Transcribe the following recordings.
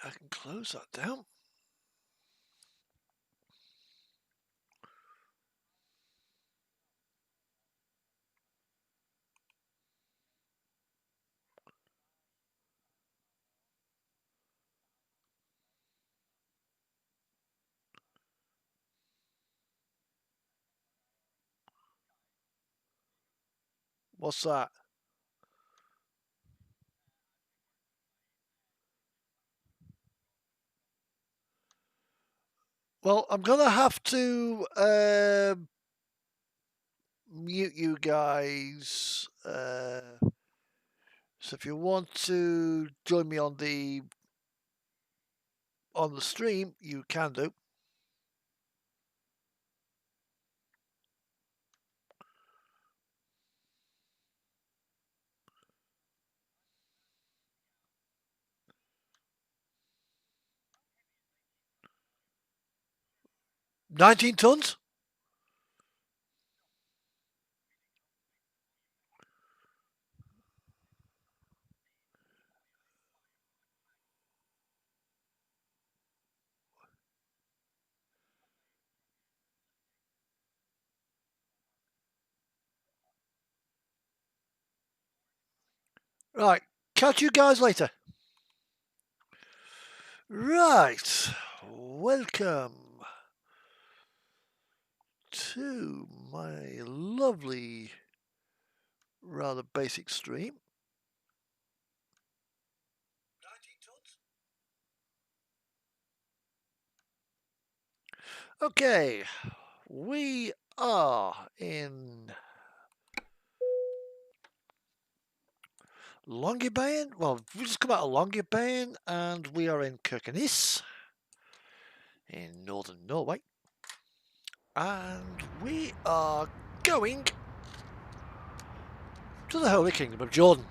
I can close that down. What's that? Well, I'm going to have to mute you guys. So if you want to join me on the stream, you can do. $19 tons? Right. Catch you guys later. Right. Welcome to my lovely, rather basic stream. 19 tons. Okay. We are in Longyearbyen. Well, we just come out of Longyearbyen and we are in Kirkenes in northern Norway. And we are going to the Holy Kingdom of Jordan.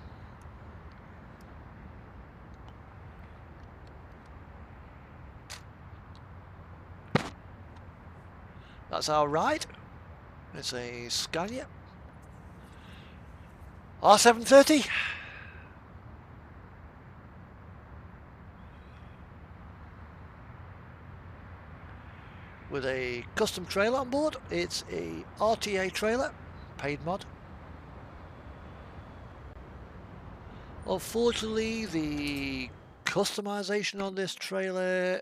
That's our ride. It's a Scania R730. With a custom trailer on board. It's a RTA trailer, paid mod. Unfortunately, the customization on this trailer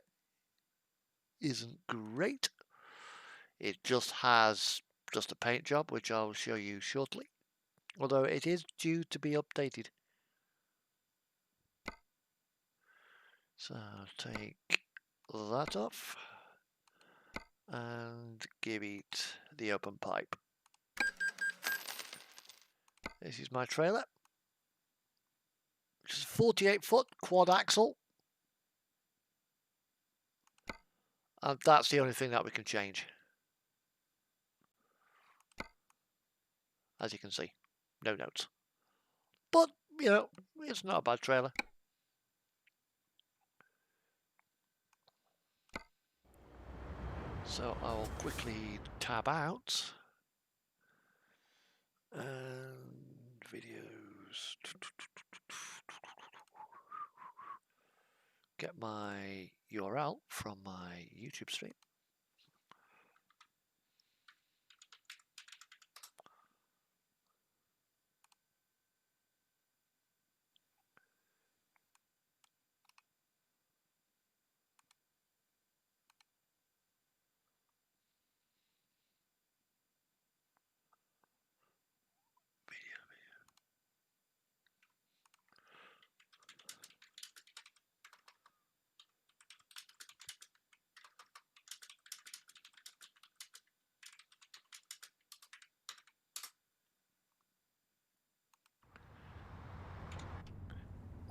isn't great. It just has a paint job, which I'll show you shortly. Although it is due to be updated. So take that off and give it the open pipe. This is my trailer, which is 48-foot quad axle. And that's the only thing that we can change. As you can see, no notes. But, you know, it's not a bad trailer. So I'll quickly tab out. And videos. Get my URL from my YouTube stream.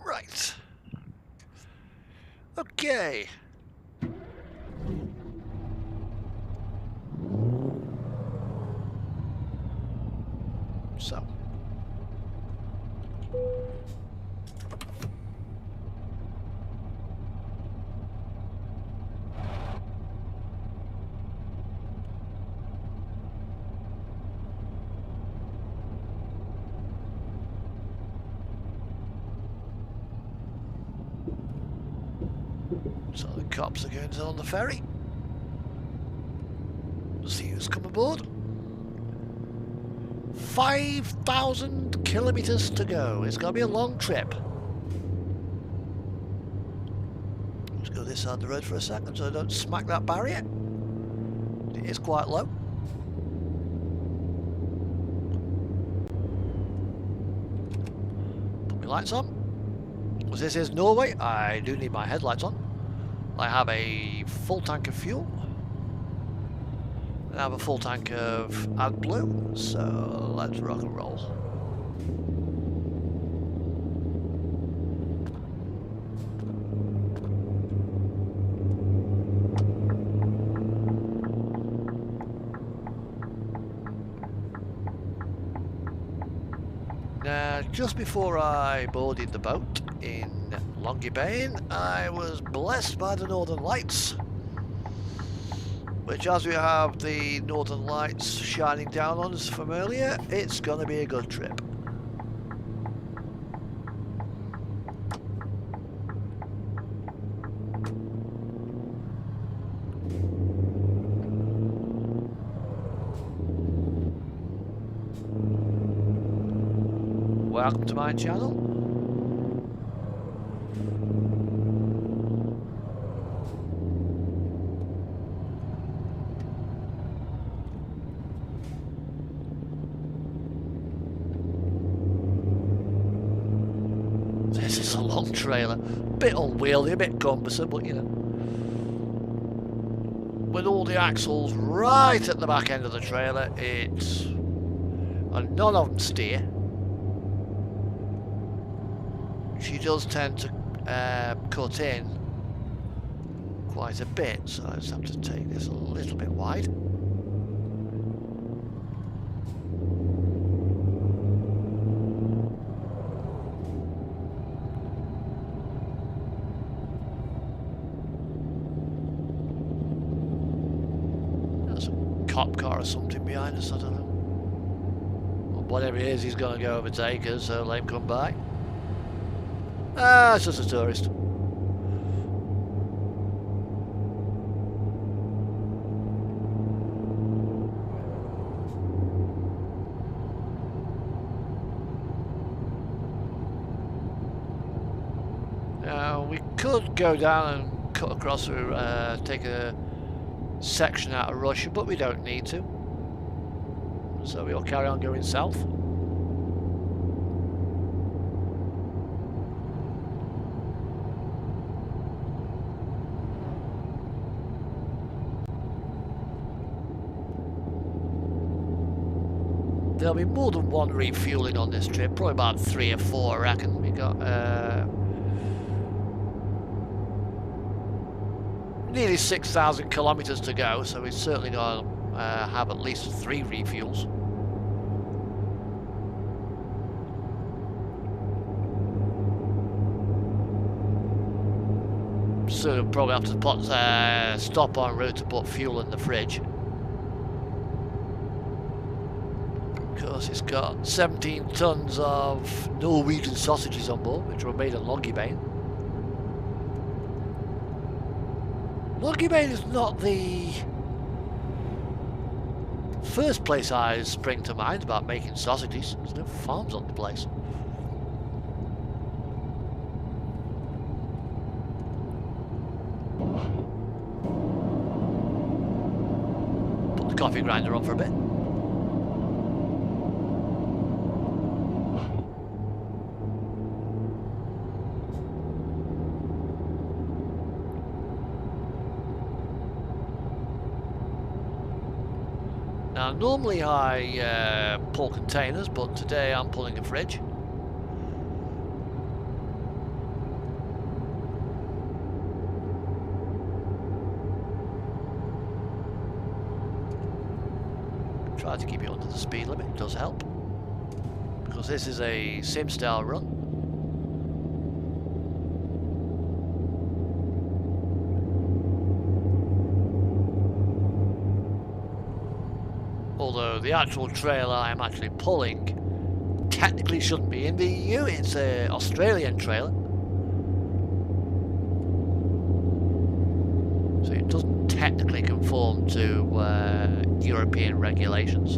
Right. Okay. So. So the cops are going down on the ferry. See who's come aboard. 5,000 kilometers to go. It's going to be a long trip. Let's go this side of the road for a second so I don't smack that barrier. It is quite low. Put my lights on. As this is Norway, I do need my headlights on. I have a full tank of fuel. I have a full tank of AdBlue, so let's rock and roll. Now, just before I boarded the boat in Longyearbyen, I was blessed by the Northern Lights. Which, as we have the Northern Lights shining down on us from earlier, it's going to be a good trip. Welcome to my channel. This is a long trailer, a bit unwieldy, a bit cumbersome, but you know, with all the axles right at the back end of the trailer, it's, and none of them steer. She does tend to cut in quite a bit, so I just have to take this a little bit wide. There's a cop car or something behind us, I don't know. Well, whatever it is, he's going to go overtake us, so let him come by. Ah, it's just a tourist. Now, we could go down and cut across or take a section out of Russia, but we don't need to. So we'll carry on going south. There'll be more than one refueling on this trip, probably about 3 or 4 I reckon. We got nearly 6,000 kilometers to go, so we've certainly got to have at least 3 refuels. So we'll probably have to put stop en route to put fuel in the fridge. Because it's got 17 tons of Norwegian sausages on board, which were made in Longyearbyen. Longyearbyen is not the first place I spring to mind about making sausages. There's no farms on the place. Put the coffee grinder on for a bit. Now, normally I pull containers, but today I'm pulling a fridge. Try to keep it under the speed limit, it does help. Because this is a sim style run. Although the actual trailer I'm actually pulling technically shouldn't be in the EU, it's an Australian trailer. technically conform to European regulations.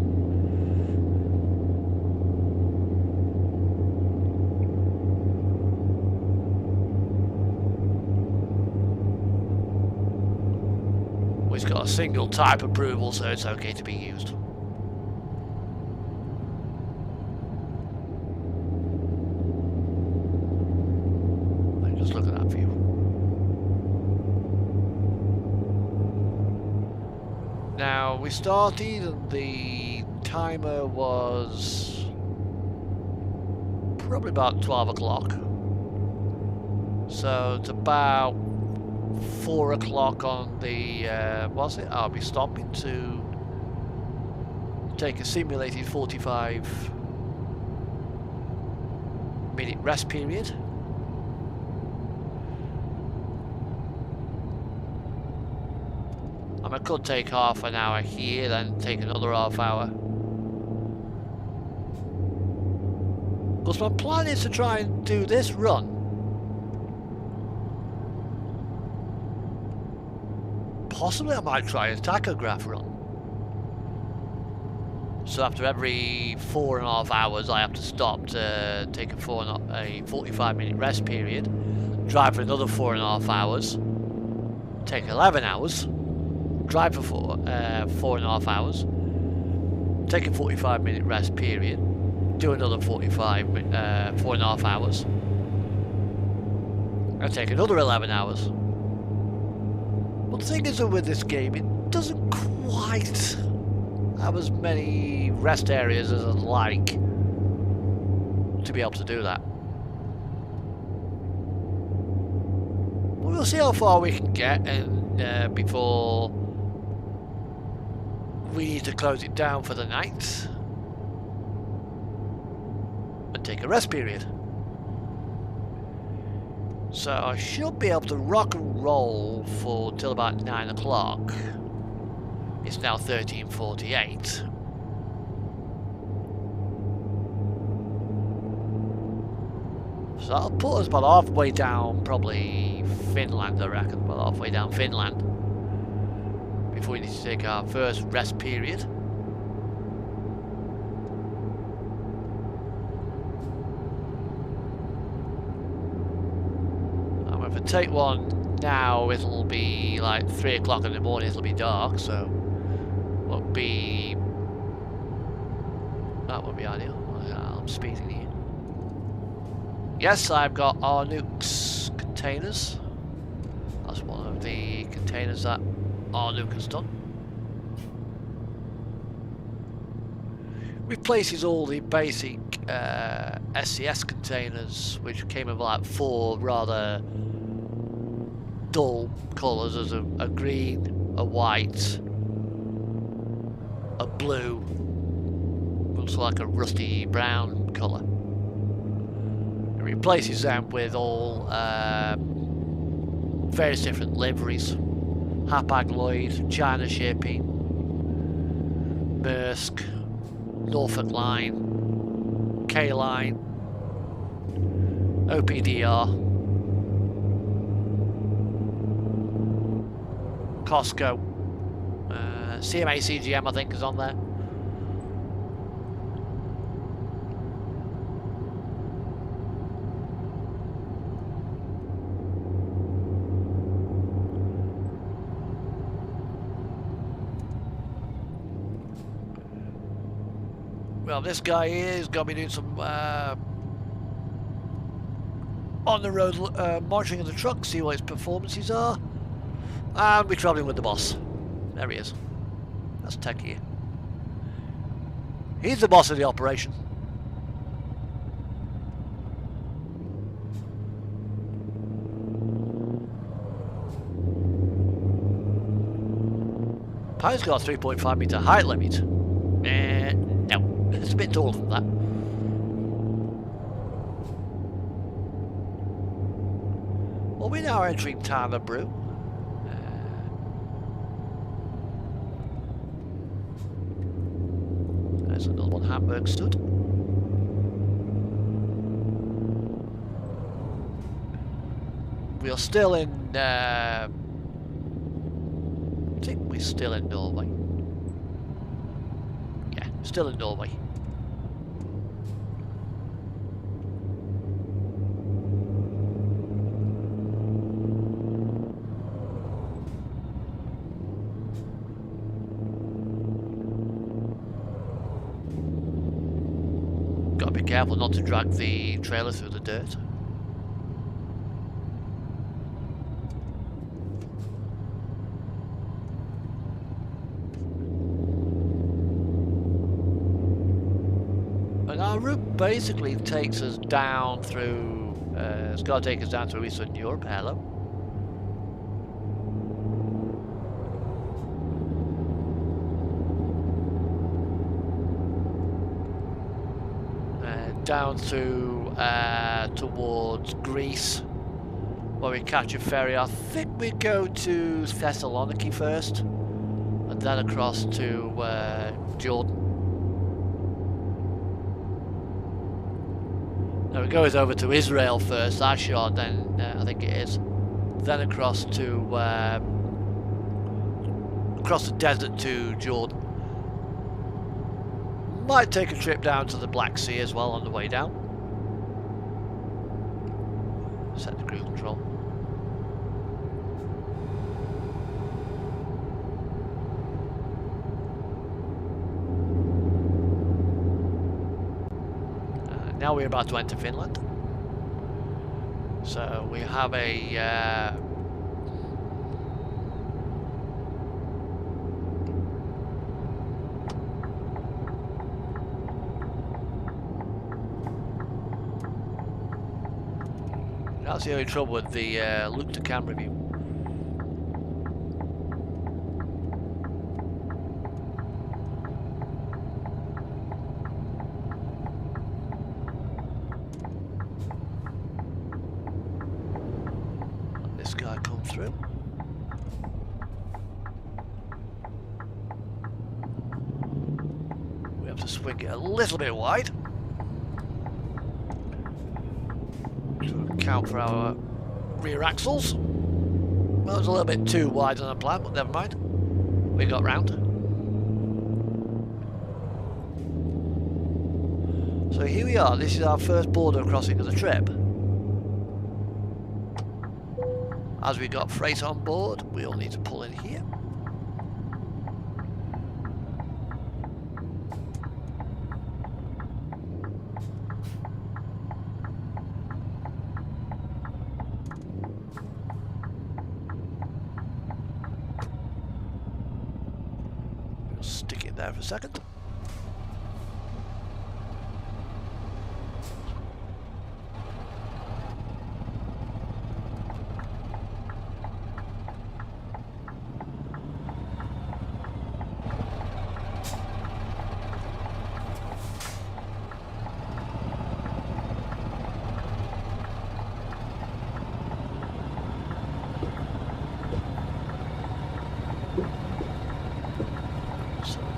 It's got a single type approval, so it's okay to be used. Just look at that view. Now we started and the timer was probably about 12 o'clock. So it's about 4 o'clock on the, was it? I'll be stopping to take a simulated 45-minute rest period. I could take half an hour here, then take another half hour. Because my plan is to try and do this run possibly I might try a tachograph run. So after every 4.5 hours I have to stop to take a 45-minute rest period, drive for another 4.5 hours, take 11 hours, drive for 4.5 hours, take a 45-minute rest period, do another 4.5 hours, and take another 11 hours. But the thing is that with this game, it doesn't quite have as many rest areas as I'd like to be able to do that. We'll see how far we can get, and before we need to close it down for the night and take a rest period. So I should be able to rock and roll for till about 9 o'clock. It's now 13:48. So that'll put us about halfway down, probably Finland, I reckon, about halfway down Finland, before we need to take our first rest period. And if I take one now, it'll be like 3 o'clock in the morning, it'll be dark, so it'll be... that won't be ideal. I'm speeding here. Yes, I've got Arnuke's containers. That's one of the containers that Arnuke has done. Replaces all the basic SCS containers, which came in like 4 rather dull colours, as a green, a white, a blue, looks like a rusty brown colour. It replaces them with all various different liveries: Hapag-Lloyd, China Shipping, Maersk, Norfolk Line, K-Line, OPDR, Costco, CMA CGM I think is on there. Well, this guy here is going to be doing some on the road monitoring of the truck, see what his performances are, and we're travelling with the boss. There he is. That's Tech here. He's the boss of the operation. Pine's got a 3.5 metre height limit. No, it's a bit taller than that. Well, we're now entering Tyler Brew. There's another one, Hamburg Stud. We are still in think we're still in Norway. Yeah, still in Norway. Gotta be careful not to drag the trailer through the dirt. And our route basically takes us down through, it's got to take us down through Eastern Europe. Hello. Down through towards Greece, where we catch a ferry. I think we go to Thessaloniki first, and then across to Jordan. No, it goes over to Israel first, Ashur, then I think it is. Then across to across the desert to Jordan. Might take a trip down to the Black Sea as well on the way down. Set the cruise control. Now we're about to enter Finland. So we have a that's the only trouble with the look to camera view. This guy comes through. We have to swing it a little bit wide to account for our rear axles. Well, it was a little bit too wide on the plan, but never mind. We got round. So here we are. This is our first border crossing of the trip. As we got freight on board, we'll need to pull in here. We'll stick it there for a second.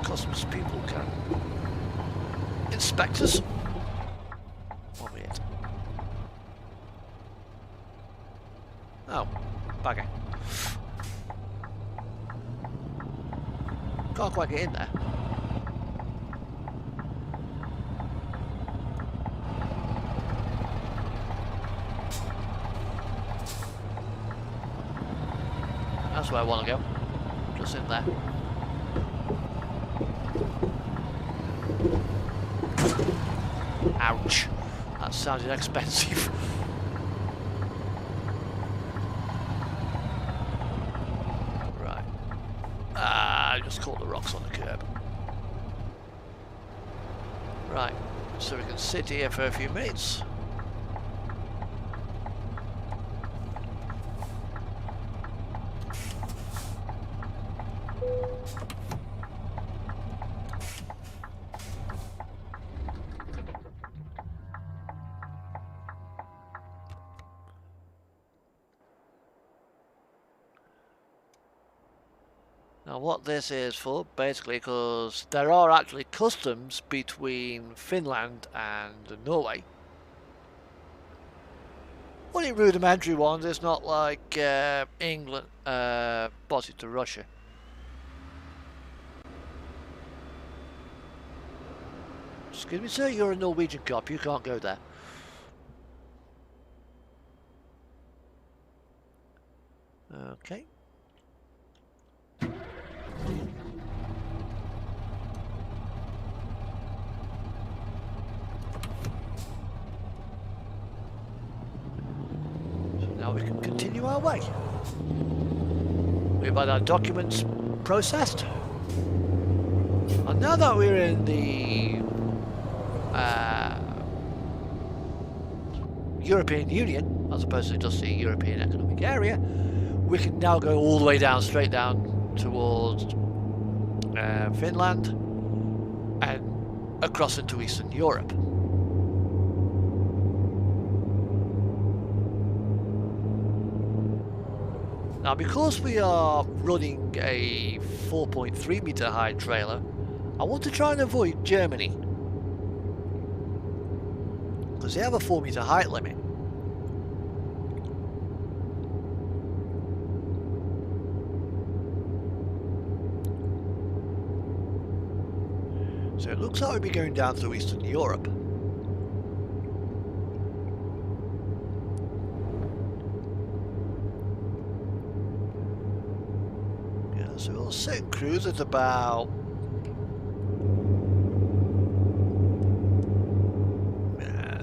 Customs people can inspect us. What we hit? Oh, bugger. Can't quite get in there. That's where I want to go. Just in there. Ouch. That sounded expensive. Right. I just caught the rocks on the curb. Right. So we can sit here for a few minutes. Now what this is for, basically, because there are actually customs between Finland and Norway. Only rudimentary ones, it's not like England bought it to Russia. Excuse me, sir, you're a Norwegian cop. You can't go there. Okay. So now we can continue our way. We've had our documents processed. And now that we're in the European Union, as opposed to just the European Economic Area, we can now go all the way down, straight down towards Finland and across into Eastern Europe. Now, because we are running a 4.3 meter high trailer, I want to try and avoid Germany, because they have a 4 meter height limit. So it looks like we'll be going down through Eastern Europe. Yeah, so we'll set cruise at about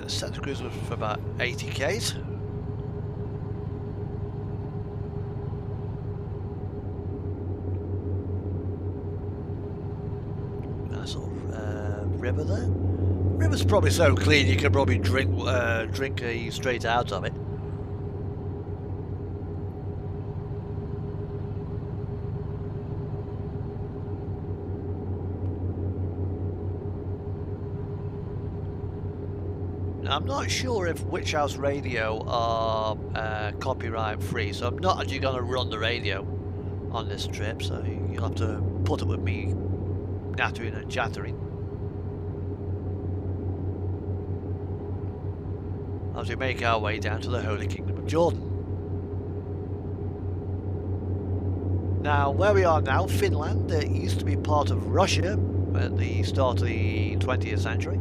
set the cruise for about 80 k's. Nice little river there. River's probably so clean you can probably drink straight out of it. I'm not sure if Witch House Radio are copyright free, so I'm not actually going to run the radio on this trip, so you'll have to put up with me nattering and chattering as we make our way down to the Holy Kingdom of Jordan. Now, where we are now, Finland, it used to be part of Russia at the start of the 20th century.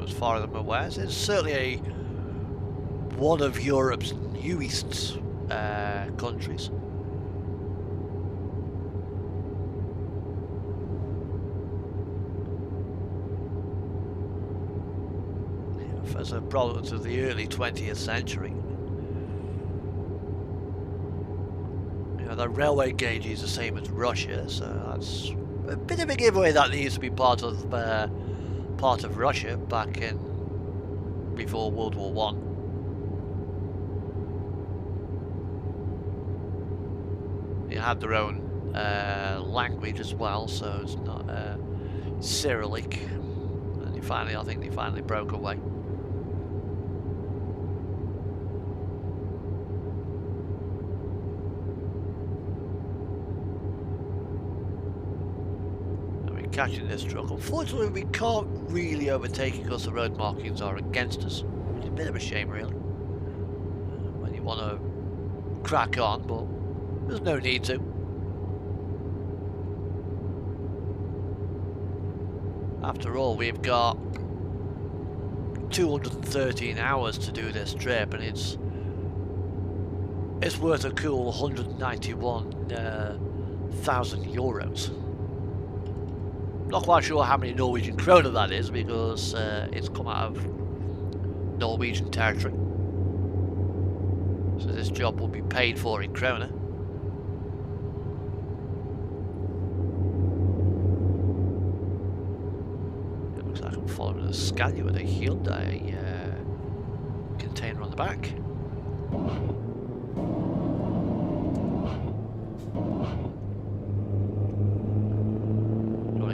As far as I'm aware, it's certainly one of Europe's newest countries. As a product of the early 20th century. You know, the railway gauge is the same as Russia, so that's a bit of a giveaway that needs to be part of Russia back in before World War One. They had their own language as well, so it's not Cyrillic. And I think they finally broke away. Catching this truck. Unfortunately, we can't really overtake it because the road markings are against us, which is a bit of a shame, really. When you want to crack on, but there's no need to. After all, we've got 213 hours to do this trip, and it's worth a cool 191,000 euros. Not quite sure how many Norwegian kroner that is, because it's come out of Norwegian territory. So this job will be paid for in kroner. It looks like I'm following a Scania with a Hyundai container on the back.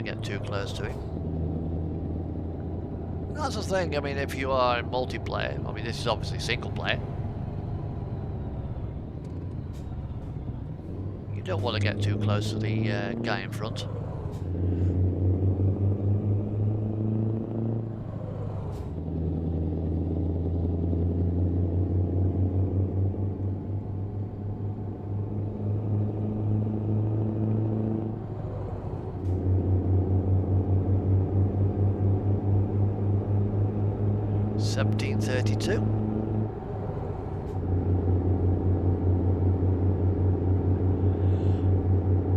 Get too close to it. That's the thing, I mean, if you are in multiplayer, I mean, this is obviously single player, you don't want to get too close to the guy in front. 1732.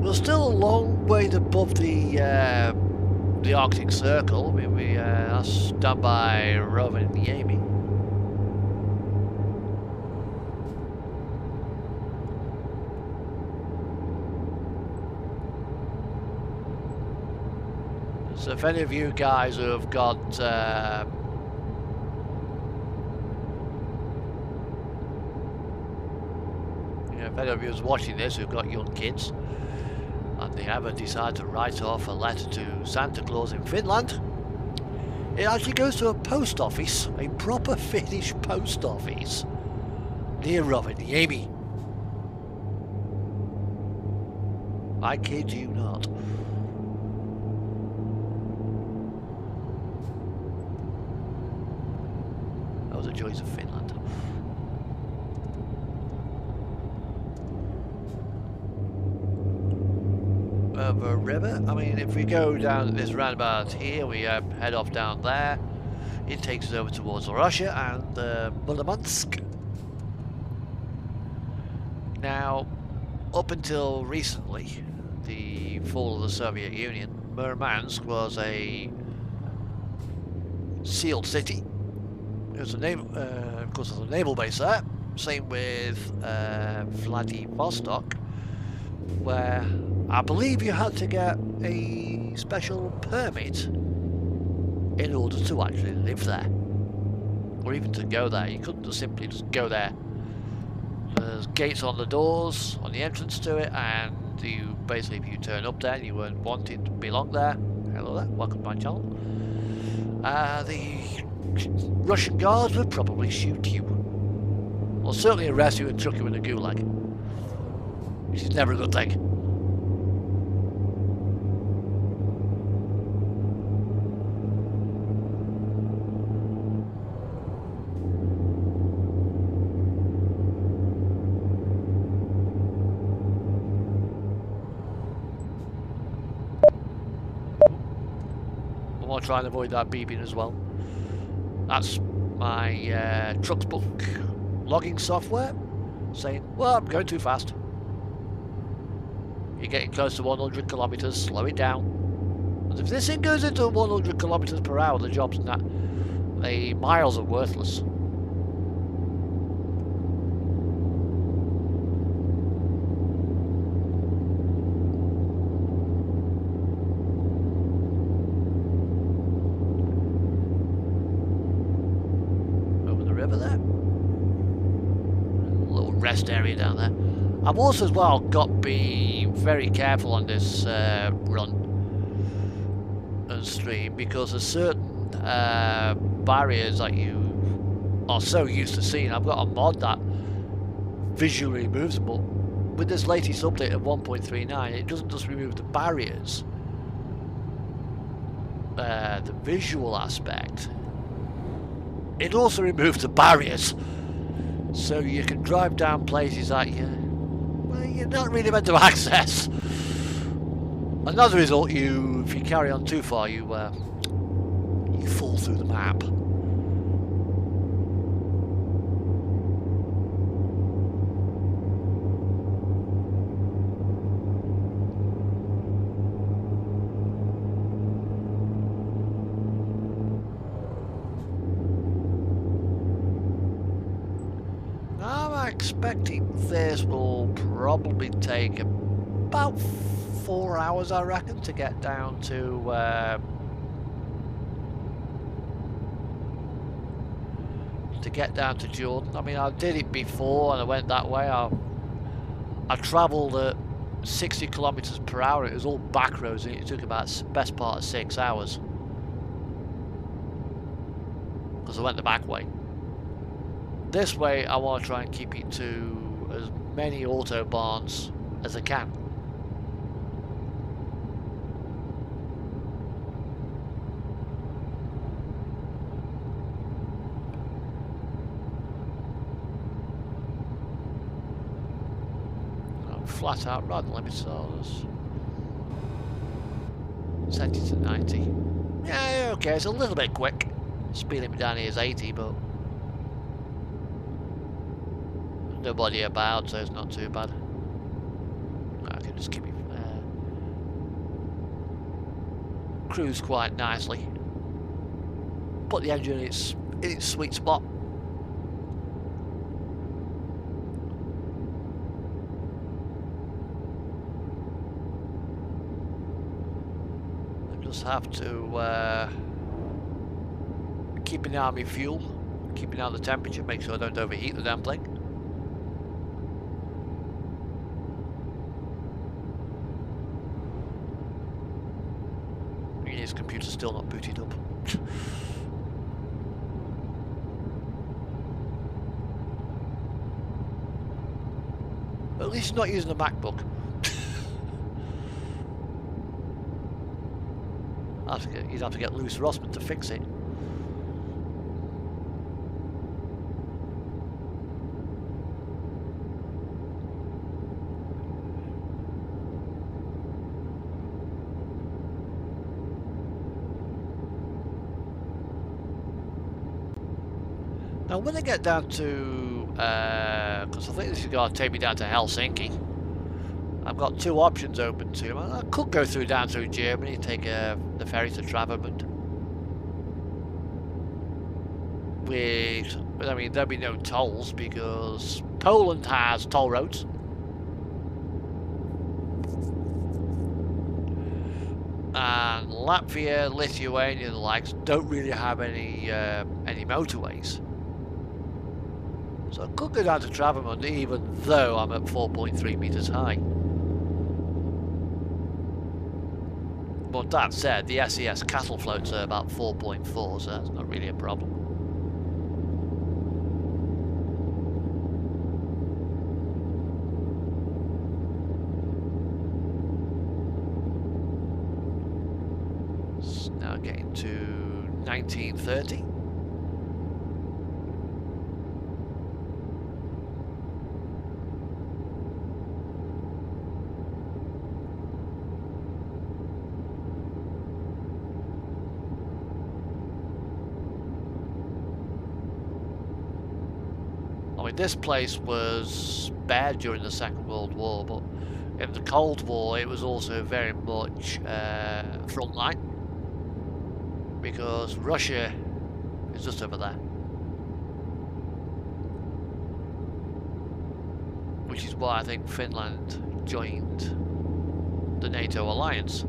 We're still a long way above the Arctic Circle. I mean, that's done by Rovaniemi. So if any of you guys who have got if any of you is watching this who've got young kids and they ever decide to write off a letter to Santa Claus in Finland, it actually goes to a post office, a proper Finnish post office near Rovaniemi. I kid you not. Oh, the joys of Finland. Over a river. I mean, if we go down this roundabout here, we head off down there. It takes us over towards Russia and Murmansk. Now, up until recently, the fall of the Soviet Union, Murmansk was a sealed city. It was a of course, there's a naval base there. Same with Vladivostok, where I believe you had to get a special permit in order to actually live there, or even to go there. You couldn't just simply just go there. There's gates on the doors, on the entrance to it, and you basically, if you turn up there and you weren't wanting to belong there, hello there, welcome to my channel, the Russian guards would probably shoot you, or certainly arrest you and chuck you in the gulag, which is never a good thing. I'll try and avoid that beeping as well. That's my Trucksbook logging software saying, well, I'm going too fast. You're getting close to 100 kilometers, slow it down. And if this thing goes into 100 kilometers per hour, the job's not. The miles are worthless. Area down there. I've also as well got to be very careful on this run and stream, because there's certain barriers that you are so used to seeing. I've got a mod that visually removes them, but with this latest update of 1.39 it doesn't just remove the barriers, the visual aspect, it also removes the barriers. So you can drive down places that you're not really meant to access. And as a result, if you carry on too far, you fall through the map. Expecting this will probably take about 4 hours, I reckon, to get down to Jordan. I mean, I did it before and I went that way. I travelled at 60 kilometers per hour. It was all back roads and it took about the best part of 6 hours because I went the back way. This way, I want to try and keep it to as many autobahns as I can. I'm flat out rather than limit orders. Set it to 90. Yeah, okay, it's a little bit quick. Speed limit down here is 80, but nobody about, so it's not too bad. I can just keep it cruise quite nicely. Put the engine in its sweet spot. I just have to keep an eye on my fuel, keep an eye on the temperature, make sure I don't overheat the damn thing. His computer's still not booted up. At least he's not using a MacBook. You'd have to get Lewis Rossman to fix it. Now when I get down to, because I think this is going to take me down to Helsinki, I've got two options open to me. I could go down through Germany, take the ferry to Travemünde. But I mean, there'll be no tolls because Poland has toll roads. And Latvia, Lithuania, and the likes don't really have any motorways. So I could go down to Travemünde even though I'm at 4.3 meters high. But that said, the SES Castle floats are about 4.4, so that's not really a problem. It's now getting to 1930. This place was bad during the Second World War, but in the Cold War it was also very much frontline because Russia is just over there, which is why I think Finland joined the NATO alliance.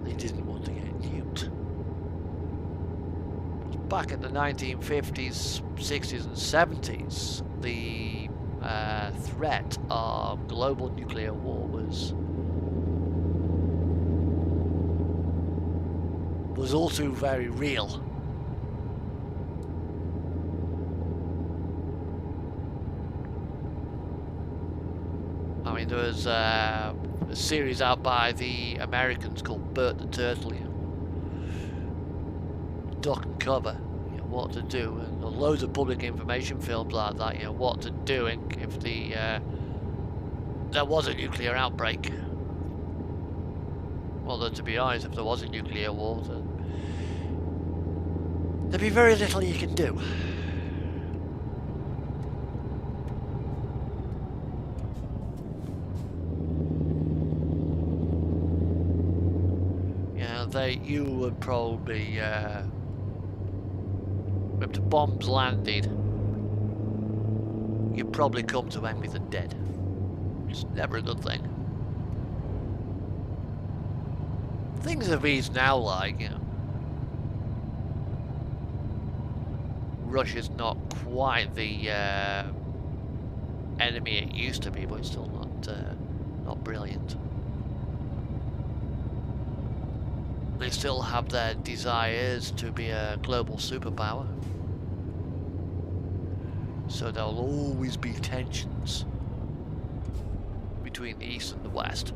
They didn't want to get nuked. Back in the 1950s, 60s and 70s, the threat of global nuclear war was also very real. I mean, there was a series out by the Americans called Bert the Turtle, duck and cover, what to do, and loads of public information films like that, what to do if there was a nuclear outbreak. Although, to be honest, if there was a nuclear war, then there'd be very little you can do. You would probably if the bombs landed, you'd probably come to envy the dead. It's never a good thing. Things have eased now, like, Russia's not quite the enemy it used to be, but it's still not brilliant. They still have their desires to be a global superpower. So there'll always be tensions between the East and the West.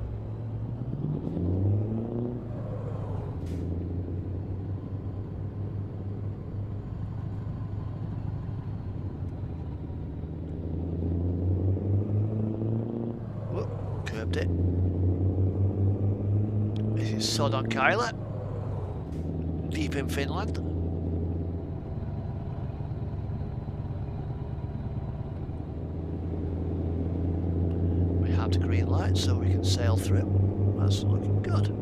Whoop, curbed it. This is Sodankyla, deep in Finland. have the green light, so we can sail through. That's looking good.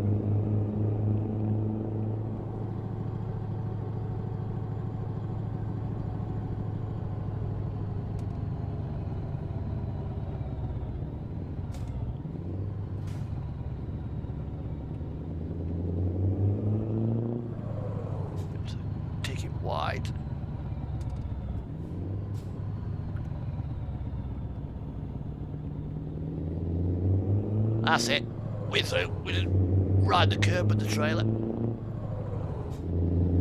Take it wide. That's it. We're through. We didn't ride the curb with the trailer.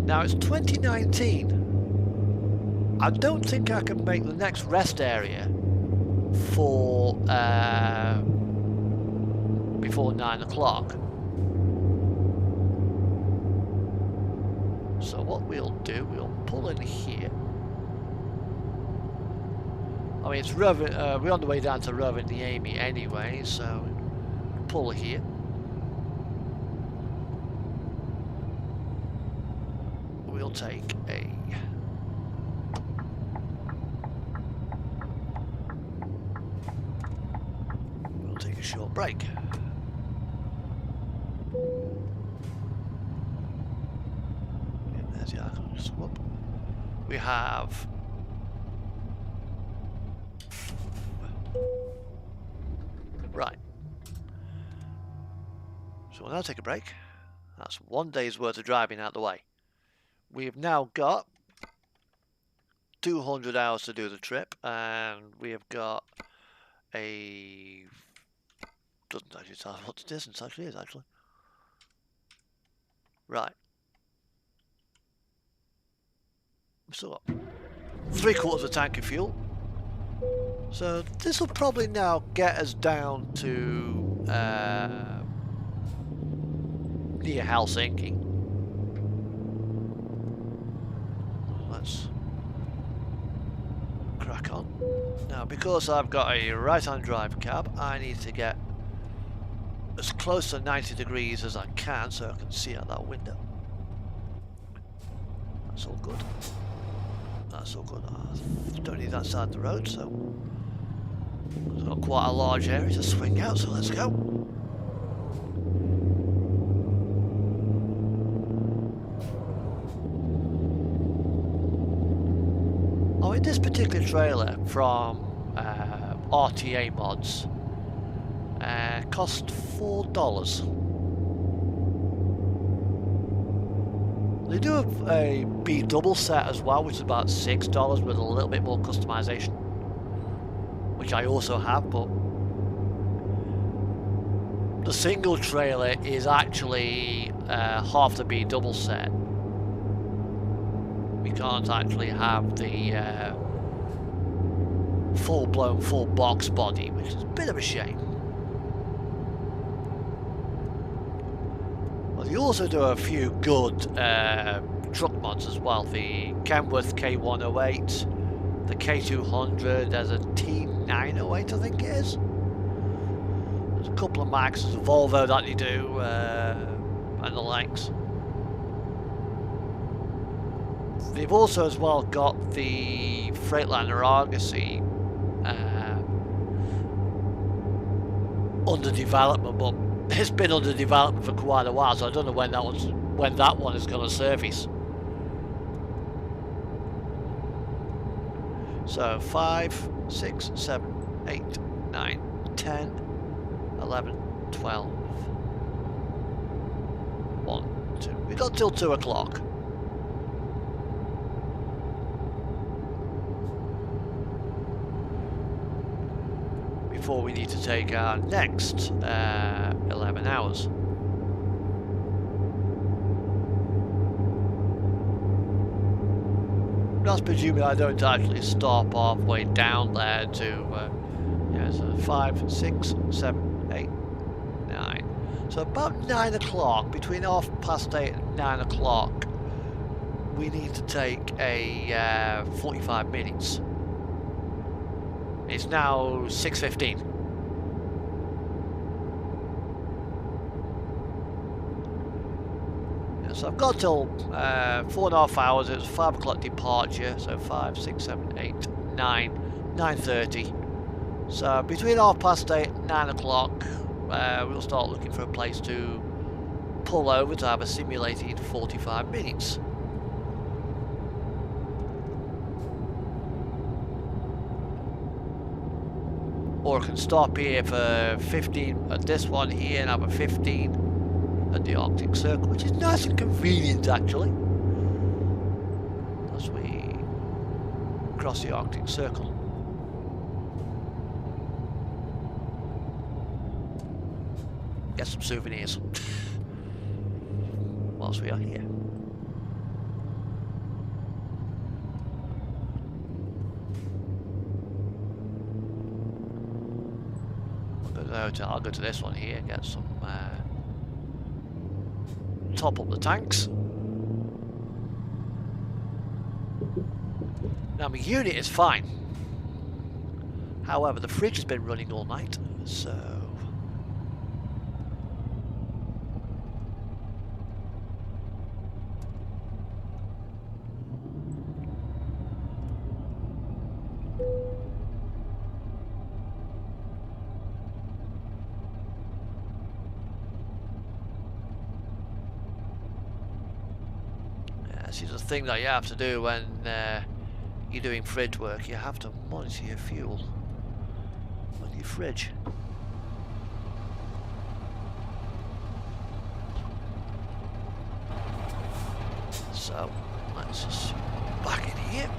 Now it's 2019. I don't think I can make the next rest area for before 9 o'clock. So what we'll do, we'll pull in here. I mean, it's Roving, we're on the way down to Rovaniemi anyway, so pull here. We'll take a short break. And there's the icon swap. We have right. So we'll now take a break. That's 1 day's worth of driving out the way. We've now got 200 hours to do the trip, and we have got a... doesn't actually tell us what the distance actually is, actually. Right. We've still got 3/4 of the tank of fuel. So this will probably now get us down to near Helsinki. Let's crack on. Now, because I've got a right-hand drive cab, I need to get as close to 90 degrees as I can so I can see out that window. That's all good. That's all good. I don't need that side of the road, so I've got quite a large area to swing out, so let's go. Oh, in this particular trailer from RTA Mods, cost $4. They do have a B double set as well, which is about $6 with a little bit more customization, which I also have, but the single trailer is actually half the B double set. We can't actually have the full-blown full box body, which is a bit of a shame. Well, they also do a few good truck mods as well. The Kenworth K108, the K200, there's a T908 I think it is. There's a couple of Macs, there's a Volvo that they do, and the likes. They've also as well got the Freightliner Argosy under development, but it's been under development for quite a while, so I don't know when that one is going to service. So 5, 6, 7, 8, 9, 10, 11, 12. 1, 2. We've got till 2 o'clock. Before we need to take our next 11 hours. That's presuming I don't actually stop halfway down there to, yeah, so 5, 6, 7, 8, 9. So about 9 o'clock, between 8:30 and 9 o'clock, we need to take a 45 minutes. It's now 6:15. Yeah, so I've got till 4.5 hours. It was 5 o'clock departure, so 5, 6, 7, 8, 9, 9:30. So between 8:30 and 9 o'clock, we'll start looking for a place to pull over to have a simulated 45 minutes. Or I can stop here for 15 at this one here and have a 15 at the Arctic Circle, which is nice and convenient actually, as we cross the Arctic Circle. Get some souvenirs whilst we are here. I'll go to this one here, get some top up the tanks. Now my unit is fine, however the fridge has been running all night, so this is the thing that you have to do when you're doing fridge work. You have to monitor your fuel on your fridge. So let's just back in here.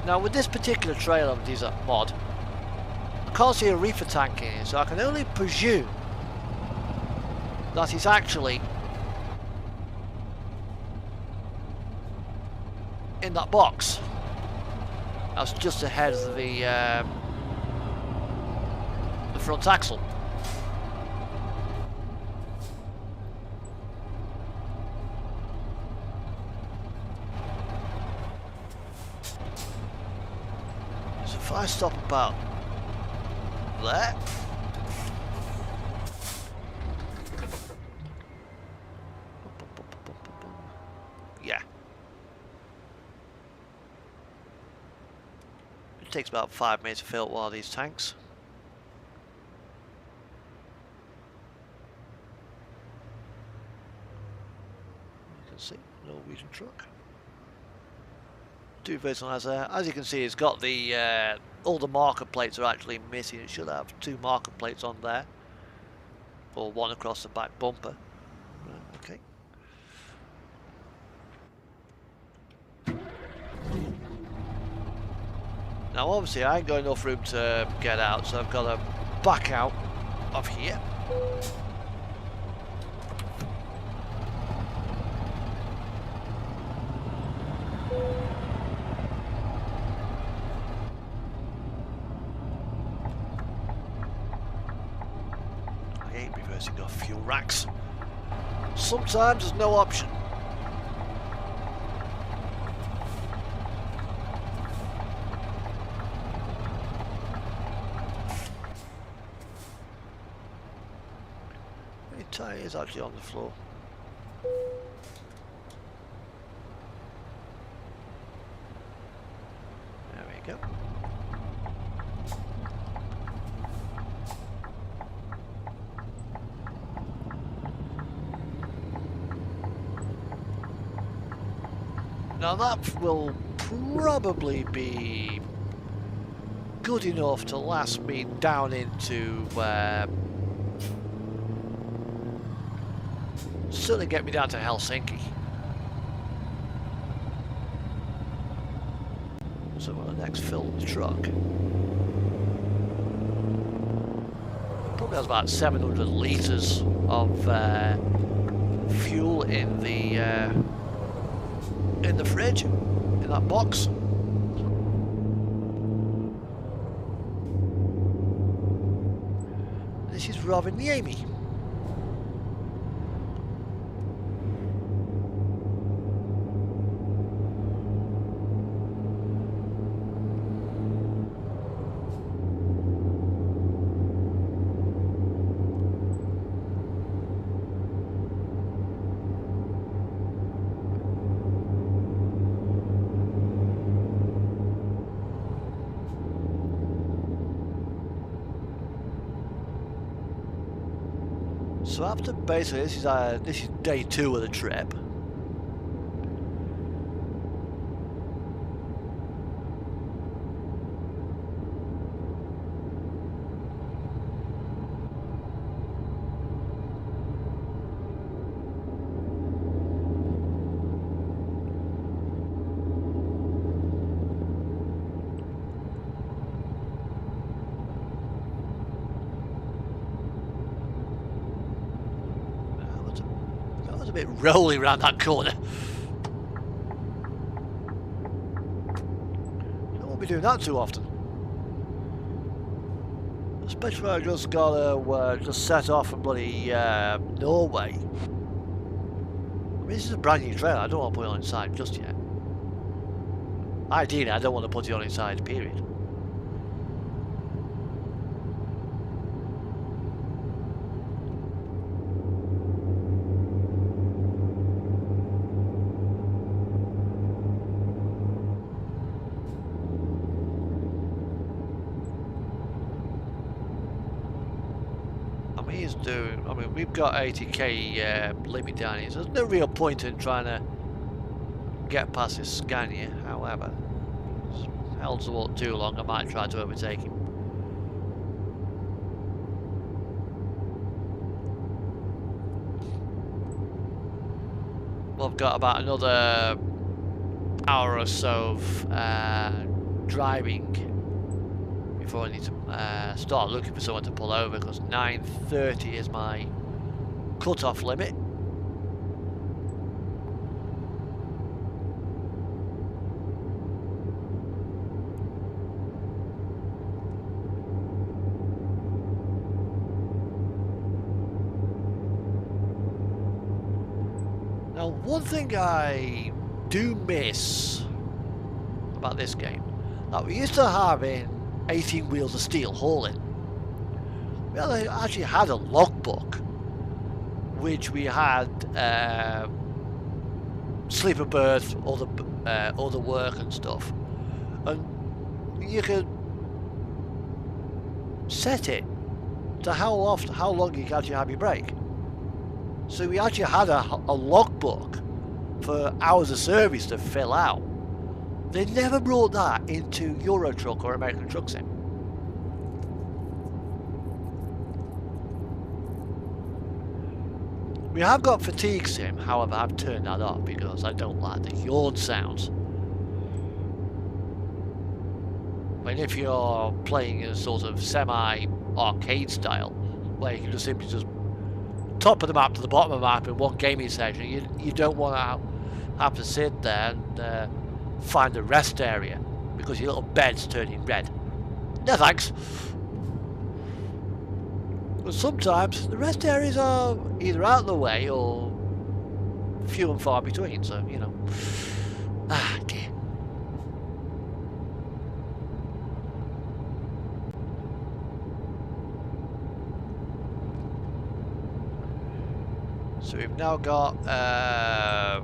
Now with this particular trailer with this mod, I can't see a reefer tank in here, so I can only presume that it's actually in that box. That's just ahead of the front axle. So if I stop about there, yeah, it takes about 5 minutes to fill one of these tanks. You can see Norwegian truck. Two personalised there. As you can see, it's got the all the marker plates are actually missing. It should have 2 marker plates on there, or 1 across the back bumper. Right, okay. Now obviously I ain't got enough room to get out, so I've got to back out of here. I ain't reversing off fuel racks. Sometimes there's no option. The tyre is actually on the floor. There we go. Now that will probably be good enough to last me down into certainly get me down to Helsinki. So when the next fill the truck, probably has about 700 litres of fuel in the fridge, in that box. This is Rovaniemi. So after basically this is day 2 of the trip. That was a bit rolly around that corner. I won't be doing that too often. Especially when I just gotta just set off from bloody Norway. I mean, this is a brand new trailer. I don't want to put it on inside just yet. Ideally, I don't want to put it on inside, period. I mean, we've got 80k limit down here, so there's no real point in trying to get past this Scania. However, if it holds the walk too long, I might try to overtake him. Well, I've got about another hour or so of driving before I need to start looking for someone to pull over, because 9:30 is my cut-off limit. Now, one thing I do miss about this game, that we used to have in 18 Wheels of Steel hauling, we actually had a logbook which we had sleeper berth, all the work and stuff, and you could set it to how long you can actually have your break. So we actually had a logbook for hours of service to fill out. They never brought that into Euro Truck or American Truck Sim. We have got Fatigue Sim, however I've turned that off because I don't like the yawn sounds. I mean, if you're playing a sort of semi-arcade style, where you can just simply just top of the map to the bottom of the map in one gaming session, you don't want to have to sit there and find a rest area because your little bed's turning red. No thanks. But sometimes the rest areas are either out of the way or few and far between, so you know. Ah dear. So we've now got an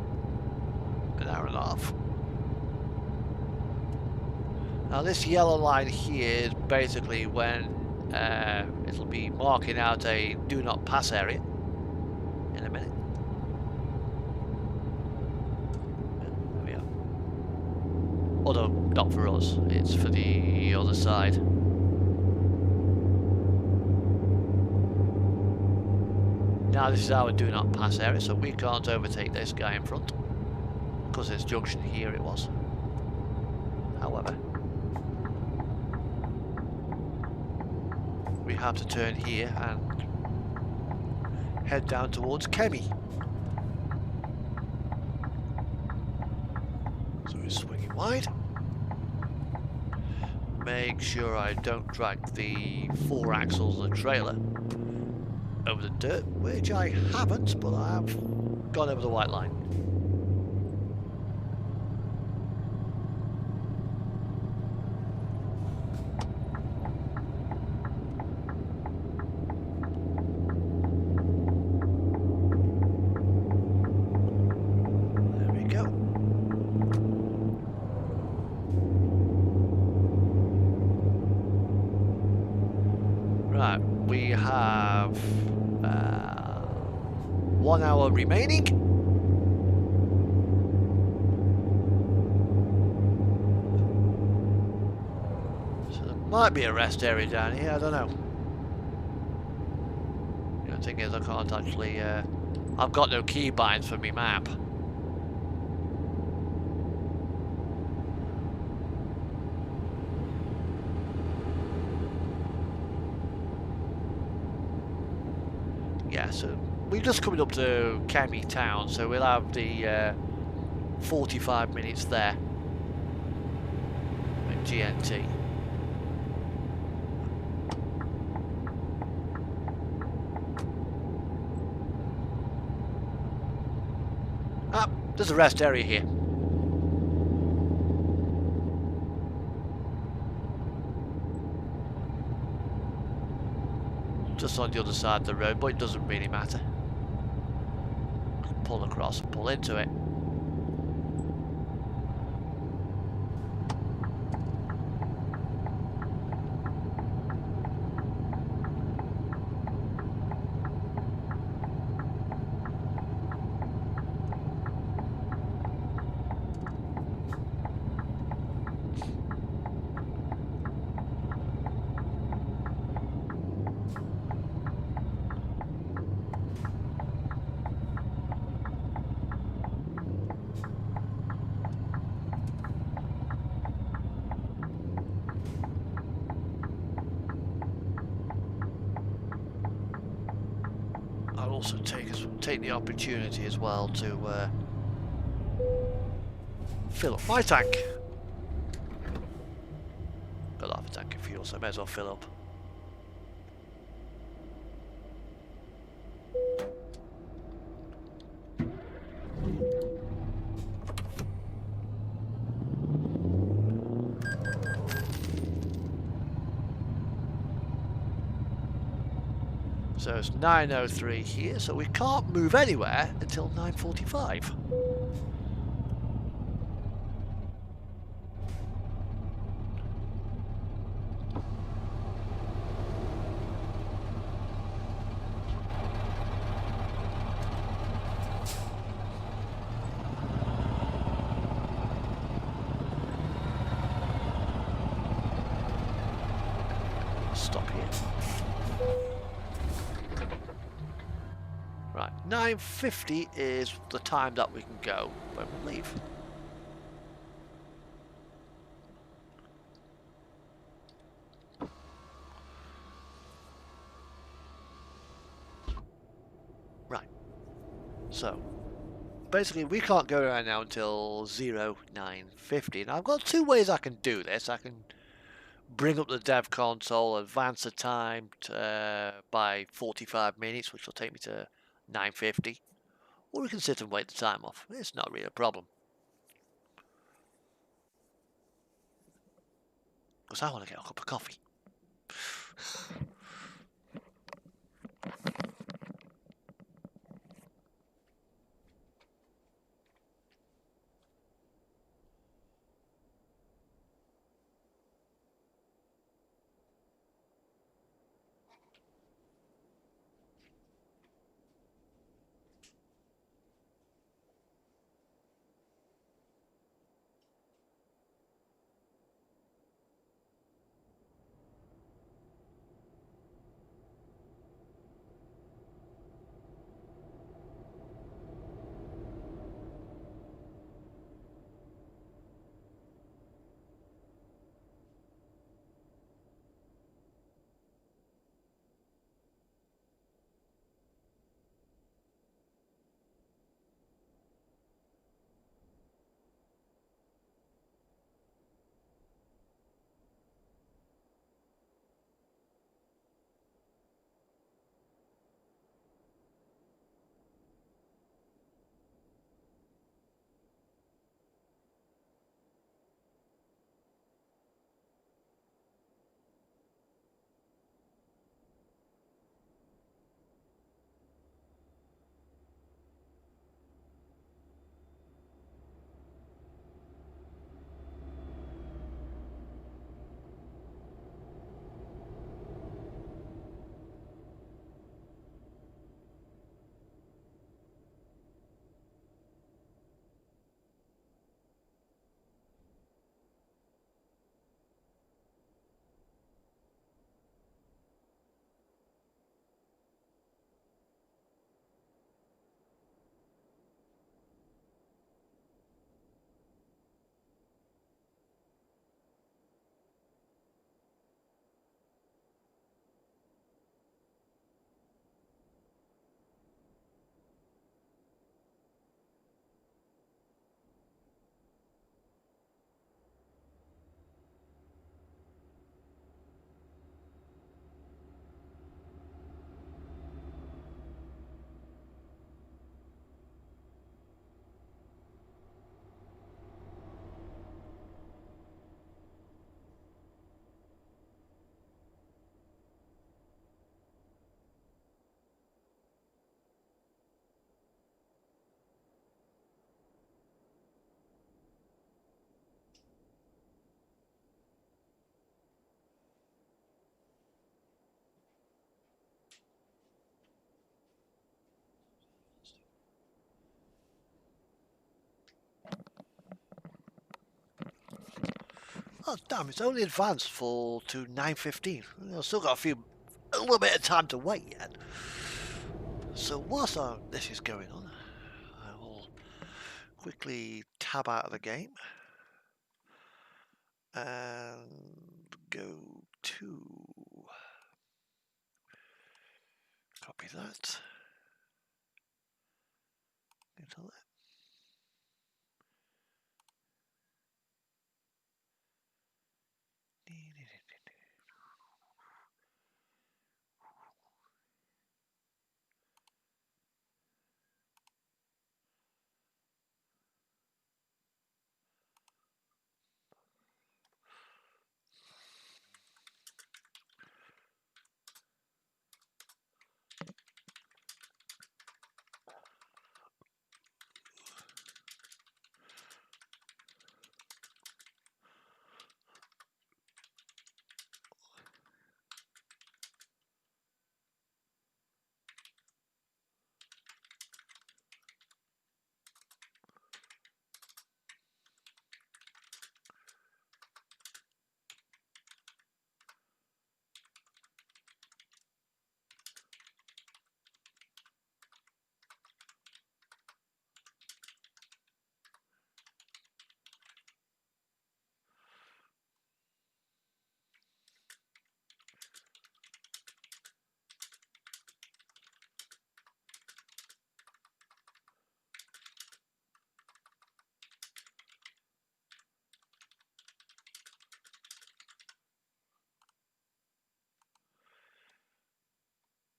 hour and a half. Now this yellow line here is basically when it'll be marking out a do not pass area in a minute. There we are. Although not for us, it's for the other side. Now this is our do not pass area, so we can't overtake this guy in front because this junction here it was. However, we have to turn here and head down towards Kemi. So we're swinging wide. Make sure I don't drag the 4 axles of the trailer over the dirt, which I haven't, but I have gone over the white line. Right, we have 1 hour remaining. So there might be a rest area down here, I don't know. The thing is, I can't actually, I've got no keybinds for me map. Yeah, so we're just coming up to Kemi town, so we'll have the 45 minutes there at GNT. Ah, there's a rest area here. Just on the other side of the road, but it doesn't really matter. Pull across and pull into it. I'll also take the opportunity as well to fill up my tank. Got half a tank of fuel, so I may as well fill up. So it's 9:03 here, so we can't move anywhere until 9:45. Stop here. Right, 9:50 is the time that we can go when we leave. Right, so basically we can't go right now until 09:50. Now I've got two ways I can do this. I can bring up the dev console, advance the time by 45 minutes, which will take me to 9:50. Or we can sit and wait the time off. It's not really a problem. Because I want to get a cup of coffee. Oh damn! It's only advanced to 9:15. I've still got a little bit of time to wait yet. So whilst this is going on, I will quickly tab out of the game and go to copy that. Into that.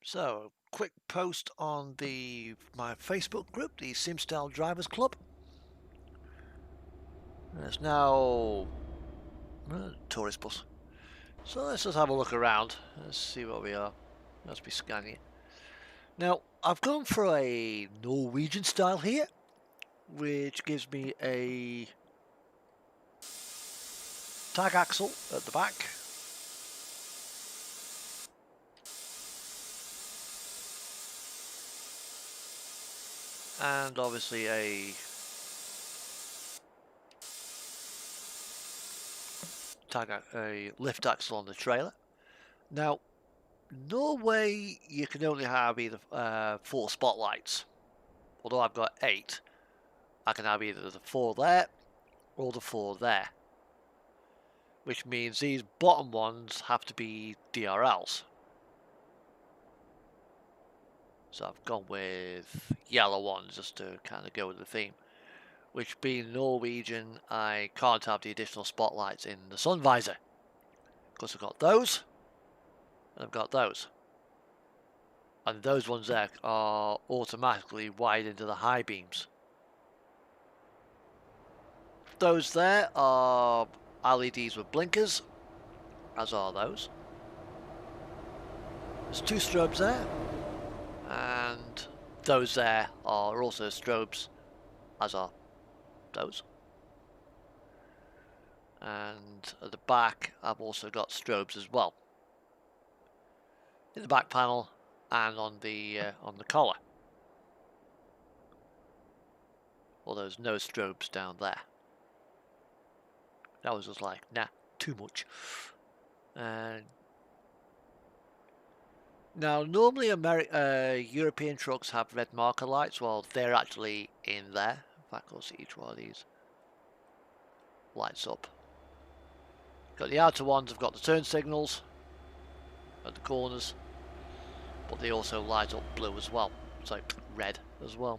So, quick post on my Facebook group, the SimStyle Drivers Club. It's now tourist bus. So let's just have a look around. Let's see what we are. Let's be scanning it. Now, I've gone for a Norwegian style here, which gives me a tag axle at the back. And obviously a lift axle on the trailer. Now, Norway, you can only have either 4 spotlights. Although I've got 8, I can have either the 4 there or the 4 there. Which means these bottom ones have to be DRLs. So I've gone with yellow ones just to kind of go with the theme. Which being Norwegian, I can't have the additional spotlights in the sun visor. Because I've got those, and I've got those. And those ones there are automatically wired into the high beams. Those there are LEDs with blinkers, as are those. There's 2 strobes there. And those there are also strobes, as are those. And at the back I've also got strobes as well, in the back panel and on the collar. Although there's no strobes down there. That was just like, nah, too much. Now, normally European trucks have red marker lights. Well, they're actually in there. In fact, I'll see each one of these lights up. Got the outer ones, have got the turn signals at the corners, but they also light up blue as well, so red as well.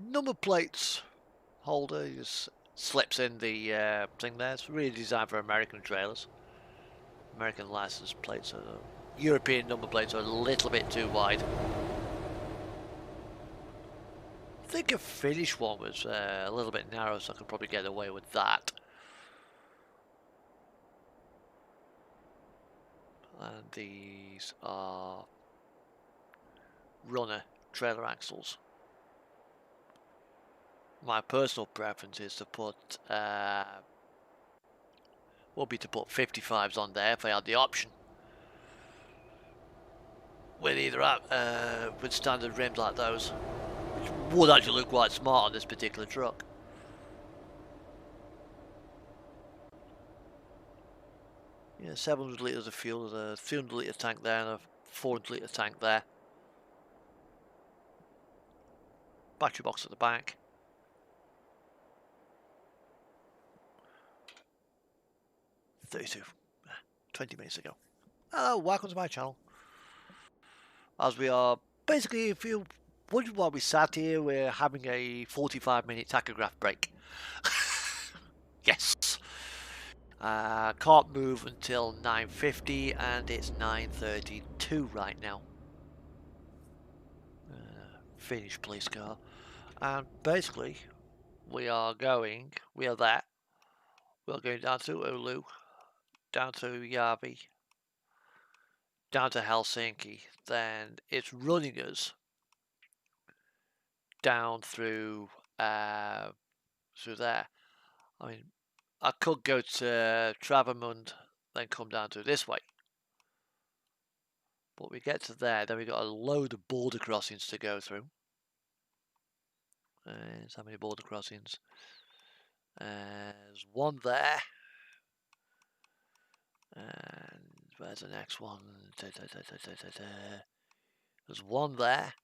Number plates holder just slips in the thing there. It's really designed for American trailers. American license plates. European number plates are a little bit too wide. I think a Finnish one was a little bit narrow, so I could probably get away with that. And these are runner trailer axles. My personal preference is to put would be to put 55s on there if I had the option. With either with standard rims like those. which would actually look quite smart on this particular truck. Yeah, 700 litres of fuel, there's a 300 litre tank there and a 400 litre tank there. Battery box at the back. "32, 20 minutes ago. Hello, welcome to my channel. As we are, basically, if you wondered why we sat here, we're having a 45-minute tachograph break. Yes. Can't move until 9:50 and it's 9:32 right now. Finnish police car. And basically, we are there. We are going down to Oulu, down to Järvi, down to Helsinki. Then it's running us down through there. I mean, I could go to Travemund, then come down to this way. But we get to there, then we got a load of border crossings to go through. There's how many border crossings? There's one there. And where's the next one? There's one there.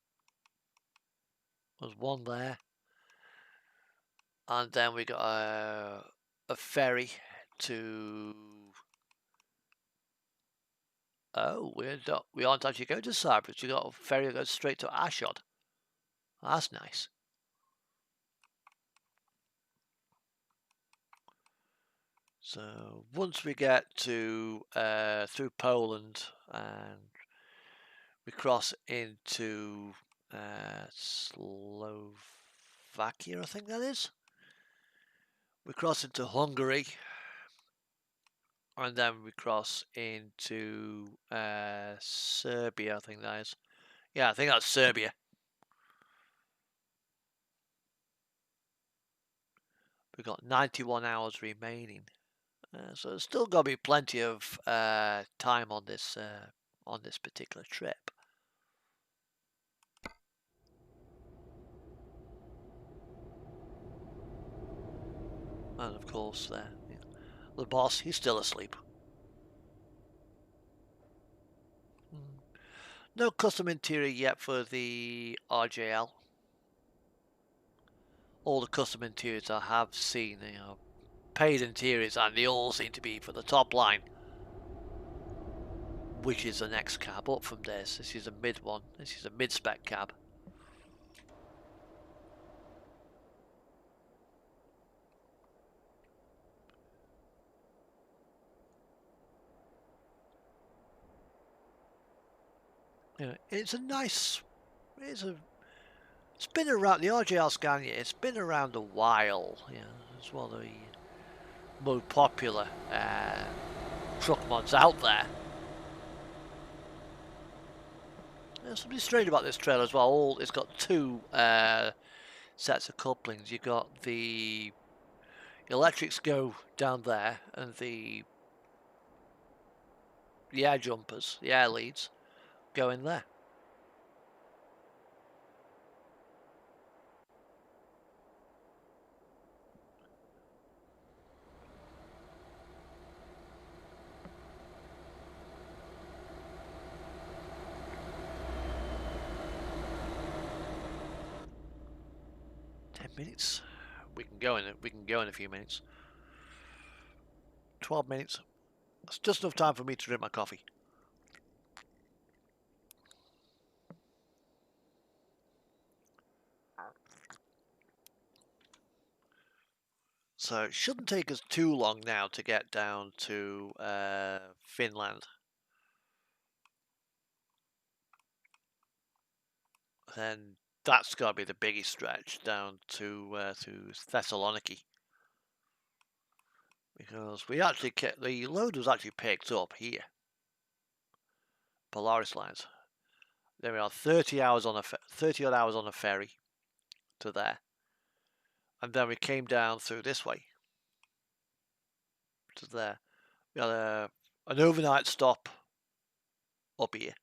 There's one there. And then we got a ferry to... Oh, we aren't actually going to Cyprus. We got a ferry that goes straight to Ashod. That's nice. So once we get to through Poland and we cross into Slovakia, I think that is. We cross into Hungary, and then we cross into Serbia, I think that is. Yeah, I think that's Serbia. We've got 91 hours remaining. So there's still got to be plenty of time on this particular trip. And of course, the boss, he's still asleep. No custom interior yet for the RJL. All the custom interiors I have seen, paid interiors, and they all seem to be for the top line, which is the next cab up from this. This is a mid one. This is a mid-spec cab. It's a nice. It's been around, the RJL Scania. It's been around a while. It's one of the more popular truck mods out there. There's something strange about this trailer as well. It's got two sets of couplings. You've got the electrics go down there, and the air jumpers, the air leads, go in there. Minutes. We can go in a few minutes. 12 minutes. That's just enough time for me to drink my coffee. So it shouldn't take us too long now to get down to Finland. Then that's got to be the biggest stretch down to Thessaloniki. Because we actually the load was actually picked up here. Polaris lines. Then we are 30 hours on 30 odd hours on a ferry to there. And then we came down through this way to there. We had an overnight stop up here.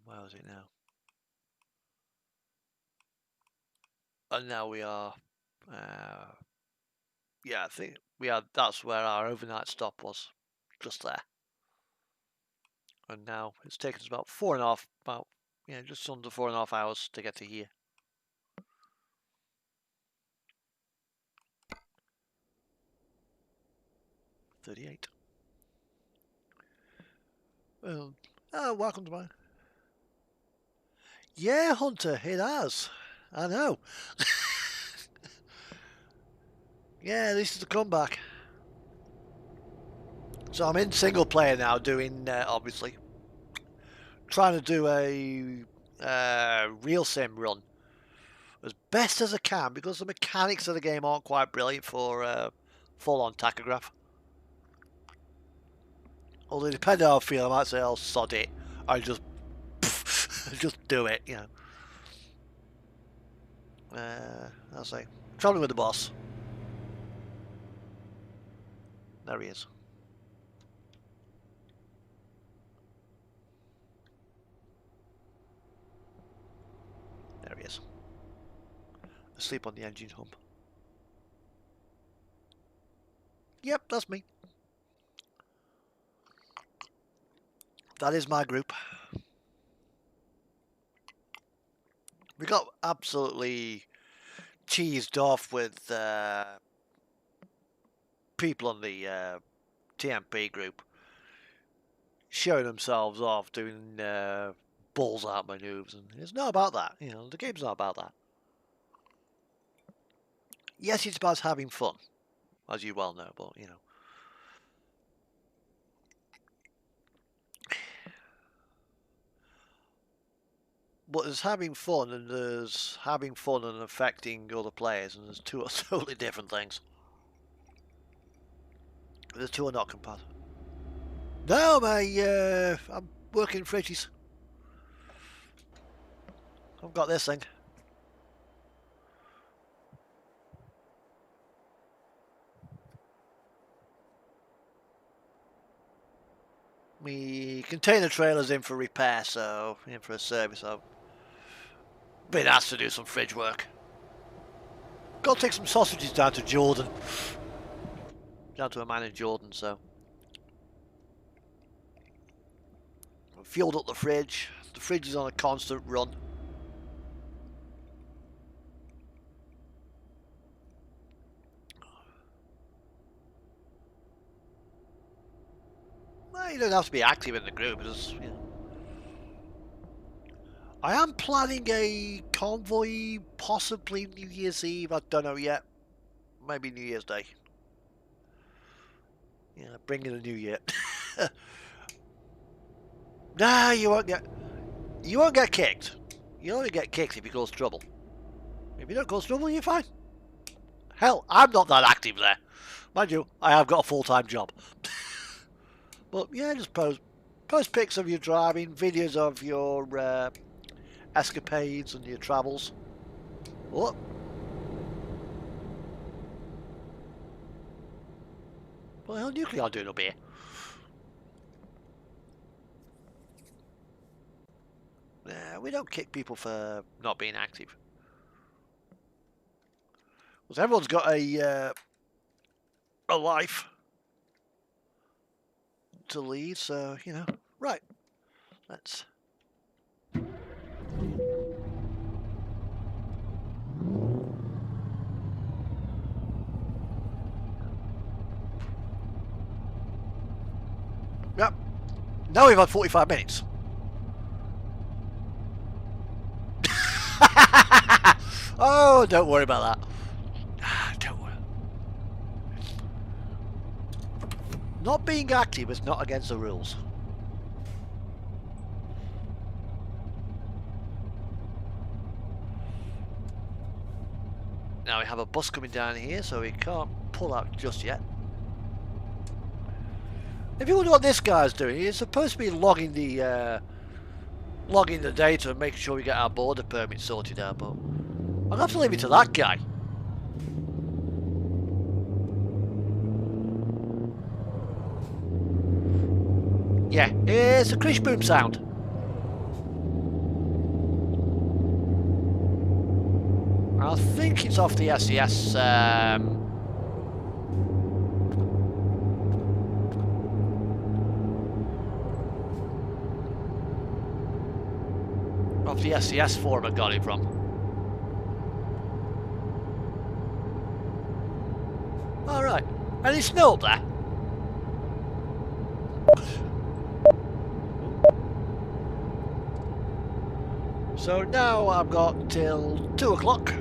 Where is it now? And now we are, yeah, I think we are, that's where our overnight stop was, just there. And now it's taken us about just under 4.5 hours to get to here. $38. Well, welcome to mine. Yeah, Hunter, it has. I know. Yeah, this is the comeback. So I'm in single player now, doing obviously trying to do a real sim run as best as I can because the mechanics of the game aren't quite brilliant for full-on tachograph. Although depending on how I feel, I might say I'll sod it. I just do it, you know. I'll say traveling with the boss. There he is. There he is. Asleep on the engine hump. Yep, that's me. That is my group. We got absolutely cheesed off with people on the TMP group showing themselves off doing balls out maneuvers, and it's not about that. You know, the game's not about that. Yes, it's about having fun, as you well know, but you know. But there's having fun and there's having fun and affecting other players, and there's two totally different things. The two are not compatible. No, I'm working fridges. I've got this thing. Me container trailer's in for repair, so in for a service. I've been asked to do some fridge work. Got to take some sausages down to Jordan. Down to a man in Jordan, so. I've fueled up the fridge. The fridge is on a constant run. Well, you don't have to be active in the group. Just, you know. I am planning a convoy, possibly New Year's Eve. I don't know yet. Maybe New Year's Day. Yeah, bring in the new year. Nah, you won't get kicked. You only get kicked if you cause trouble. If you don't cause trouble, you're fine. Hell, I'm not that active there. Mind you, I have got a full-time job. But yeah, just post pics of your driving, videos of your escapades and your travels. What? What the hell nuclear doing up here? We don't kick people for not being active. Because everyone's got a life to lead, so, you know. Right. Let's... Yep. Now we've had 45 minutes. Oh, don't worry about that. Don't worry. Not being active is not against the rules. Now we have a bus coming down here, so we can't pull out just yet. If you wonder what this guy's doing, he's supposed to be logging the data and making sure we get our border permit sorted out, but I'll have to leave it to that guy. Yeah, it's a Krish Boom sound. think it's off the SES. Off the SES forum I got it from. Alright. And it's snow up there. So now I've got till 2 o'clock.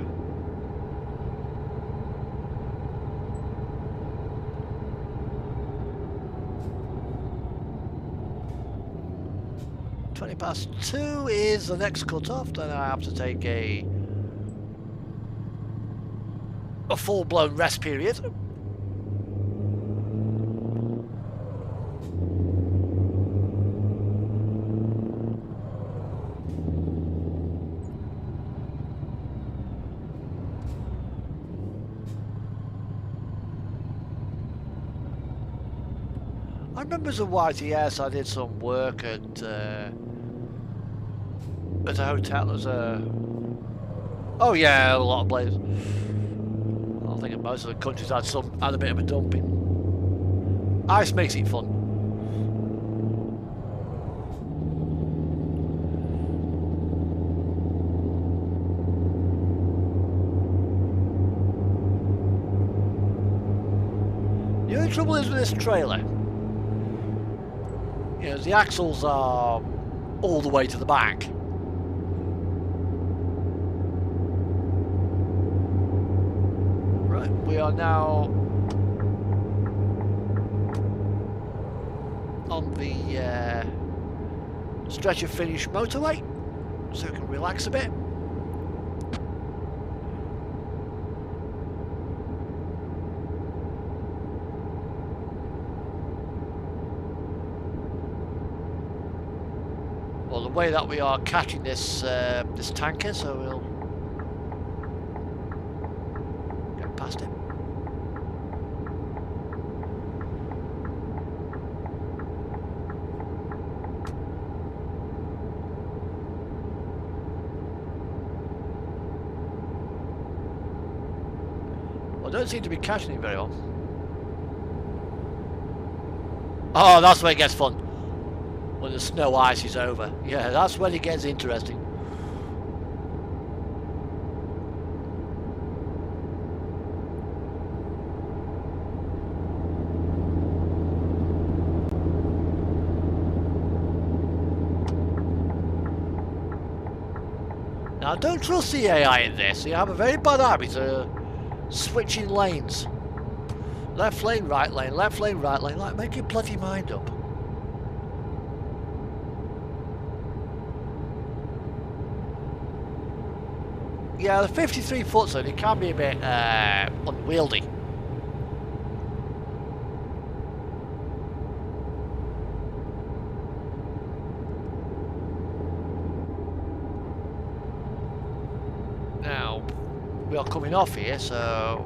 ~2 is the next cut-off, then I have to take a full-blown rest period. I remember as a YTS I did some work at a hotel. There's oh yeah, a lot of places. I think most of the countries had a bit of a dumping. Ice makes it fun. The only trouble is with this trailer, you know, the axles are all the way to the back. Right, we are now on the stretch of Finnish motorway, so we can relax a bit. Well, the way that we are catching this this tanker, so we'll get past it. Well, I don't seem to be catching it very well. Oh, that's where it gets fun. When the snow ice is over. Yeah, that's when it gets interesting. Now, don't trust the AI in this. You have a very bad habit of switching lanes. Left lane, right lane, left lane, right lane. Like, make your bloody mind up. Yeah, the 53 foot zone, it can be a bit unwieldy. Now, we are coming off here, so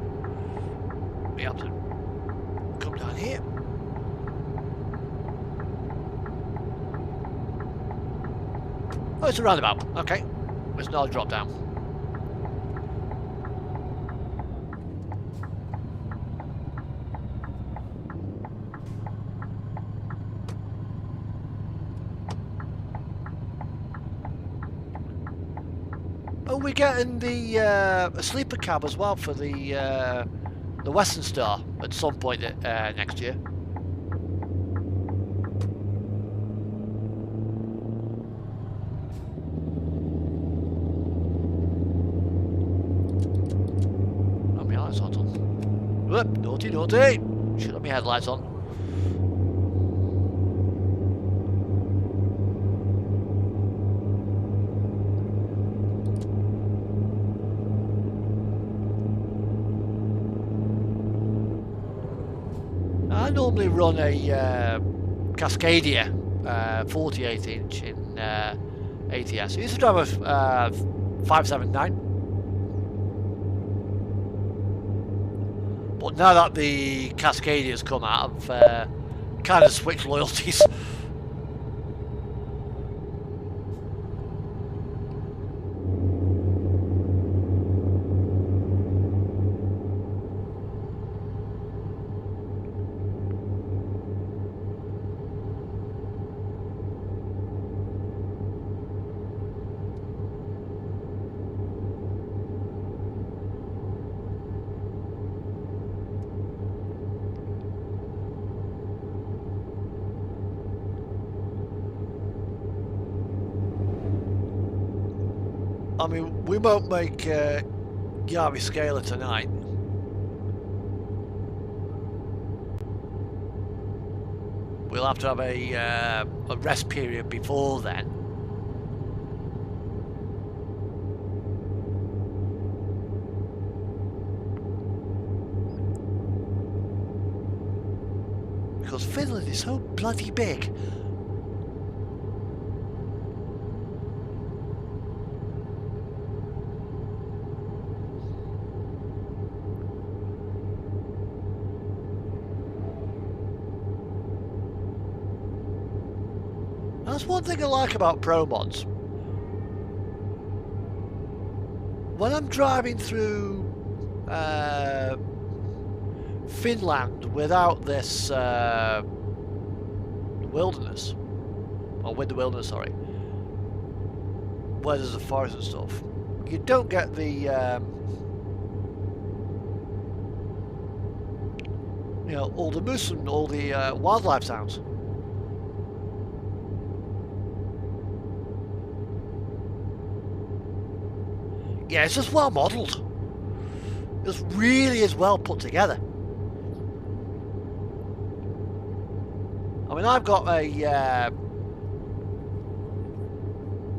we have to come down here. Oh, it's a roundabout. Okay, it's not a drop down. Oh, we're getting the a sleeper cab as well for the Western Star at some point next year. Oh, my lights aren't on. Whoop, naughty, naughty! Should have my headlights on. I normally run a Cascadia 48-inch in ATS. I used to drive a 579. But now that the Cascadia's come out, I've kind of switched loyalties. I mean, we won't make Yarby Scaler tonight. We'll have to have a rest period before then. Because Finland is so bloody big. That's one thing I like about Pro Mods. When I'm driving through Finland without this wilderness, or with the wilderness, sorry, where there's a forest and stuff, you don't get the you know, all the moose and all the wildlife sounds. Yeah, it's just well modelled. It really is well put together. I mean, I've got a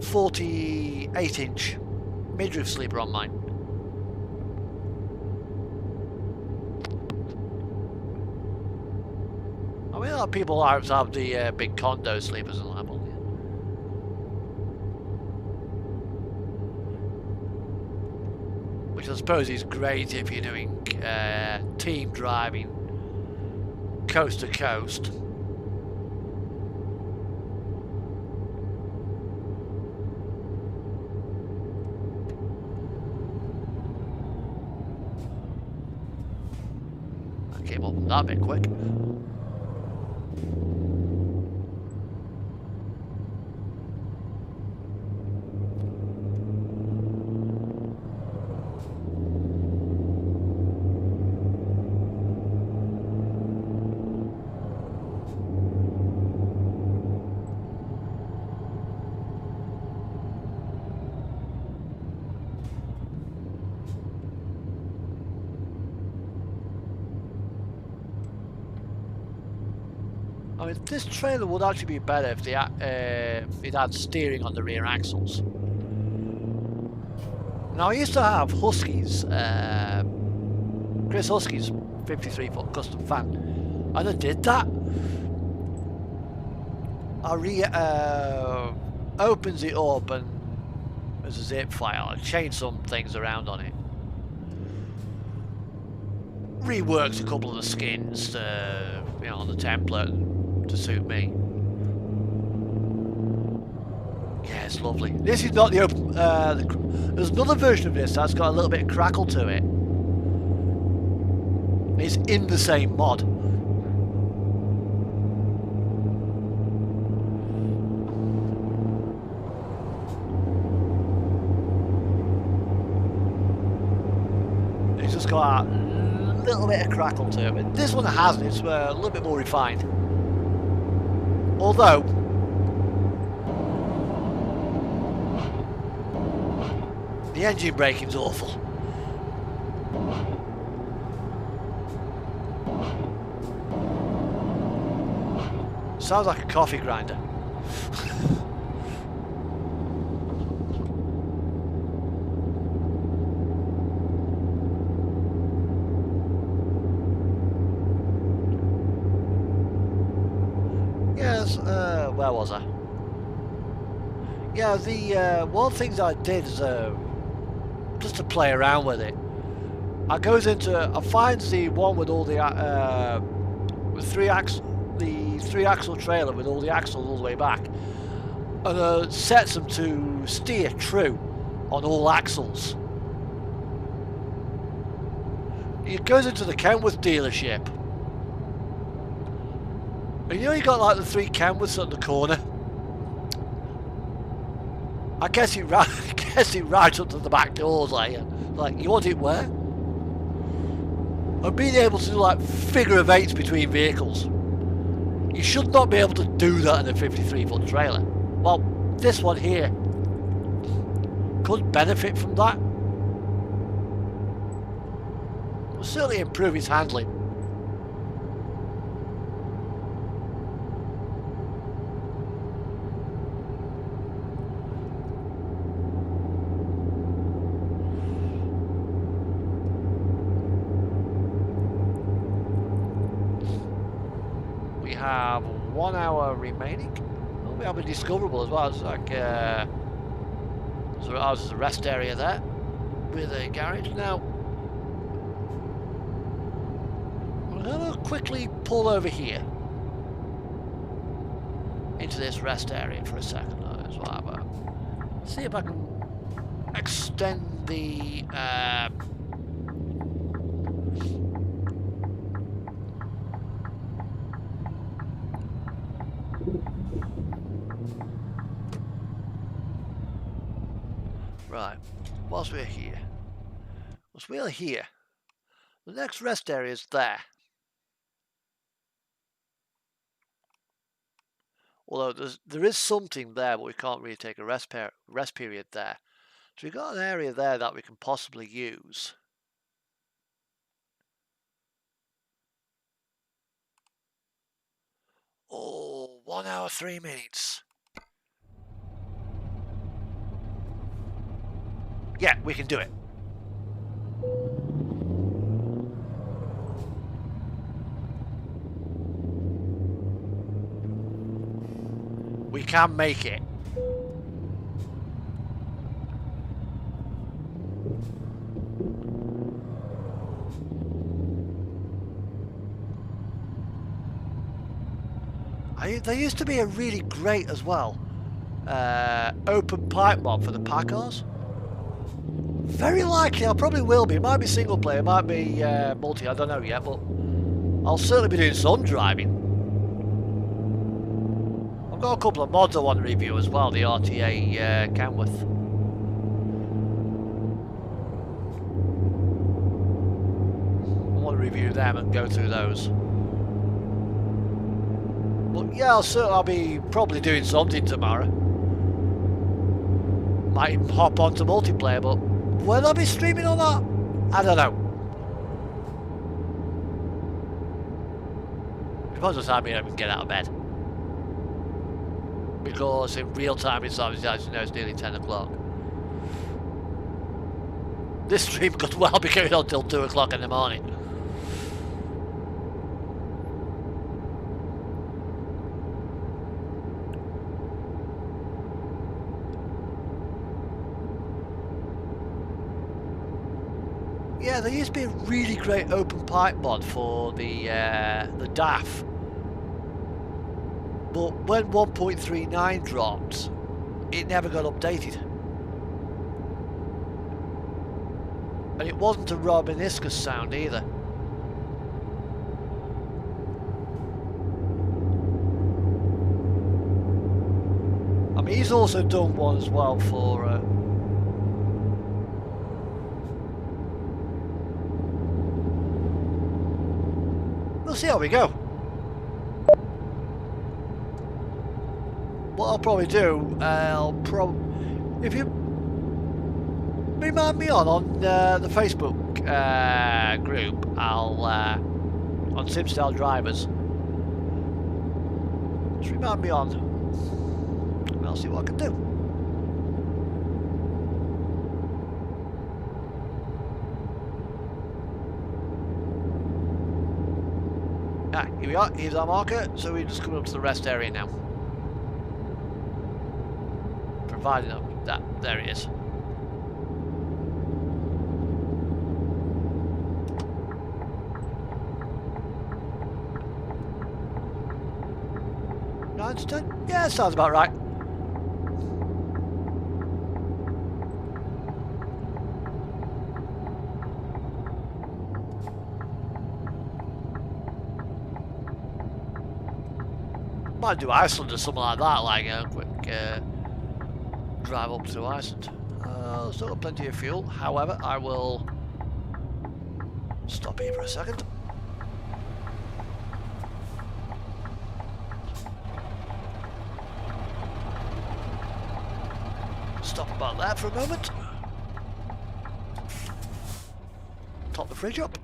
48-inch midroof sleeper on mine. I mean, a lot of people have the big condo sleepers and that. Which I suppose is great if you're doing team driving coast to coast. I came up that bit quick. I mean, this trailer would actually be better if it had steering on the rear axles. Now, I used to have Huskies, Chris Husky's 53-foot custom fan, and I did that. I opens it up and there's a zip file. I changed some things around on it. Reworked a couple of the skins to, you know, on the template to suit me. Yeah, it's lovely. This is not the open. There's another version of this that's got a little bit of crackle to it. It's in the same mod. It's just got a little bit of crackle to it. This one hasn't. It's a little bit more refined. Although, the engine braking's awful. Sounds like a coffee grinder. Where was I? Yeah, the one of the things I did is just to play around with it. I finds the one with all the with three axle trailer with all the axles all the way back, and sets them to steer true on all axles. It goes into the Kenworth dealership. And you know, you got like the 3 Kenworths at the corner. I guess it right up to the back doors, like you want it where? And being able to do like figure of 8s between vehicles. You should not be able to do that in a 53-foot trailer. Well, this one here could benefit from that. Will certainly improve his handling. We have 1 hour remaining. Oh, we have a discoverable as well. It's like so there's a rest area there with a garage. Now we're gonna quickly pull over here into this rest area for a second as well. See if I can extend the right, whilst we're here. The next rest area is there. Although there is something there, but we can't really take a rest period there. So we've got an area there that we can possibly use. Oh, 1 hour, 3 minutes. Yeah, we can do it. We can make it. There used to be a really great as well open pipe mod for the Packers. Very likely I probably will be. It might be single player, it might be multi, I don't know yet, but I'll certainly be doing some driving. I've got a couple of mods I want to review as well, the RTA Canworth. I want to review them and go through those. But yeah, I'll be probably doing something tomorrow. Might even hop onto multiplayer, but will I be streaming or not? I don't know. Depends on the time I can get out of bed. Because in real time it's obviously, as you know, it's nearly 10 o'clock. This stream could well be going on till 2 o'clock in the morning. Yeah, there used to be a really great open pipe mod for the DAF. But when 1.39 dropped, it never got updated. And it wasn't a Robiniscus sound either. I mean, he's also done one as well for... We'll see how we go. What I'll probably do, if you remind me on the Facebook group, I'll on SimStyle Drivers. Just remind me on, and I'll see what I can do. Ah, here we are. Here's our marker. So we're just coming up to the rest area now. Providing that there it is. Nine to 10? Yeah, sounds about right. Might do Iceland or something like that, like a quick drive up to Iceland. Still got plenty of fuel, however, I will stop here for a second. Stop about there for a moment. fridge up.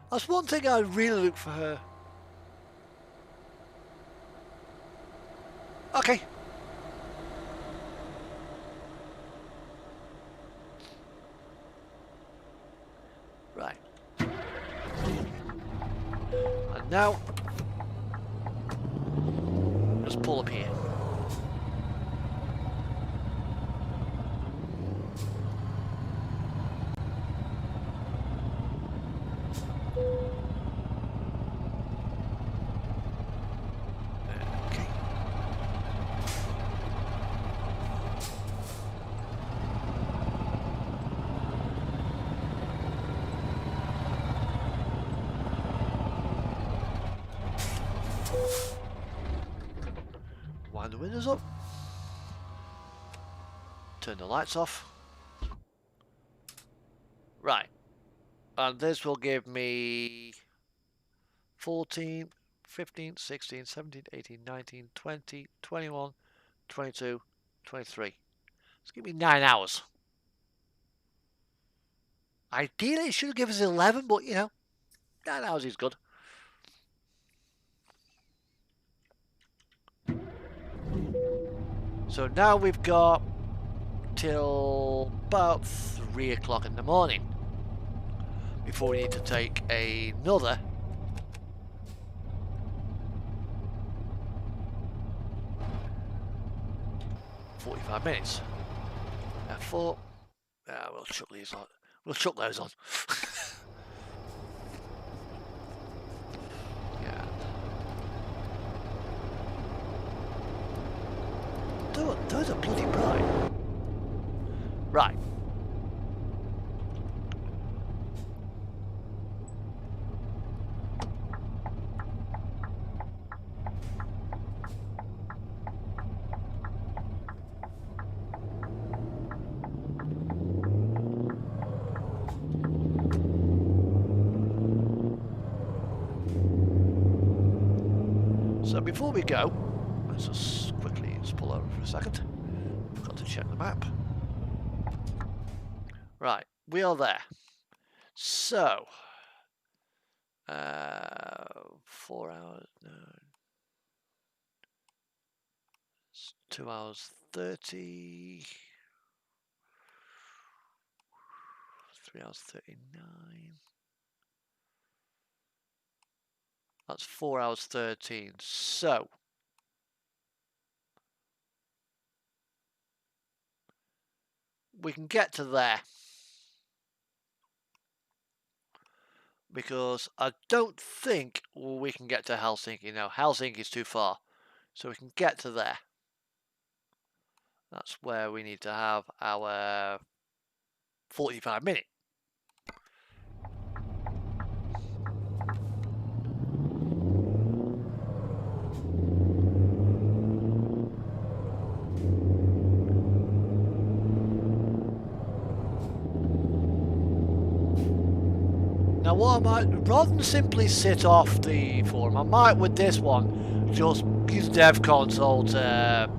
That's one thing I really look for her. Okay. Right. And now, just pull up here. Okay. Wind the windows up. Turn the lights off. Right. And this will give me 14, 15, 16, 17, 18, 19, 20, 21, 22, 23. It's give me 9 hours. Ideally, it should give us 11, but you know, 9 hours is good. So now we've got till about 3 o'clock in the morning before we need to take another 45 minutes. F4. We'll chuck these on. We'll chuck those on. Yeah. Those are bloody bright. Right. So before we go, let's just quickly pull over for a second. I've got to check the map. Right, we are there. So, 4 hours, no, it's 2 hours 30, 3 hours 39. That's 4 hours 13. So, we can get to there. Because I don't think we can get to Helsinki. No, Helsinki is too far. So we can get to there. That's where we need to have our 45 minute. Now what I might, rather than simply sit off the forum, I might with this one just use Dev Console to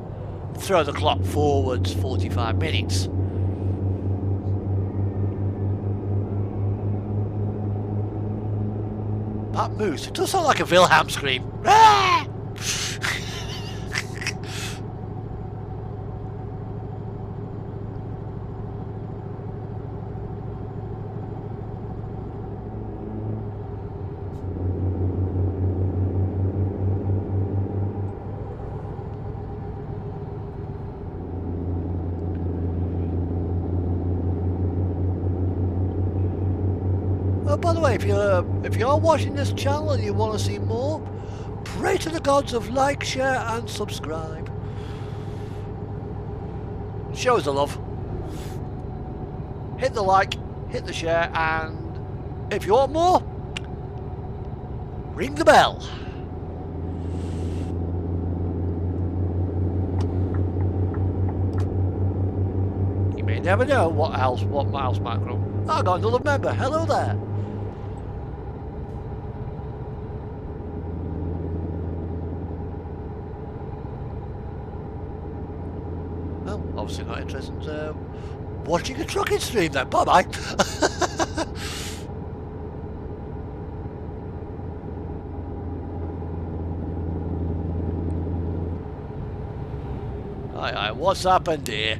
throw the clock forwards 45 minutes. That moose, it does sound like a Wilhelm scream. Ah! Oh, by the way, if you're watching this channel and you want to see more, pray to the gods of like, share and subscribe. Show us the love. Hit the like, hit the share, and if you want more, ring the bell. You may never know what else might grow. I got another member. Hello there. Well, obviously not interested in watching a trucking stream then. Bye bye. Aye, what's happened here?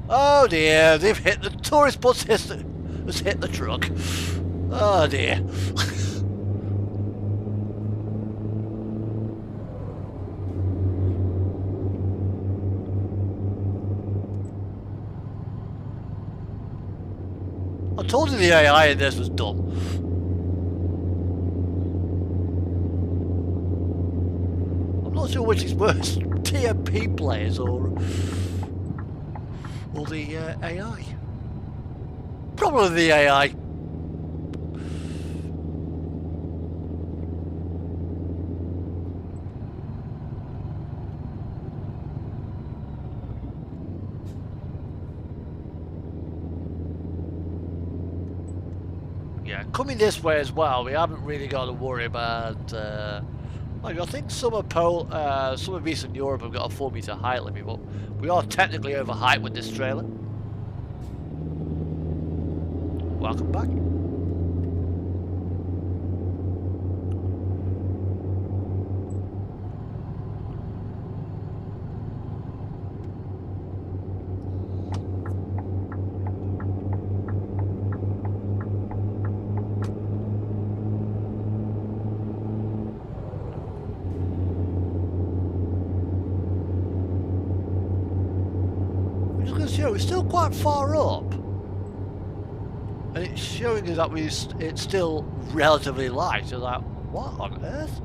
Oh dear, they've hit the tourist bus has hit the truck. Oh dear. I told you the AI in this was dumb. I'm not sure which is worse, TMP players or the AI. Probably the AI. Yeah, coming this way as well, we haven't really got to worry about. Like I think some of Eastern Europe have got a 4-meter height limit, but we are technically over height with this trailer. Welcome back. We're still quite far up, and it's showing us that it's still relatively light. So like, what on earth?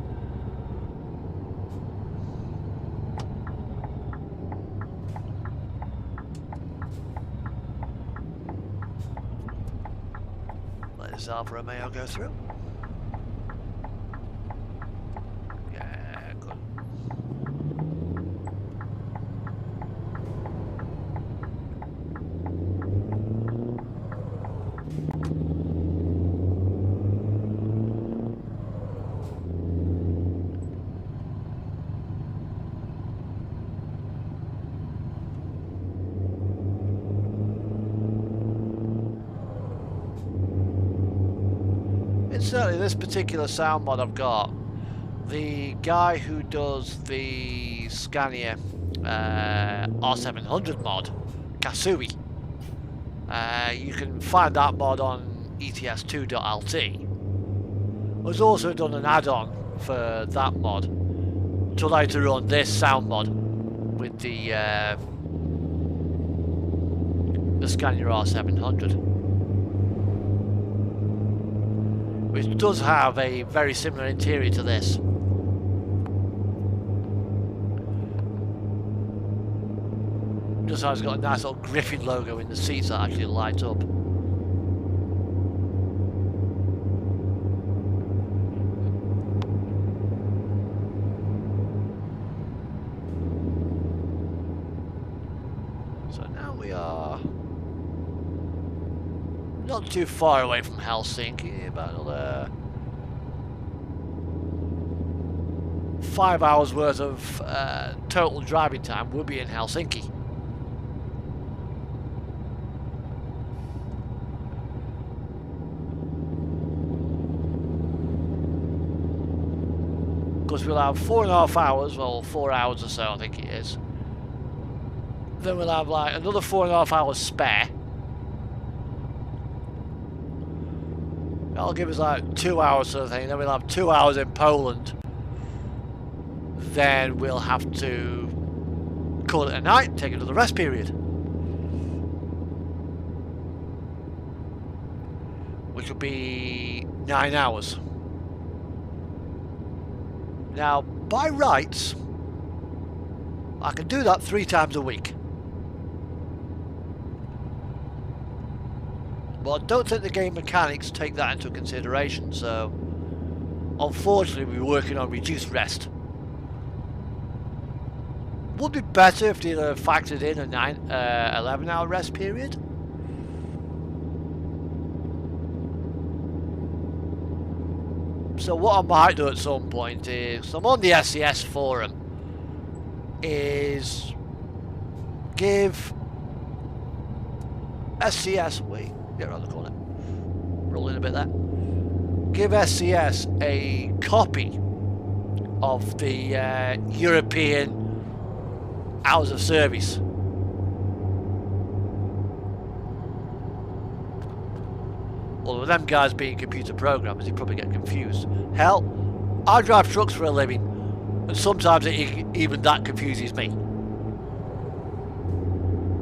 Let this Alfa Romeo go through. Yeah, good. Certainly this particular sound mod I've got, the guy who does the Scania R700 mod, Kasui, you can find that mod on ets2.lt. There's also done an add-on for that mod to allow you to run this sound mod with the Scania R700. Which does have a very similar interior to this. Just how it's got a nice little Griffin logo in the seats that actually light up. So now we are not too far away from Helsinki, about another 5 hours worth of total driving time. We'll be in Helsinki. Because we'll have 4.5 hours, well 4 hours or so I think it is. Then we'll have like another 4.5 hours spare. That'll give us like 2 hours sort of thing. Then we'll have 2 hours in Poland. Then we'll have to call it a night, take another rest period. Which will be 9 hours. Now, by rights, I can do that 3 times a week. But I don't think the game mechanics take that into consideration, so unfortunately we're working on reduced rest. Would be better if they factored in a 11-hour rest period. So what I might do at some point is, I'm on the SCS forum, is give SCS, wait, get around the corner, roll in a bit there, give SCS a copy of the European hours of service. Although them guys being computer programmers, you probably get confused. Hell, I drive trucks for a living, and sometimes even that confuses me.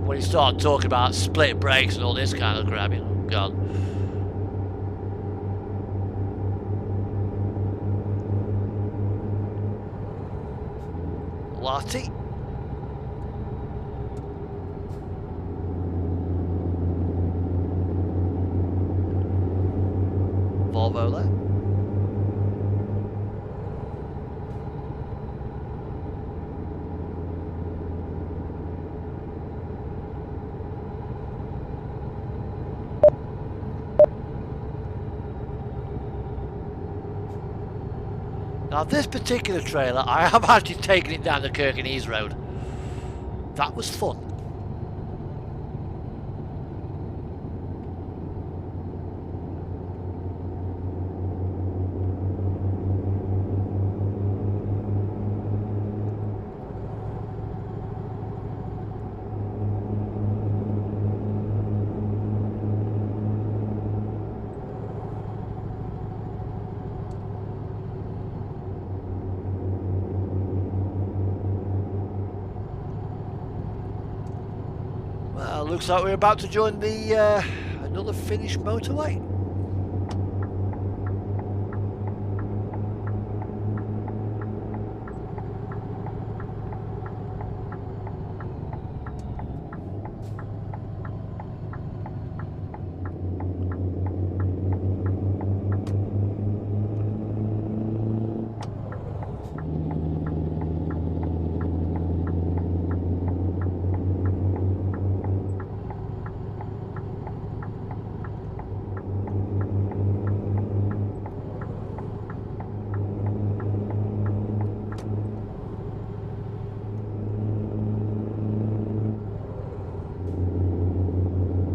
When you start talking about split brakes and all this kind of crap, you know, God. Lottie. Volvo there. Now this particular trailer, I have actually taken it down the Kirkenes Road. That was fun. Looks like we're about to join the another Finnish motorway.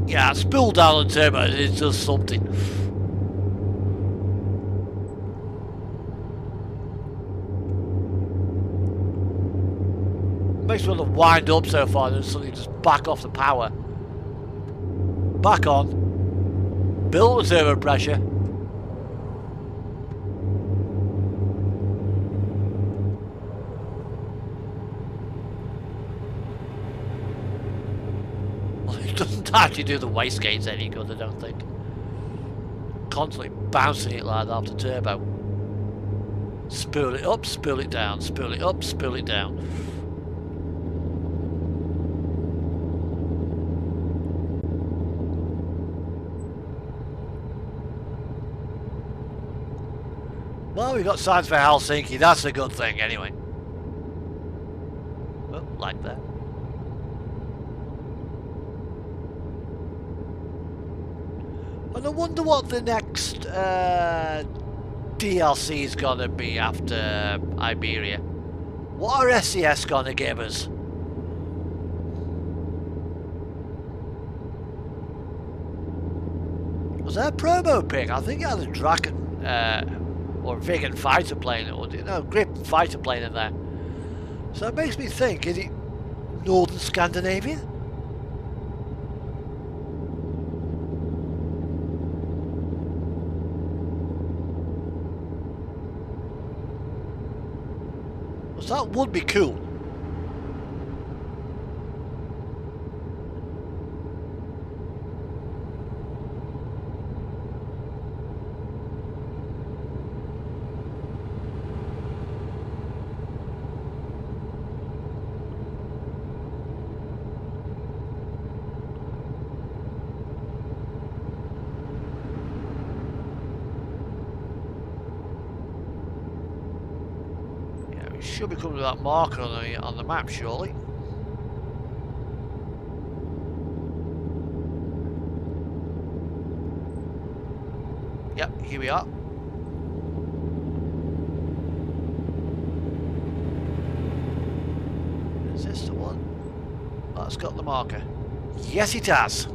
Yeah, spill down on turbo, it's just something. Makes me want to wind up so far and then suddenly just back off the power. Back on. Build the turbo pressure. Doesn't actually do the wastegates any good, I don't think. Constantly bouncing it like that off the turbo. Spool it up, spool it down, spool it up, spool it down. Well, we got signs for Helsinki, that's a good thing anyway. Oh, like that. And I wonder what the next DLC is going to be after Iberia. What are SCS going to give us? Was there a promo pick? I think it had a Draken or Viggen fighter plane, or Grip fighter plane in there. So it makes me think, is it Northern Scandinavia? That would be cool. Should be coming to that marker on the map, surely. Yep, here we are. Is this the one? that's got the marker. Yes, it has.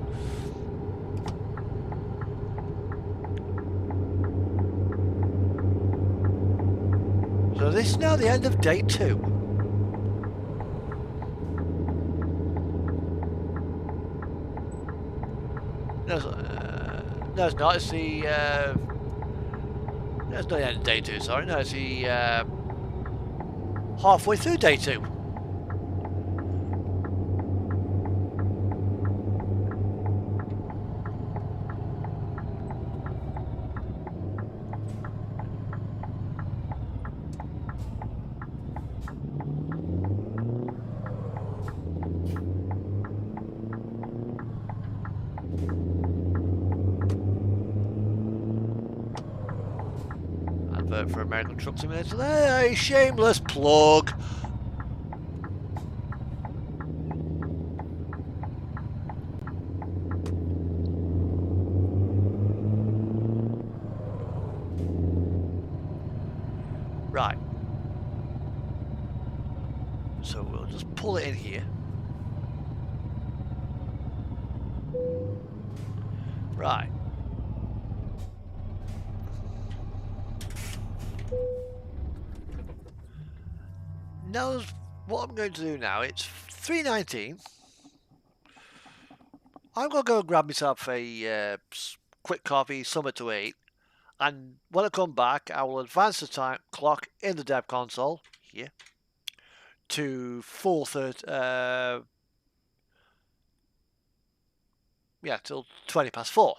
So this is now the end of day 2. No, it's not. It's the... no, it's not the end of day 2, sorry. No, it's the... halfway through day 2. Advert for American Truck Simulator there. A shameless plug. Right. So we'll just pull it in here. Right. Now, what I'm going to do now, it's 3:19. I'm going to go and grab myself a quick coffee, something to eat. And when I come back, I will advance the time clock in the dev console here to 4:30. Yeah, till 20 past 4.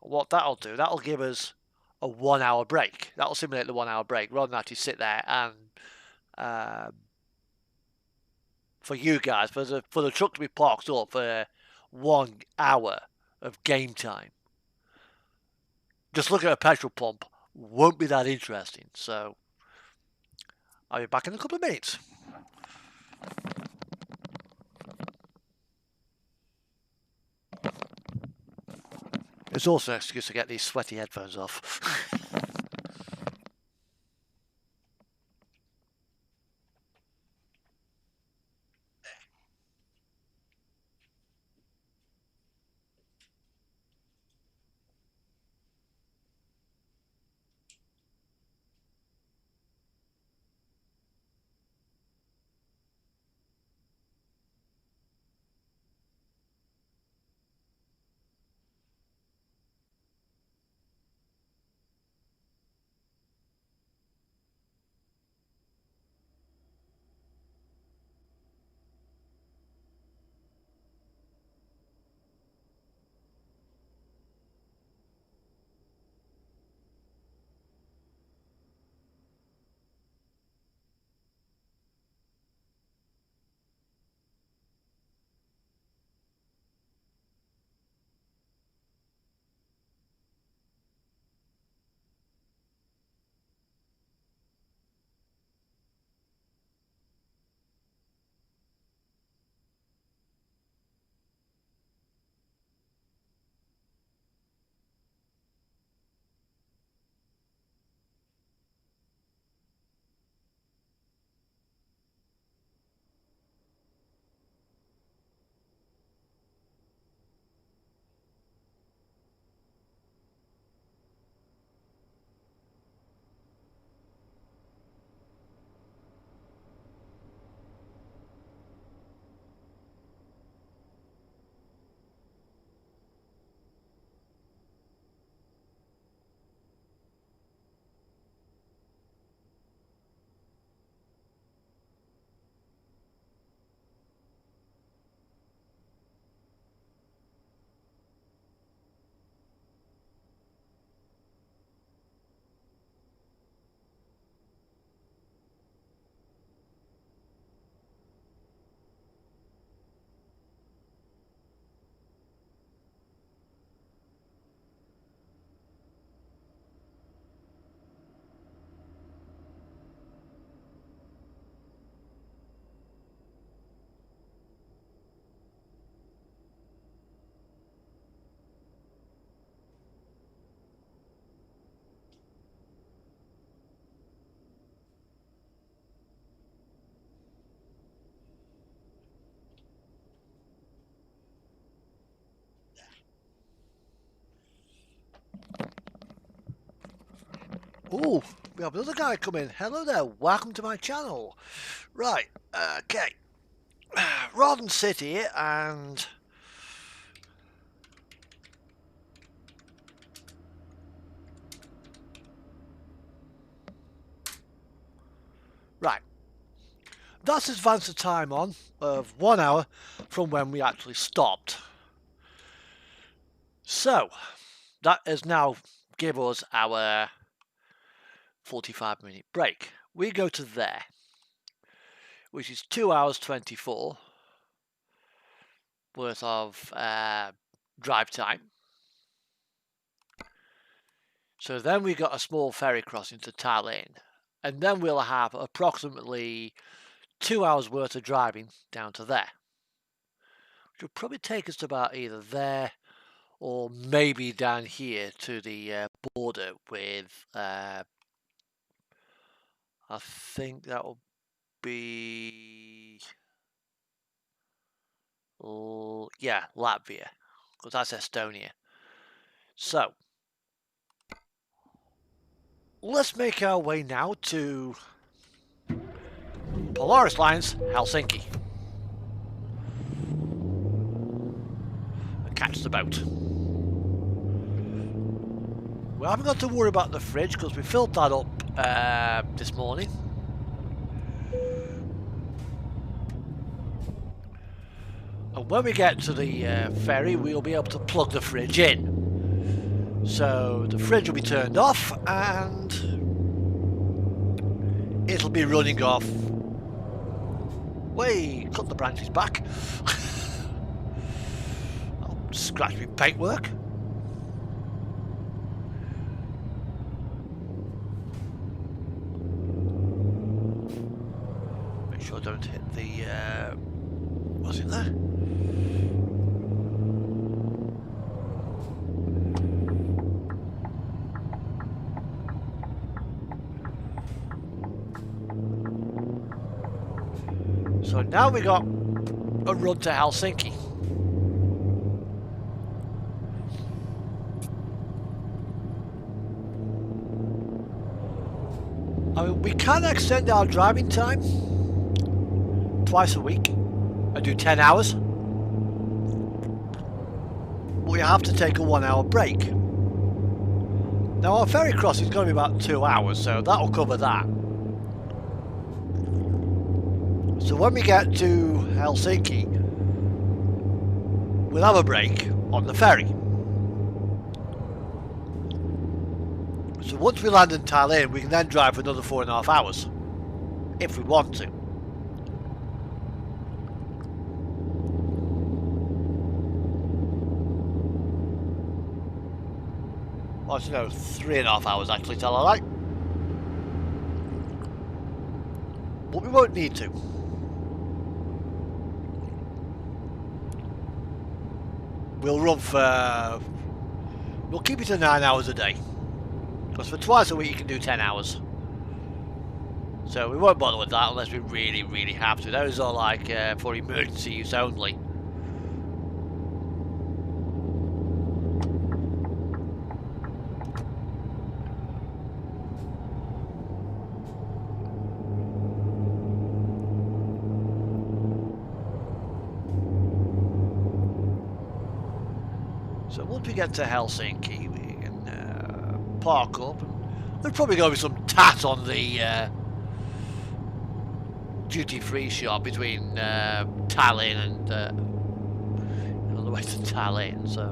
What that'll do, that'll give us a 1 hour break. That'll simulate the 1 hour break rather than actually sit there and for you guys, for the truck to be parked up for 1 hour of game time. Just look at a petrol pump won't be that interesting. So I'll be back in a couple of minutes. It's also an excuse to get these sweaty headphones off. Ooh, we have another guy come in. Hello there, welcome to my channel. Right, okay. Rawdon City and... Right. That's advanced the time on of 1 hour from when we actually stopped. So, that has now give us our 45-minute break. We go to there, which is 2 hours 24 worth of drive time. So then we got a small ferry crossing to Tallinn, and then we'll have approximately 2 hours worth of driving down to there, which will probably take us to about either there or maybe down here to the border with I think that will be yeah, Latvia, because that's Estonia. So let's make our way now to Polaris Lines, Helsinki, and catch the boat. We haven't got to worry about the fridge because we filled that up this morning. And when we get to the ferry, we'll be able to plug the fridge in. So the fridge will be turned off and it'll be running off. Way, cut the branches back. I'll scratch me paintwork. Make sure I don't hit the what's in there? So now we got a run to Helsinki. I mean, we can extend our driving time twice a week and do 10 hours. But we have to take a 1 hour break. Now our ferry crossing is going to be about 2 hours, so that'll cover that. So when we get to Helsinki, we'll have a break on the ferry. So once we land in Tallinn, we can then drive for another 4.5 hours, if we want to. Well, I don't know, 3.5 hours actually, tell a lie. But we won't need to. We'll run for... We'll keep it to 9 hours a day. Because for twice a week you can do 10 hours. So we won't bother with that unless we really, really have to. Those are like for emergency use only. So once we get to Helsinki, we can park up. And there's probably going to be some tat on the duty-free shop between Tallinn and on the way to Tallinn. So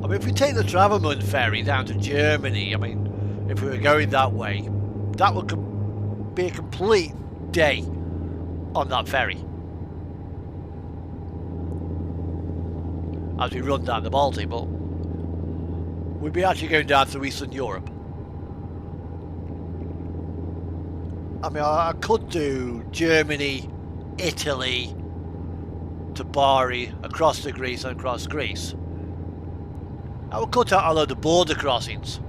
I mean, if we take the Travemund ferry down to Germany, I mean, if we were going that way, that would be a complete day on that ferry as we run down the Baltic, but we'd be actually going down through Eastern Europe. I mean, I could do Germany, Italy, to Bari, across to Greece and across Greece. I would cut out a load of border crossings.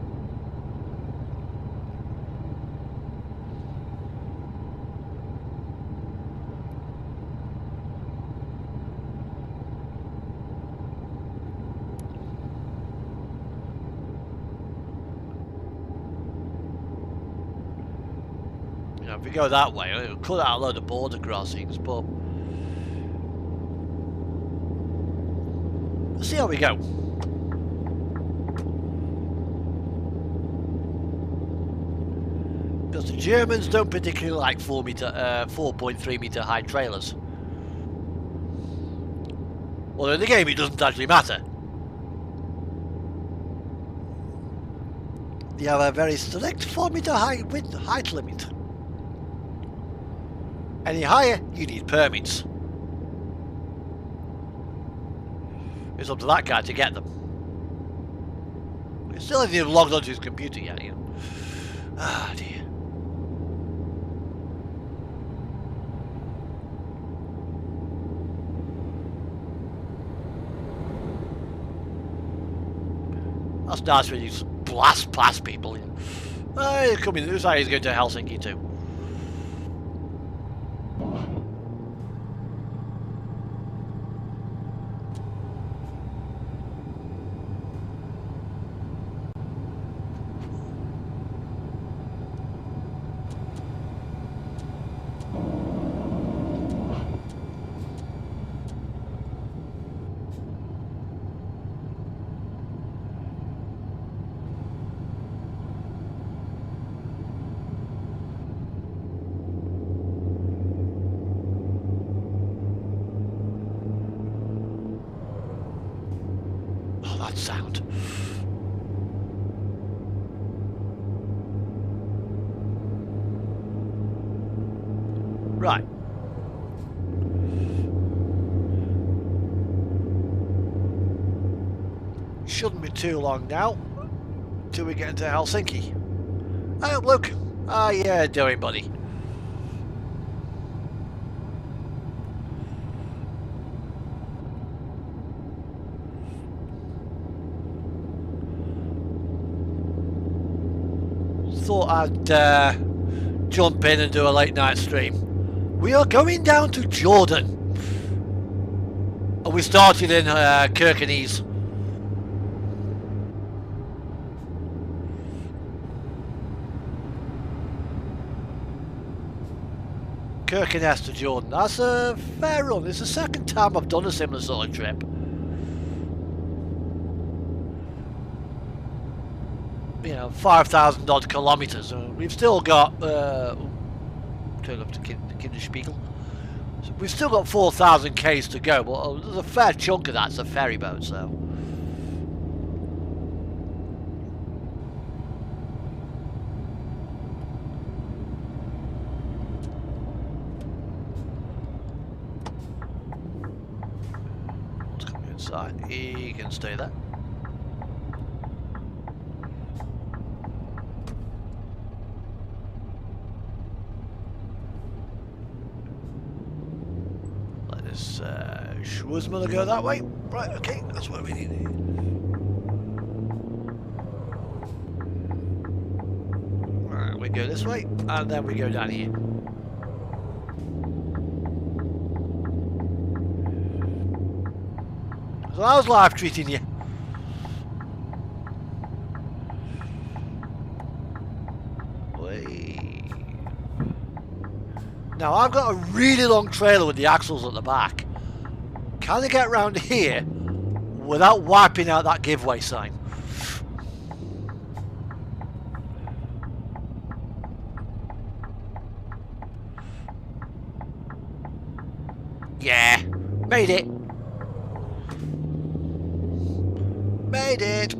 if we go that way, it'll cut out a load of border crossings, but let's see how we go. Because the Germans don't particularly like 4.3 meter high trailers. Well, in the game it doesn't actually matter. They have a very strict 4 meter height limit. Any higher, you need permits. It's up to that guy to get them. He still hasn't even logged onto his computer yet, you know. Ah, dear. That's nice when you just blast past people. You know. Oh, he's coming. Looks like he's going to Helsinki too. That sound. Right. Shouldn't be too long now till we get into Helsinki. Oh, look. How you doing, buddy? Thought I'd jump in and do a late night stream. We are going down to Jordan. And we started in Kirkenes. Kirkenes to Jordan. That's a fair run. It's the second time I've done a similar sort of trip. You know, 5,000 odd kilometres. We've still got turn up to Kinderspiegel. So we've still got 4,000 k's to go, but there's a fair chunk of that's a ferry boat. So let's come inside. He can stay there. Schwuzman will go that way. Right, okay, that's what we need. Right, we go this way, and then we go down here. So how's life treating you? Wait. Now I've got a really long trailer with the axles at the back. Can I get round here without wiping out that giveaway sign? Yeah, made it. Made it.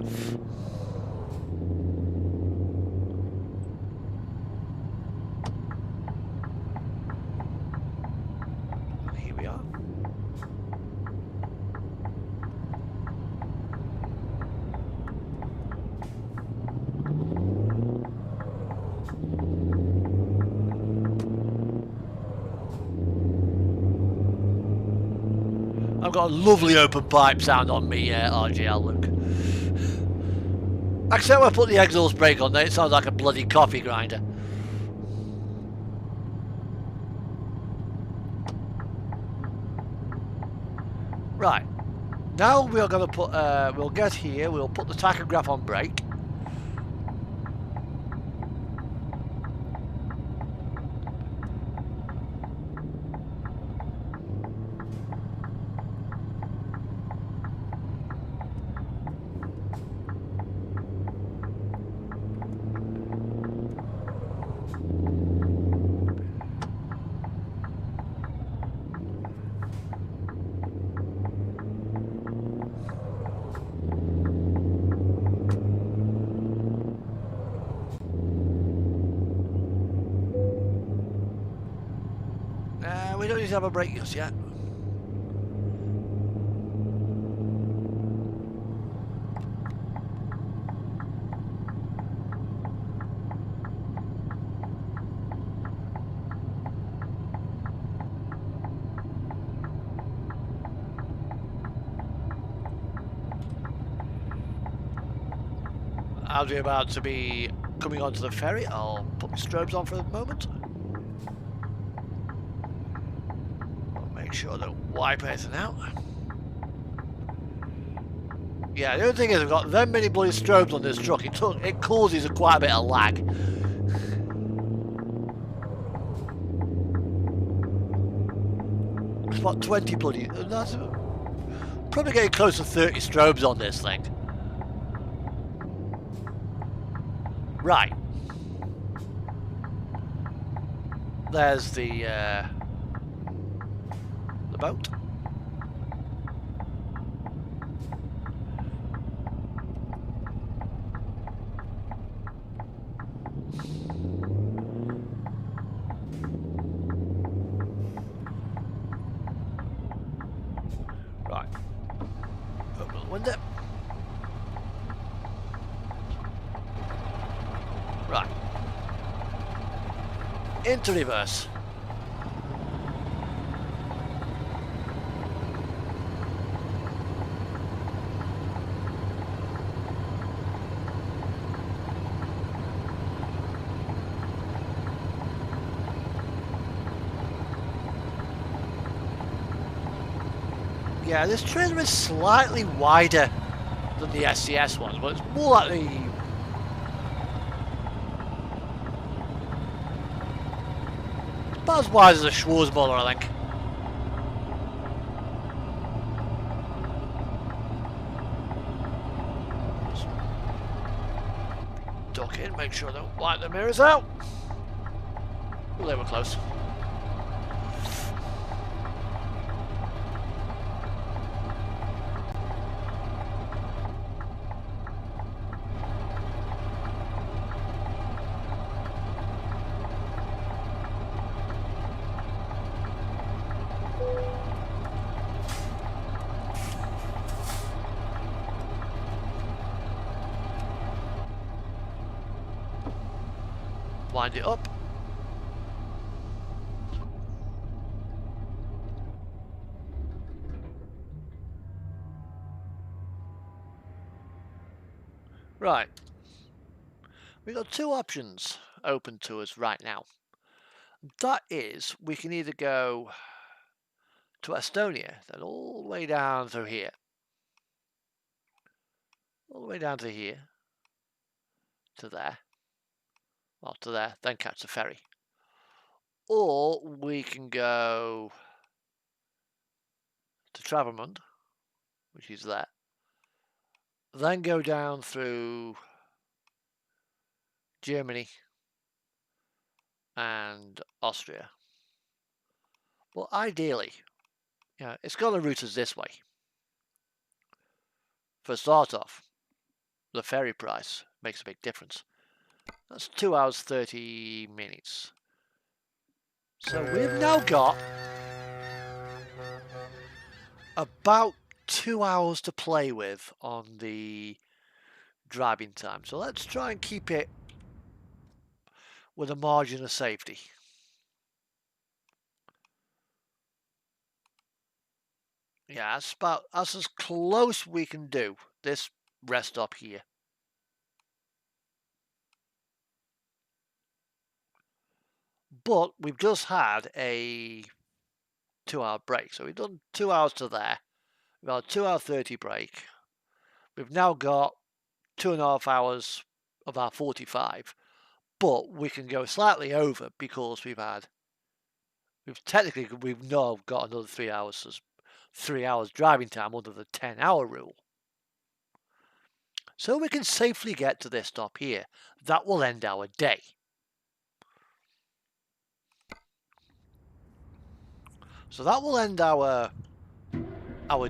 Here we are. I've got a lovely open pipe sound on me RGL, look. Except when I put the exhaust brake on there, it sounds like a bloody coffee grinder. Right. Now we are going to put, we'll get here, we'll put the tachograph on brake. we don't need to have a break just yet. As we're about to be coming onto the ferry, I'll put my strobes on for the moment. I'll make sure I don't wipe anything out. Yeah, the only thing is I've got them many bloody strobes on this truck, it causes quite a bit of lag. It's about 20 bloody... That's probably getting close to 30 strobes on this thing. Right. There's the boat. Right. Open the window. Right. Into reverse. Yeah, this trailer is slightly wider than the SCS ones, but it's more like the... about as wide as a Schwarzbauer, I think. Duck in, make sure I don't wipe the mirrors out. Well, they were close. Wind it up. Right. We've got two options open to us right now. That is, we can either go to Estonia, then all the way down through here. All the way down to here. To there. Well, to there, then catch the ferry. Or we can go to Travemünde, which is there. Then go down through Germany and Austria. Well, ideally, it's going to route us this way. For a start off, the ferry price makes a big difference. That's 2 hours 30 minutes. So we've now got about 2 hours to play with on the driving time. So let's try and keep it with a margin of safety. Yeah, that's as close we can do this rest stop here. But we've just had a 2 hour break. So we've done 2 hours to there. We've got a 2 hour 30 break. We've now got 2.5 hours of our 45. But we can go slightly over because we've now got another 3 hours. So 3 hours driving time under the 10-hour rule. So we can safely get to this stop here. That will end our day. So that will end our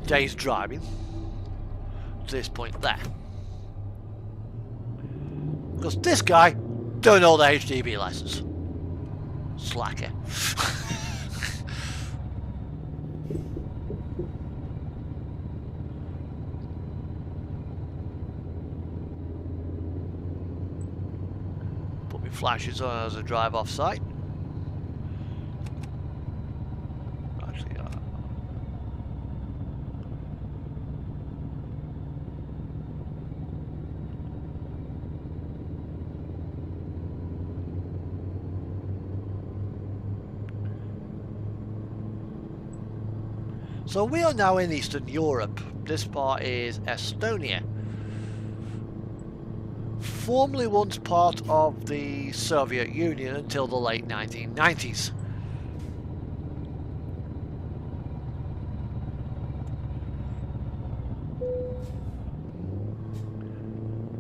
day's driving to this point there. Because this guy don't know the HGV license. Slacker. flashes on as I drive off site. Actually, so we are now in Eastern Europe. This part is Estonia. Formerly once part of the Soviet Union until the late 1990s.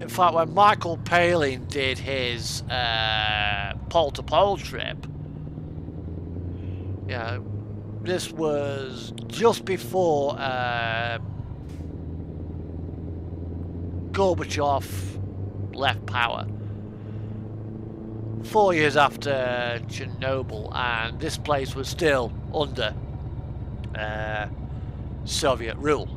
In fact, when Michael Palin did his pole-to-pole trip, this was just before Gorbachev left power. 4 years after Chernobyl, and this place was still under Soviet rule.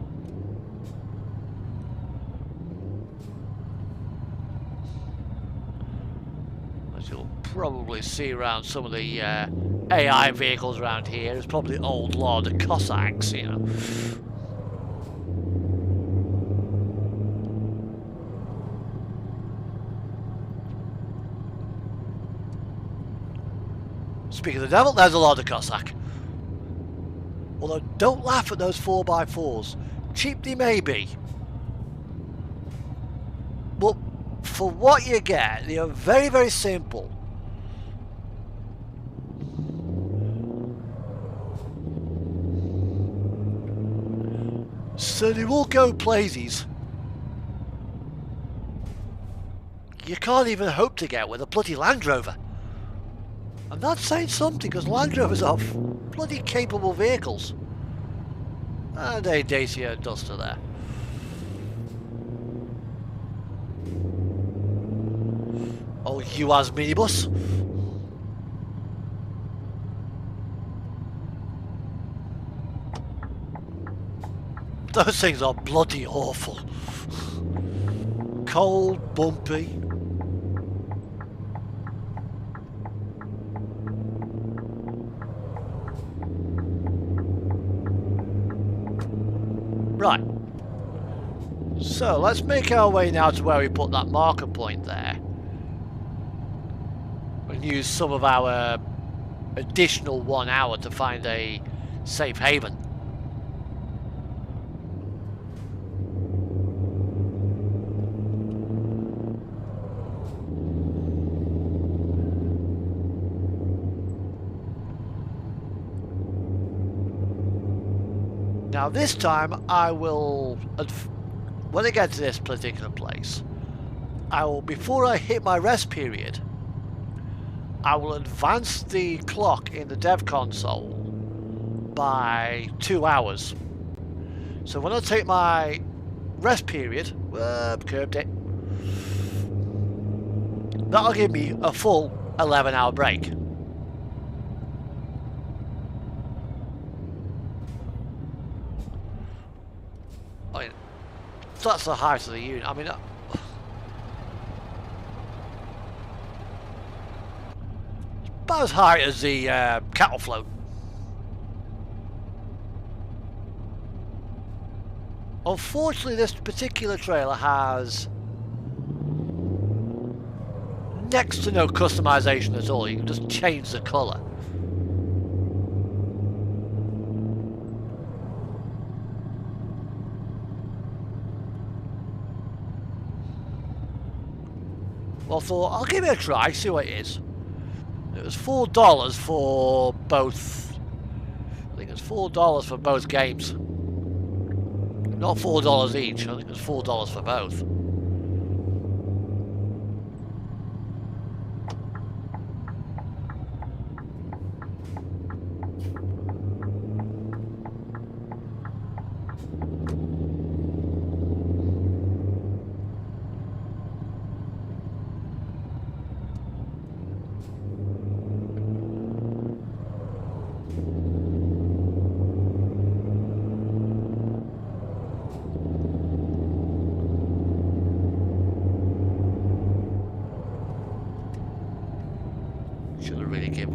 As you'll probably see around some of the AI vehicles around here, there's probably old Lord Cossacks, you know. Speaking of the devil, there's a Lord of Cossack. Although, don't laugh at those 4x4s. Cheap they may be, but for what you get, they are very, very simple. So they will go places you can't even hope to get with a bloody Land Rover. And that's saying something, because Land Rovers are bloody capable vehicles. And a Dacia Duster there. Oh, UAZ minibus. Those things are bloody awful. Cold, bumpy. Right, so let's make our way now to where we put that marker point there and use some of our additional 1 hour to find a safe haven. Now this time I will, when I get to this particular place, I will, before I hit my rest period, I will advance the clock in the dev console by 2 hours. So when I take my rest period, curbed it, that'll give me a full 11-hour break. I mean, that's the height of the unit. I mean, about as high as the cattle float. Unfortunately, this particular trailer has next to no customization at all. You can just change the colour. Well, I thought, I'll give it a try, see what it is. It was $4 for both. I think it's $4 for both games. Not $4 each, I think it's $4 for both.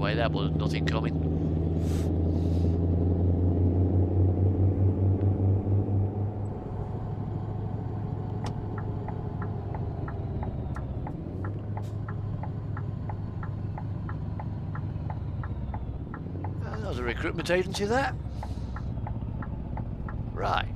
away there, but nothing coming. There's a recruitment agency there. Right.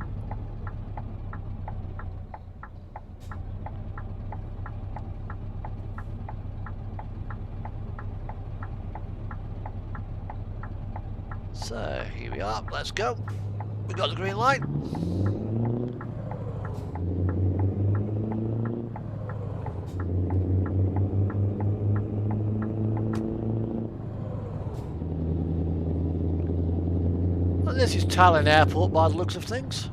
So here we are, let's go. We got the green light. And this is Tallinn Airport by the looks of things.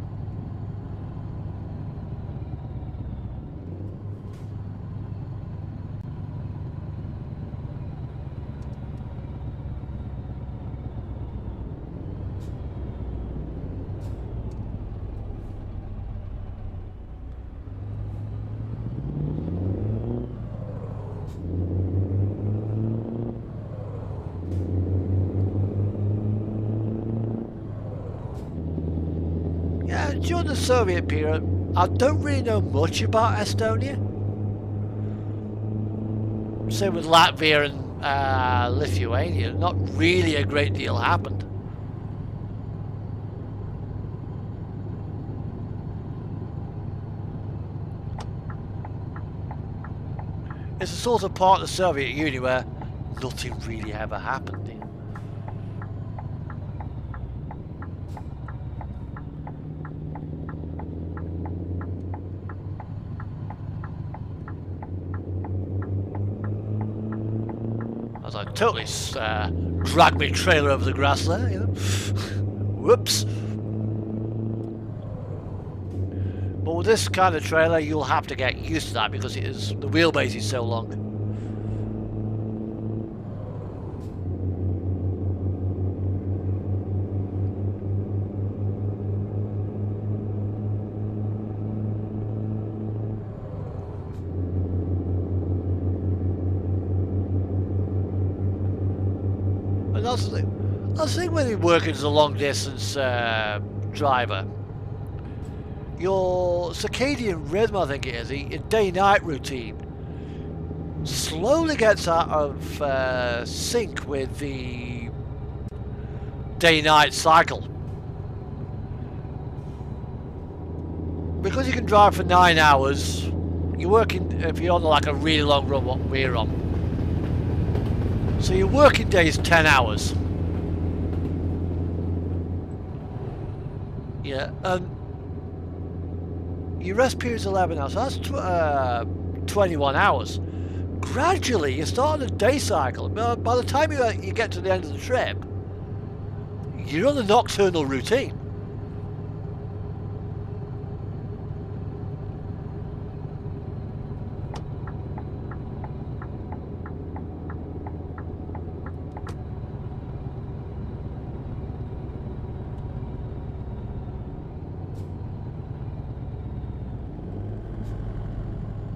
During the Soviet period, I don't really know much about Estonia. Same with Latvia and Lithuania, not really a great deal happened. It's a sort of part of the Soviet Union where nothing really ever happened. As I totally dragged my trailer over the grass there, you know. Whoops. But with this kind of trailer, you'll have to get used to that because the wheelbase is so long. And that's the thing when you're working as a long distance driver. Your circadian rhythm, I think it is, the day-night routine, slowly gets out of sync with the day-night cycle. Because you can drive for 9 hours, you're working, if you're on like a really long run, what we're on. So your working day is 10 hours. Yeah, and your rest period is 11 hours, so that's 21 hours. Gradually, you start on a day cycle. By the time you get to the end of the trip, you're on a nocturnal routine.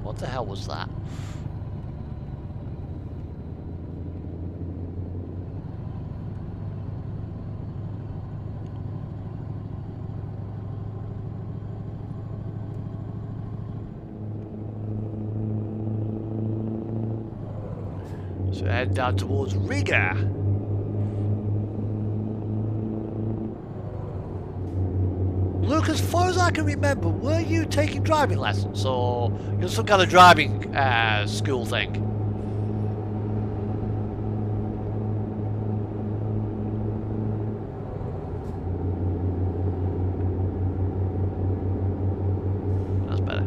What the hell was that? So head down towards Riga. Luke, as far as I can remember, were you taking driving lessons or some kind of driving school thing? That's better.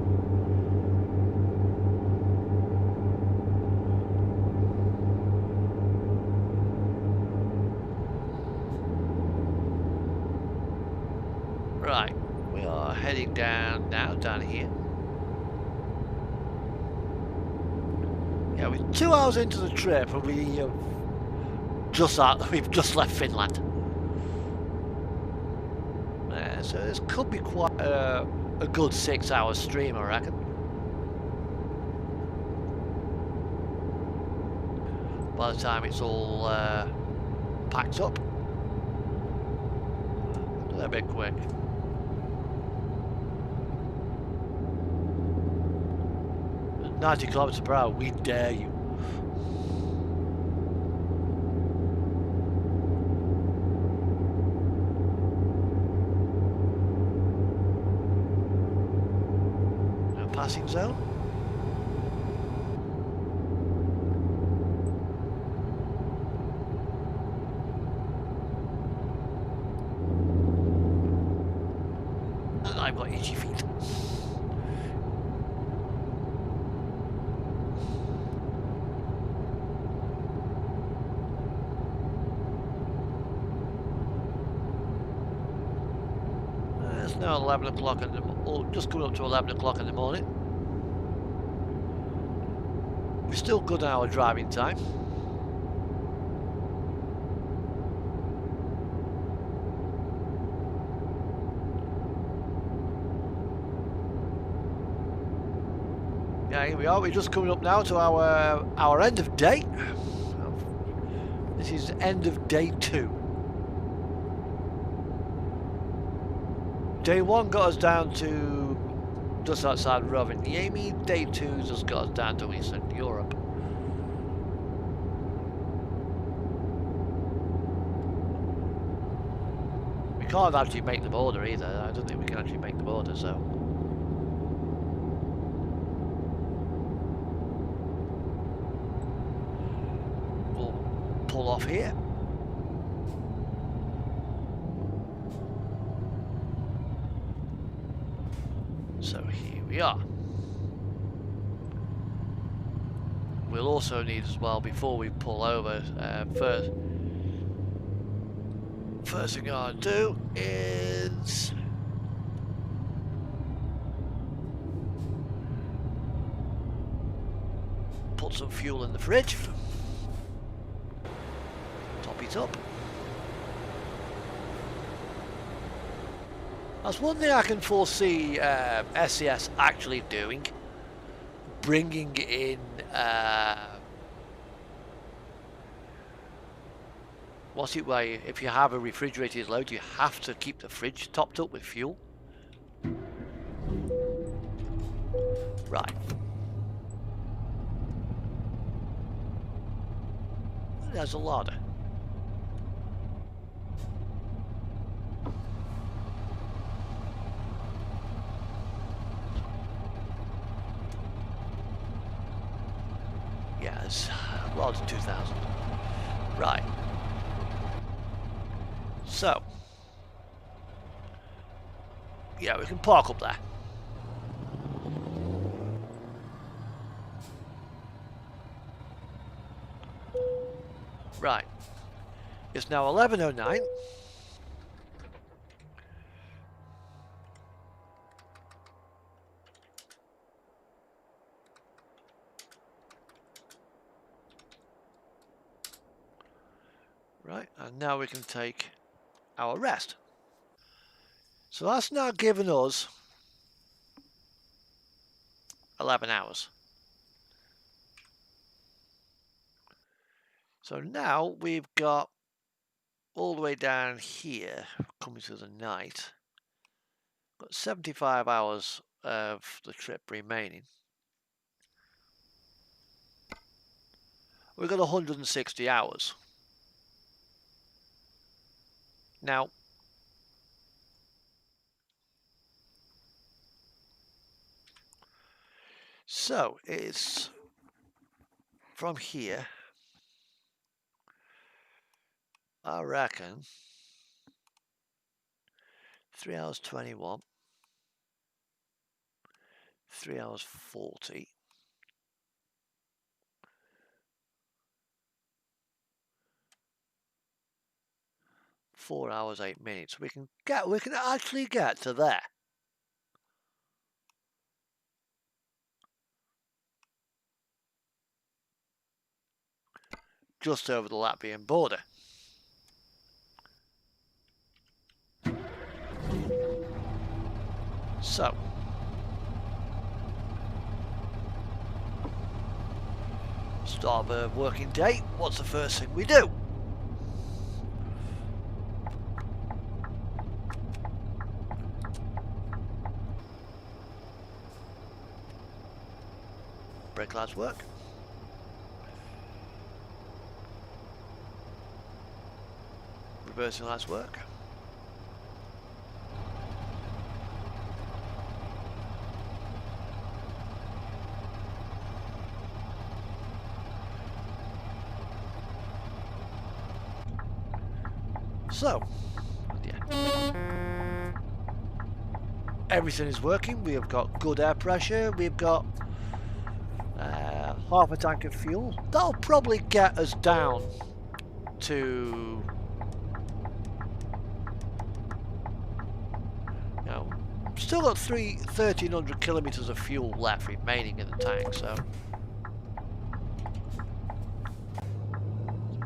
Right, we are heading down now, down here. Yeah, we're 2 hours into the trip and we've just left Finland. So this could be quite a good 6 hour stream, I reckon. by the time it's all packed up. Do that a bit quick. At 90 kilometers per hour, we dare you. No passing zone. I've got itchy feet. It's now 11 o'clock in the just coming up to 11 o'clock in the morning. We're still good on our driving time. Yeah, here we are. We're just coming up now to our end of day. This is end of day 2. Day 1 got us down to just outside Rovaniemi. Day 2 just got us down to Eastern Europe. We can't actually make the border either. I don't think we can actually make the border, so. Pull off here. So here we are. We'll also need as well, before we pull over, first thing I'll do is put some fuel in the fridge. It up. That's one thing I can foresee SES actually doing, bringing in what's it where if you have a refrigerated load you have to keep the fridge topped up with fuel. Right. There's a ladder. Yes, Lord 2000. Right. So, yeah, we can park up there. Right. It's now 11:09. Right, and now we can take our rest. So that's now given us 11 hours. So now we've got all the way down here, coming to the night, got 75 hours of the trip remaining. We've got 160 hours. Now, so it's from here, I reckon, 3 hours 21, 3 hours 40, 4 hours 8 minutes. We can actually get to there. Just over the Latvian border. So, start of a working day, what's the first thing we do? Brake lights work. Reversing lights work. So, yeah. Everything is working. We have got good air pressure. We've got half a tank of fuel. That'll probably get us down to, you know, still got 1,300 kilometers of fuel left remaining in the tank, so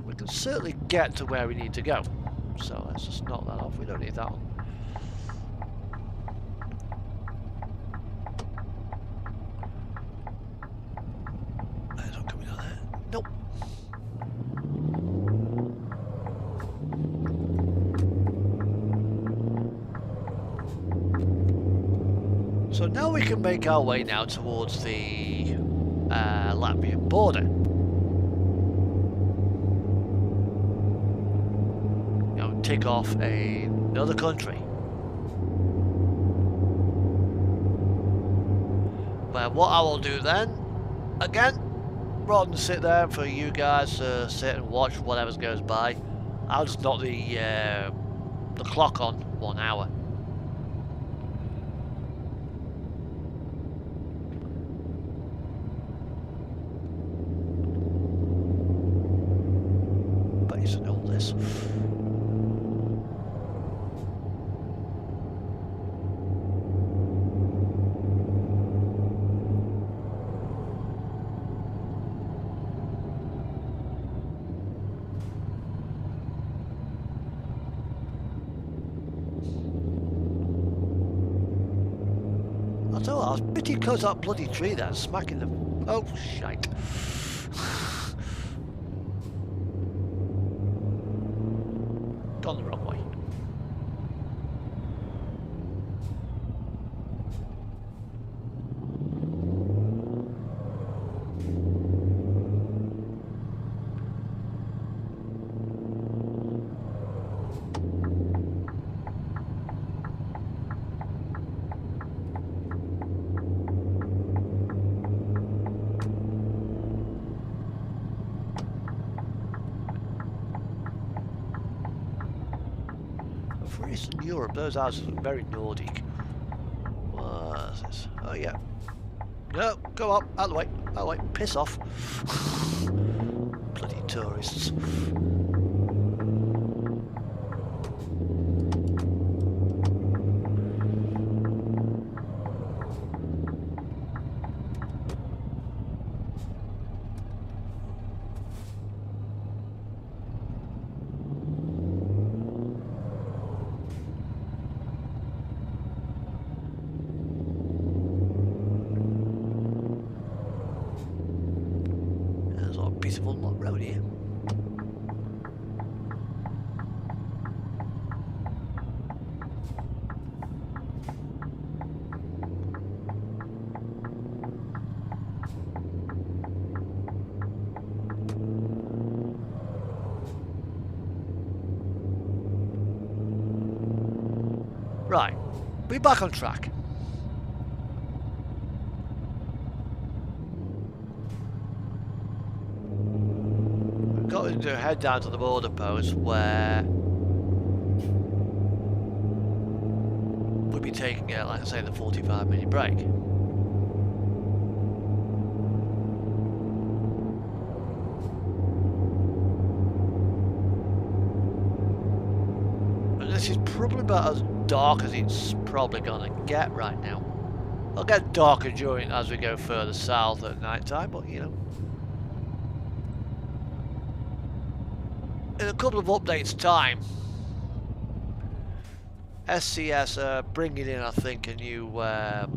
we can certainly get to where we need to go. So let's just knock that off. We don't need that one. There's one coming down there. Nope. So now we can make our way now towards the Latvian border. Tick off another country. But what I will do then, again, rather than sit there for you guys to sit and watch whatever goes by, I'll just knock the clock on 1 hour. Base and all this. I tell you what, I was pretty close to that bloody tree there, smacking them. Oh, shite. Gone the wrong way. For Eastern Europe, those houses look very Nordic. What's this? Oh yeah. No, go up, out of the way, out of the way, piss off. Bloody tourists. Beautiful lot road here. Right, we're back on track. Got to head down to the border post where we'll be taking, like I say, the 45-minute break. But this is probably about as dark as it's probably gonna get right now. It'll get darker during as we go further south at night time, but you know. In a couple of updates time, SCS are bringing in, I think, a new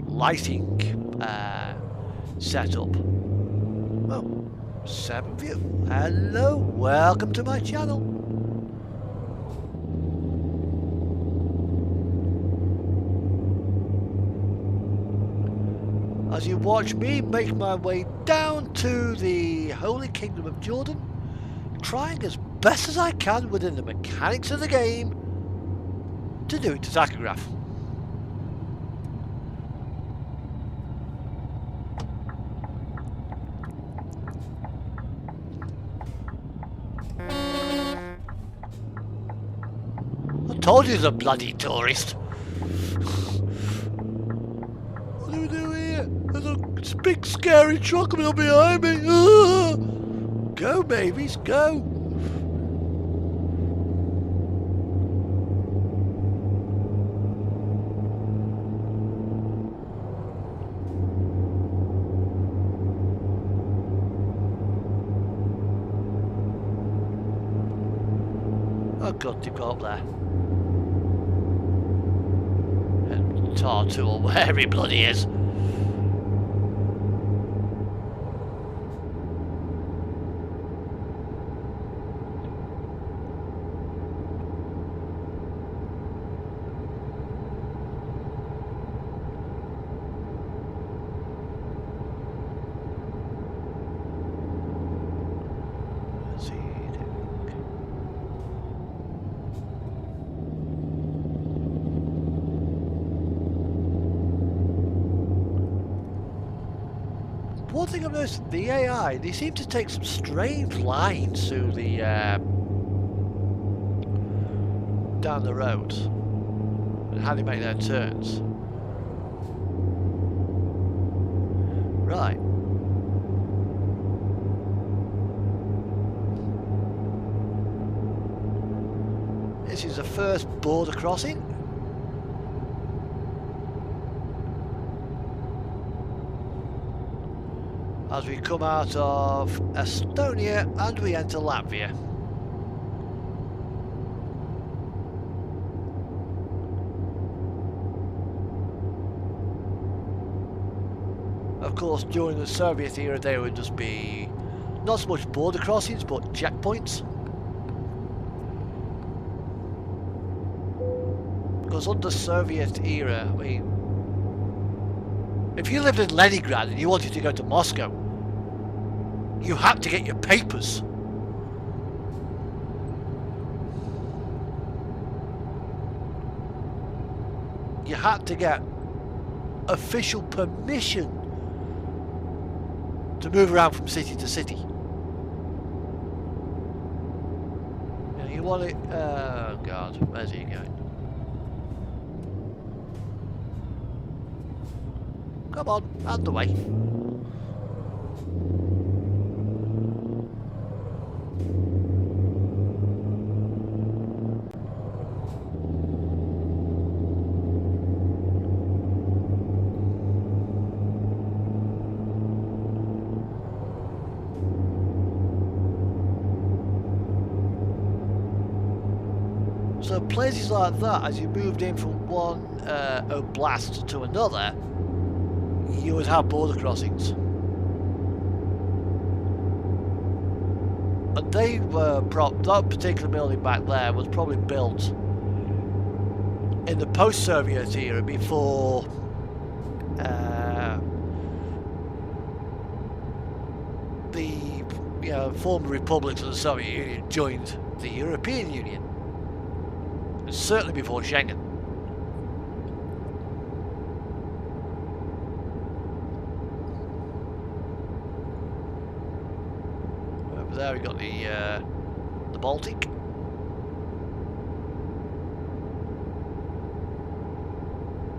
lighting setup. Oh, Sevenview, hello, welcome to my channel. As you watch me make my way down to the Holy Kingdom of Jordan, trying as best as I can within the mechanics of the game to do it to tachograph. I told you he's a bloody tourist. What do we do here? There's a big scary truck coming up behind me. Go babies, go. Oh god, they've got up there. And Tartu or where he bloody is. One thing I've noticed, the AI, they seem to take some strange lines through the down the road and how they make their turns. Right. This is the first border crossing. As we come out of Estonia and we enter Latvia. Of course, during the Soviet era there would just be not so much border crossings but checkpoints. Because under Soviet era, I mean, if you lived in Leningrad and you wanted to go to Moscow, you had to get your papers. You had to get official permission to move around from city to city. You want it? Oh God, where's he going? Come on, out of the way. So places like that, as you moved in from one oblast to another, you would have border crossings. And they were that particular building back there was probably built in the post-Soviet era before the former republics of the Soviet Union joined the European Union. And certainly before Schengen. There we got the Baltic.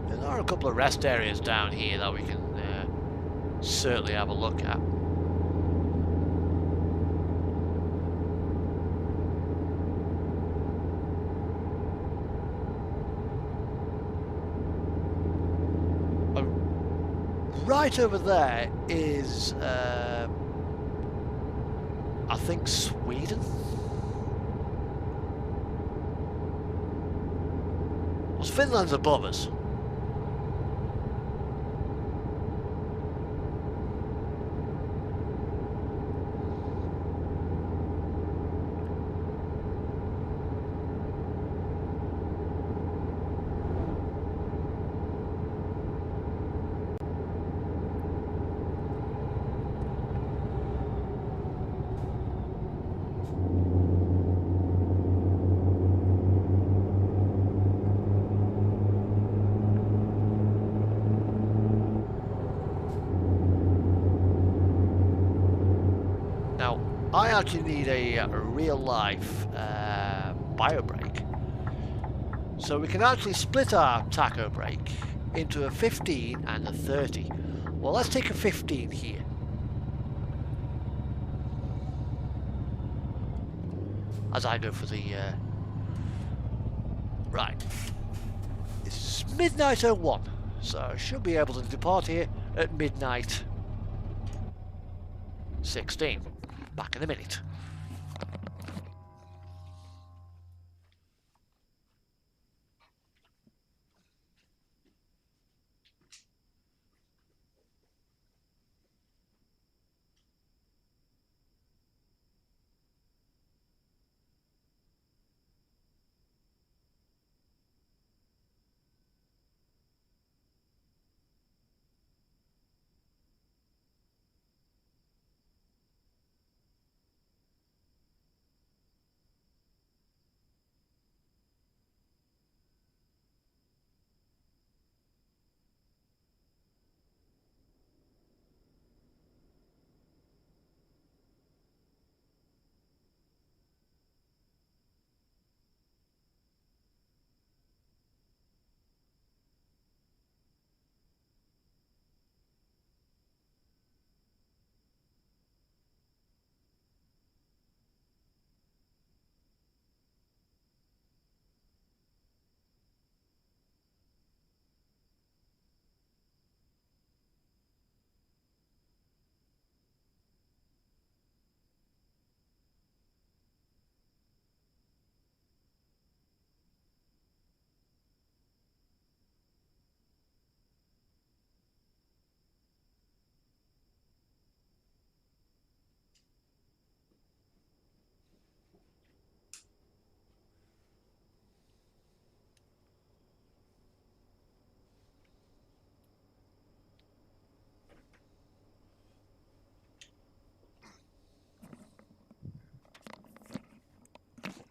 There are a couple of rest areas down here that we can certainly have a look at. Right over there is I think Sweden. Well, Finland's above us. actually need a real life bio brake. So we can actually split our tacho brake into a 15 and a 30. Well, let's take a 15 here. As I go for the... right. It's midnight 01, so I should be able to depart here at midnight 16. Back in a minute.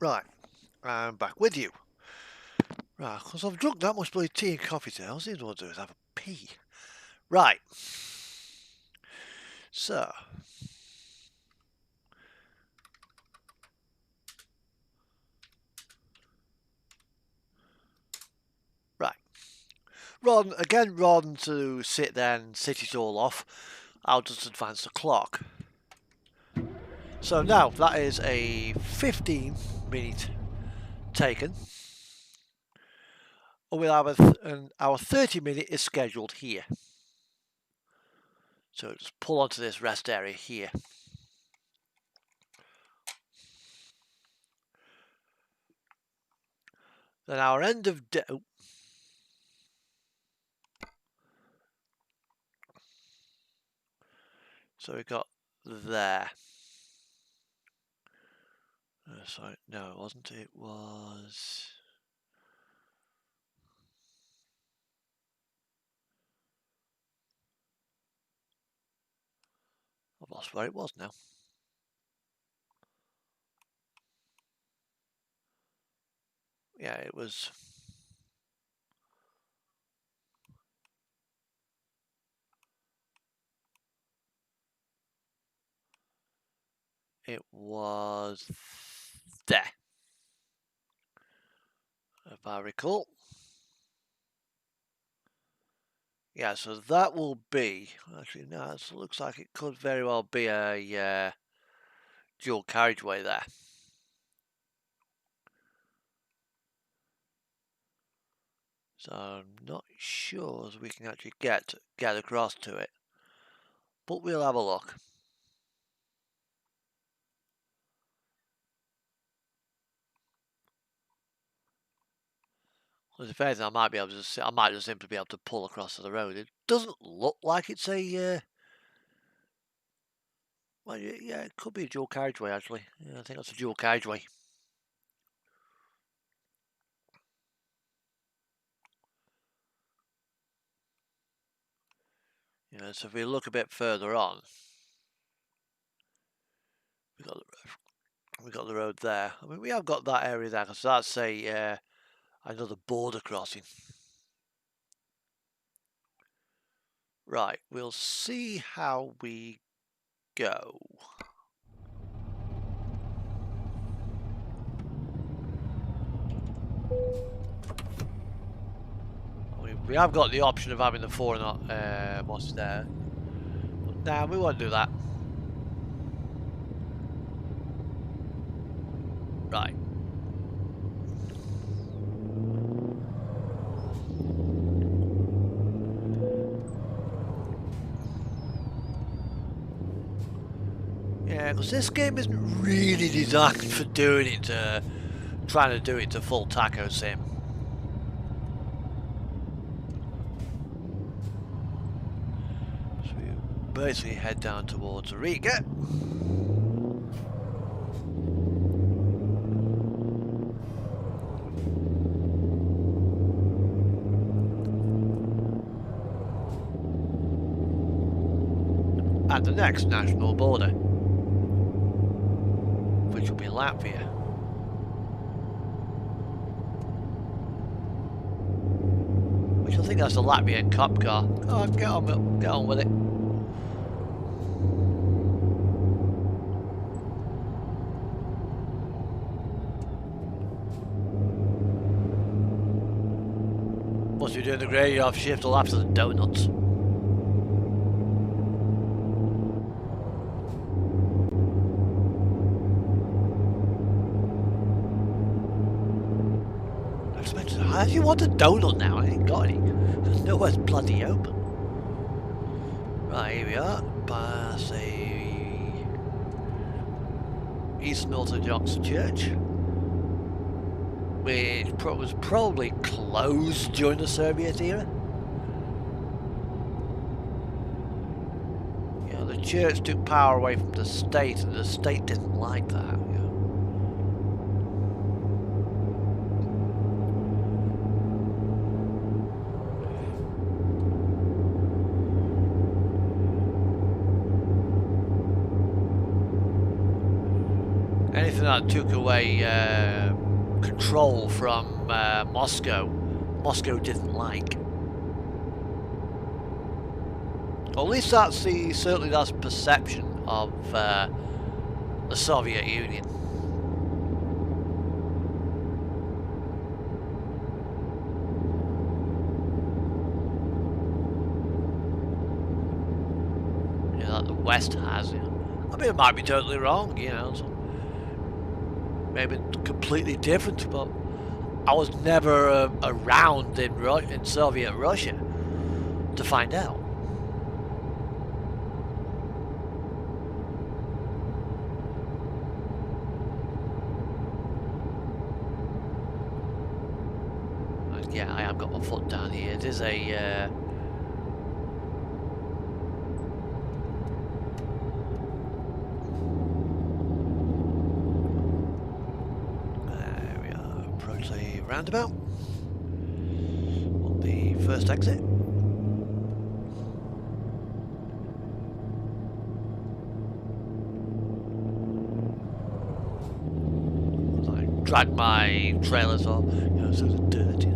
Right, I'm back with you. Right, because I've drunk that much bloody tea and coffee today, all I seem to want to do is have a pee. Right. So. Right. Rather than to sit there and sit it all off, I'll just advance the clock. So now that is a 15-minute taken. And we'll have our 30-minute is scheduled here. So just pull onto this rest area here. Then our end of day. So we got there. Sorry, no, it wasn't. It was. I've lost where it was now. Yeah, it was. It was there, if I recall. Yeah, so that will be, actually no, it looks like it could very well be a dual carriageway there. So I'm not sure as we can actually get across to it, but we'll have a look. Well, if anything, I might just simply be able to pull across to the road. It doesn't look like it's a well, yeah, it could be a dual carriageway actually. Yeah, I think that's a dual carriageway. You know, so if we look a bit further on, we got the road there. I mean, we have got that area there because that's another border crossing. Right, we'll see how we go. We have got the option of having the 4 knot what's there. But nah, we won't do that. Right. Yeah, because this game isn't really designed for doing it, trying to do it to full taco sim. So we basically head down towards Riga. At the next national border, which will be Latvia. Which I think that's the Latvian cop car. Oh, get on with it. Must be doing the graveyard shift till after the donuts. How do you want a donut now? I ain't got any. Nowhere's bloody open. Right, here we are. Past a Eastern Orthodox Church, which was probably closed during the Soviet era. You know, the church took power away from the state, and the state didn't like that. Anything that took away control from Moscow didn't like. Or at least that's certainly that's perception of the Soviet Union. You know, that the West has. You know. I mean, it might be totally wrong. You know. So maybe completely different, but I was never around in Soviet Russia to find out. Yeah, I have got my foot down here. It is a roundabout on the first exit. I drag my trailers off, you know, so they're dirty.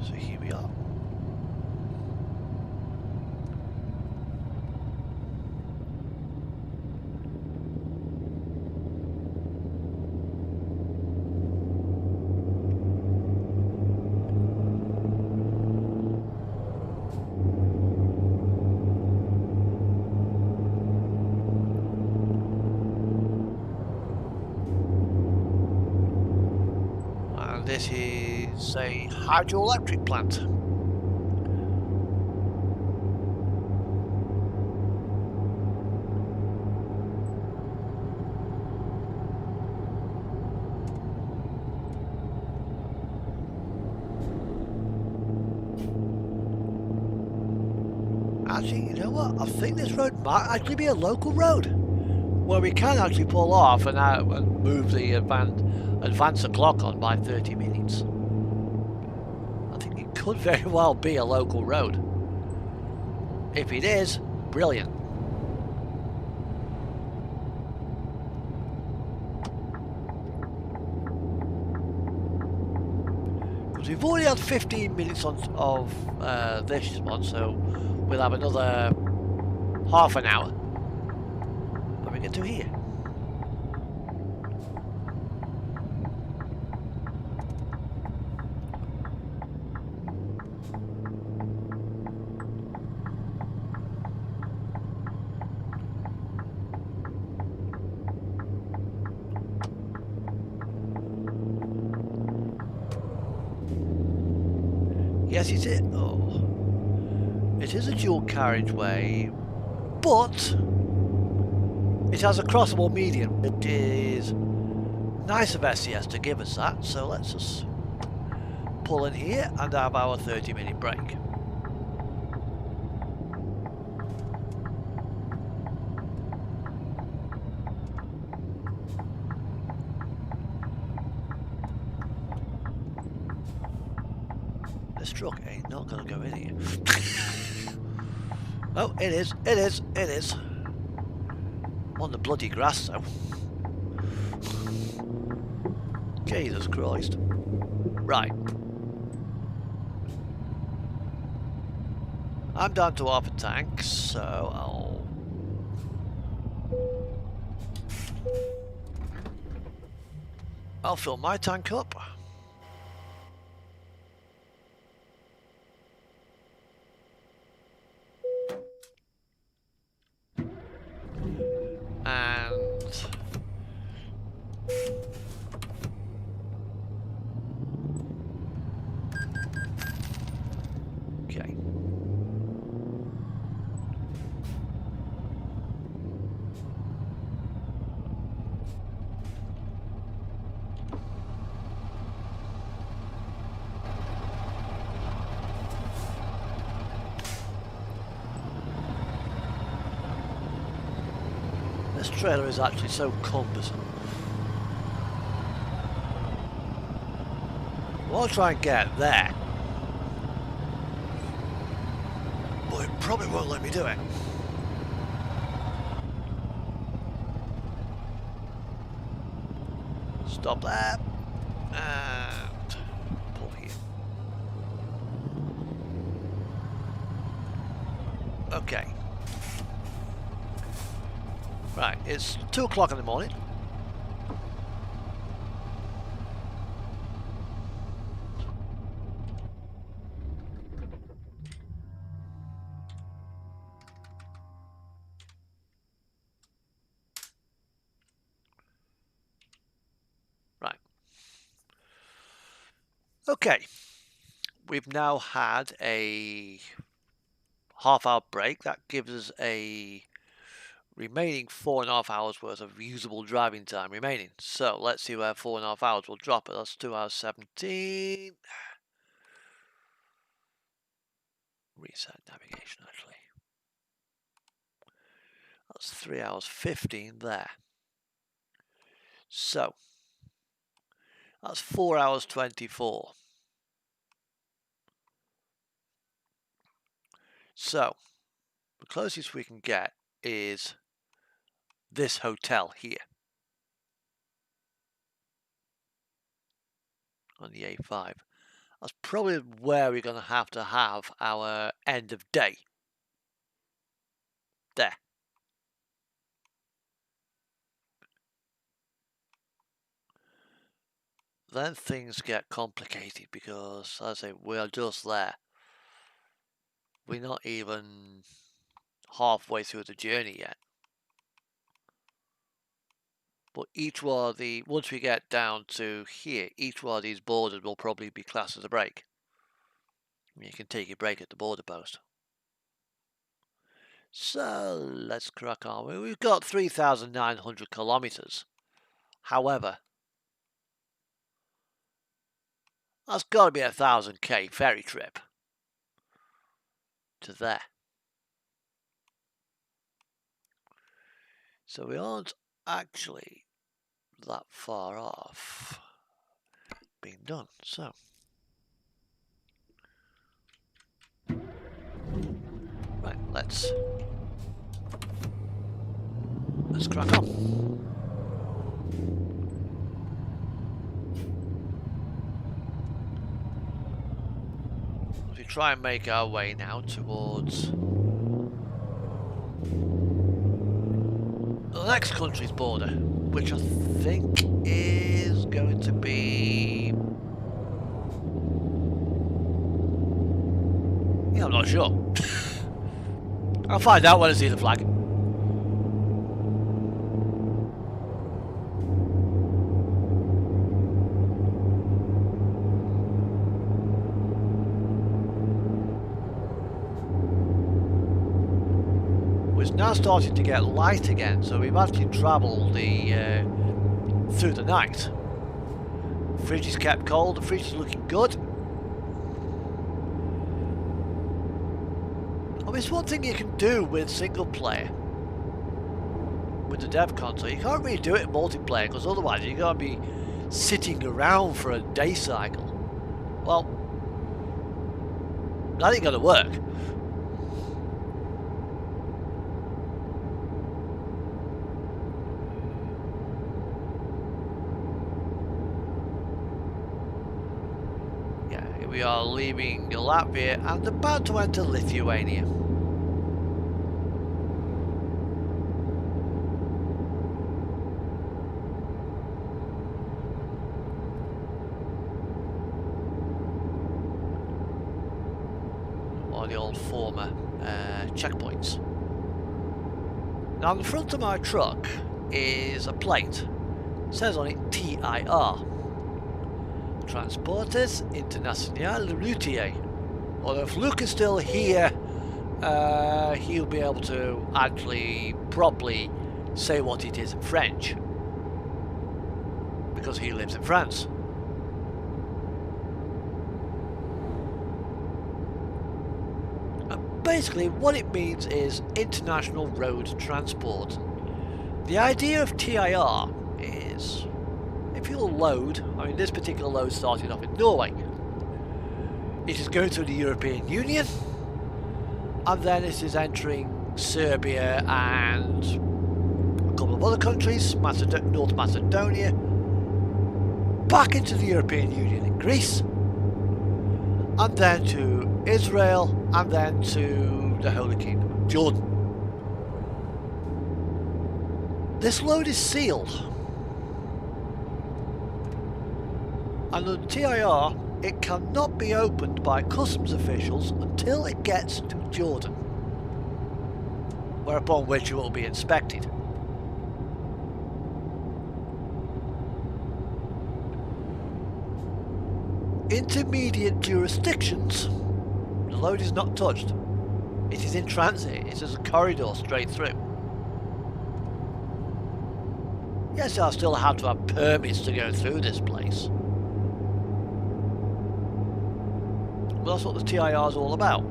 So here we are. And this is a hydroelectric plant. Actually, you know what? I think this road might actually be a local road where we can actually pull off and move the advance the clock on by 30 minutes. I think it could very well be a local road. If it is, brilliant. Because we've already had 15 minutes of this one, so we'll have another half an hour when we get to here. Yes, it is. Oh, it is a dual carriageway, but it has a crossable median. It is nice of SES to give us that, so let's just pull in here and have our 30-minute break. This truck ain't not gonna go in here. Oh, it is, it is, it is. On the bloody grass though. Jesus Christ. Right. I'm down to half a tank, so I'll fill my tank up. And okay. This trailer is actually so cumbersome. I'll try and get there, but it probably won't let me do it. Stop there and pull here. Okay. Right, it's 2 o'clock in the morning. Right. Okay. We've now had a half-hour break. That gives us a remaining 4.5 hours worth of usable driving time remaining. So let's see where 4.5 hours will drop it. That's 2 hours 17. Reset navigation actually. That's 3 hours 15 there. So that's 4 hours 24. So the closest we can get is this hotel here on the A5. That's probably where we're going to have our end of day. There. Then things get complicated because, as I say, we're just there. We're not even halfway through the journey yet. But each one of the, once we get down to here, each one of these borders will probably be classed as a break. You can take your break at the border post. So let's crack on. We've got 3,900 kilometers. However, that's got to be a 1,000k ferry trip to there. So we aren't actually that far off being done. So right, let's crack on. If we try and make our way now towards next country's border, which I think is going to be... yeah, I'm not sure. I'll find out when I see the flag. It's now starting to get light again, so we've actually travelled through the night. Fridge is kept cold, the fridge is looking good. I mean, it's one thing you can do with single player, with the dev console. You can't really do it in multiplayer, because otherwise you're going to be sitting around for a day cycle. Well, that ain't going to work. We are leaving Latvia and about to enter Lithuania. Or the old former checkpoints. Now on the front of my truck is a plate. It says on it TIR. Transportes Internationale Routier. Although if Luke is still here, he'll be able to actually properly say what it is in French, because he lives in France. And basically what it means is International Road Transport. The idea of TIR is, if you'll load, I mean this particular load started off in Norway. It is going through the European Union, and then it is entering Serbia and a couple of other countries, North Macedonia, back into the European Union in Greece, and then to Israel, and then to the Holy Kingdom of Jordan. This load is sealed. And the TIR, it cannot be opened by customs officials until it gets to Jordan, whereupon which it will be inspected. Intermediate jurisdictions, the load is not touched. It is in transit, it is a corridor straight through. Yes, I still have to have permits to go through this place. Well, that's what the TIR is all about.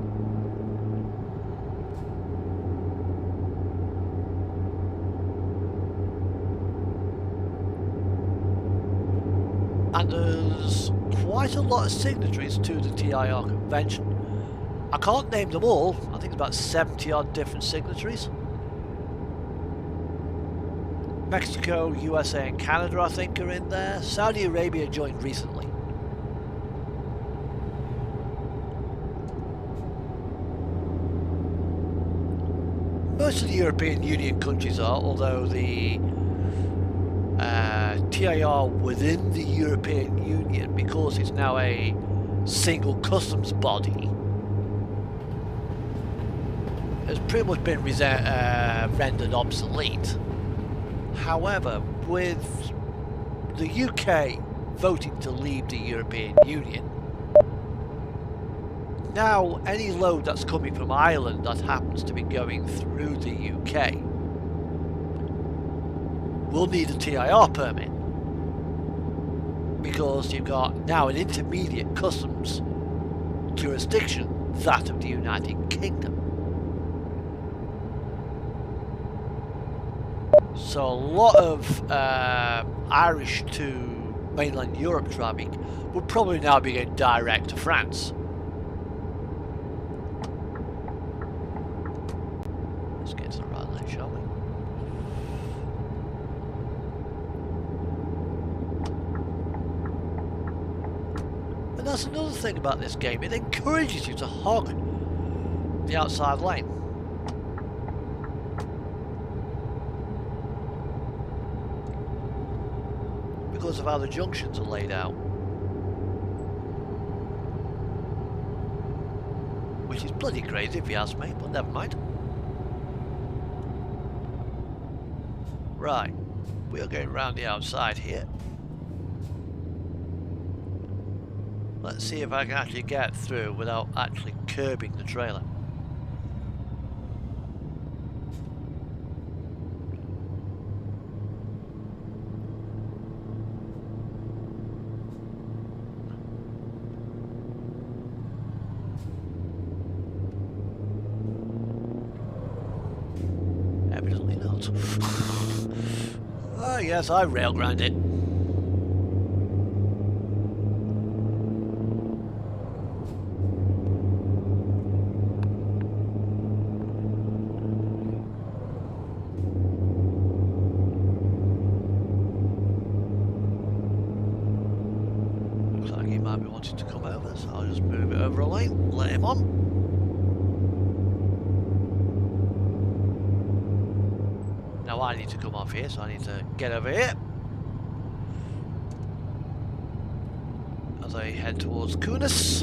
And there's quite a lot of signatories to the TIR convention. I can't name them all, I think it's about 70 odd different signatories. Mexico, USA and Canada I think are in there. Saudi Arabia joined recently. Most of the European Union countries are, although the TIR within the European Union, because it's now a single customs body, has pretty much been rendered obsolete. However, with the UK voting to leave the European Union, now any load that's coming from Ireland that happens to be going through the UK will need a TIR permit, because you've got now an intermediate customs jurisdiction, that of the United Kingdom. So a lot of Irish to mainland Europe traffic would probably now be going direct to France. Let's get to the right line, shall we? And that's another thing about this game, it encourages you to hog the outside lane. because of how the junctions are laid out. Which is bloody crazy if you ask me, but never mind. Right, we are going round the outside here. Let's see if I can actually get through without actually curbing the trailer. Evidently not. Oh yes, I railground it. Looks like he might be wanting to come over, so I'll just move it over a lane, let him on. Now I need to come off here, so I need to get over here as I head towards Kunis.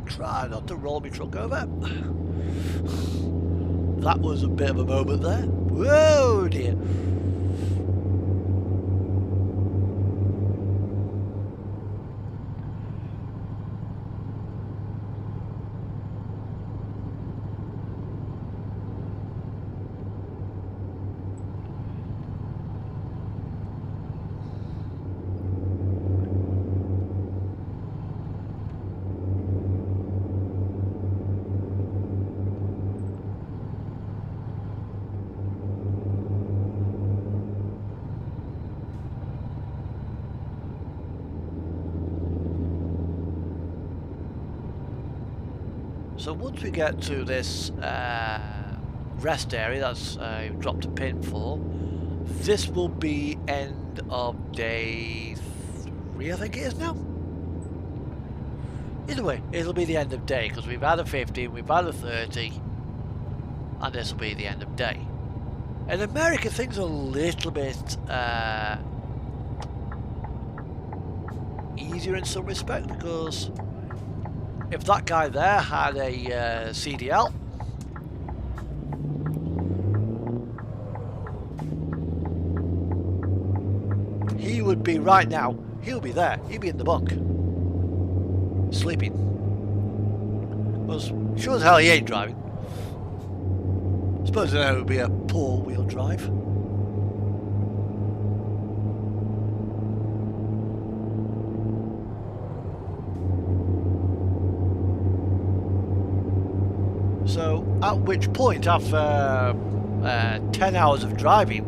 Try not to roll my truck over. That was a bit of a moment there. Whoa dear. So once we get to this rest area that's dropped a pin for, this will be end of day 3, I think it is now. Either way, it'll be the end of day because we've had a 50, we've had a 30, and this will be the end of day. In America, things are a little bit easier in some respect because if that guy there had a CDL, he would be right now, he'll be there, he'll be in the bunk, sleeping. Well, sure as hell he ain't driving. I suppose there would be a poor wheel drive. So, at which point, after 10 hours of driving,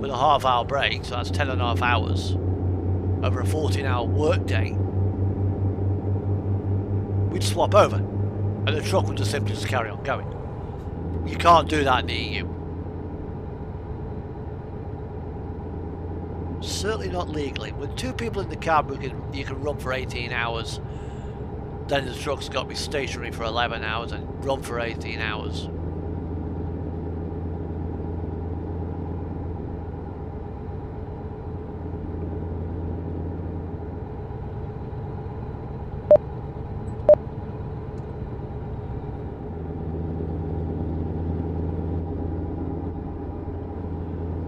with a half-hour break, so that's 10.5 hours, over a 14-hour workday, we'd swap over, and the truck would just simply just carry on going. You can't do that in the EU. Certainly not legally. With 2 people in the cab, you can run for 18 hours. Then the truck's got to be stationary for 11 hours and run for 18 hours.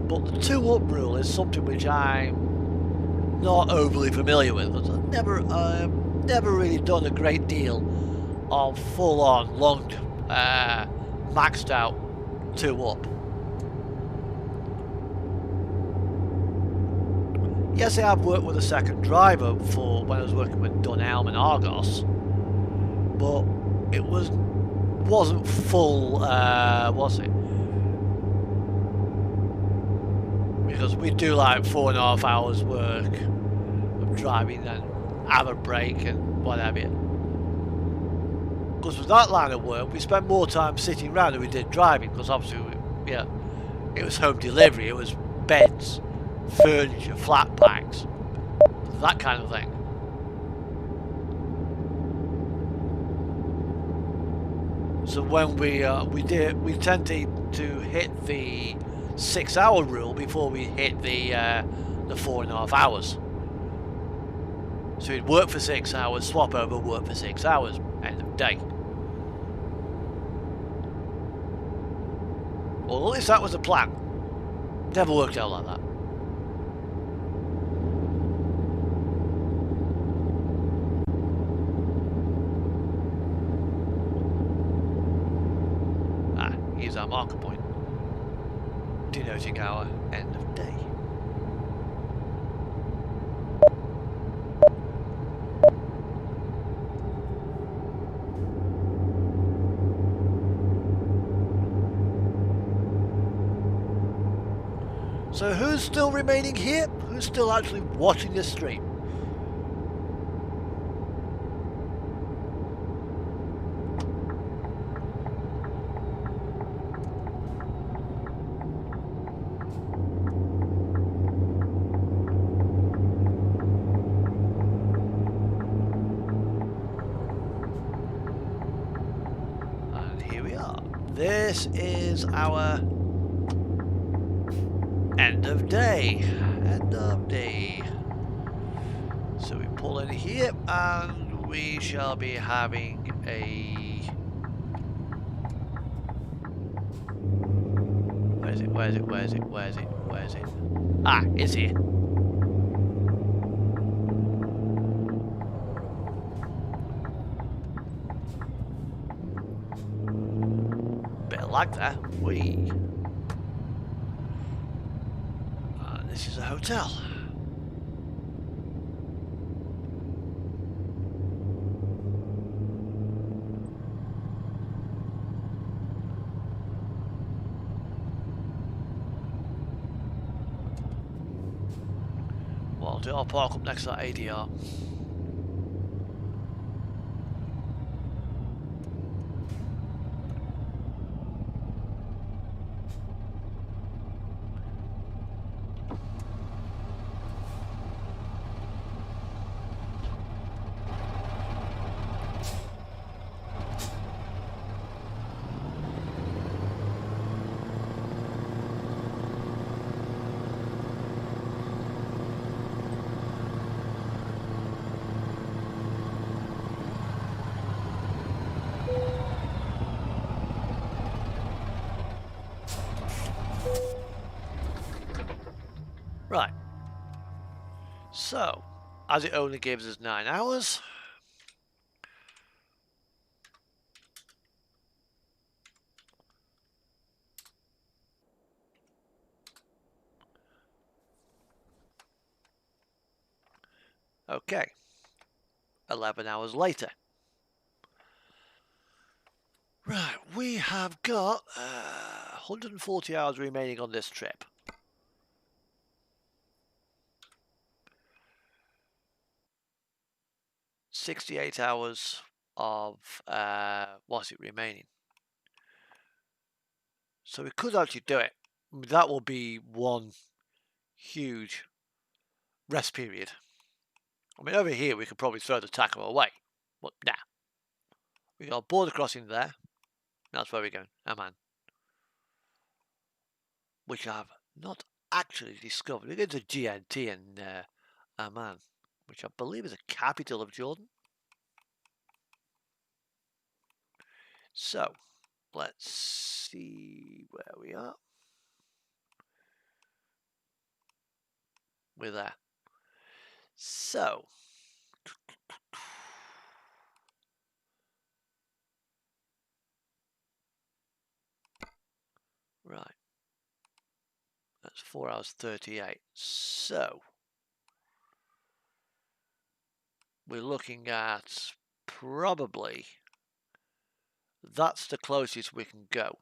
But the 2-up rule is something which I'm not overly familiar with, because I've never really done a great deal of full-on, long, maxed out 2-up. Yes, I have worked with a second driver for when I was working with Dunelm and Argos, but it wasn't full, was it? Because we do like 4.5 hours work of driving and have a break and whatever. Because with that line of work, we spent more time sitting around than we did driving. Because obviously, it was home delivery, it was beds, furniture, flat packs, that kind of thing. So when we tend to hit the 6-hour rule before we hit the 4.5 hours. So we'd work for 6 hours, swap over, work for 6 hours, end of day. Well, at least that was the plan. Never worked out like that. Here's our marker point, denoting our end of day. So who's still remaining here? Who's still actually watching this stream? And here we are. This is our end of day. End of day. So we pull in here and we shall be having a... Where is it? Where is it? Where is it? Where is it? Where is it? Ah, it's here. Bit of lag there. Whee. This is a hotel. Well, I'll do, I'll park up next to that ADR. Right. So, as it only gives us 9 hours, okay, 11 hours later. Right, we have got 140 hours remaining on this trip. $68 hours of what's it remaining? So we could actually do it. That will be one huge rest period. I mean, over here we could probably throw the tackle away, but nah. We got a border crossing there. That's where we're going, Amman, which I've not actually discovered. We're going to GNT in Amman, which I believe is the capital of Jordan. So, let's see where we are. We're there. So, right. That's 4 hours 38. So, we're looking at probably, that's the closest we can go.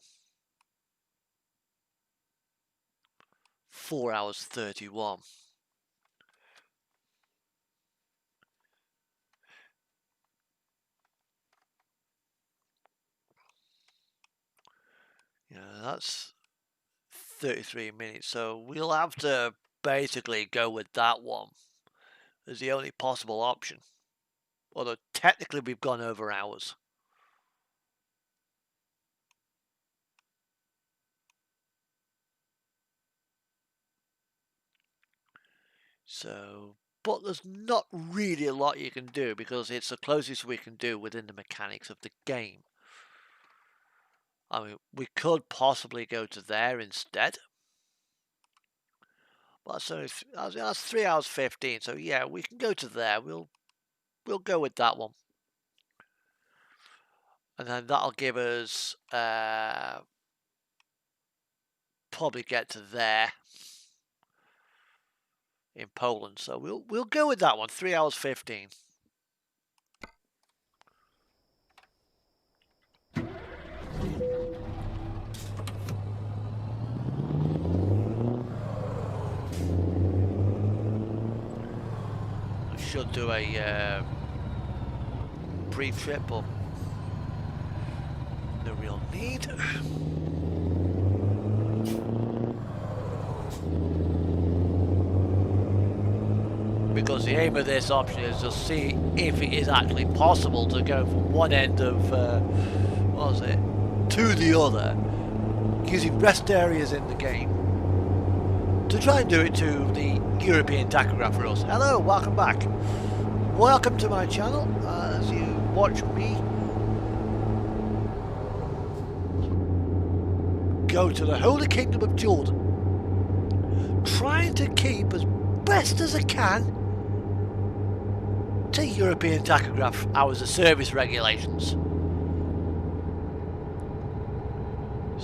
4 hours 31. Yeah, that's 33 minutes. So we'll have to basically go with that one as the only possible option. Although technically we've gone over hours. So, but there's not really a lot you can do because it's the closest we can do within the mechanics of the game. I mean, we could possibly go to there instead. But that's 3 hours 15. So yeah, we can go to there. We'll go with that one. And then that'll give us probably get to there in Poland. So we'll go with that one. 3 hours 15. We should do a pre-trip, but no real need. Because the aim of this option is to see if it is actually possible to go from one end of, what was it, to the other, using rest areas in the game, to try and do it to the European tachograph rules. Hello, welcome back. Welcome to my channel as you watch me go to the Holy Kingdom of Jordan, trying to keep as best as I can to European tachograph hours of service regulations.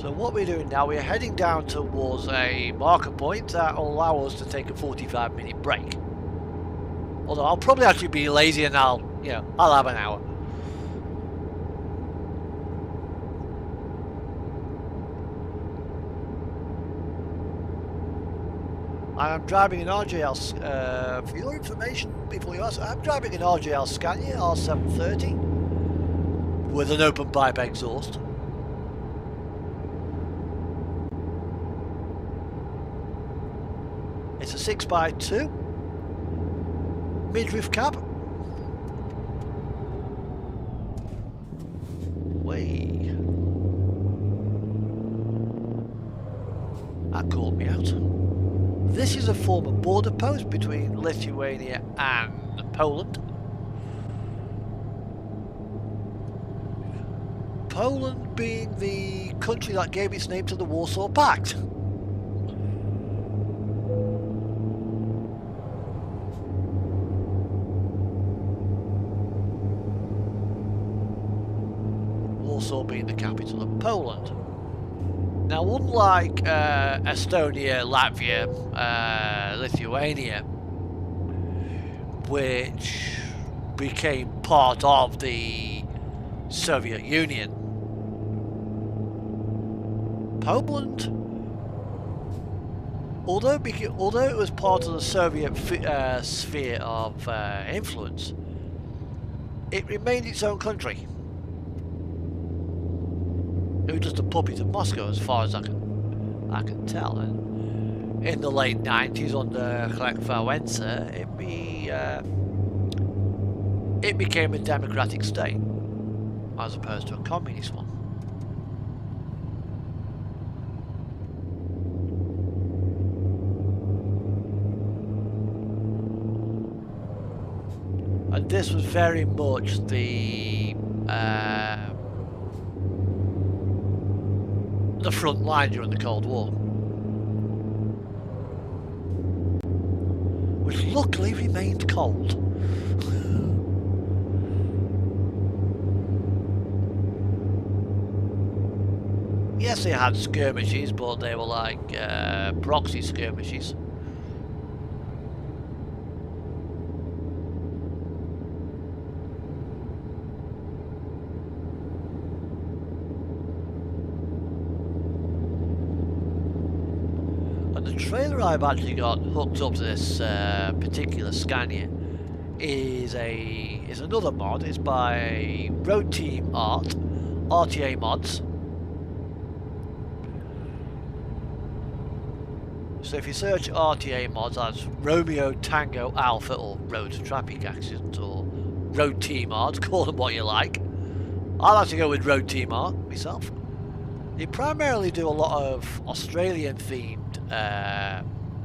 So what we're doing now, we're heading down towards a marker point that will allow us to take a 45-minute break. Although I'll probably actually be lazy and I'll have an hour. I'm driving an RJL, for your information, before you ask, I'm driving an RJL Scania R730 with an open pipe exhaust. It's a 6x2 midroof cab. Way. That caught me out. This is a former border post between Lithuania and Poland. Poland being the country that gave its name to the Warsaw Pact. Warsaw being the capital of Poland. Now, unlike Estonia, Latvia, Lithuania, which became part of the Soviet Union, Poland, although it was part of the Soviet sphere of influence, it remained its own country. It was just a puppet of Moscow, as far as I can tell. And in the late 90s, under Lech Wałęsa, it became a democratic state, as opposed to a communist one. And this was very much the front line during the Cold War, which luckily remained cold. Yes, they had skirmishes, but they were like proxy skirmishes. The trailer I've actually got hooked up to this particular Scania is another mod. It's by Road Team Art, RTA Mods. So if you search RTA Mods, that's Romeo Tango Alpha, or Road Traffic Accident, or Road Team Art, call them what you like. I'll actually go with Road Team Art myself. They primarily do a lot of Australian themed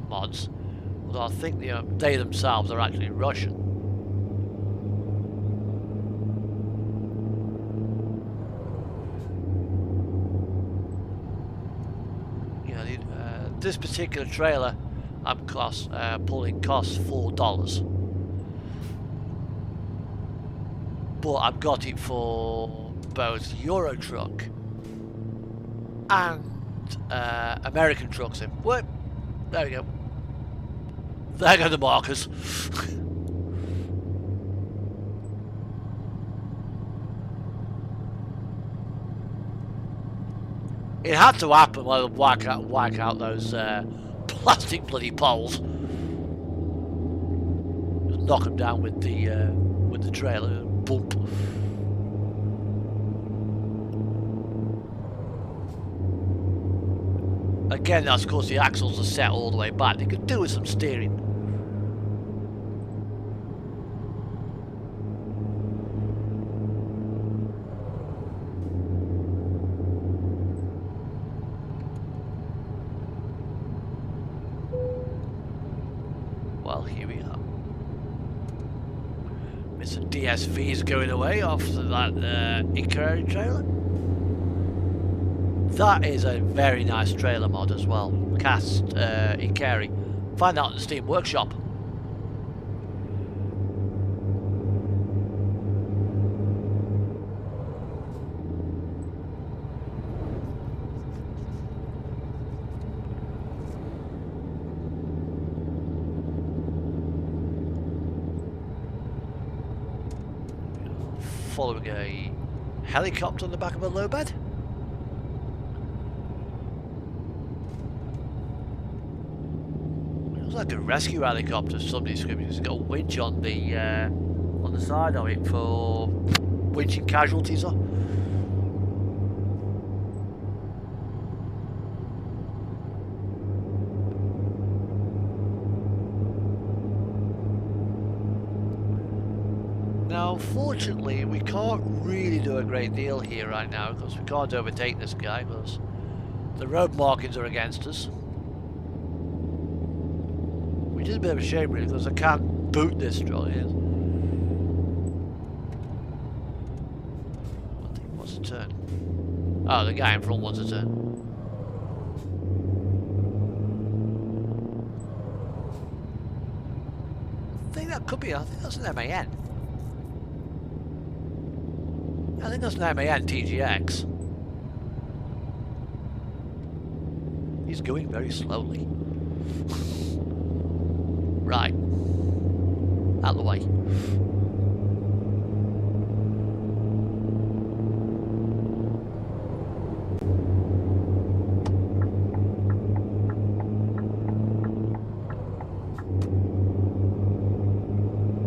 mods, Although I think they themselves are actually Russian. You know, this particular trailer, I'm pulling costs $4, but I've got it for both Euro Truck and American trucks. What? There we go. There go the markers. It had to happen while I whack out those plastic bloody poles. Just knock them down with the trailer. Bump. Again, that's because the axles are set all the way back. They could do with some steering. Well, here we are. Mr. DSV is going away after that Ikari trailer. That is a very nice trailer mod as well. Cast Ikari. Find out in the Steam Workshop. Following a helicopter on the back of a low bed. Looks like a rescue helicopter. Some descriptions. It's got a winch on the side of it for winching casualties on. Now, unfortunately, we can't really do a great deal here right now because we can't overtake this guy because the road markings are against us. Which is a bit of a shame, really, because I can't boot this trolley. What's the turn? Oh, the guy in front wants a turn. I think that could be. I think that's an MAN. I think that's an MAN TGX. He's going very slowly. Right. Out of the way.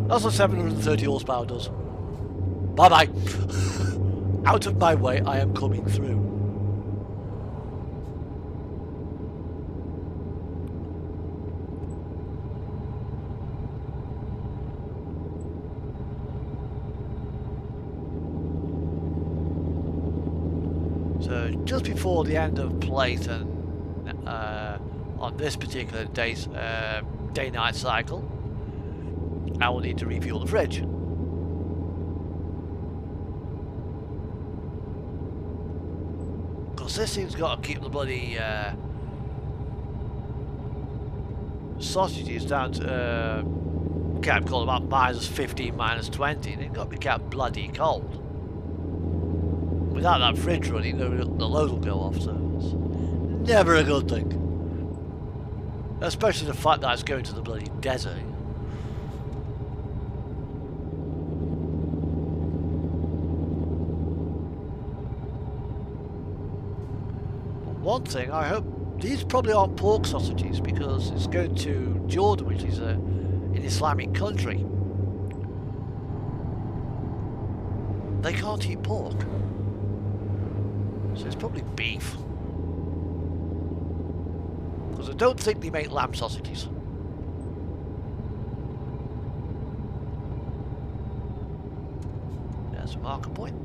That's what 730 horsepower does. Bye-bye. Out of my way, I am coming through. So just before the end of Playton, on this particular day-night cycle, I will need to refuel the fridge. Because this thing's got to keep the bloody sausages down to can't call about -15, -20. They've got to be kept bloody cold. Without that fridge running, the load will go off, so it's never a good thing. Especially the fact that it's going to the bloody desert. One thing, I hope these probably aren't pork sausages because it's going to Jordan, which is an Islamic country. They can't eat pork, so it's probably beef. Because I don't think they make lamb sausages. There's a marker point.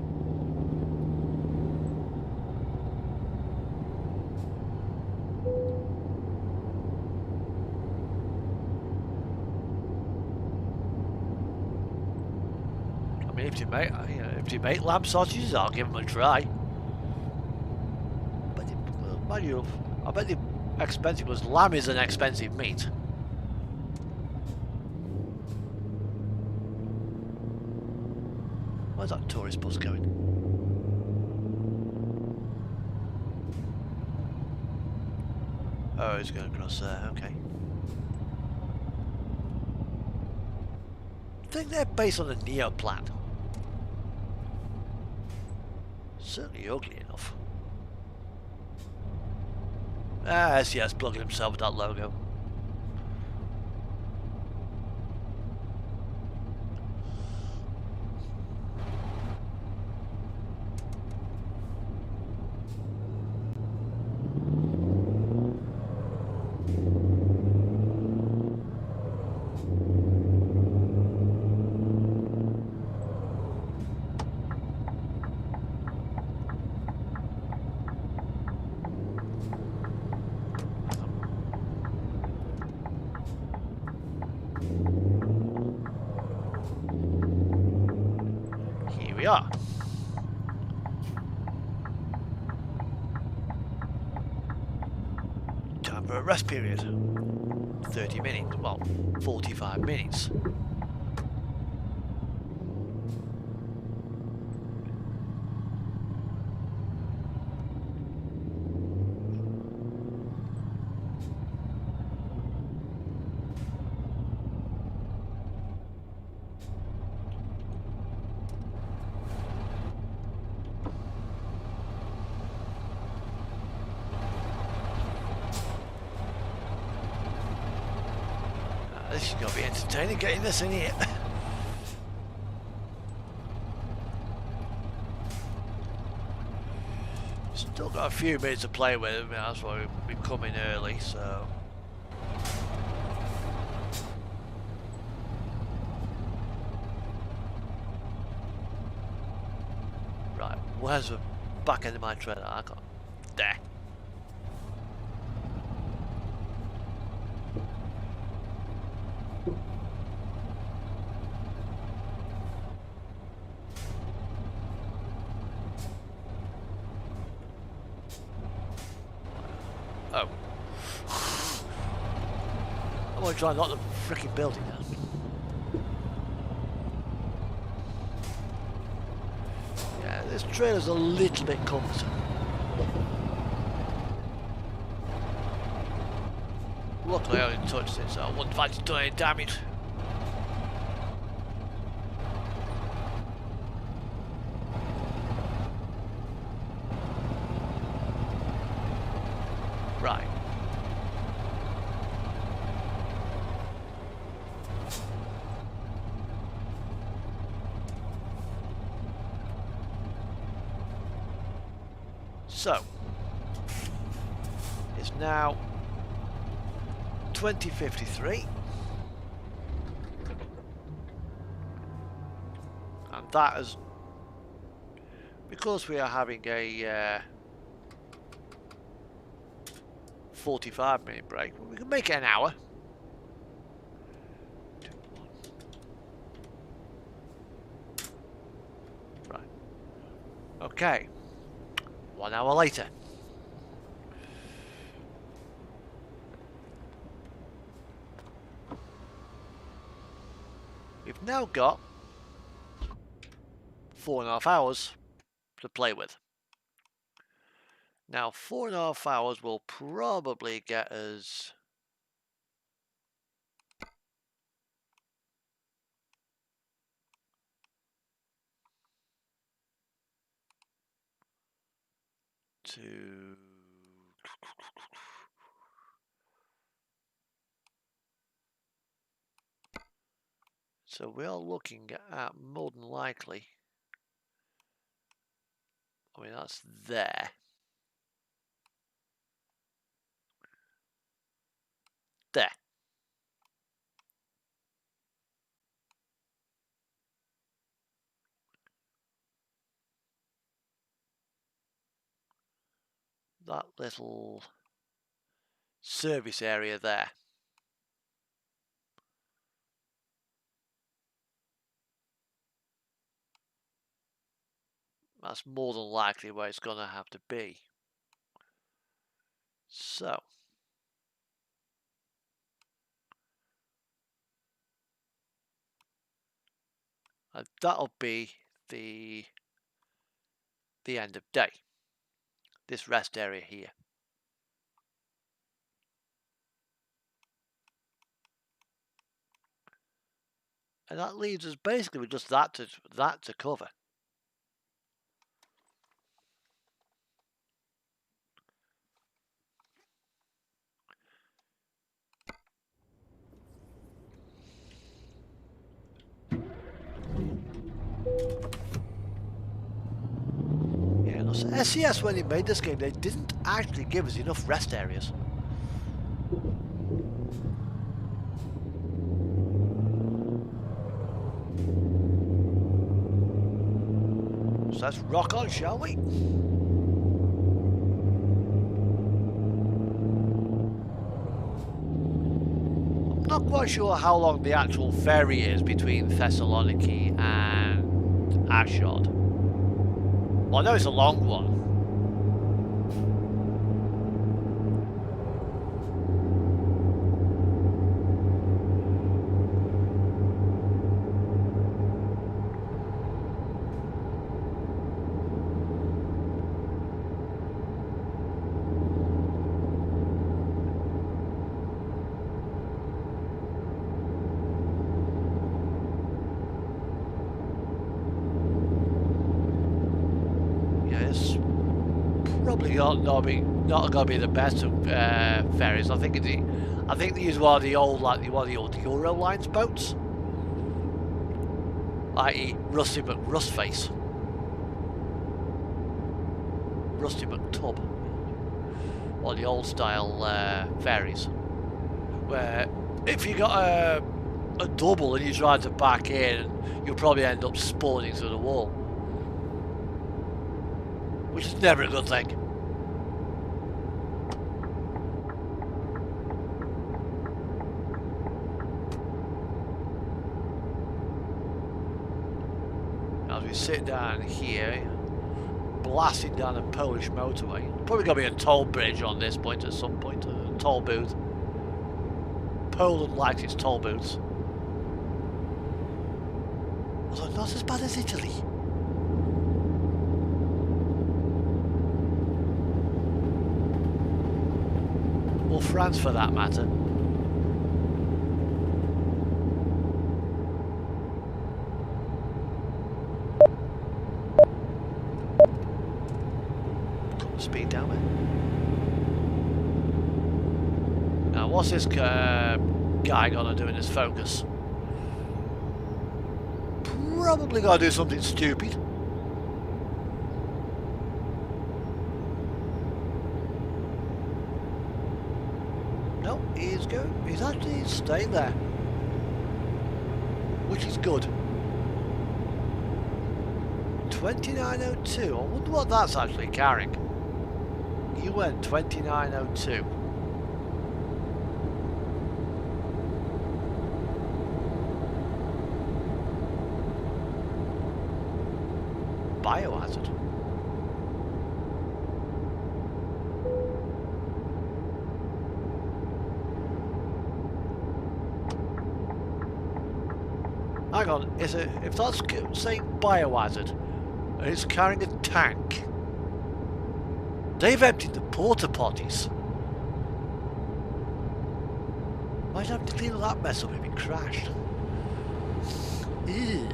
mean, if you make lamb sausages, I'll give them a try. But mind you, I bet the expensive was lamb is an expensive meat. Where's that tourist bus going? Oh, it's going across there. Okay. I think they're based on the Neoplan. Certainly ugly enough. Ah, SES plugging himself with that logo. Here we are. Time for a rest period. 30 minutes, well, 45 minutes. This is going to be entertaining getting this in here. Still got a few minutes to play with. I mean, that's why we've come in early, so. Right, where's the back end of my trailer? I got there. Oh. I want to try and knock the freaking building down. Yeah, this trailer's a little bit cumbersome. Luckily I only touched it, so I wouldn't fancy doing any damage. Right. So, it's now 20:53, and that is because we are having a 45-minute break. We can make it an hour. 2, 1. Right. Okay. 1 hour later. We've now got 4.5 hours to play with. Now, 4.5 hours will probably get us to so we are looking at more than likely, I mean that's there. There. That little service area there. That's more than likely where it's going to have to be. So, and that'll be the end of day. This rest area here. And that leaves us basically with just that to cover. Yeah, no, so SCS, when they made this game, they didn't actually give us enough rest areas. So let's rock on, shall we? I'm not quite sure how long the actual ferry is between Thessaloniki and Ashdod. Well, I know it's a long one. Probably not going to be the best of ferries. I think they use one of the old Eurolines boats, i.e. Rusty McRustface, Rusty McTub, or the old style ferries, where if you got a double and you try to back in, you'll probably end up spawning through the wall, which is never a good thing. As we sit down here, blasting down a Polish motorway. Probably going to be a toll bridge on this point at some point, a toll booth. Poland likes its toll booths. Although not as bad as Italy. Or France for that matter. Speed down there. Now what's this guy gonna do in his focus? Probably gonna do something stupid. No, he's actually staying there, which is good. 2902, I wonder what that's actually carrying. UN 2902. Biohazard. Hang on, if that's saying biohazard and it's carrying a tank, they've emptied the porta potties. Might have to clean all that mess up if it crashed. Ew.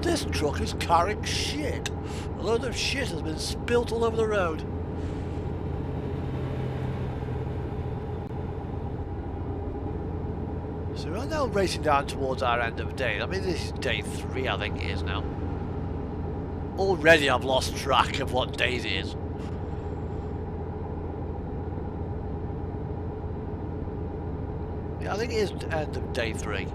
This truck is carrying shit. A load of shit has been spilt all over the road. So we're now racing down towards our end of day. I mean, this is day 3, I think it is now. Already I've lost track of what days it is. Yeah, I think it is the end of day 3.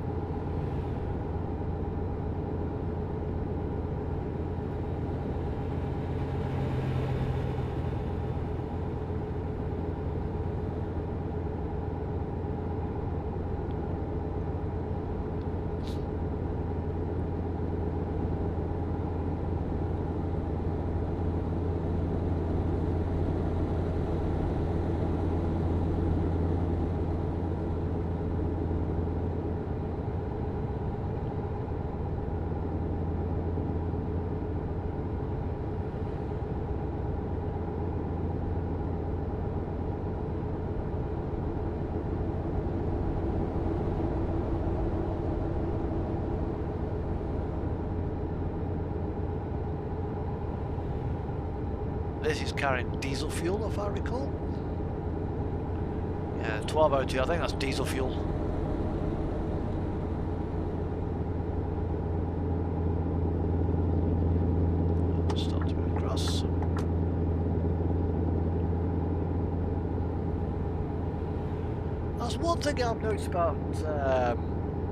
this is carrying diesel fuel, if I recall. Yeah, 1202, I think that's diesel fuel. Start to move across. That's one thing I've noticed about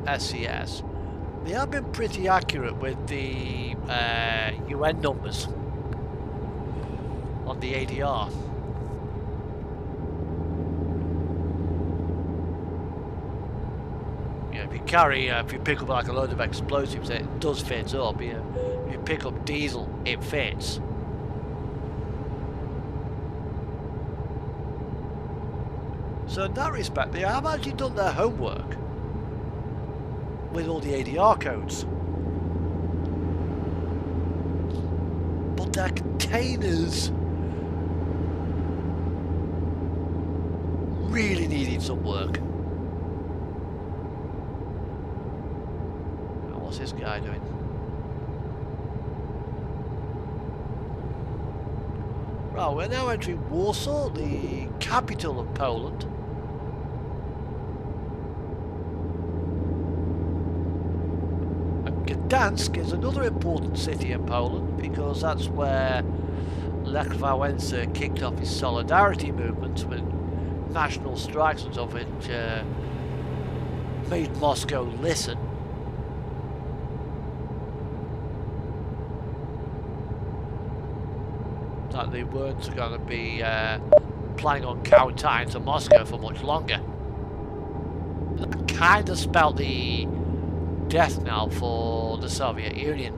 SCS. They have been pretty accurate with the UN numbers on the ADR. Yeah, if you pick up like a load of explosives, it does fit up. If you pick up diesel, it fits. So in that respect, they have actually done their homework with all the ADR codes. But their containers really needed some work. Now, what's this guy doing? Right, we're now entering Warsaw, the capital of Poland. Gdansk is another important city in Poland because that's where Lech Wałęsa kicked off his solidarity movement with national strikes and stuff, which made Moscow listen. That they weren't going to be planning on kowtowing to Moscow for much longer. That kind of spelt the death knell for the Soviet Union.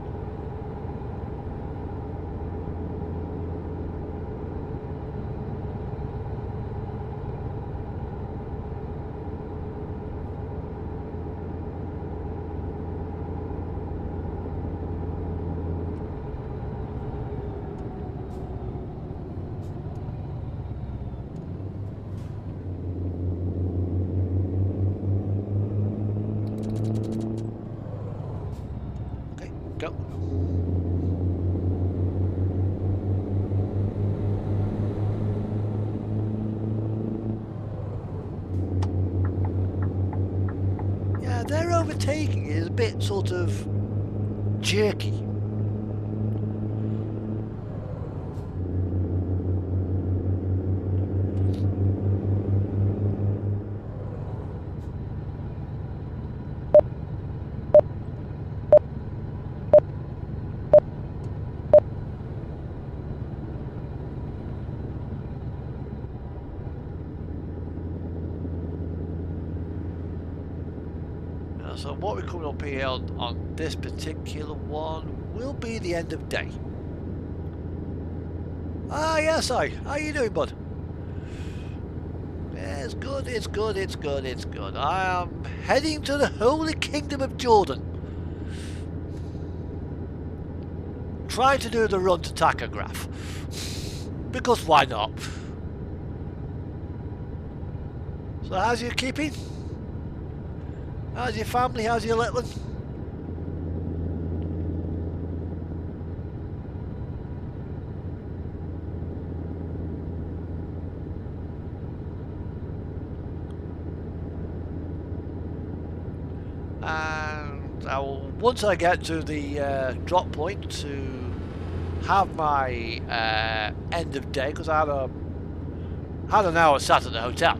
Go. Yeah, their overtaking is a bit sort of jerky. So what we're coming up here on this particular one will be the end of day. Ah, yes, how you doing, bud? Yeah, it's good, it's good, it's good, it's good. I am heading to the Holy Kingdom of Jordan. Trying to do the run to tachograph. Because why not? So how's your keeping? How's your family? How's your little one? And once I get to the drop point to have my end of day, because I had an hour sat at the hotel.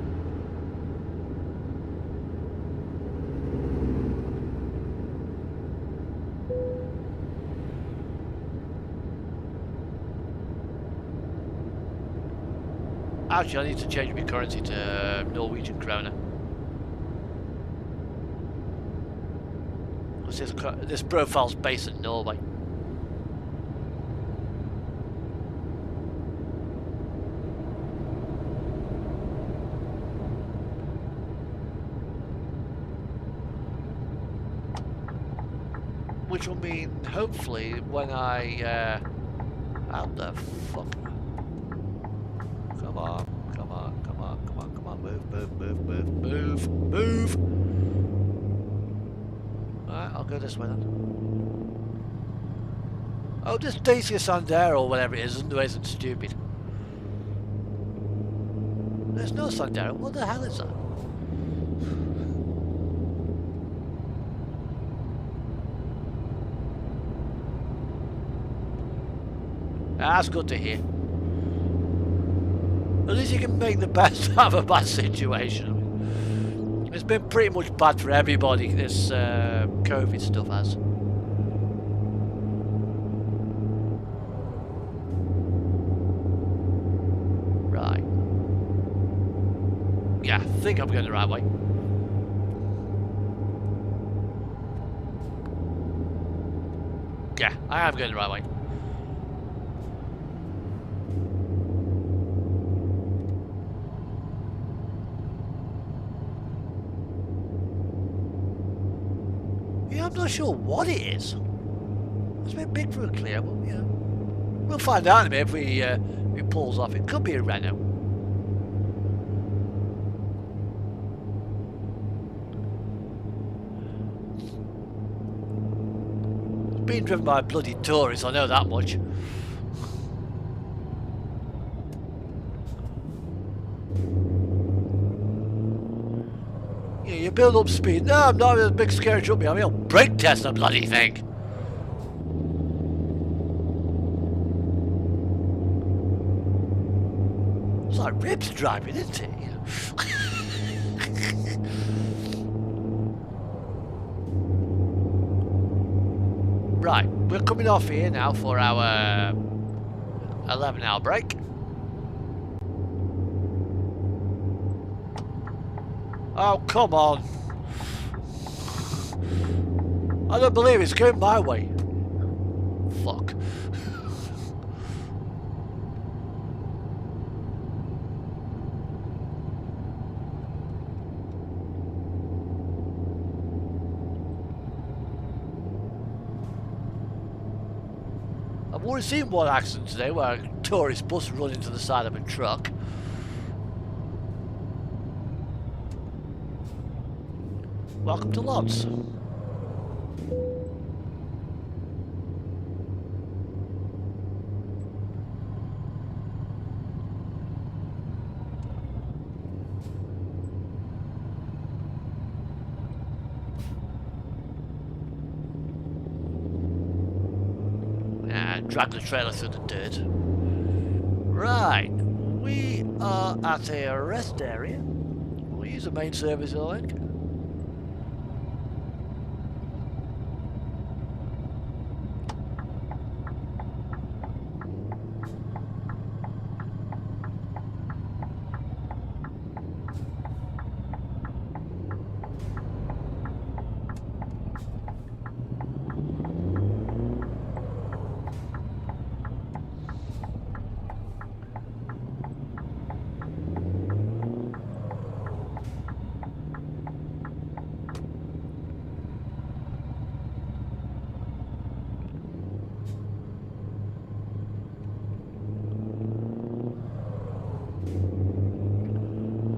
Actually, I need to change my currency to Norwegian kroner. Because this profile's based in Norway. Which will mean, hopefully, when I... how the fuck... Come on, come on, come on, come on, come on, move, move, move, move, move, move! Alright, I'll go this way then. Oh, this Dacia Sandero or whatever it isn't stupid. There's no sun down. What the hell is that? That's good to hear. At least you can make the best out of a bad situation. It's been pretty much bad for everybody, this COVID stuff has. Right. Yeah, I think I'm going the right way. Yeah, I am going the right way. Yeah, I'm not sure what it is. It's a bit big for a clear, but you know, we'll find out in a bit if it pulls off. It could be a Renault. It's being driven by bloody tourists, I know that much. Yeah, you build up speed. No, I'm not a big scary truck behind me. I'll brake test the bloody thing. It's like Ribs driving, isn't it? Right, we're coming off here now for our 11-hour break. Oh, come on. I don't believe it's going my way. Fuck. I've already seen one accident today where a tourist bus run into the side of a truck. Welcome to Lodz. And drag the trailer through the dirt. Right, we are at a rest area. We'll use the main service, I think.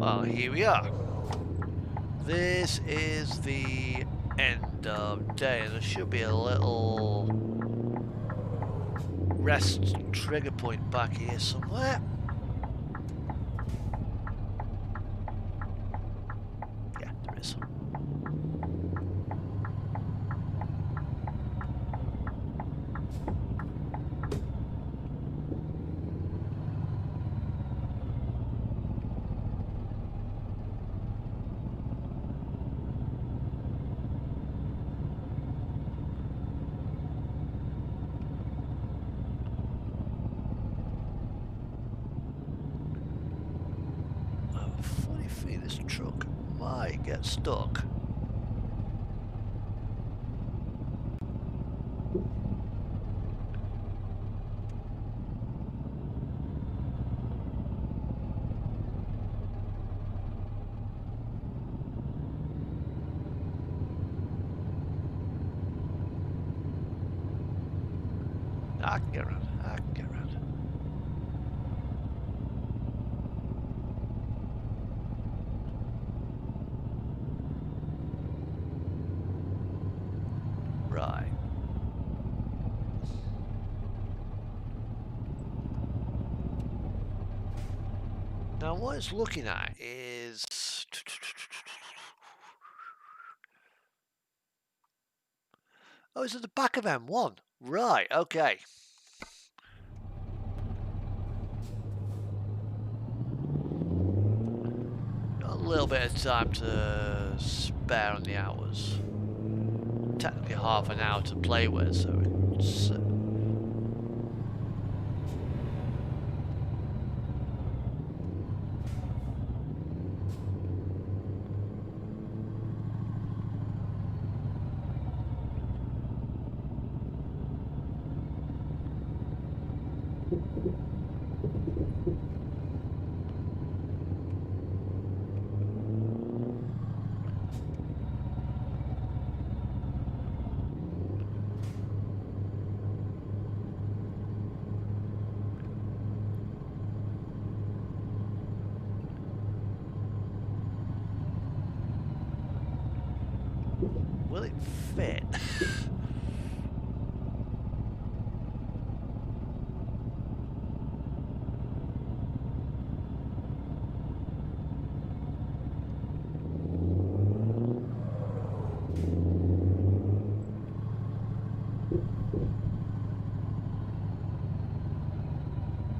Well, here we are. This is the end of day. There should be a little rest trigger point back here somewhere. Yeah, there is. This truck might get stuck. I can get around. I can get around. Right. Now what it's looking at is... Oh, it's at the back of M1. Right, okay. Got a little bit of time to spare on the hours. Technically half an hour to play with, so it's... Will it fit?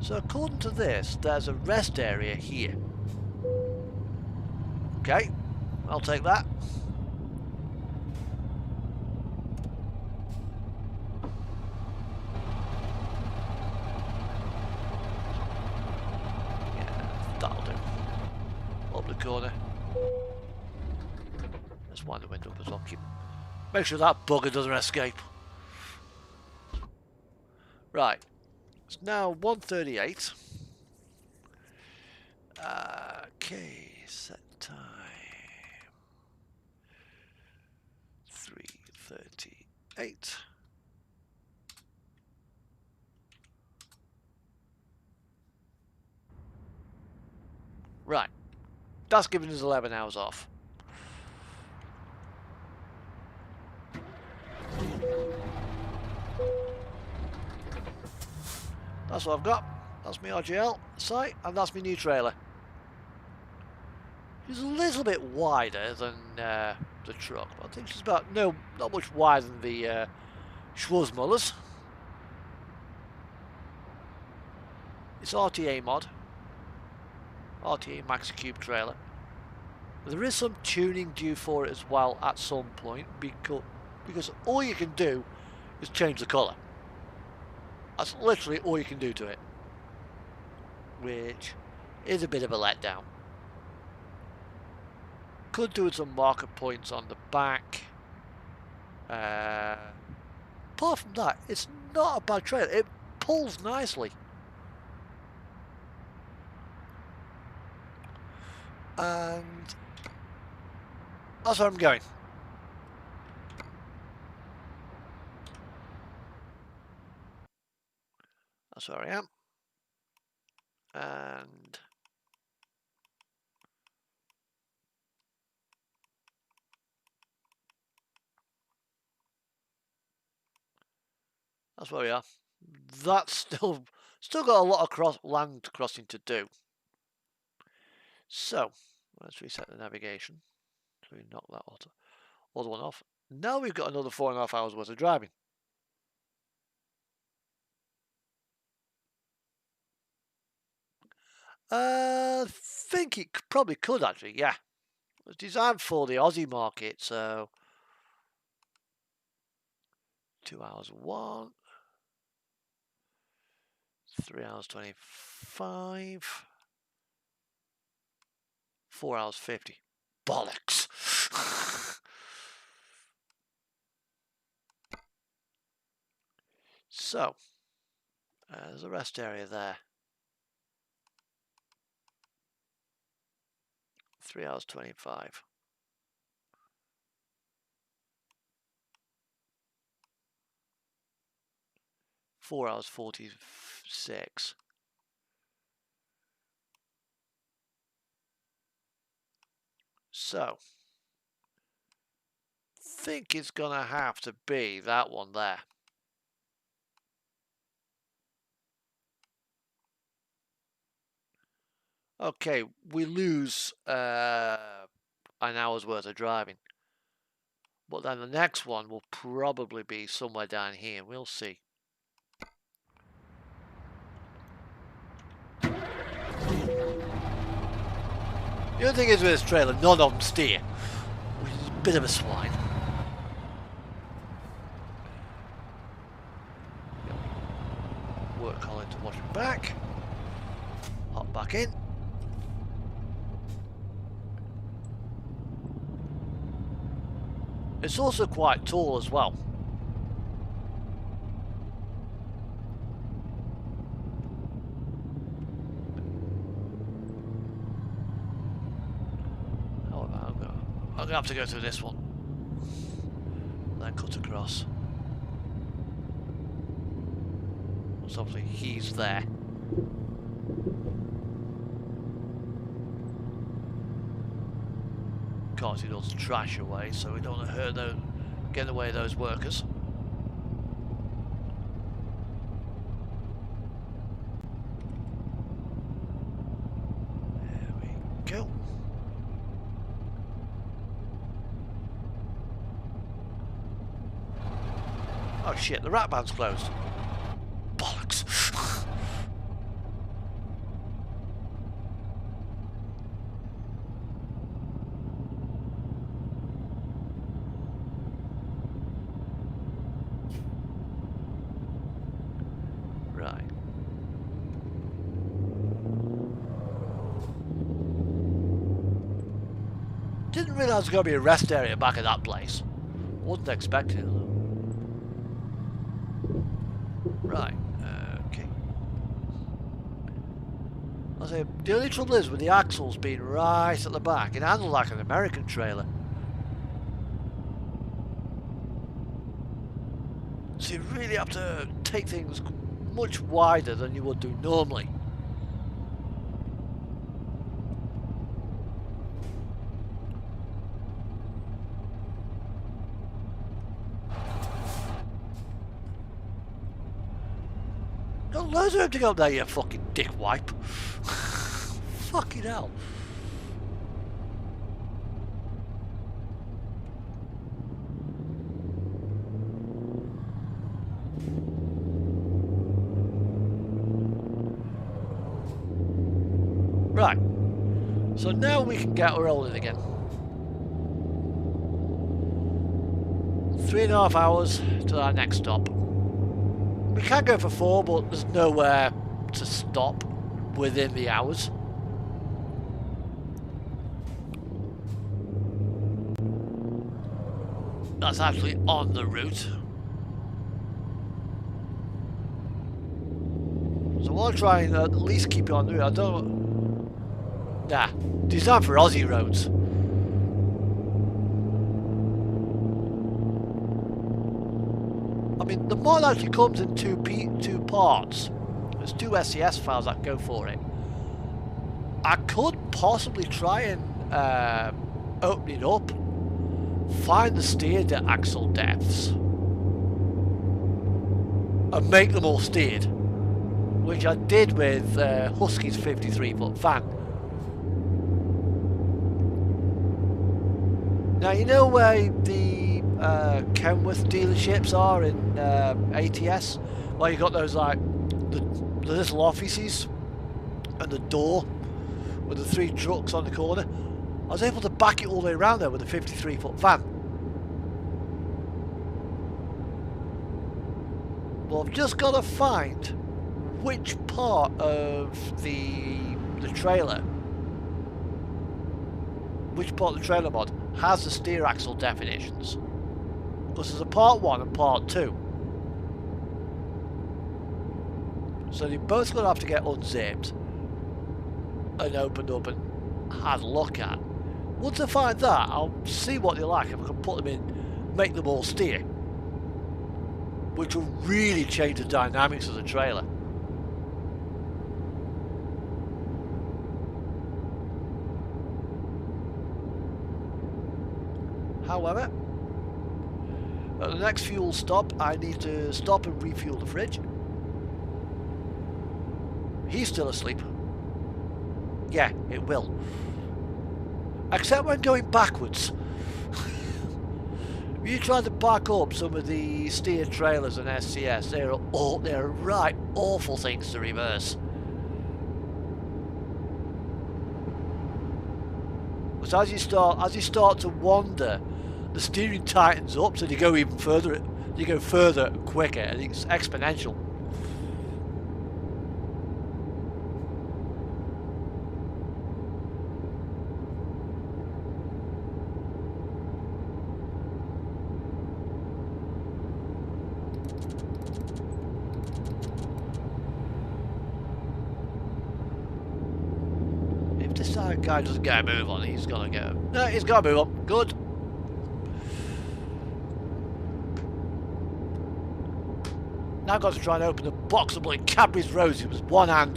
So according to this, there's a rest area here. Okay, I'll take that. Yeah, that'll do. Up the corner. Let's wind the window up as well. Make sure that bugger doesn't escape. Right. It's now 1:38. Okay, set time. 3:38. Right. That's giving us 11 hours off. That's what I've got. That's my RGL site, and that's my new trailer. She's a little bit wider than the truck, but I think she's about not much wider than the Schwarzmuller's. It's RTA mod, RTA Maxi Cube trailer. There is some tuning due for it as well at some point, because all you can do is change the colour. That's literally all you can do to it, which is a bit of a letdown. Could do with some marker points on the back. Apart from that, it's not a bad trailer. It pulls nicely. And that's where I'm going. That's where I am. And that's where we are. That's still got a lot of land crossing to do. So let's reset the navigation. So we knock that other one off. Now we've got another 4.5 hours worth of driving. I think it probably could actually, yeah. It was designed for the Aussie market, so 2 hours 1, 3 hours 25, 4 hours 50. Bollocks! So, there's a rest area there. 3 hours 25. Four hours 46. So, think it's gonna have to be that one there. Okay, we lose an hour's worth of driving. But then the next one will probably be somewhere down here. We'll see. The other thing is with this trailer, none of them steer, which is a bit of a swine. Work on it to watch it back. Hop back in. It's also quite tall as well. I'm gonna have to go through this one, then cut across. So obviously he's there. Of course he does trash away, so we don't want to hurt those, get away those workers. There we go. Oh shit, the rat band's closed. Bollocks. Right. Didn't realise there was going to be a rest area back at that place. Wasn't expecting it though. Right, okay. I say, the only trouble is with the axles being right at the back, it handles like an American trailer. So you really have to take things much wider than you would do normally. Got loads of them to go up there, you fucking dick wipe. Fucking hell. Right. So now we can get rolling again. 3.5 hours to our next stop. We can go for 4, but there's nowhere to stop within the hours. That's actually on the route. So I'll try and at least keep it on the route. I don't... Nah, designed for Aussie roads. I mean, the mod actually comes in two parts. There's 2 SCS files that go for it. I could possibly try and open it up, find the steered axle depths, and make them all steered, which I did with Husky's 53-foot van. Now you know where the Kenworth dealerships are in ATS, where you got those like the little offices and the door with the 3 trucks on the corner. I was able to back it all the way around there with a 53-foot van. Well, I've just got to find which part of the trailer, which part of the trailer mod has the steer axle definitions. Because there's a part 1 and part 2. So they're both going to have to get unzipped and opened up and had a look at. Once I find that, I'll see what they like, if I can put them in, make them all steer. Which will really change the dynamics of the trailer. However, at the next fuel stop, I need to stop and refuel the fridge. He's still asleep. Yeah, it will. Except when going backwards. If you try to back up some of the steer trailers and SCS, they're right awful things to reverse. But as you start to wander, the steering tightens up, so you go even further. You go further and quicker, and it's exponential. If this guy doesn't get a move on, he's gonna go. No, he's got to move on. Good. Now I've got to try and open the box of bloody Cadbury's Roses with one hand.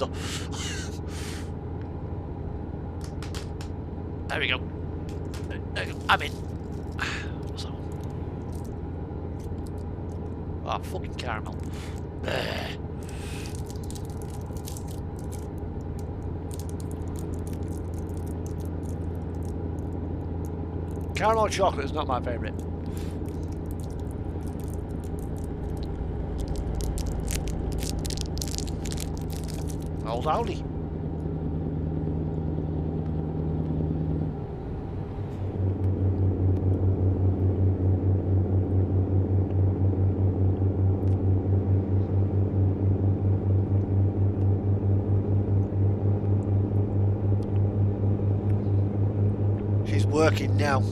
There we go. I'm in. What's that one? Oh, fucking caramel. Caramel chocolate is not my favourite. Old Audi. She's working now.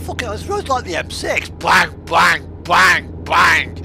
Fuck it, this road's like the M6. Bang, bang, bang, bang.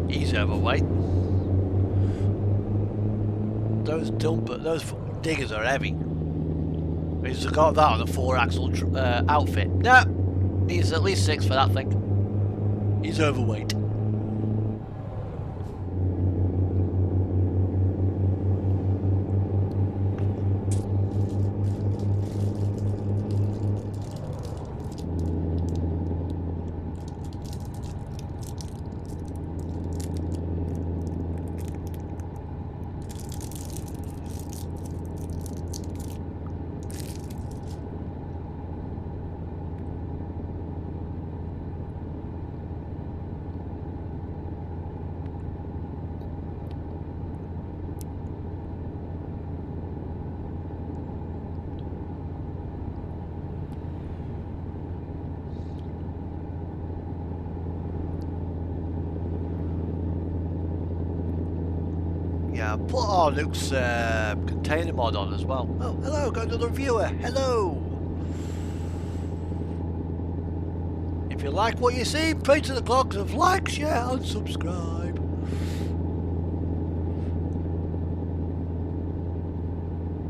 He's overweight. Those diggers are heavy. He's got that on a 4-axle outfit. No, he's at least 6 for that thing. He's overweight. Yeah, put our Luke's container mod on as well. Oh, hello, got another viewer. Hello. If you like what you see, pray to the clocks of like, share, and subscribe.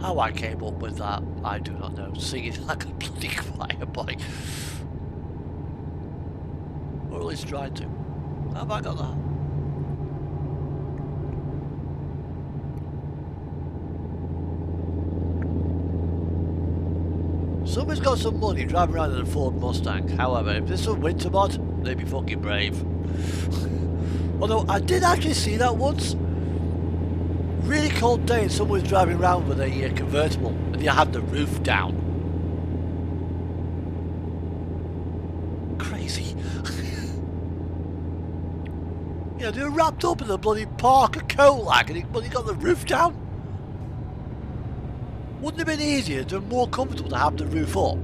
How I came up with that, I do not know. Singing like a bloody choir boy. Or at least trying to. How have I got that? Someone's got some money driving around in a Ford Mustang. However, if this was winter mod, they'd be fucking brave. Although I did actually see that once. Really cold day and someone was driving around with a convertible and they had the roof down. Crazy. You know, they were wrapped up in a bloody Parker coat like and he got the roof down. Wouldn't it have been easier and more comfortable to have the roof up?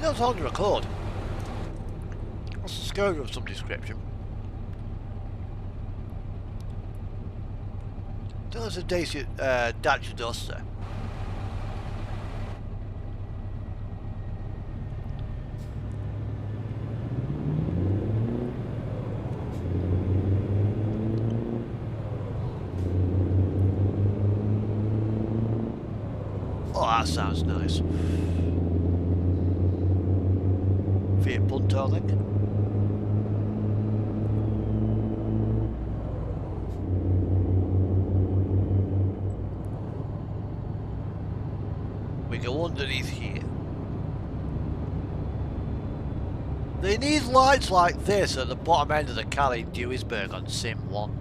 It's on the record. What's the Skoda of some description? There's a Dacia Duster. Oh, that sounds nice. Fiat Punto, I think. We go underneath here. They need lights like this at the bottom end of the Calais Duisburg on Sim 1.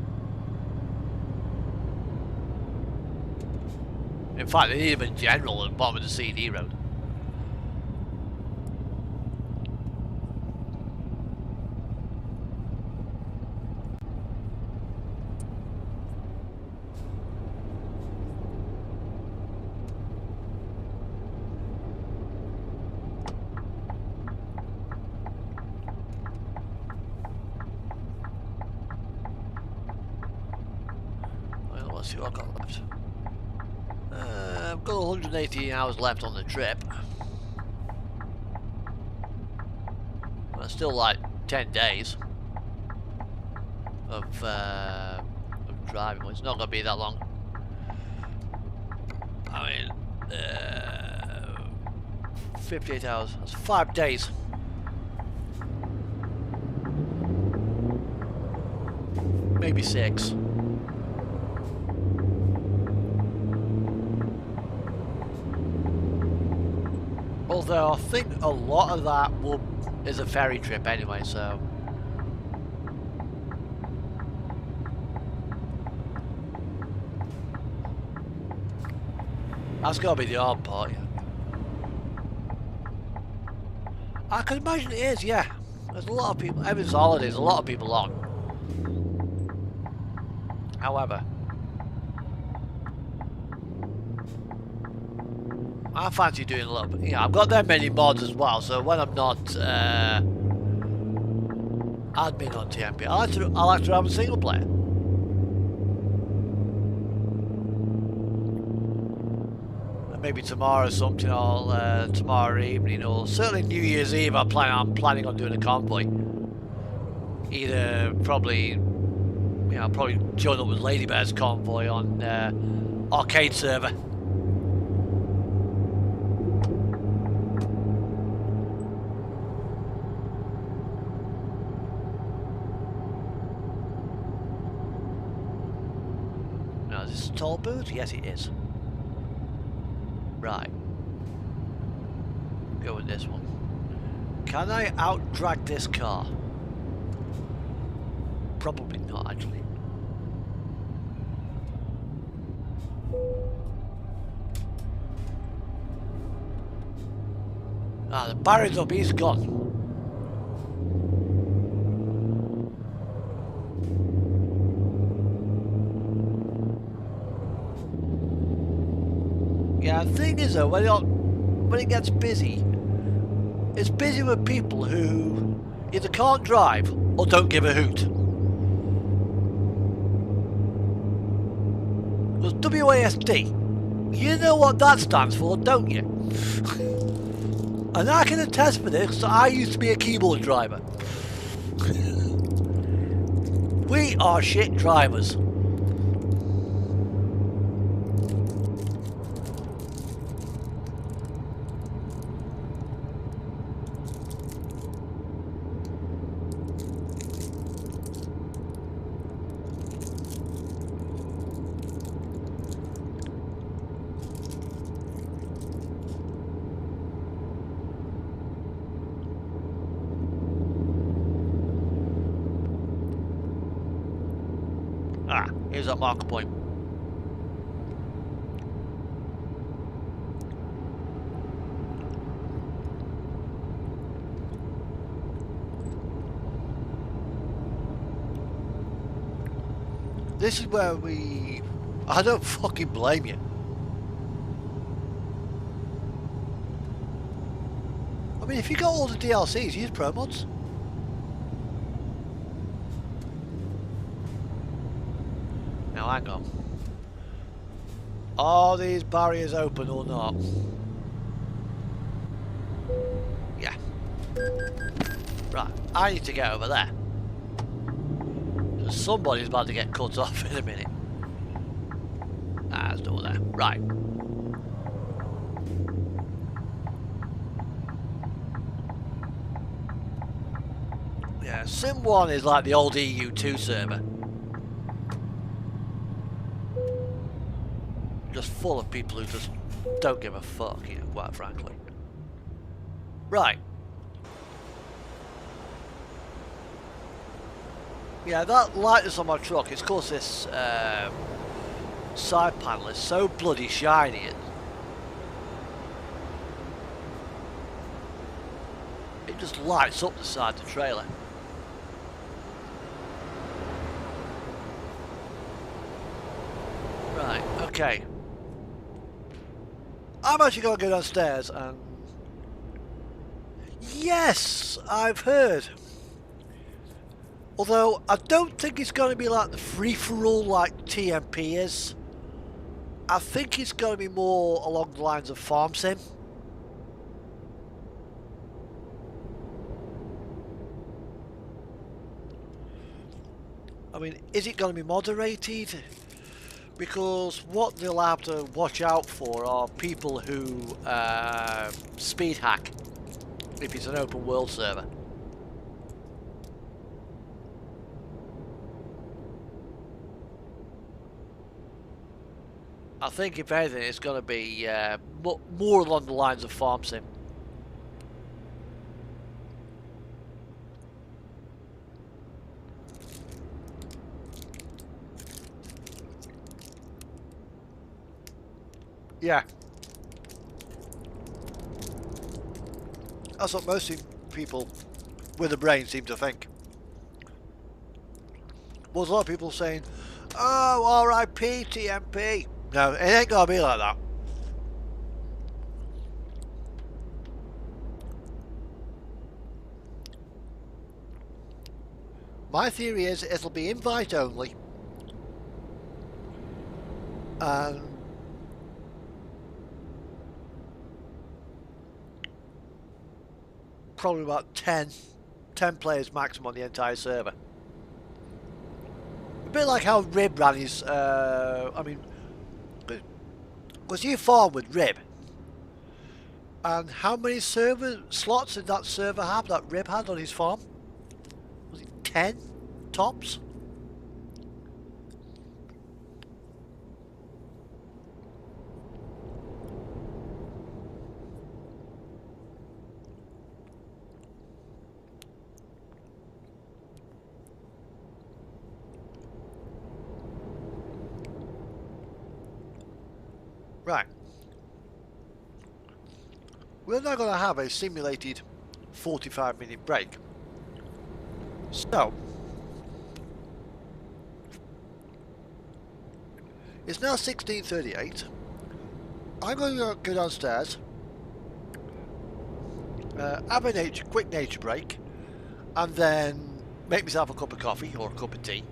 In fact, they need them in general at the bottom of the CD road. Let's see what I've got left. I've got 118 hours left on the trip. That's still like 10 days of driving. Well, it's not going to be that long. I mean, 58 hours. That's 5 days. Maybe 6. Although I think a lot of that is a ferry trip anyway, so that's got to be the hard part. Yeah. I can imagine it is. Yeah, there's a lot of people. Every holidays, a lot of people on. However, I fancy doing a little bit. Yeah, I've got that many mods as well, so when I'm not admin on TMP, I like to have a single player. And maybe tomorrow or something, or tomorrow evening, or certainly New Year's Eve. I'm planning on doing a convoy. Either probably join up with Ladybear's convoy on arcade server. Tall boot? Yes, it is. Right. Go with this one. Can I out-drag this car? Probably not, actually. Ah, the barrier's up, he's gone. Yeah, the thing is though, when it gets busy, it's busy with people who either can't drive or don't give a hoot. Because WASD, you know what that stands for, don't you? And I can attest for this, because I used to be a keyboard driver. We are shit drivers. Here's that marker point. This is where I don't fucking blame you. I mean, if you got all the DLCs, use pro mods. Now hang on. Are these barriers open or not? Yeah. Right, I need to get over there. Somebody's about to get cut off in a minute. Ah, there's no there. Right. Yeah, Sim 1 is like the old EU2 server. Just full of people who just don't give a fuck, you know, quite frankly. Right. Yeah, that light that's on my truck, it's because this side panel is so bloody shiny. It just lights up the side of the trailer. Right, okay. I'm actually going to go downstairs and... Yes, I've heard. Although, I don't think it's going to be like the free-for-all like TMP is. I think it's going to be more along the lines of Farm Sim. I mean, is it going to be moderated? Because what they'll have to watch out for are people who speed hack if it's an open world server. I think if anything it's going to be more along the lines of Farm Sim. Yeah. That's what most people with a brain seem to think. Well, there's a lot of people saying, oh, RIP TMP. No, it ain't gonna be like that. My theory is it'll be invite only. And probably about 10 players maximum on the entire server. A bit like how Rib ran his, I mean, was you farm with Rib? And how many server slots did that server have that Rib had on his farm? Was it 10 tops? Right. We're now going to have a simulated 45-minute break. So, it's now 16:38. I'm going to go downstairs, have a quick nature break, and then make myself a cup of coffee or a cup of tea,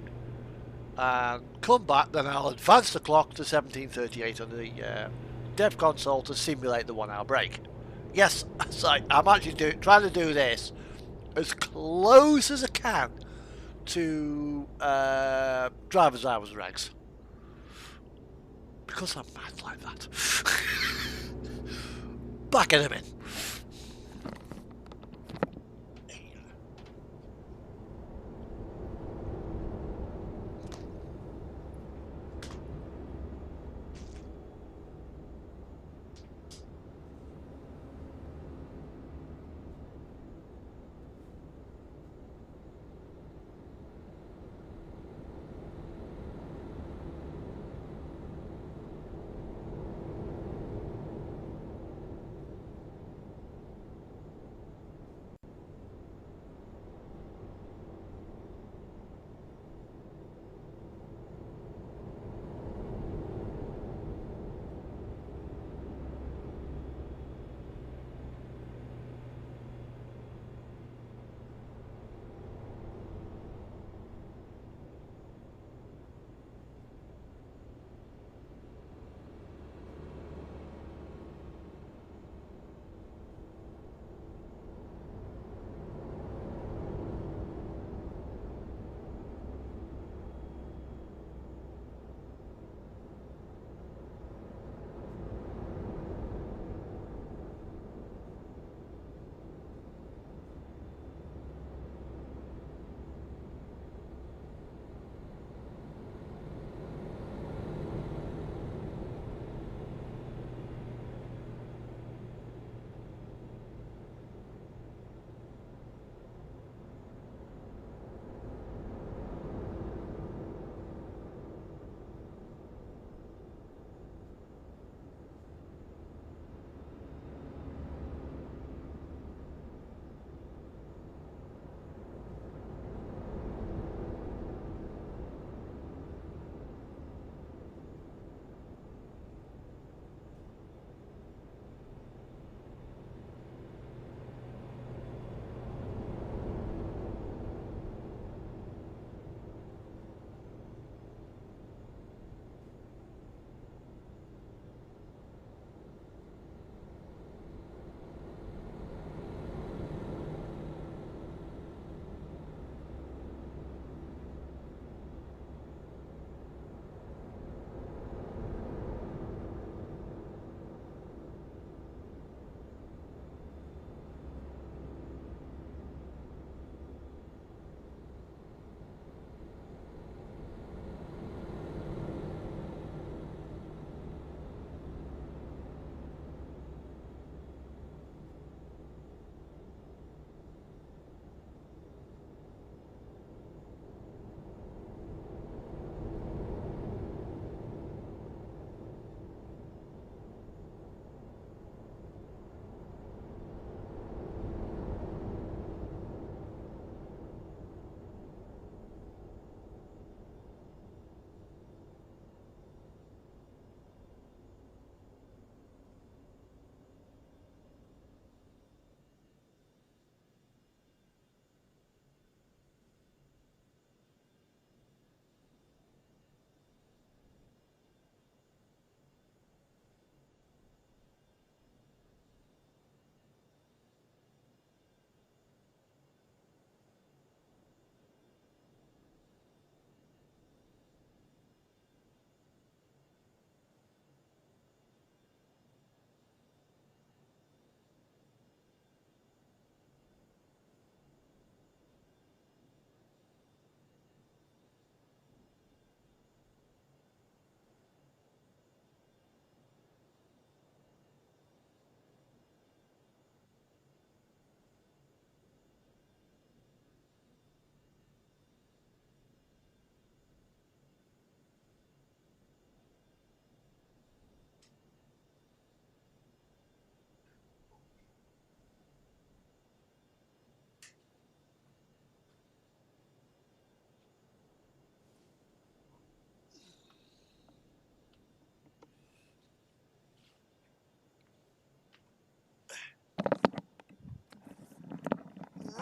and come back. Then I'll advance the clock to 17:38 on the dev console to simulate the 1 hour break. Yes, I'm actually trying to do this as close as I can to driver's hours regs. Because I'm mad like that. Back in a minute.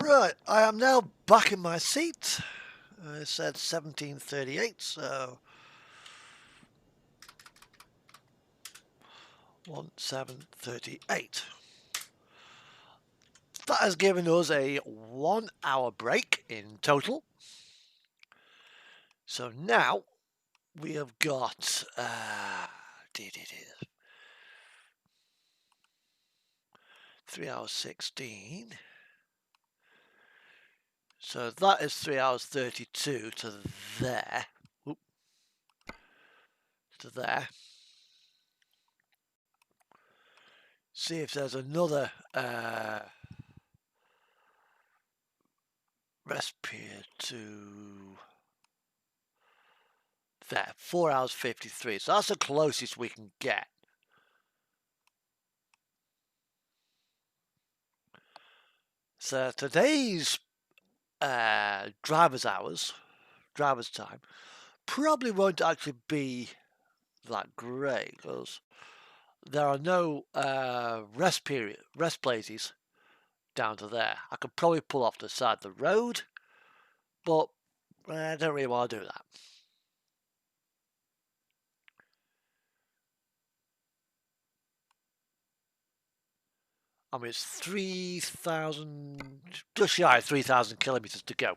Right, I am now back in my seat. I said 1738, so 1738. That has given us a 1 hour break in total. So now we have got 3 hours 16. So that is 3 hours 32 to there. Oop. To there. See if there's another rest period to there. 4 hours 53. So that's the closest we can get. So today's driver's time, probably won't actually be that great because there are no rest places down to there. I could probably pull off the side of the road, but I don't really want to do that. I mean, it's 3,000, just shy of 3,000 kilometers to go.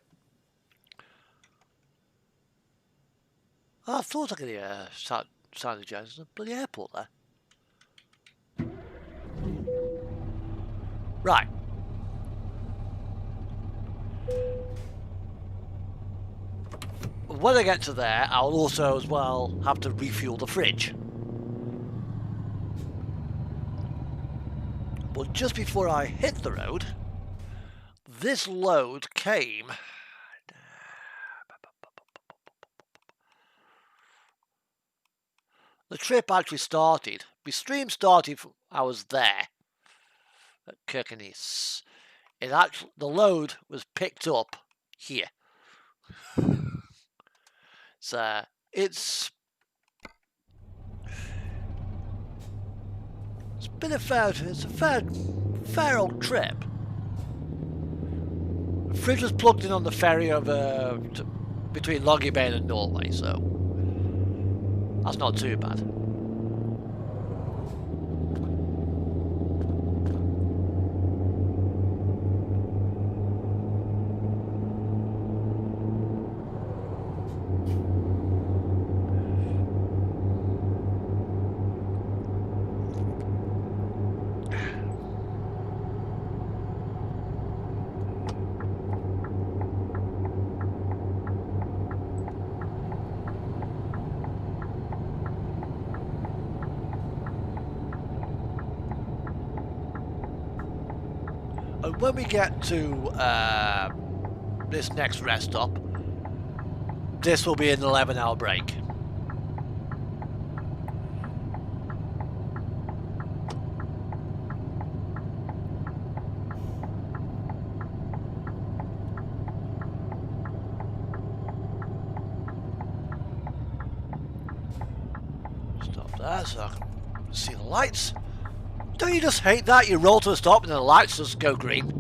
Oh, I thought I could hear sound of Jones. There's a bloody airport there. Right. When I get to there, I'll also as well have to refuel the fridge. But just before I hit the road, this load came. The trip actually started. My stream started from I was there at Kirkenes. The load was picked up here. So it's been a fair old trip. The fridge was plugged in on the ferry over between Longyearbyen and Norway, so that's not too bad. And when we get to this next rest stop, this will be an 11-hour break. Stop there so I can see the lights. Don't you just hate that? You roll to a stop and the lights just go green.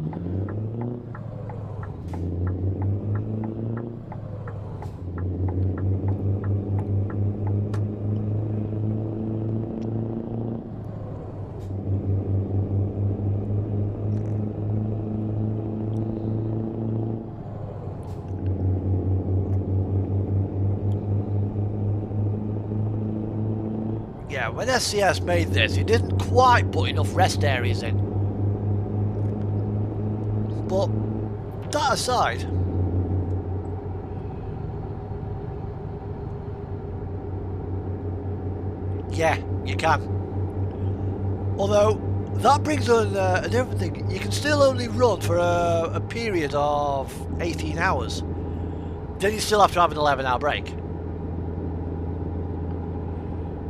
Yeah, when SCS made this, it didn't quite put enough rest areas in. But that aside, yeah, you can. Although that brings on a different thing. You can still only run for a period of 18 hours. Then you still have to have an 11-hour break.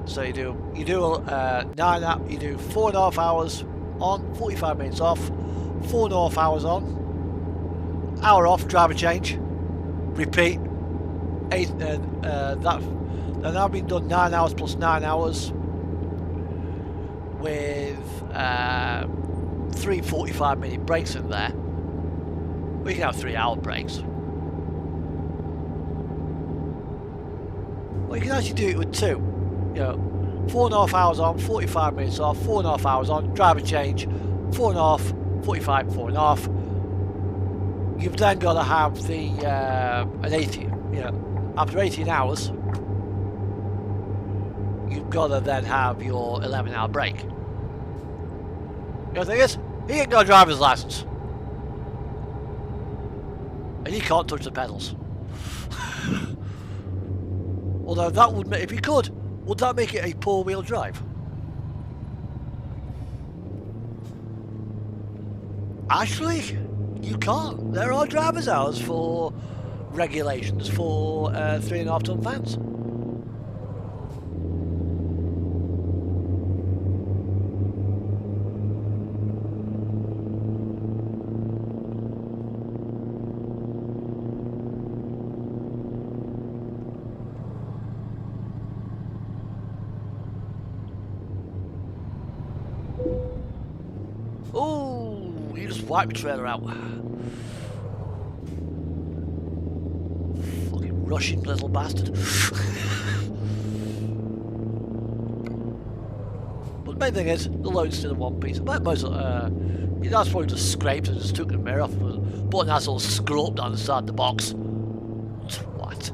So you do 4.5 hours on, 45 minutes off, 4.5 hours on, hour off, driver change, repeat. They've now been done 9 hours plus 9 hours with 3 45-minute breaks in there. We can have 3-hour breaks. Well, you can actually do it with 2. You know, 4.5 hours on, 45 minutes off, 4.5 hours on, driver change, 4.5, 45, 4.5. You've then got to have the an 80. You know, after 18 hours, you've got to then have your 11-hour break. The thing is, he ain't got a driver's license, and he can't touch the pedals. Although that would make, if he could, would that make it a four-wheel drive? Actually, you can't. There are driver's hours for regulations for 3.5 ton vans. Oh, you just wiped my trailer out. Fucking Russian little bastard. But the main thing is, the load's still in one piece. That's probably just scraped and just took the mirror off. But that's all scraped down the side of the box. What?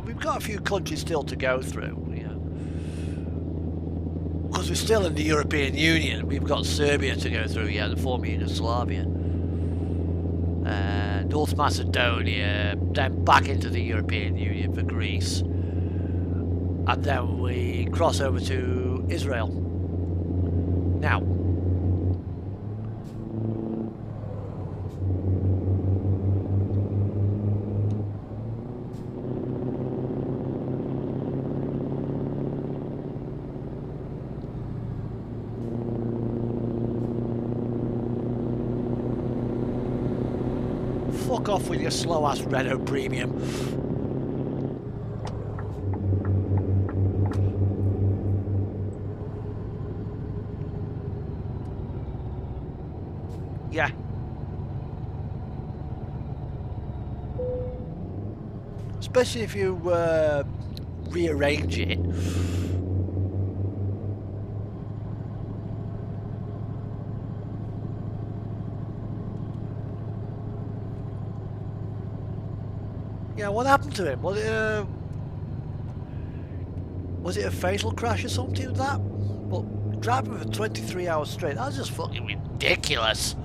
We've got a few countries still to go through, you know, because we're still in the European Union. We've got Serbia to go through, yeah, the former Yugoslavia, North Macedonia, then back into the European Union for Greece, and then we cross over to Israel. Now, fuck off with your slow-ass Renault Premium. Yeah. Especially if you rearrange it. Yeah, what happened to him? Was it a fatal crash or something like that? But driving for 23 hours straight, that's just fucking ridiculous.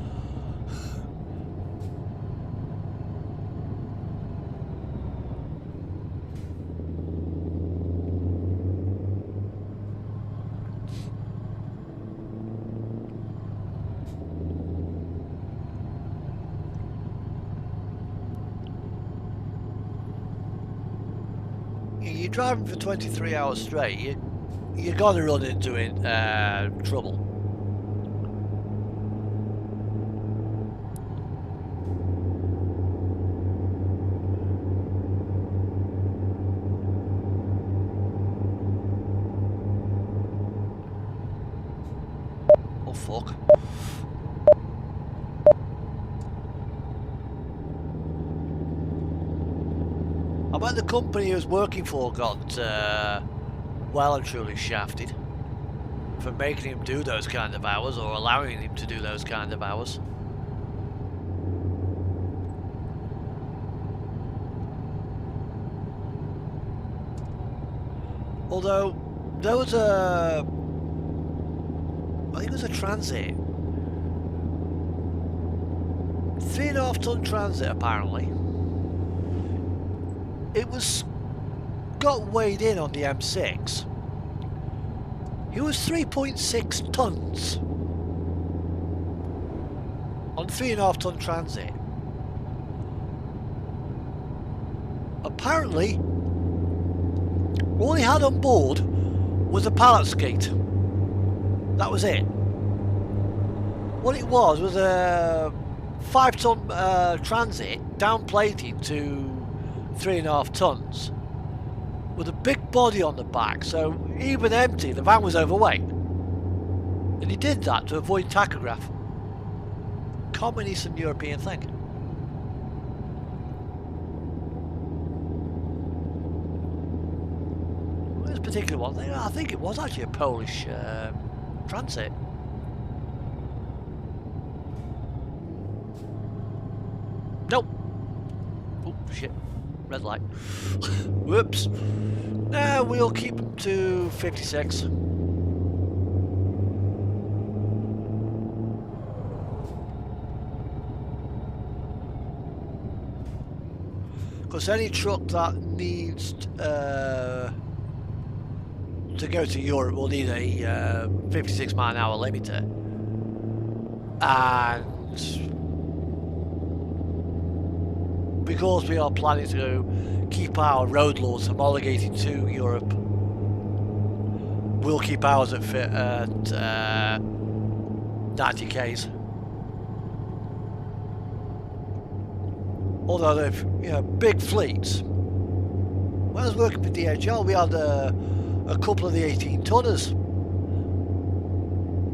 You're driving for 23 hours straight, you're gonna run into trouble. Oh fuck. I bet the company he was working for got well and truly shafted for making him do those kind of hours, or allowing him to do those kind of hours. Although there was I think it was a Transit, 3.5 ton Transit apparently. It got weighed in on the M6. It was 3.6 tons on 3.5 ton Transit. Apparently, All he had on board was a pallet skate. That was it. What it was a 5-ton transit downplated to 3.5 tons with a big body on the back, so even empty the van was overweight, and he did that to avoid tachograph. Common Eastern European thing. This particular one, I think it was actually a Polish transit. Nope. Oh shit, red light. Whoops. No, we'll keep them to 56. Because any truck that needs to go to Europe will need a 56 mile an hour limiter, and because we are planning to keep our road laws homologated to Europe, we'll keep ours at 90 k's. Although they've, big fleets. When I was working for DHL, we had a couple of the 18 tonners.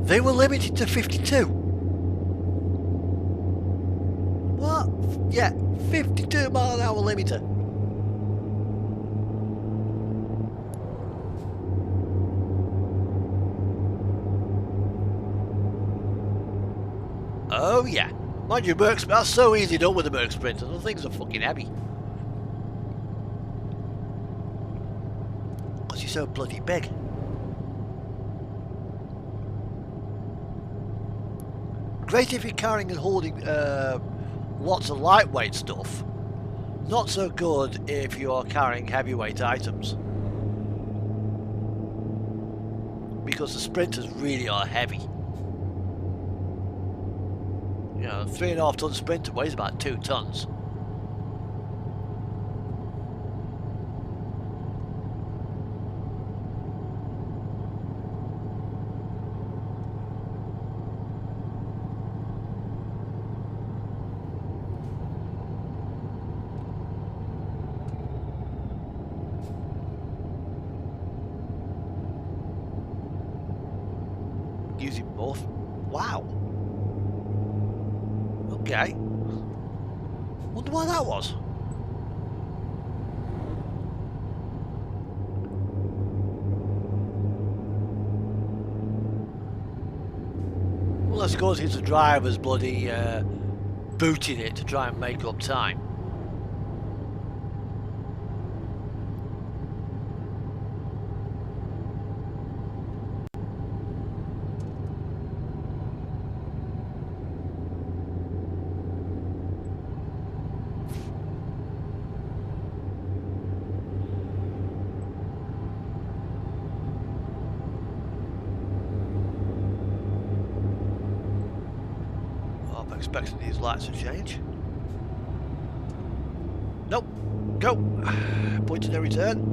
They were limited to 52. What? Yeah, 52 mile an hour limiter. Oh yeah. Mind you, that's so easy done with the Merc Sprinter. The things are fucking heavy. Because you're so bloody big. Great if you're carrying and holding lots of lightweight stuff. Not so good if you're carrying heavyweight items. Because the Sprinters really are heavy. A 3.5 ton Sprinter weighs about 2 tons. Using both. Wow. Okay. Wonder why that was. Well, that's because it's the driver's bloody booting it to try and make up time. Expecting these lights to change. Nope. Go. Point to no return.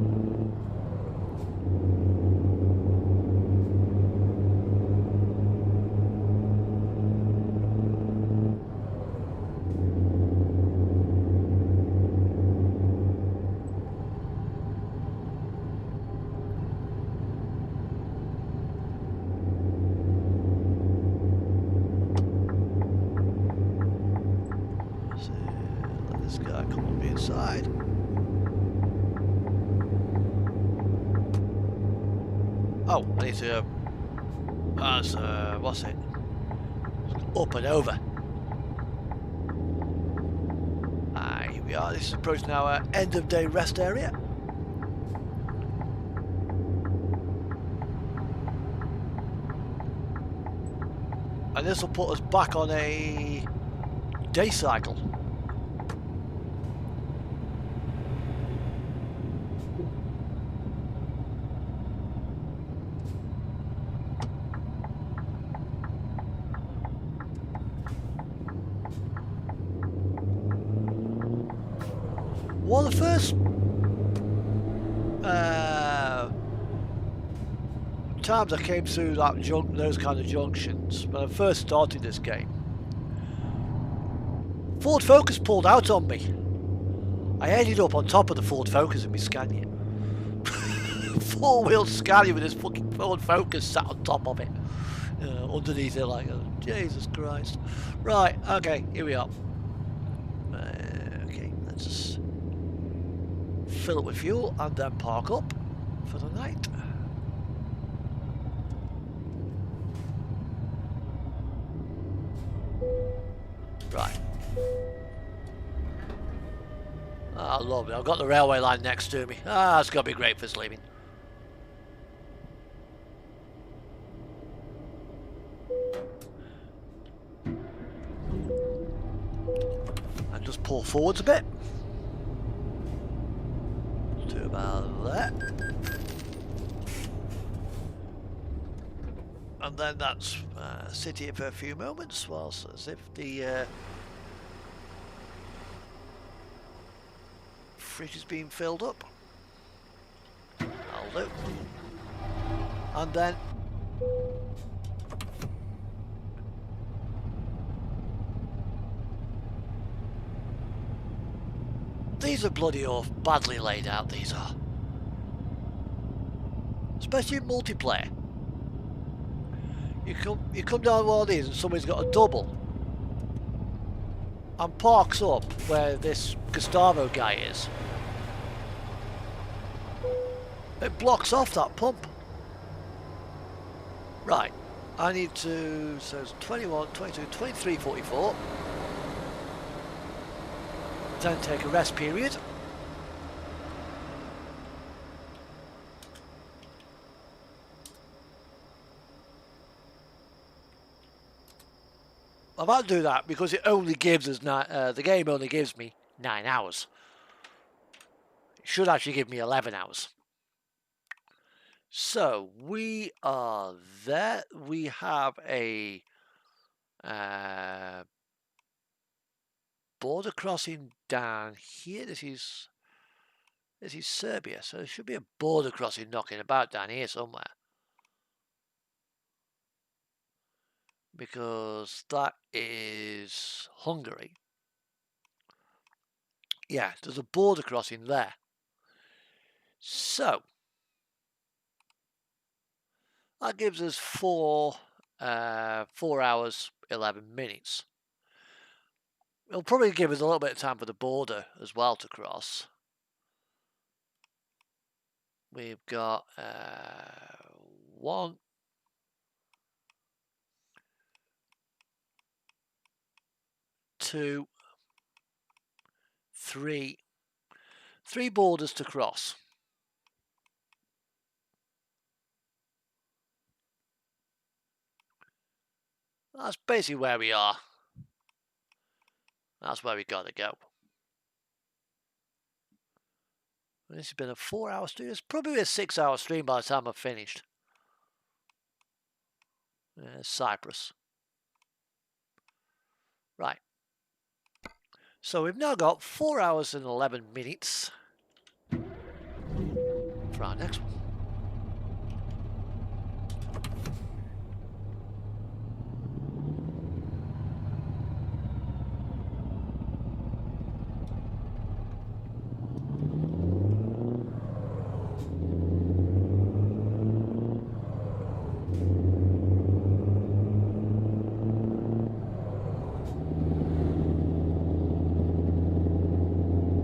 Inside. Oh, I need to what's it? Up and over. Here we are. This is approaching our end of day rest area. And this will put us back on a day cycle. Well, the first times I came through that those kind of junctions when I first started this game. Ford Focus pulled out on me. I ended up on top of the Ford Focus in my Scania. Four-wheel Scania with this fucking Ford Focus sat on top of it. Underneath it, like, oh, Jesus Christ. Right, okay, here we are. Okay, let's just fill it with fuel and then park up for the night. Right. Ah, lovely. I've got the railway line next to me. Ah, it's got to be great for sleeping. And just pull forwards a bit. To about there. And then that's sit here for a few moments whilst as if the fridge is being filled up. I'll do. And then these are bloody badly laid out, these are. Especially in multiplayer. You come down one of these and somebody's got a double and parks up where this Gustavo guy is. It blocks off that pump. Right, I need to, so it's 21, 22, 23, 44. Then take a rest period. I might do that because it only gives us the game only gives me 9 hours. It should actually give me 11 hours. So we are there. We have a border crossing down here. This is Serbia, so there should be a border crossing knocking about down here somewhere. Because that is Hungary. Yeah, there's a border crossing there. So that gives us 4 hours 11 minutes. It'll probably give us a little bit of time for the border as well to cross. We've got 1, 2, 3 borders to cross. That's basically where we are. That's where we gotta go. This has been a 4-hour stream. It's probably a 6-hour stream by the time I've finished. Cyprus. Right. So we've now got 4 hours and 11 minutes for our next one.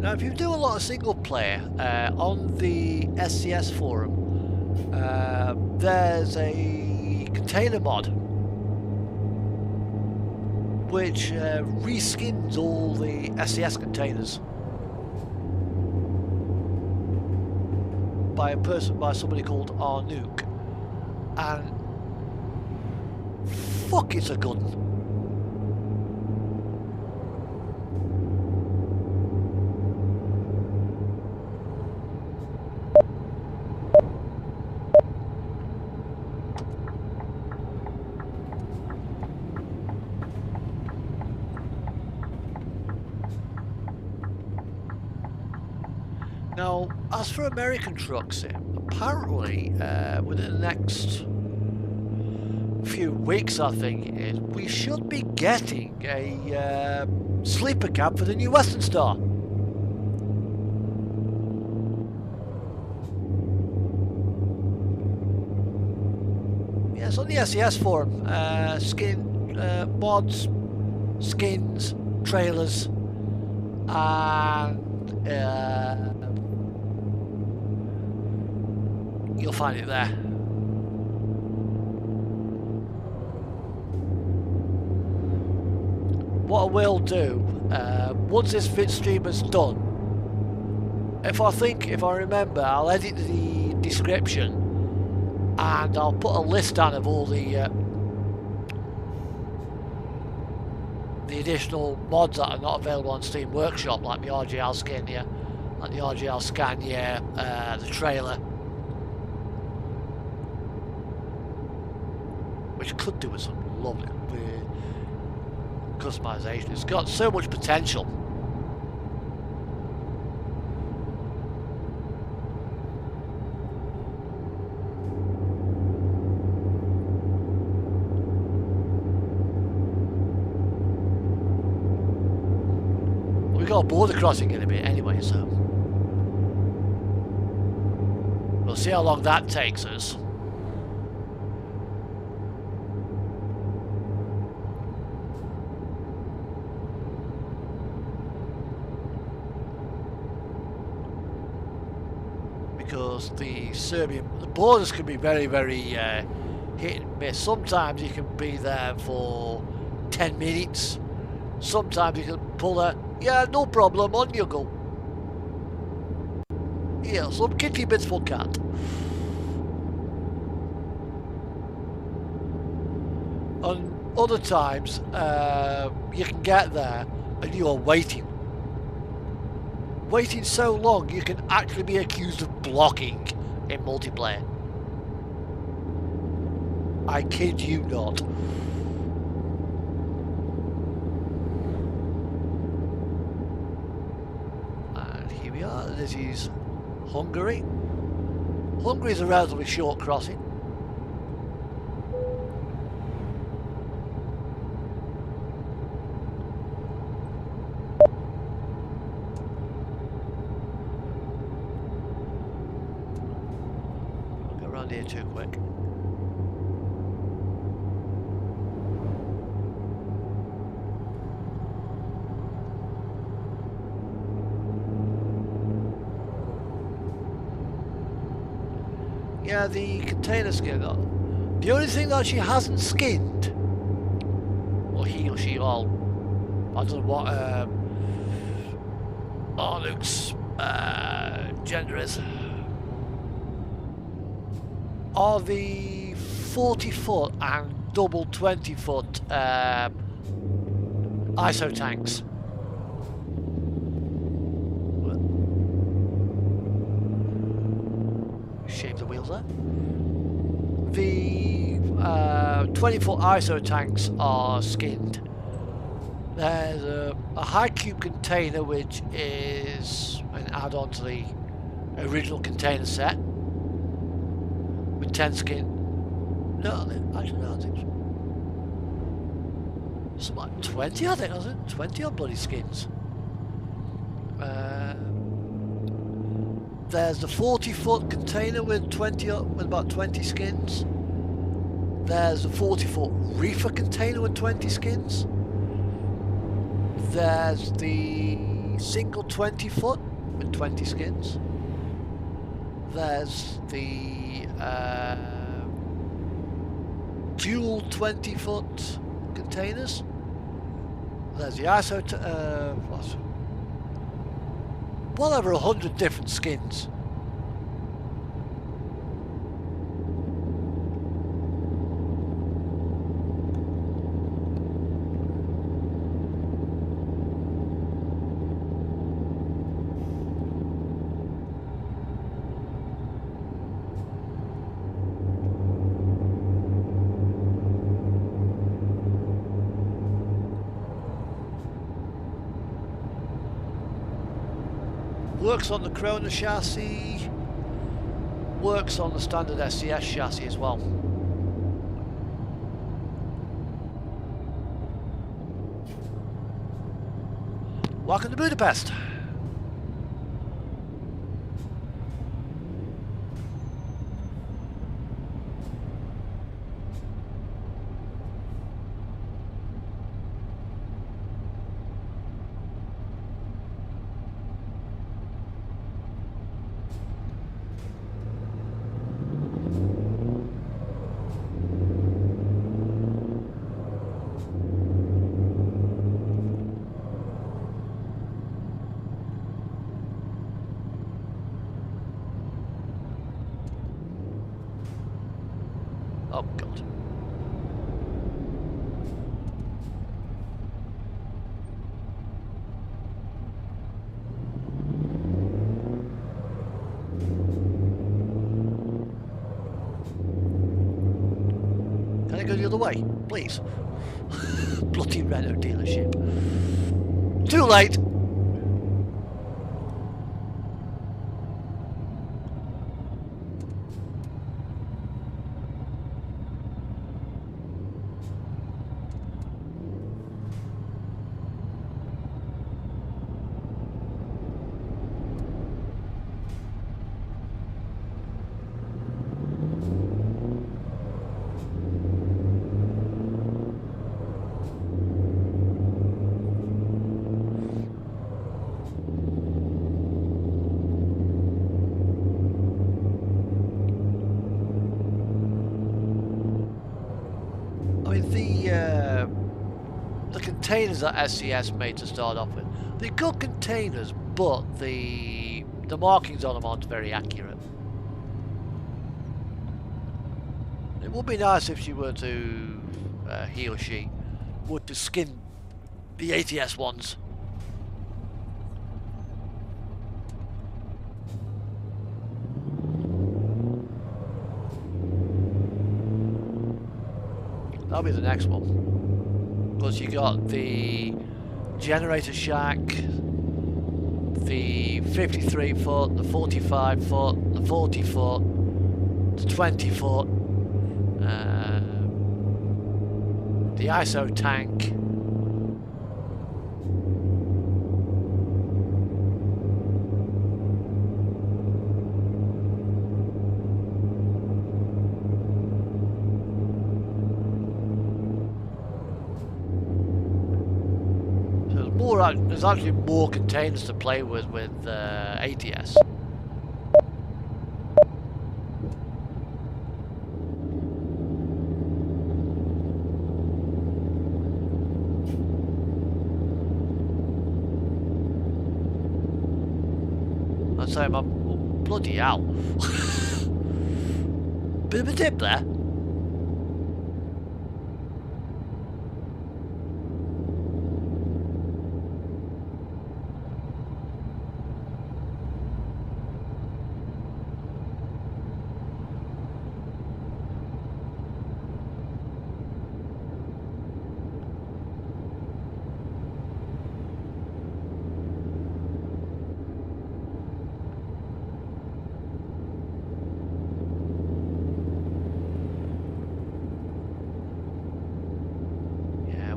Now, if you do a lot of single player on the SCS forum, there's a container mod which reskins all the SCS containers by somebody called Arnook, and fuck, it's a good one. Now, as for American trucks, apparently within the next few weeks, I think it is, we should be getting a sleeper cab for the new Western Star. Yeah, it's on the SES forum. Mods, skins, trailers, and you'll find it there. What I will do, once this vid stream is done, if I remember, I'll edit the description and I'll put a list down of all the additional mods that are not available on Steam Workshop, like the RGL Scania, like the RGL Scania, the trailer, which could do with some lovely customization. It's got so much potential. We've got a border crossing in a bit anyway, so we'll see how long that takes us. Because the borders can be very, very hit and miss. Sometimes you can be there for 10 minutes. Sometimes you can pull a, yeah, no problem, on you go. Yeah, some kitty bits for cat. And other times, you can get there and you are waiting. Waiting so long, you can actually be accused of blocking in multiplayer. I kid you not. And here we are. This is Hungary. Hungary is a relatively short crossing. Here too quick. Yeah, the container skin. The only thing that she hasn't skinned, or he or she all, I don't know what Luke's gender is, are the 40-foot and double 20-foot ISO tanks. Shave the wheels there. The 20-foot ISO tanks are skinned. There's a high cube container which is an add-on to the original container set. 10 skin. No, actually, no, I think it's like 20, I think, wasn't it? 20 odd bloody skins. There's the 40-foot container with about 20 skins. There's a 40-foot reefer container with 20 skins. There's the single 20-foot with 20 skins. There's the dual 20-foot containers. There's the ISO, well over 100 different skins. Works on the Krona chassis, works on the standard SCS chassis as well. Welcome to Budapest. Oh God. Can I go the other way, please? Bloody Renault dealership. Too late. I mean, the containers that SCS made to start off with, they're good containers, but the markings on them aren't very accurate. It would be nice if she were to, he or she, would to skin the ATS ones. That'll be the next one. Because you got the generator shack, the 53 foot, the 45 foot, the 40 foot, the 20 foot, the ISO tank. There's actually more containers to play with ATS. I'm saying, oh, bloody hell. Bit of a dip there.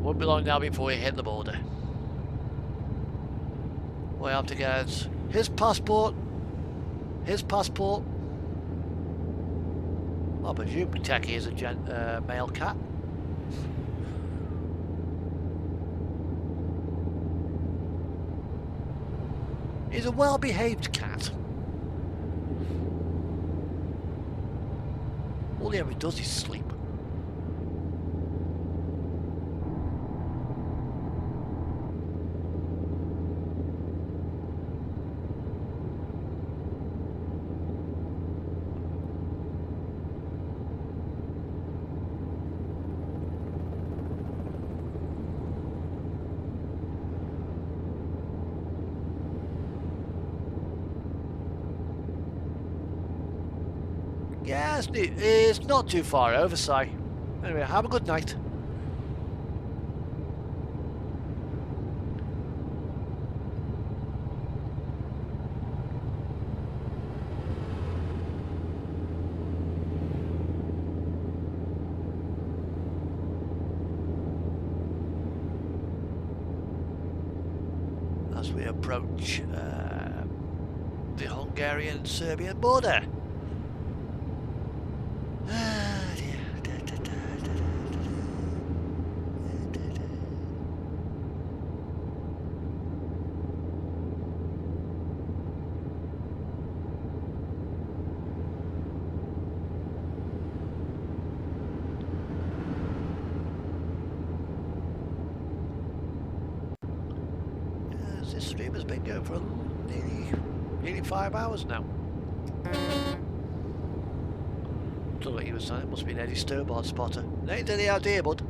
Won't be long now before we hit the border. We have to get his passport. His passport. I presume Techie is a male cat. He's a well-behaved cat. All he ever does is sleep. Yeah, it's not too far over, Si. Anyway, have a good night. as we approach the Hungarian-Serbian border. This stream has been going for nearly 5 hours now. Don't know what he was saying, it must be an Eddie Stobart spotter. Ain't any idea, bud.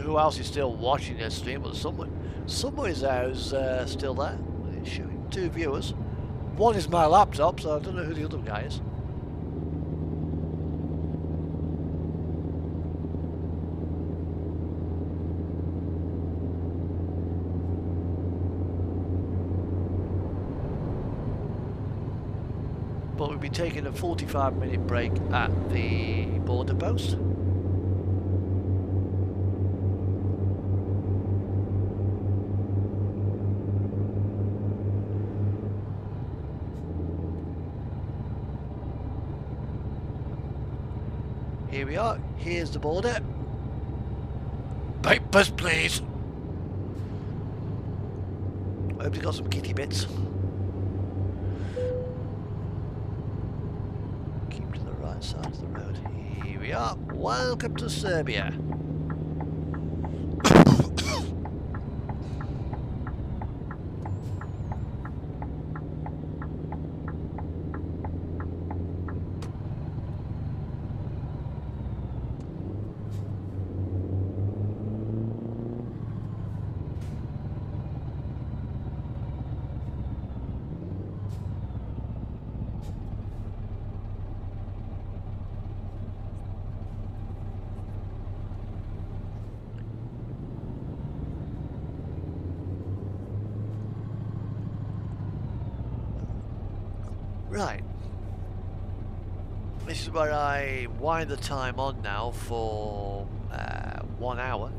Who else is still watching this stream, but somebody's still there. It's showing 2 viewers. One is my laptop, so I don't know who the other guy is. But we'll be taking a 45-minute break at the border post. Here we are, here's the border. Papers, please. I hope you got some kitty bits. Keep to the right side of the road. Here we are. Welcome to Serbia. Right, this is where I wind the time on now for 1 hour.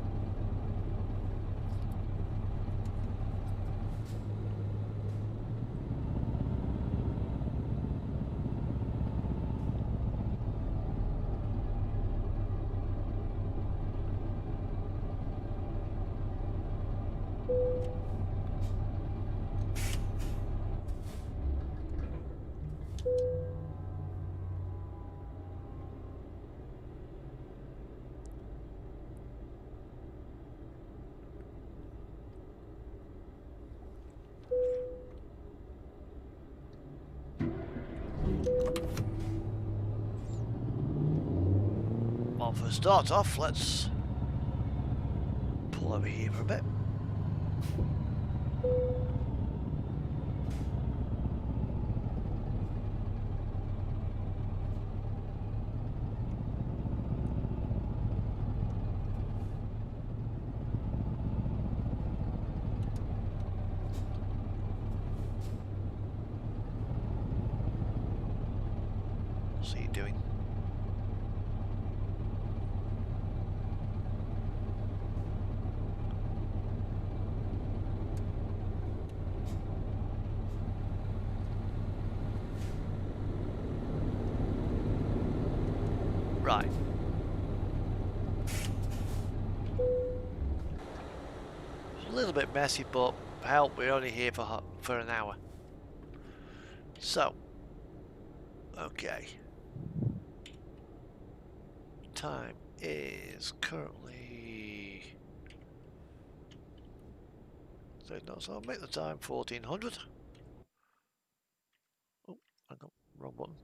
Well, for a start off, let's pull over here for a bit. What's he doing? Right. It's a little bit messy, but help, we're only here for an hour. So, okay. Time is currently... No, so I'll make the time 1400. Oh, hang on, wrong button.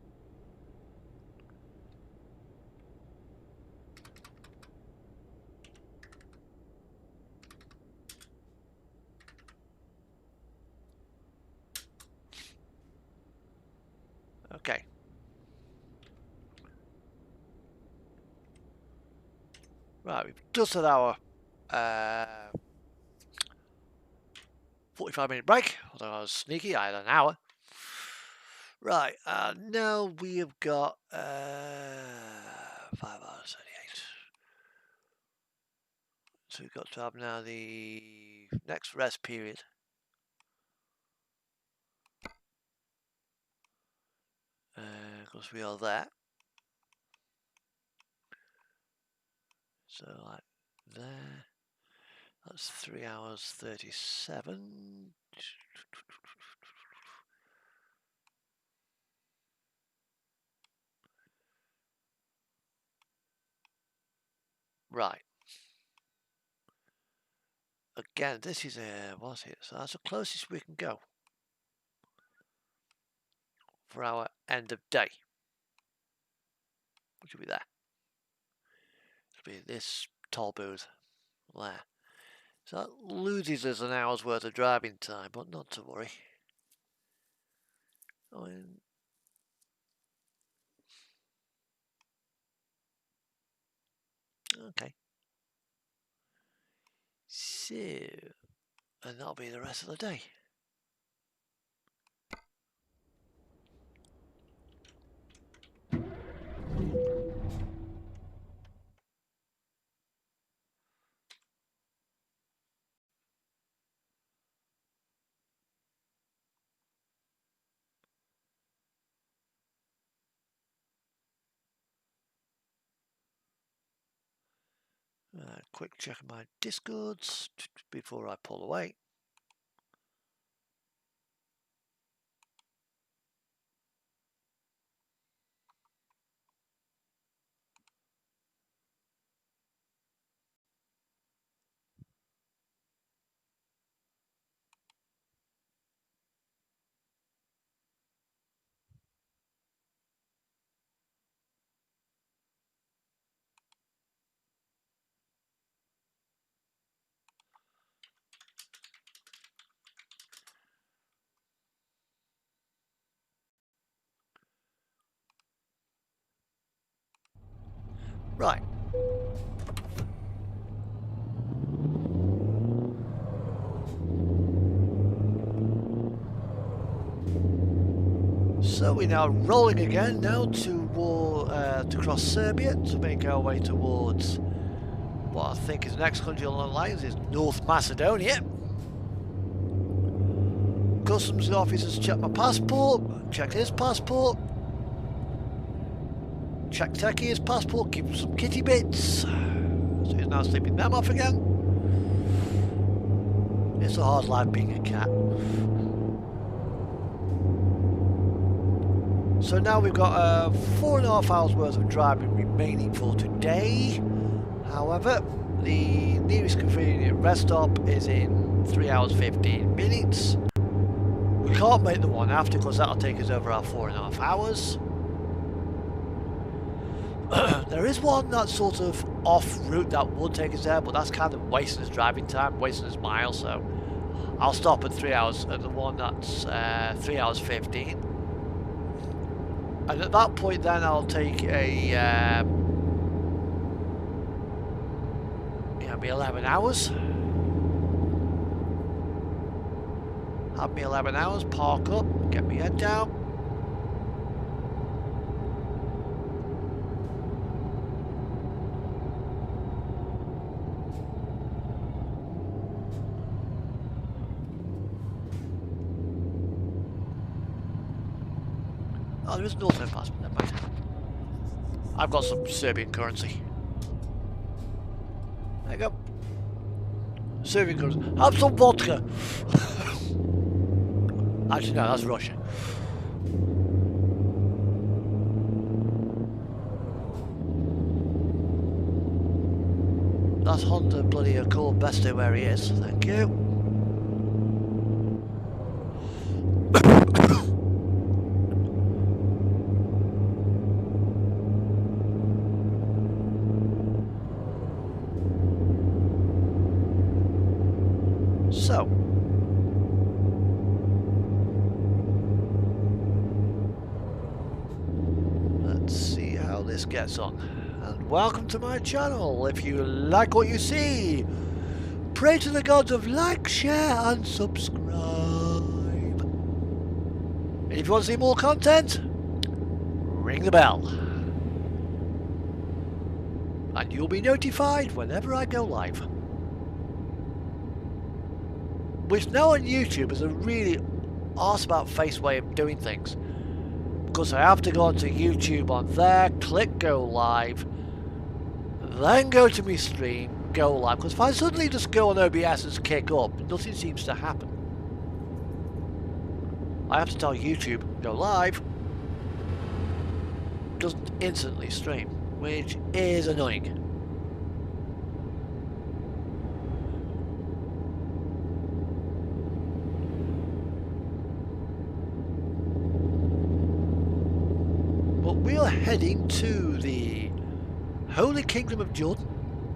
Okay. Right, we've just had our 45-minute break, although I was sneaky, I had an hour. Right, now we have got 5 hours 38. So we've got to have now the next rest period. Because we are there. So like there. That's 3 hours 37. Right. Again, this is what's it? So that's the closest we can go for our end of day. Which will be there. It'll be this toll booth there. So that loses us an hour's worth of driving time, but not to worry. I mean, okay. So, and that'll be the rest of the day. Quick check of my Discords before I pull away. Right. So we're now rolling again now to cross Serbia to make our way towards what I think is the next country on the lines is North Macedonia. Customs officers checked my passport, checked his passport, checked Techie's passport, give him some kitty bits. So he's now sleeping them off again. It's a hard life being a cat. So now we've got 4.5 hours worth of driving remaining for today. However, the nearest convenient rest stop is in 3 hours 15 minutes. We can't make the one after because that'll take us over our 4.5 hours. There is one that's sort of off route that would take us there, but that's kind of wasting us driving time, wasting us miles, so I'll stop at 3 hours at the one that's 3 hours 15. And at that point then I'll take a be 11 hours. Have me 11 hours, park up, get me head down. Oh, there is an auto pass, never mind. I've got some Serbian currency. There you go. Serbian currency. Have some vodka. Actually, no, that's Russia. That's Honda bloody Accord Besta where he is. Thank you. So, let's see how this gets on. And welcome to my channel. If you like what you see, pray to the gods of like, share and subscribe. And if you want to see more content, ring the bell. And you'll be notified whenever I go live. Which now on YouTube is a really arse about face way of doing things. Because I have to go onto YouTube on there, click go live, then go to my stream, go live. Because if I suddenly just go on OBS and kick up, nothing seems to happen. I have to tell YouTube, go live, doesn't instantly stream, which is annoying. But we are heading to the Holy Kingdom of Jordan.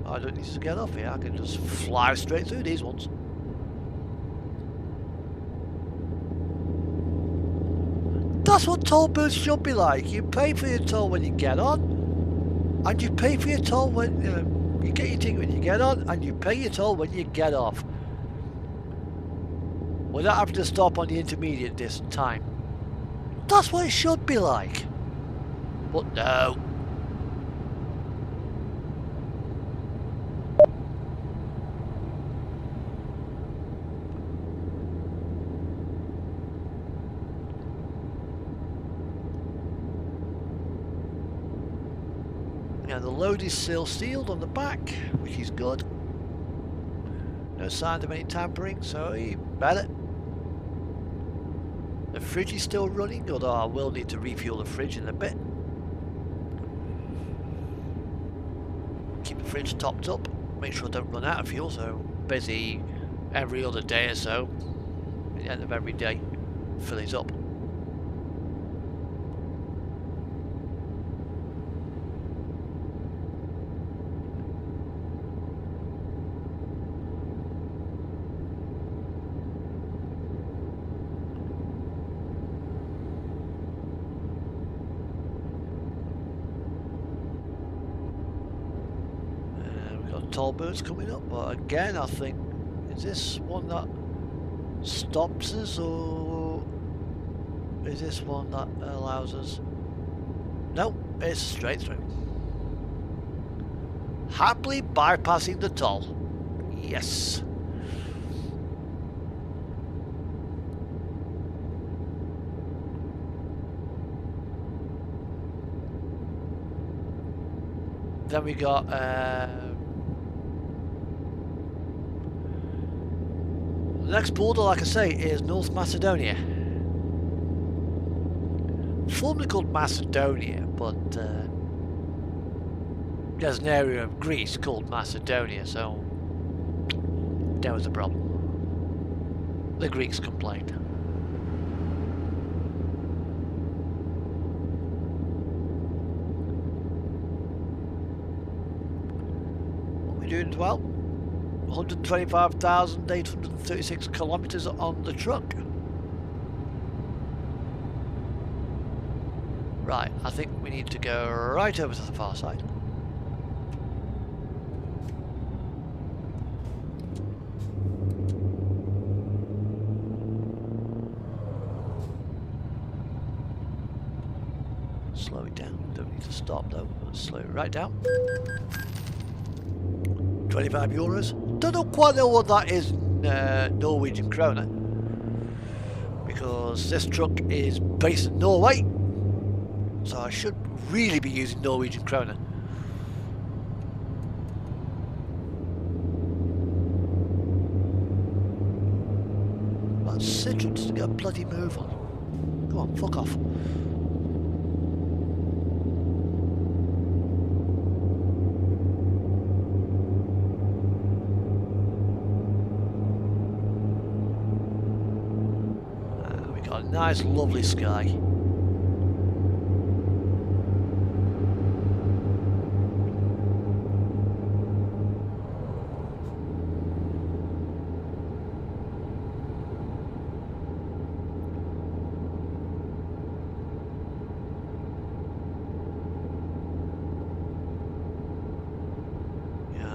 I don't need to get off here, I can just fly straight through these ones. That's what toll booths should be like. You pay for your toll when you get on, and you pay for your toll when you get your ticket when you get on, and you pay your toll when you get off. Without having to stop on the intermediate this time. That's what it should be like. But no. Now the load is still sealed on the back, which is good. No sign of any tampering, so even better. The fridge is still running, although I will need to refuel the fridge in a bit. Keep the fridge topped up, make sure I don't run out of fuel, so busy every other day or so. At the end of every day, fill it up. Toll booths coming up, but again I think, is this one that stops us or is this one that allows us? No, it's straight through. Happily bypassing the toll. Yes. Then we got the next border, like I say, is North Macedonia. Formerly called Macedonia, but there's an area of Greece called Macedonia, so there was a problem. The Greeks complained. What are we doing as well? 125,836 kilometers on the truck. Right, I think we need to go right over to the far side. Slow it down, don't need to stop though, let's slow it right down. 25 euros. Don't quite know what that is in Norwegian krone, because this truck is based in Norway, So I should really be using Norwegian kroner. But Citroen doesn't get a bloody move on. Come on, fuck off. We got a nice, lovely sky.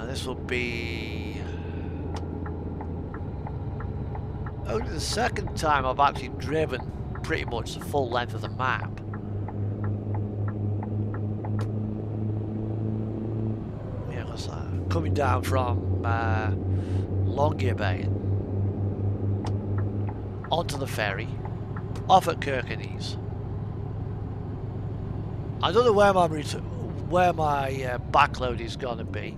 This will be only the second time I've actually driven pretty much the full length of the map. Yeah, because coming down from Longyearbyen onto the ferry, off at Kirkenes. I don't know where my backload is going to be.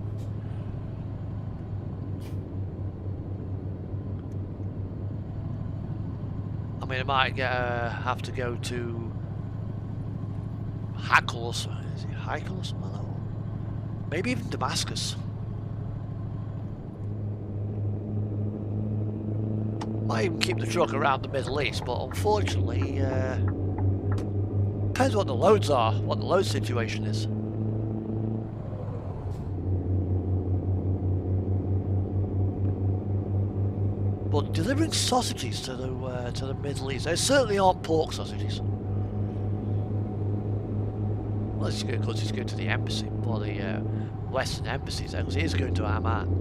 I mean, I might have to go to Hakel or something. Is it Hakel or something like that? Maybe even Damascus. Might even keep the truck around the Middle East, but unfortunately, depends what the loads are, what the load situation is. But delivering sausages to the Middle East, they certainly aren't pork sausages. Well, it's good because it's going to the embassy, or the Western embassies, because it is going to Amman.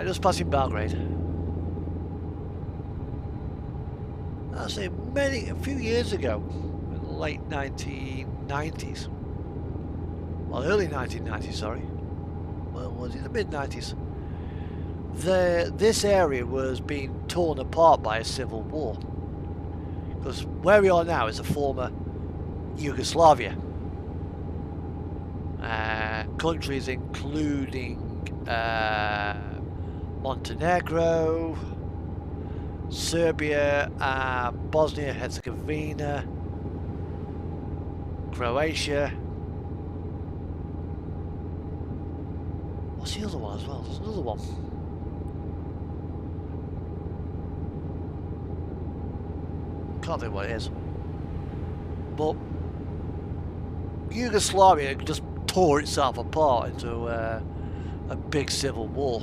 Just passing Belgrade. I say a few years ago. Late 1990s, well, early 1990s, sorry. Well, was it the mid 90s? This area was being torn apart by a civil war, because where we are now is a former Yugoslavia. Countries including Montenegro, Serbia, Bosnia-Herzegovina, Croatia. What's the other one as well? There's another one. Can't think what it is. But Yugoslavia just tore itself apart into a big civil war.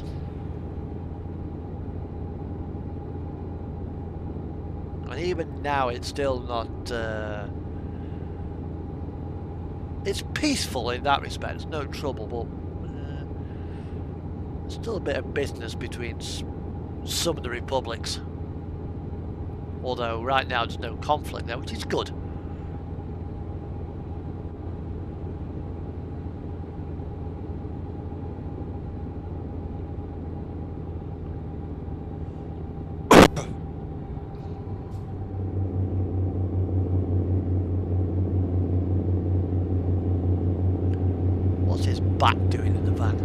And even now it's still not... it's peaceful in that respect, there's no trouble, but there's still a bit of business between some of the republics. Although right now there's no conflict there, which is good. Back doing in the van.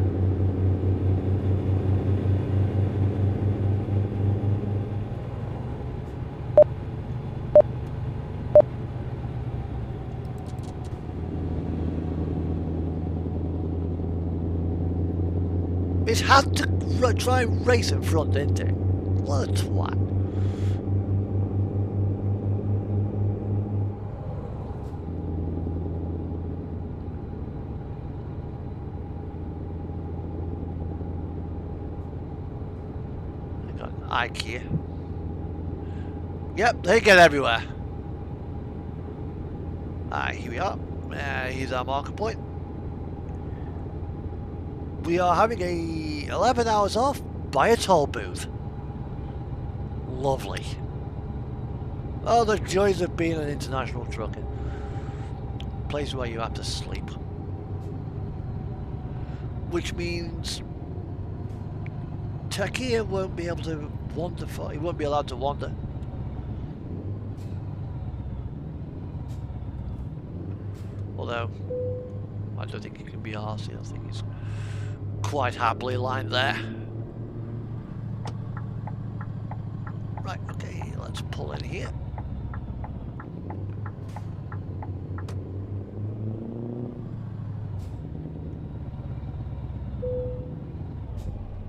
It's had to try and race in front, didn't it? What a twat. IKEA. Yep, they get everywhere. Here we are. Here's our marker point. We are having 11 hours off by a toll booth. Lovely. Oh, the joys of being an international trucker. Place where you have to sleep. Which means Czechia won't be able to wander far. He won't be allowed to wander. Although, I don't think he can be arsey. I think he's quite happily lined there. Right, okay, let's pull in here.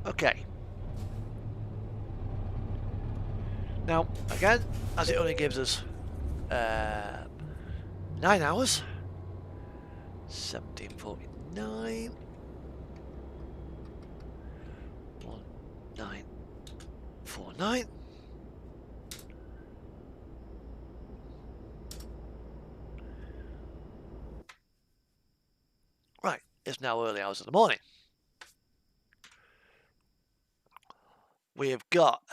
Okay. Now, again, as it only gives us 9 hours, 1749, 1949. Right, it's now early hours of the morning. We've got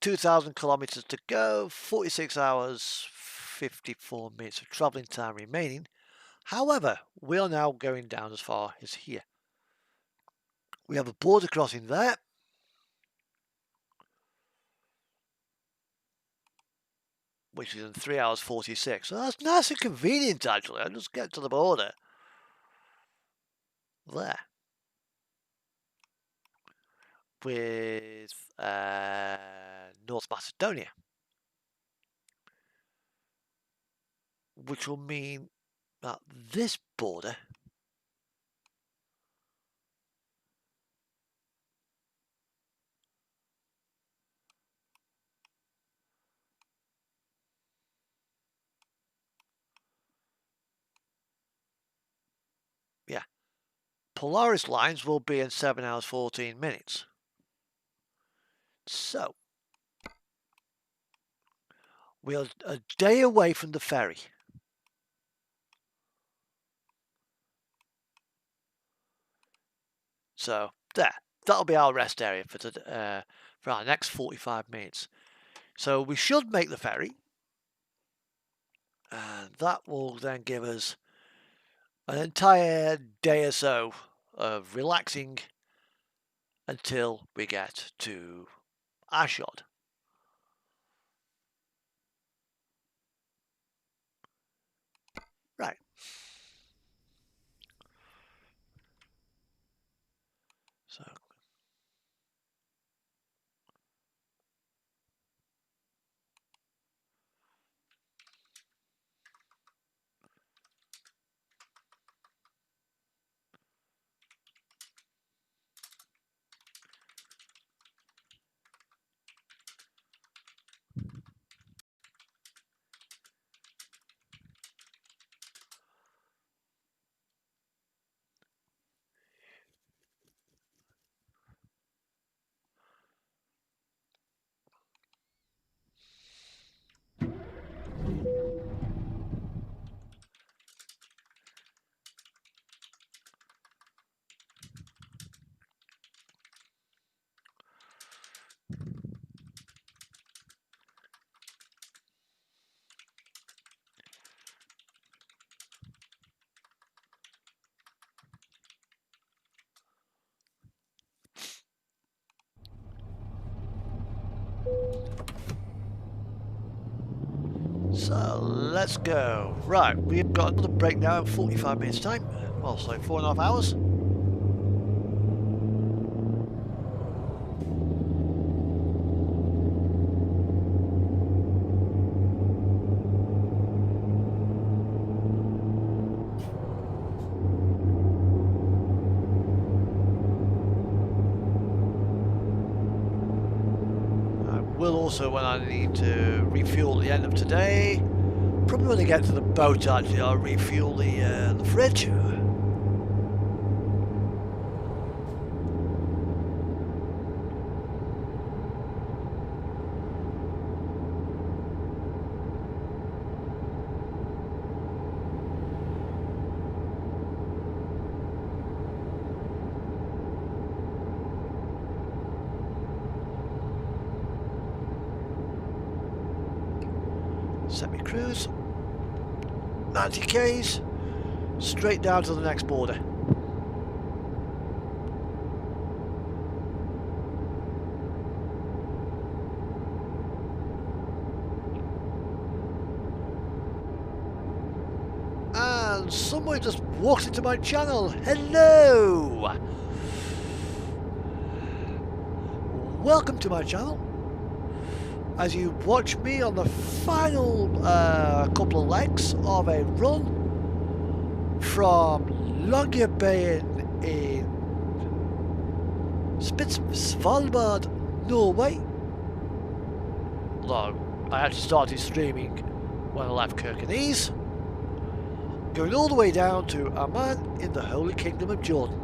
2,000 kilometers to go, 46 hours, 54 minutes of traveling time remaining. However, we are now going down as far as here. We have a border crossing there. Which is in 3 hours 46. So that's nice and convenient, actually. I just get to the border. There. With North Macedonia. Which will mean that this border Polaris lines will be in 7 hours 14 minutes. So we are a day away from the ferry. So there, that'll be our rest area for our next 45 minutes. So we should make the ferry, and that will then give us an entire day or so of relaxing until we get to Ashod. Right. So let's go. Right, we've got another break now in 45 minutes time. Well, so 4.5 hours. Also, when I need to refuel at the end of today, probably when I get to the boat, actually, I'll refuel the fridge. Semi-cruise, 90 k's, straight down to the next border. and someone just walks into my channel. Hello! Welcome to my channel. As you watch me on the final couple of legs of a run from Longyearbyen in Svalbard, Norway. Although I actually started streaming when I left Kirkenes, going all the way down to Amman in the Holy Kingdom of Jordan.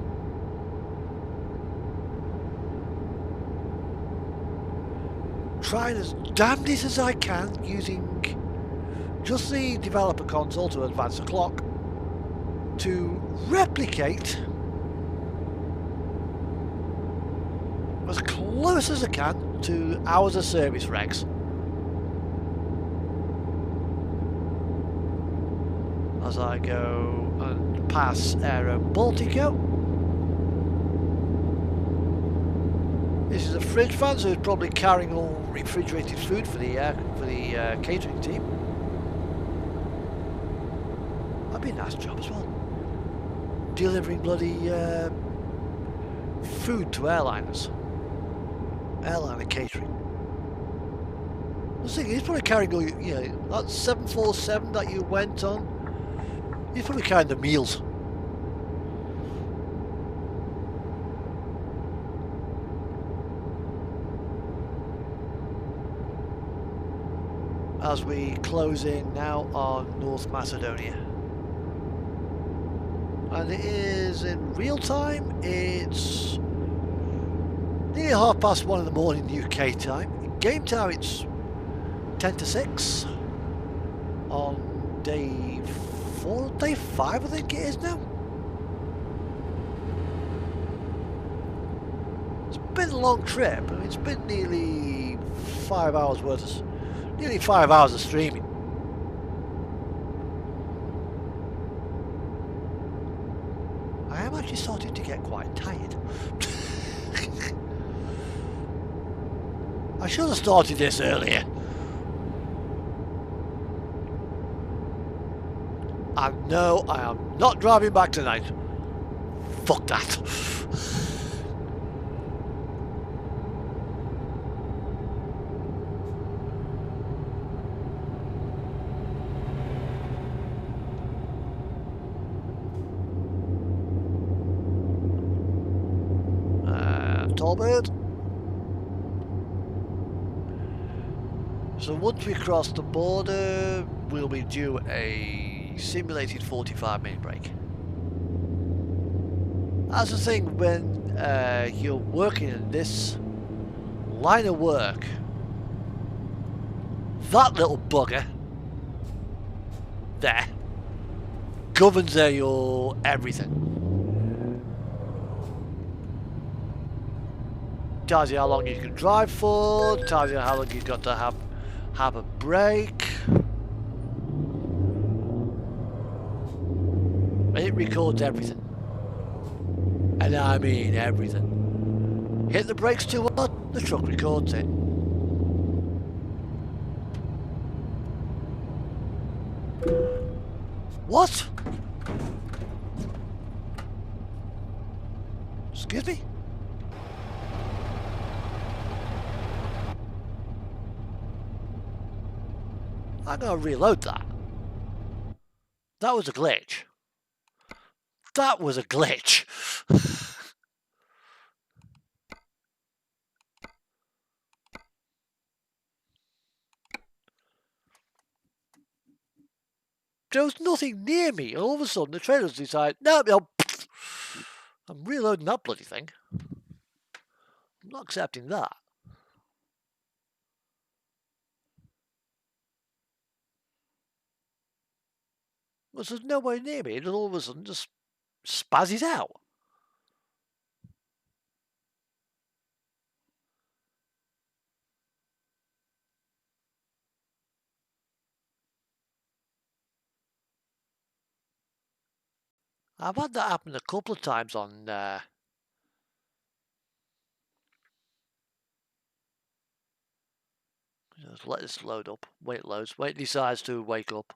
Trying as damned it as I can using just the developer console to advance the clock to replicate as close as I can to hours of service regs. As I go and pass Aero Baltico. This is a fridge fan, so it's probably carrying all refrigerated food for the catering team. That'd be a nice job as well. Delivering bloody food to airliners. Airliner catering. I was thinking, he's probably carrying all, that 747 that you went on. He's probably carrying the meals. As we close in now on North Macedonia. And it is in real time, it's nearly 1:30 in the morning UK time. In game time it's 10 to 6 on day 4, day 5 I think it is now. It's been a long trip, I mean, it's been nearly 5 hours worth of, nearly 5 hours of streaming. I am actually starting to get quite tired. I should have started this earlier. And no, I am not driving back tonight. Fuck that. Tallbird. So once we cross the border, we'll be due a simulated 45-minute break. That's the thing when you're working in this line of work. That little bugger there governs your everything. Tells you how long you can drive for, tells you how long you've got to have a break. And it records everything. And I mean everything. Hit the brakes too hard, the truck records it. What? Excuse me? I'm gonna reload that. That was a glitch. That was a glitch. There was nothing near me, and all of a sudden the trailers decide, no, I'm reloading that bloody thing. I'm not accepting that. Well, there's nobody near me, and all of a sudden just spazzes out. I've had that happen a couple of times on just let this load up. Wait it loads. Wait it decides to wake up.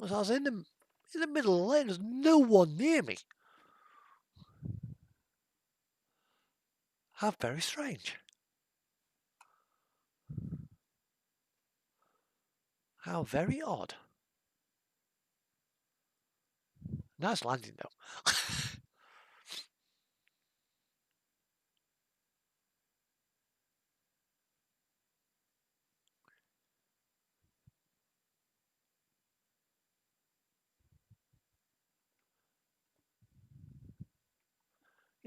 As I was in the middle of the lane, there's no one near me. How very strange. How very odd. Nice landing though.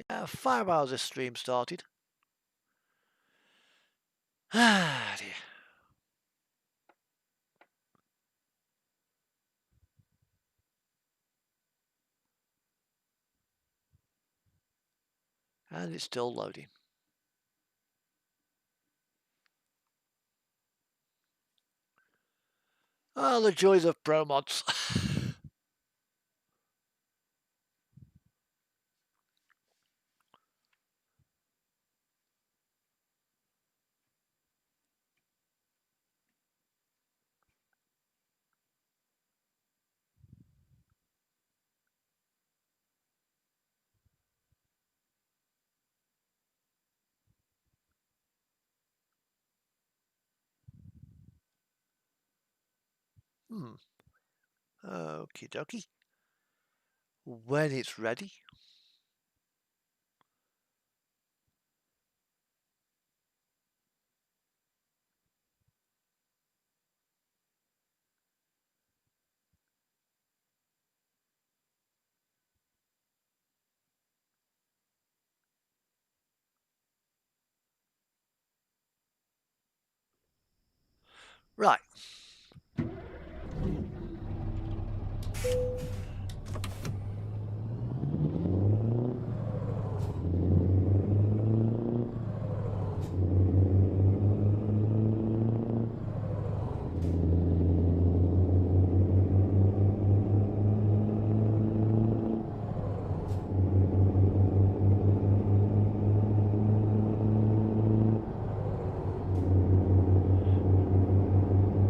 Yeah, 5 hours this stream started. Ah dear. And it's still loading. Oh, the joys of pro mods. Okie dokie. When it's ready. Right.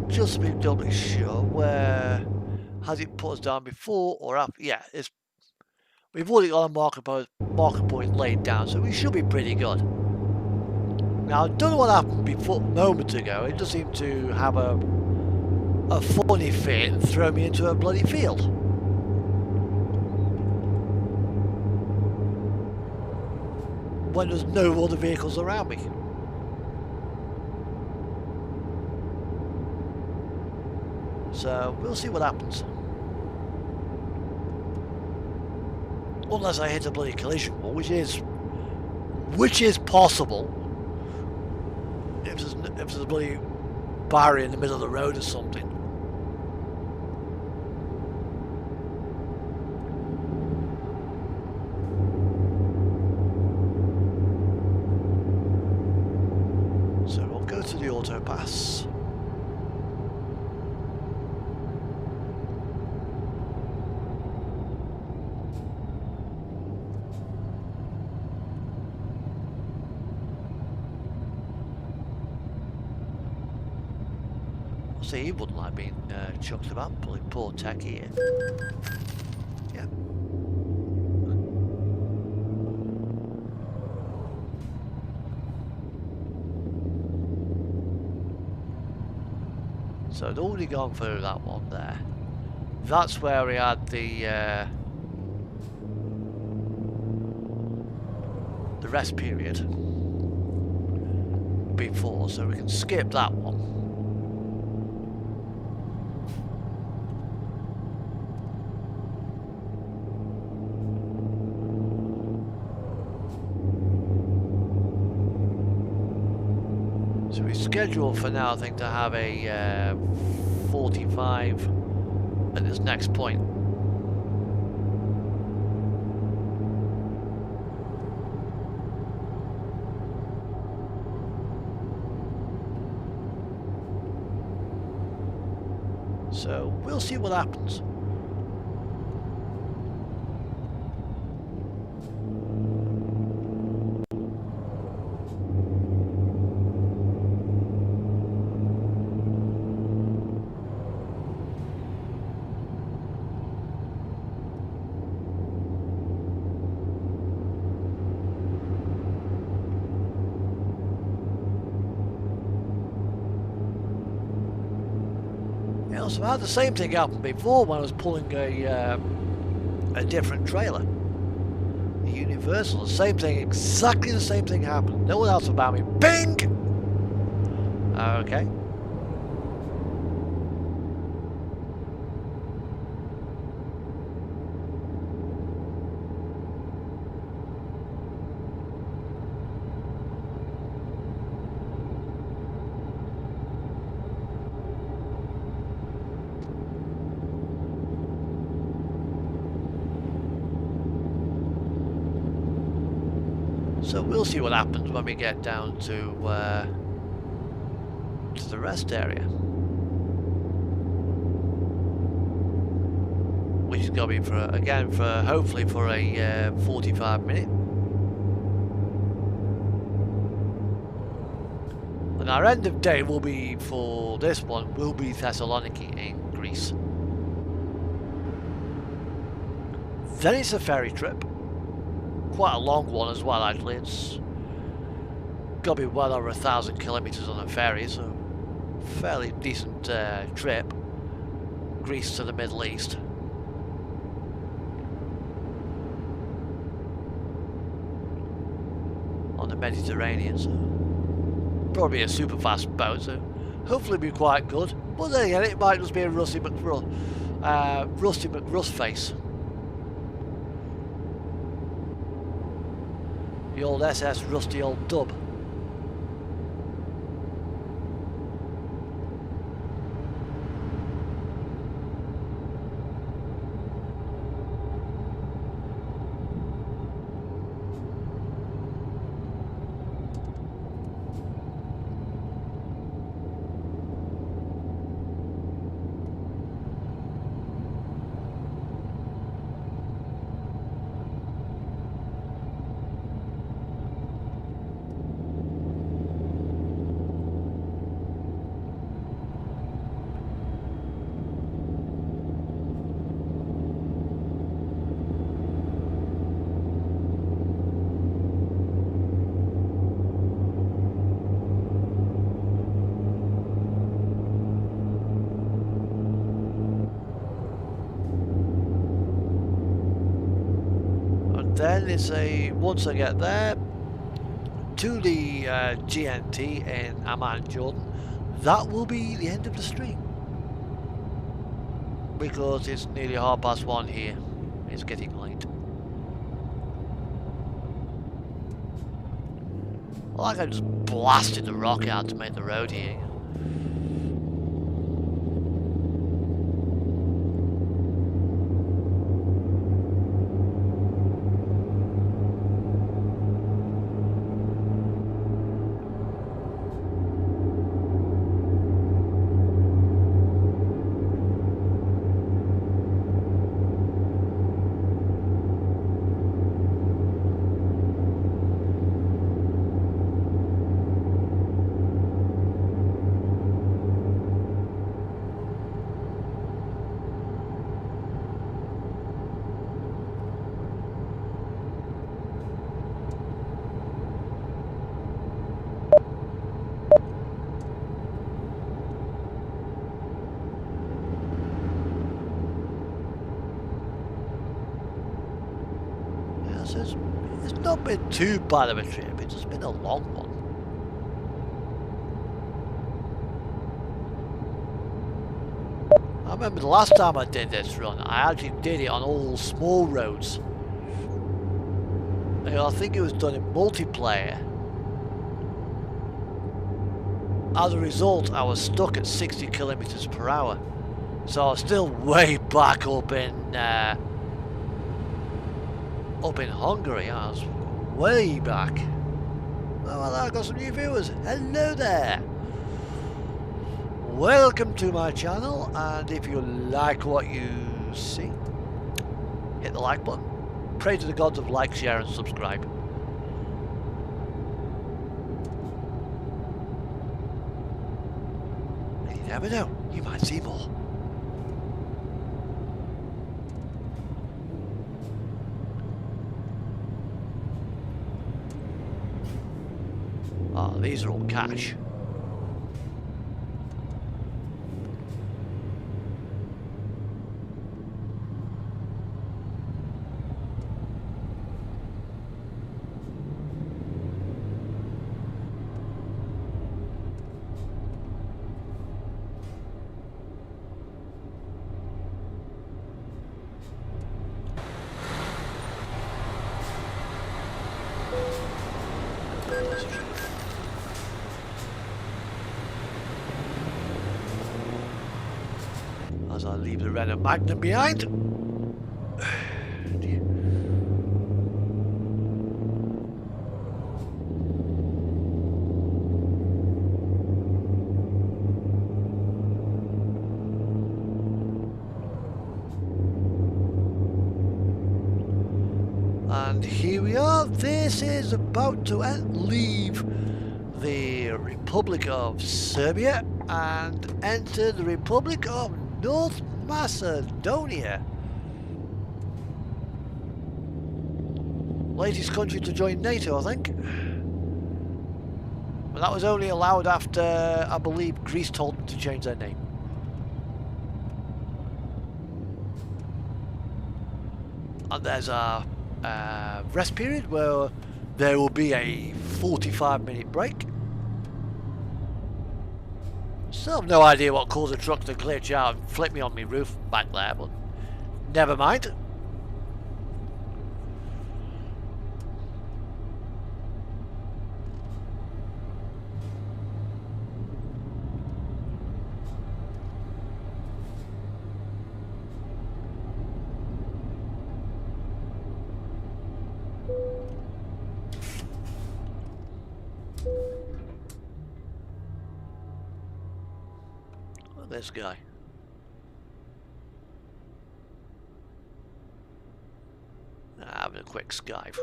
Just to be doubly sure, where has it put us down before or after? Yeah, we've already got a marker point laid down, so we should be pretty good. Now, I don't know what happened before a moment ago. It just seemed to have a funny fit and throw me into a bloody field. When there's no other vehicles around me. So we'll see what happens. Unless I hit a bloody collision wall, which is possible. If there's a bloody barrier in the middle of the road or something. So we'll go to the auto pass. See, he wouldn't like being chucked about, poor tech here. Yeah. So I'd already gone through that one there. That's where we had the rest period before, so we can skip that one. So we scheduled for now, I think, to have a 45 at this next point. So we'll see what happens. must have had the same thing happen before when I was pulling a different trailer. The Universal, the same thing, exactly the same thing happened. No one else about me. Bing! Okay. So we'll see what happens when we get down to the rest area, which is going to be hopefully for a 45 minute. And our end of day will be for this one will be Thessaloniki in Greece. Then it's a ferry trip. Quite a long one as well, actually. It's got to be well over 1,000 kilometers on a ferry, so fairly decent trip. Greece to the Middle East. On the Mediterranean, so probably a super fast boat, so hopefully it'll be quite good. But then again, it might just be a Rusty McRuss face. The old SS Rusty old dub. Then it's once I get there to the GNT in Amman, Jordan, that will be the end of the stream, because it's nearly 1:30 here. It's getting late. Like I just blasted the rock out to make the road here. It's not been too bad of a trip, it's just been a long one. I remember the last time I did this run, I actually did it on all small roads. I think it was done in multiplayer. As a result, I was stuck at 60 kilometers per hour. So I was still way back up in Hungary. I was way back. Oh, well, I've got some new viewers. Hello there. Welcome to my channel, and if you like what you see, hit the like button. Pray to the gods of like, share and subscribe. And you never know, you might see more. Oh, these are all cash. As I leave the Renault Magnum behind. And here we are. This is about to leave the Republic of Serbia and enter the Republic of North Macedonia. Latest country to join NATO, I think. But that was only allowed after, I believe, Greece told them to change their name. And there's a rest period where there will be a 45-minute break. Still have no idea what caused the truck to glitch out and flip me on my roof back there, but never mind. This guy. Having a quick Skype.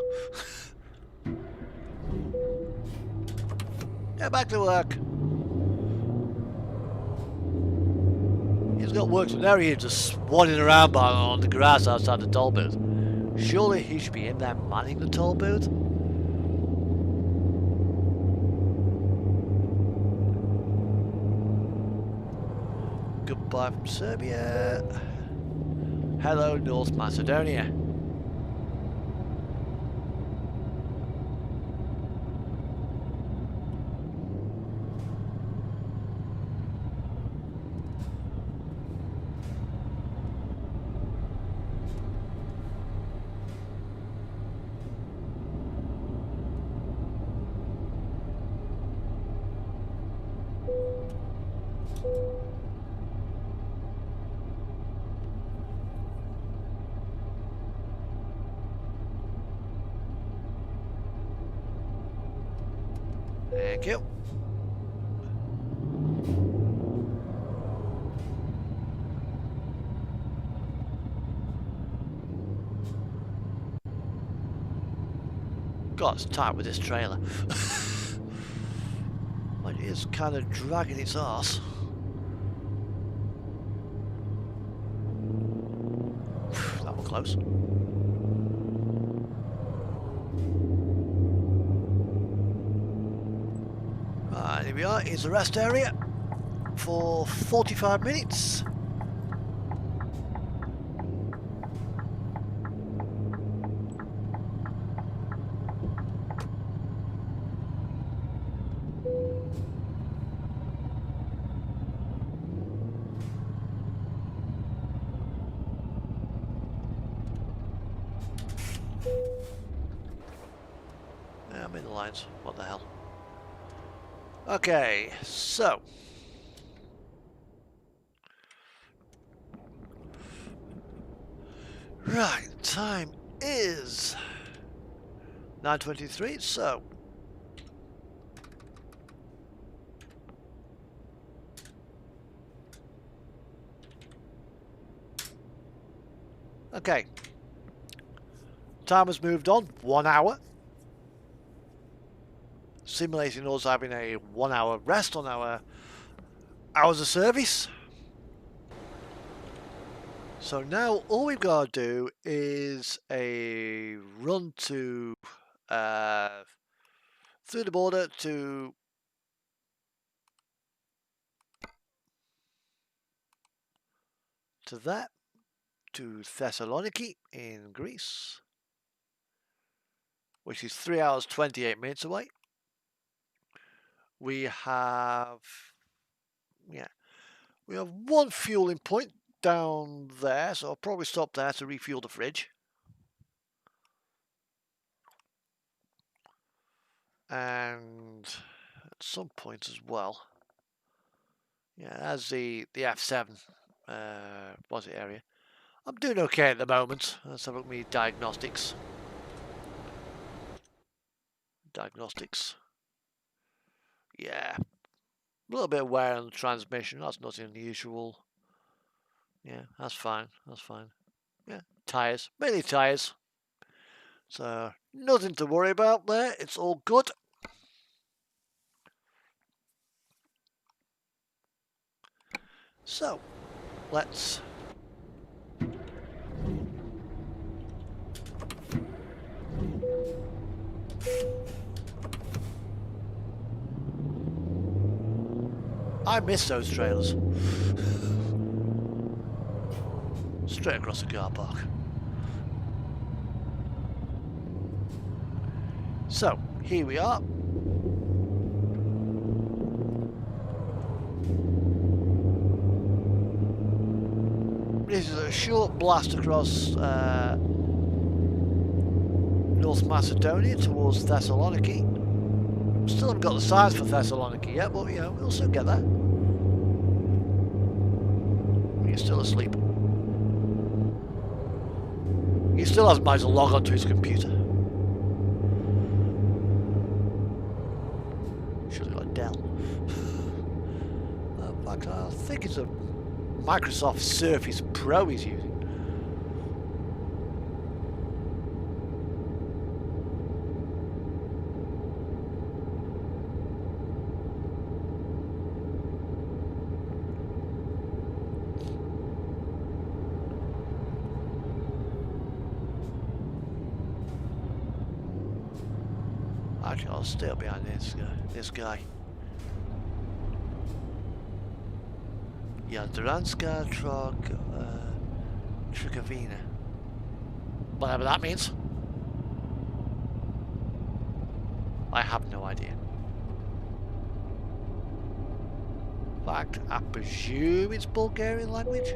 Get back to work. He's got work to there. He's just swanning around on the grass outside the toll booth. Surely he should be in there manning the toll booth. Goodbye from Serbia. Hello, North Macedonia. Thank you. God, it's tight with this trailer. It is kind of dragging its arse. That was close. Right, here we are. Here's the rest area for 45 minutes. I'm in the lines. What the hell? Okay, so right, time is 9:23. So okay, time has moved on 1 hour. Simulating us having a 1 hour rest on our hours of service. So now all we've got to do is a run to through the border to that, to Thessaloniki in Greece, which is 3 hours 28 minutes away. We have one fueling point down there, so I'll probably stop there to refuel the fridge. and at some point as well. Yeah, as the F7 was it area. I'm doing okay at the moment. Let's have a look at me diagnostics. Yeah, a little bit of wear on the transmission. That's nothing unusual. Yeah, that's fine. That's fine. Yeah, tyres, mainly tyres. So nothing to worry about there. It's all good. So let's I miss those trailers. Straight across the car park. So, here we are. This is a short blast across North Macedonia towards Thessaloniki. Still haven't got the size for Thessaloniki yet, but you know, we'll soon get there. He's still asleep. He still hasn't managed to log onto his computer. Should have got a Dell. In fact, I think it's a Microsoft Surface Pro he's using. Actually, I'll stay behind this guy. Jadranska Trukavina. Whatever that means. I have no idea. In fact, I presume it's Bulgarian language.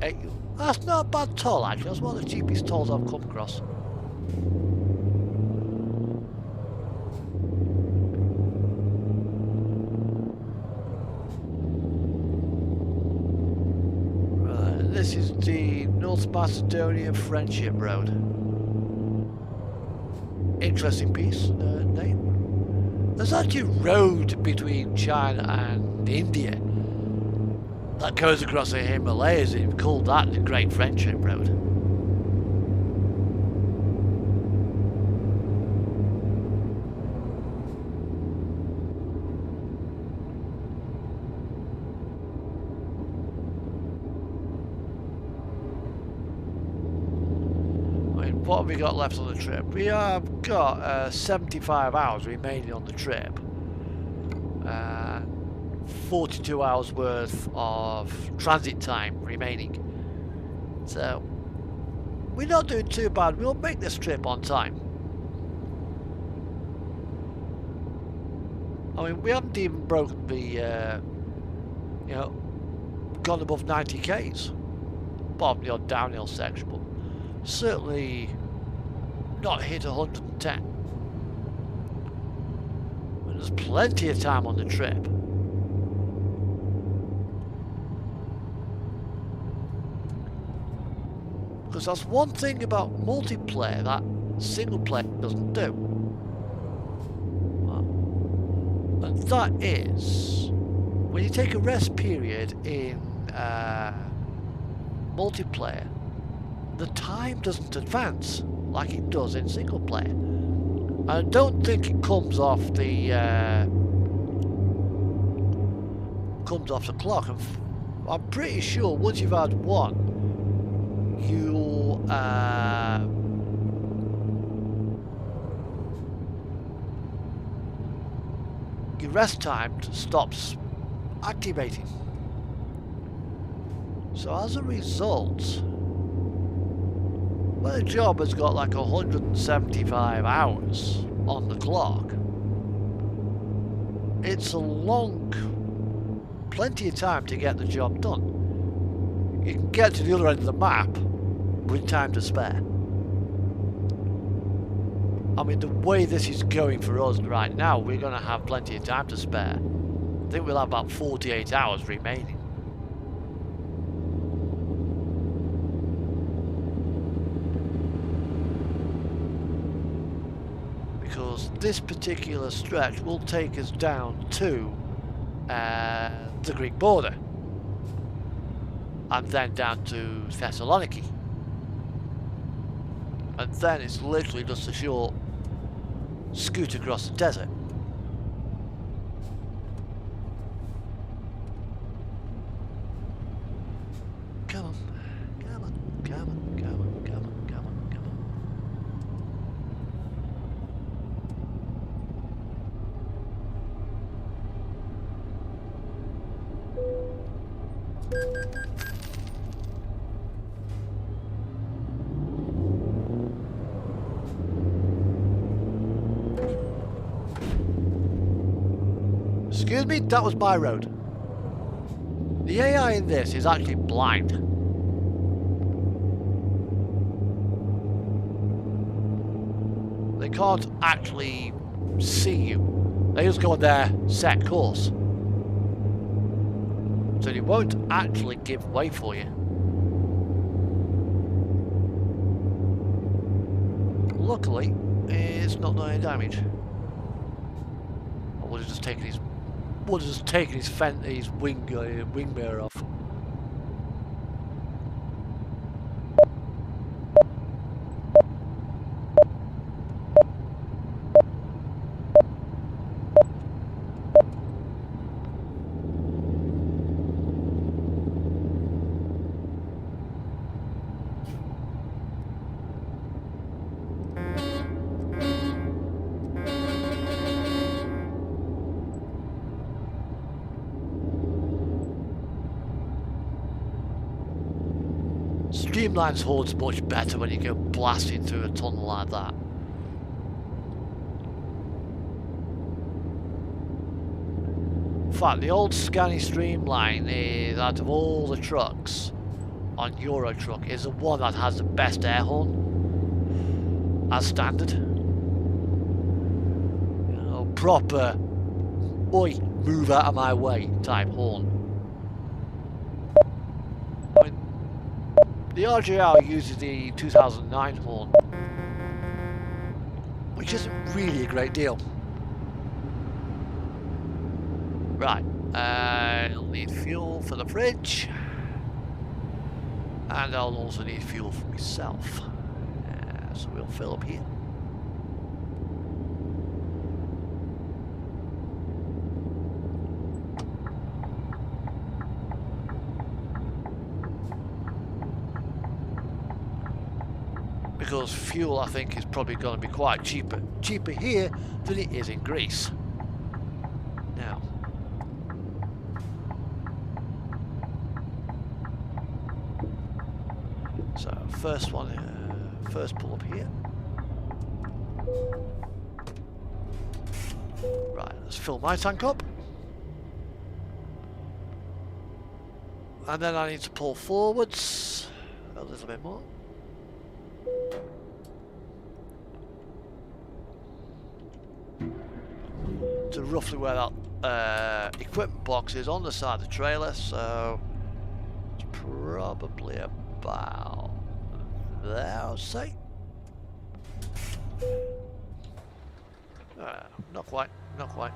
Hey, that's not a bad toll actually, that's one of the cheapest tolls I've come across. This is the North Macedonia Friendship Road. Interesting piece, name. There's actually a road between China and India that goes across the Himalayas, and we've called that the Great Friendship Road. What have we got left on the trip? We have got 75 hours remaining on the trip. 42 hours worth of transit time remaining. So, we're not doing too bad. We'll make this trip on time. I mean, we haven't even broken the, you know, gone above 90 Ks. Bottom the odd downhill section, but certainly not hit 110. But there's plenty of time on the trip. Because that's one thing about multiplayer that single player doesn't do. And that is, when you take a rest period in multiplayer, the time doesn't advance like it does in single player. I don't think it comes off the clock. And I'm pretty sure once you've had one, your rest time stops activating. So as a result, when a job has got like 175 hours on the clock, it's a long, plenty of time to get the job done. You can get to the other end of the map with time to spare. I mean, the way this is going for us right now, we're going to have plenty of time to spare. I think we'll have about 48 hours remaining. Because this particular stretch will take us down to the Greek border. And then down to Thessaloniki. And then it's literally just a short scoot across the desert. Come on, come on, come on, come on, come on, come on, come on. Excuse me, that was my road. The AI in this is actually blind. They can't actually see you. They just go on their set course. So they won't actually give way for you. Luckily, it's not doing any damage. I would have just taken his wing mirror off. Streamline's horde's much better when you go blasting through a tunnel like that. In fact, the old Scania Streamline is, out of all the trucks on Euro Truck, is the one that has the best air horn as standard. You know, proper, oi, move out of my way type horn. I mean, the RJR uses the 2009 horn, which isn't really a great deal. Right, I'll need fuel for the fridge, and I'll also need fuel for myself, so we'll fill up here. Because fuel, I think, is probably going to be quite cheaper here than it is in Greece. Now, so first pull up here. Right, let's fill my tank up, and then I need to pull forwards a little bit more. To roughly where that equipment box is on the side of the trailer, so it's probably about there, I'll say. Not quite, not quite.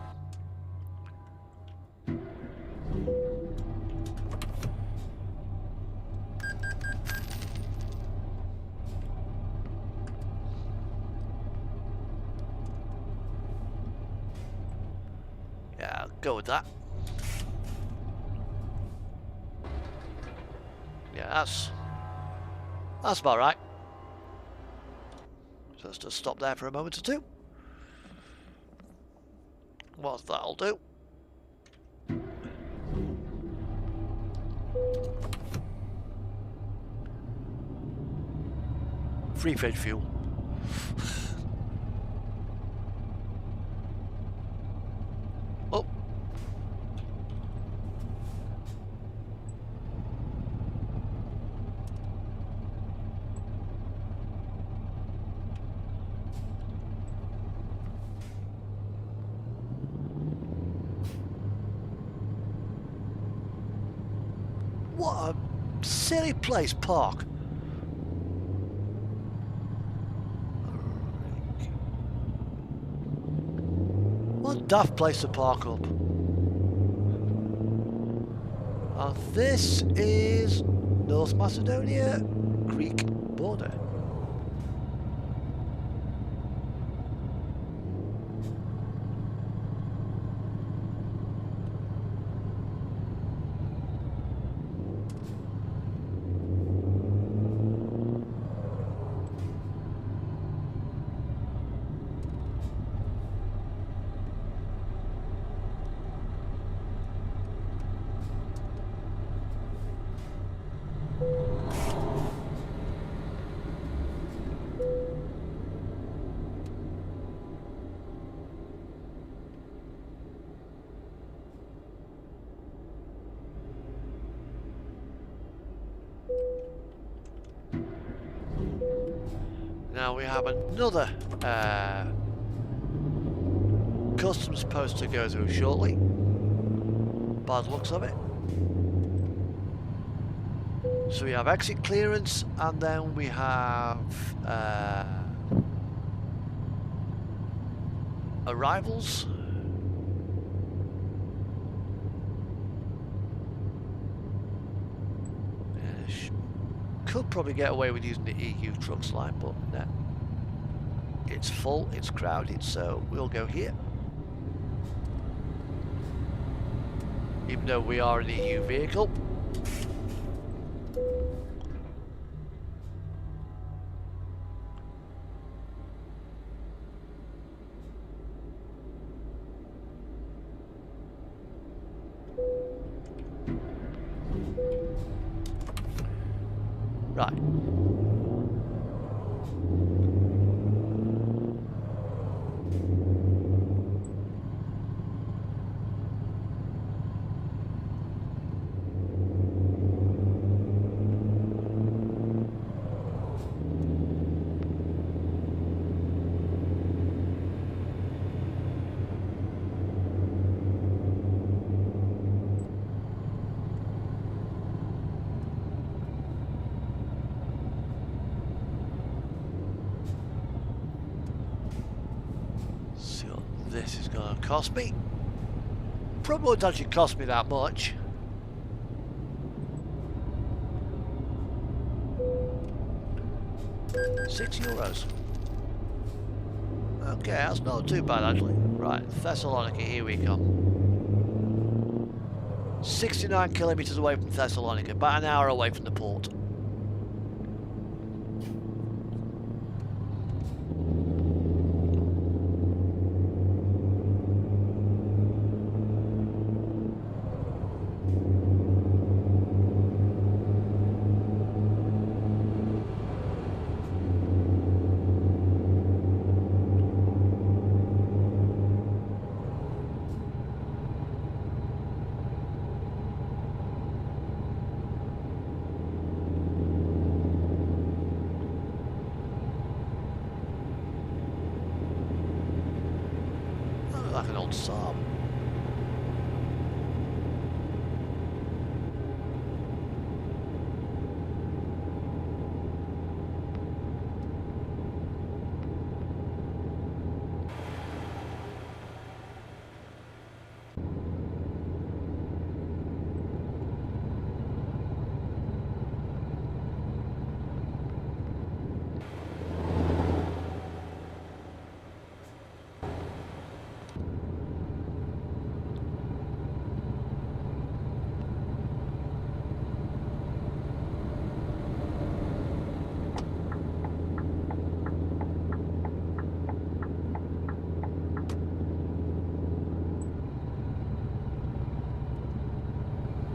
Yeah, I'll go with that. Yeah, that's about right. So let's just stop there for a moment or two. What that'll do. Free fridge fuel. Oh. What a silly place, park. What a daft place to park up. And this is North Macedonia, Greek border. Now we have another customs post to go through shortly, by the looks of it. So we have exit clearance, and then we have arrivals. Could probably get away with using the EU trucks line, but no. It's full, it's crowded, so we'll go here. Even though we are an EU vehicle. Right. This is going to cost me. Probably won't actually cost me that much. €6. Okay, that's not too bad actually. Right, Thessalonica, here we come. 69 kilometers away from Thessalonica, about an hour away from the port. Like an old Saab.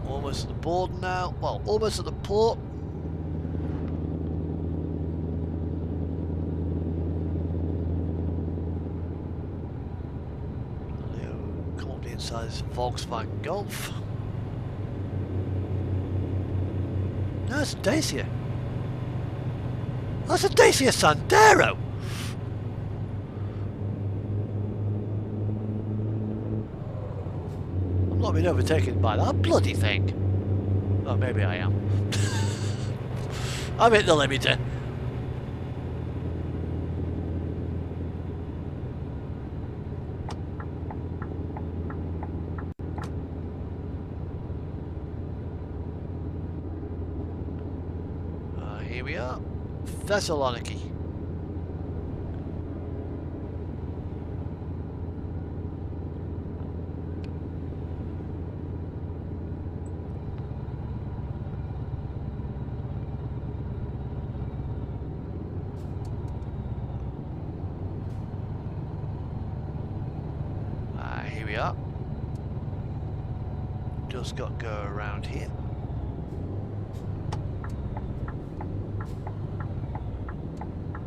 Almost at the border now. Well, almost at the port. Come up the inside this Volkswagen Golf. No, it's a Dacia. That's a Dacia Sandero. I'm not being overtaken by that bloody thing. Oh, maybe I am. I'm at the limiter. Here we are. Thessaloniki. Here we are. Just got to go around here.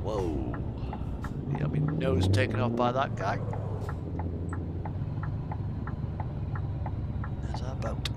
Whoa. Yeah, my nose taken off by that guy. There's our boat.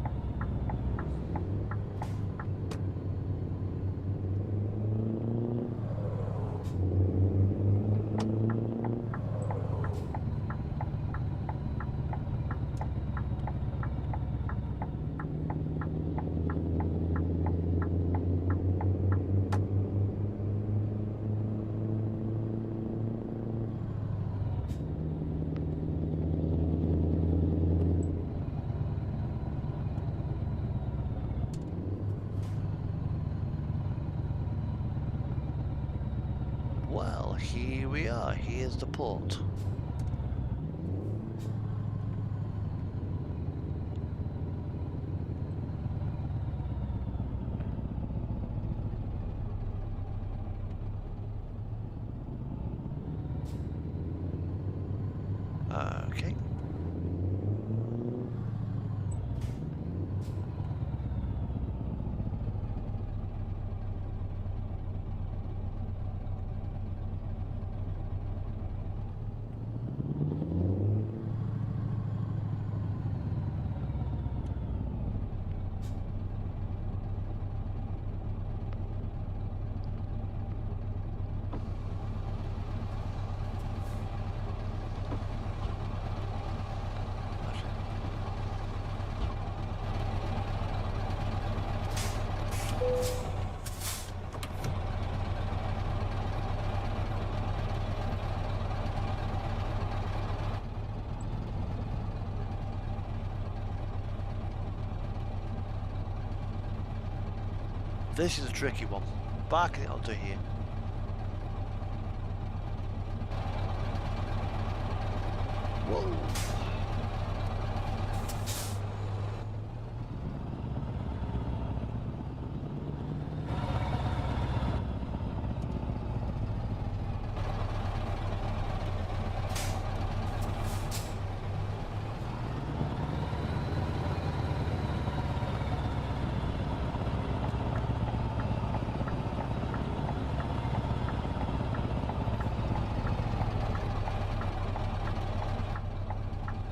Well, here we are. Here's the port. Okay. This is a tricky one. Barking it onto here. Whoa.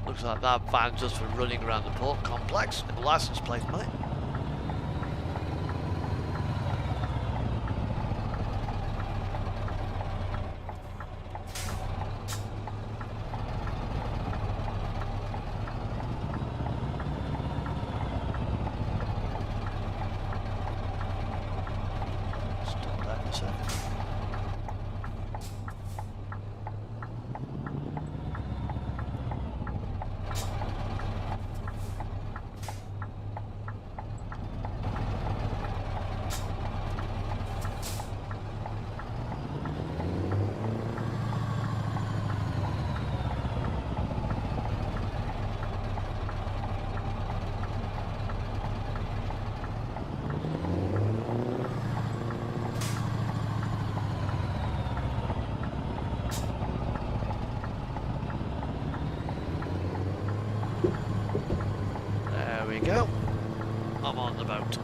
Looks like that van's just for running around the port complex and license plate, mate. Stop that in a second. There we go. I'm on the boat.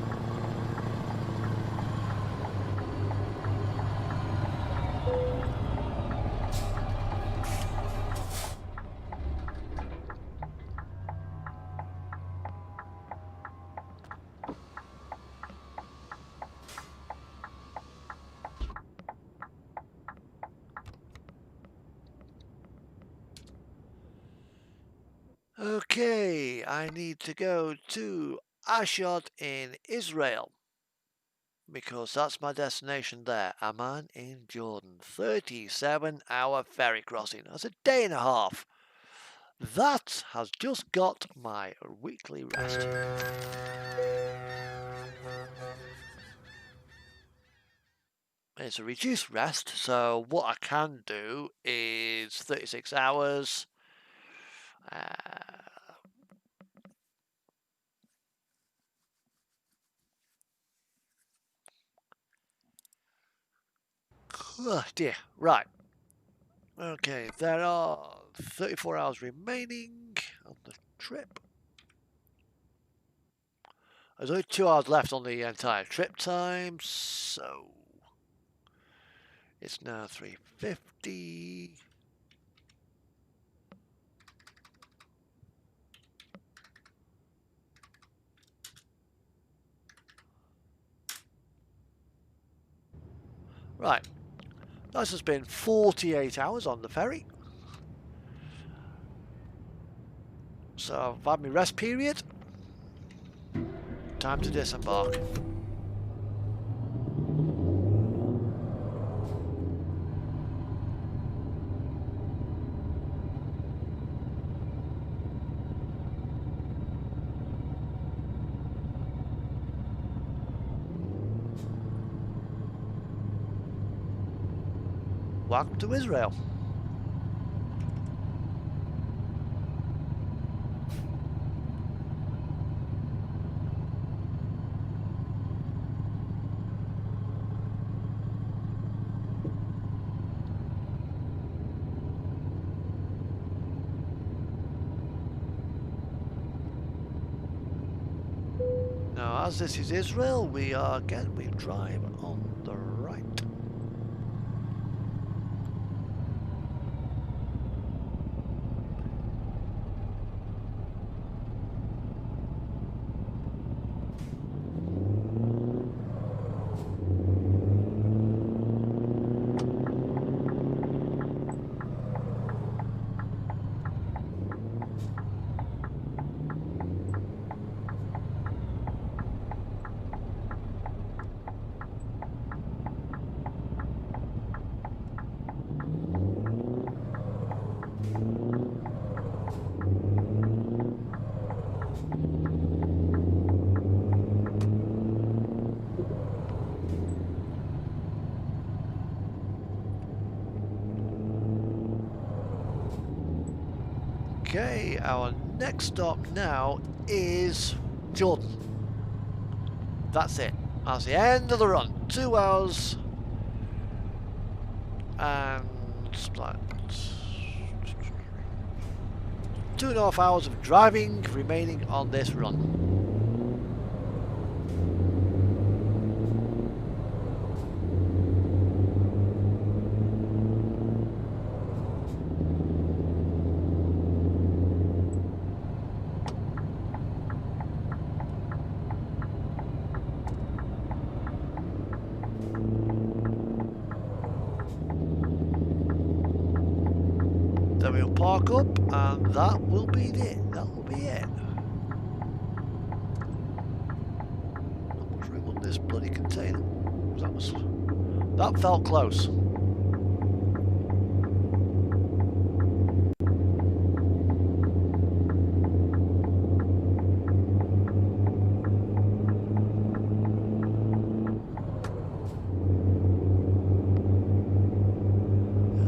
Okay, I need to go to Ashdod in Israel, because that's my destination there. Amman in Jordan. 37-hour ferry crossing. That's a day and a half. That has just got my weekly rest. It's a reduced rest, so what I can do is 36 hours. Oh dear, right. Okay, there are 34 hours remaining on the trip. There's only 2 hours left on the entire trip time, so it's now 3:50. Right, this has been 48 hours on the ferry. So I've had my rest period. Time to disembark. Welcome to Israel. Now, as this is Israel, we drive on the right. Okay, our next stop now is Jordan. That's it. That's the end of the run. 2 hours and like 2.5 hours of driving remaining on this run. Then we'll park up and that will be it. That will be it. Not much room on this bloody container. That felt close.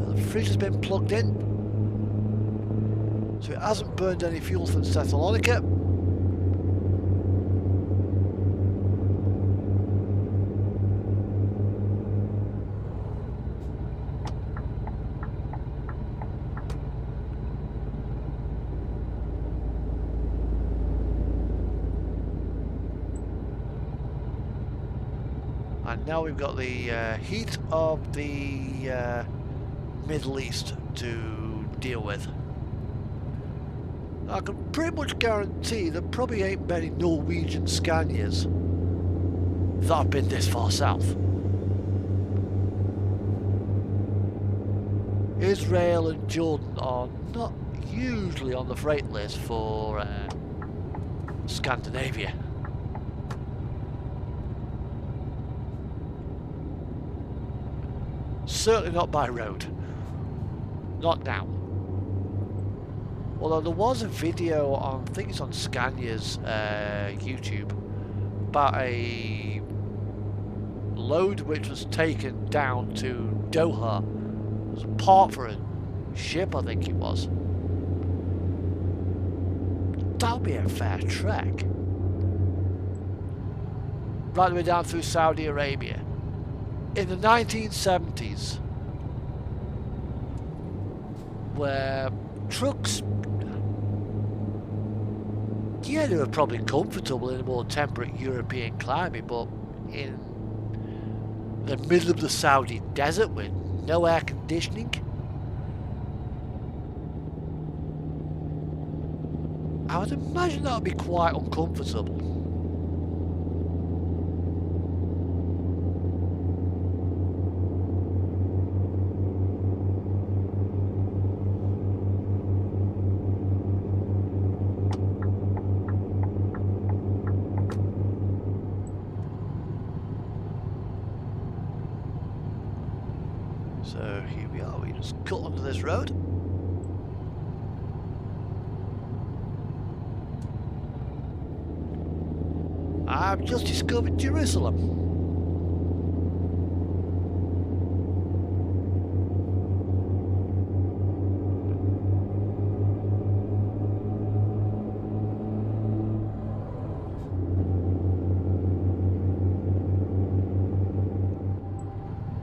The fridge has been plugged in, so it hasn't burned any fuel from Thessalonica. And now we've got the heat of the Middle East to deal with. I can pretty much guarantee there probably ain't many Norwegian Scanias that have been this far south. Israel and Jordan are not usually on the freight list for Scandinavia. certainly not by road. Not now. Although there was a video on, I think it's on Scania's YouTube, about a load which was taken down to Doha. It was a part for a ship, I think it was. That'll be a fair trek. Right the way down through Saudi Arabia. In the 1970s, where trucks, yeah, they were probably comfortable in a more temperate European climate, but in the middle of the Saudi desert with no air conditioning, I would imagine that would be quite uncomfortable. So here we are, we just cut onto this road. I've just discovered Jerusalem.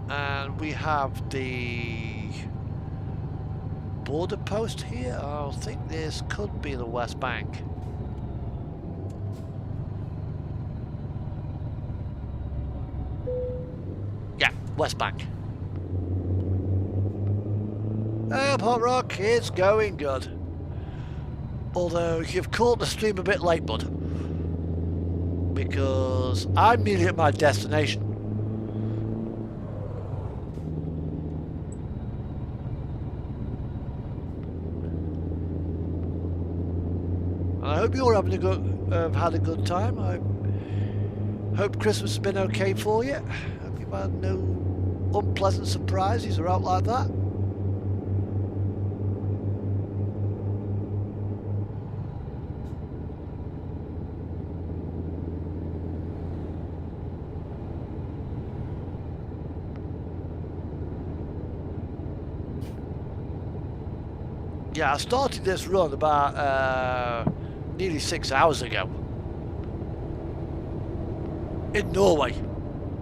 And we have the border post here. I think this could be the West Bank. Yeah, West Bank. Oh, Pop Rock, it's going good. Although you've caught the stream a bit late, bud. Because I'm nearly at my destination. I hope you're having a good, had a good time. I hope Christmas has been okay for you. Hope you've had no unpleasant surprises or out like that. Yeah, I started this run about nearly 6 hours ago. In Norway.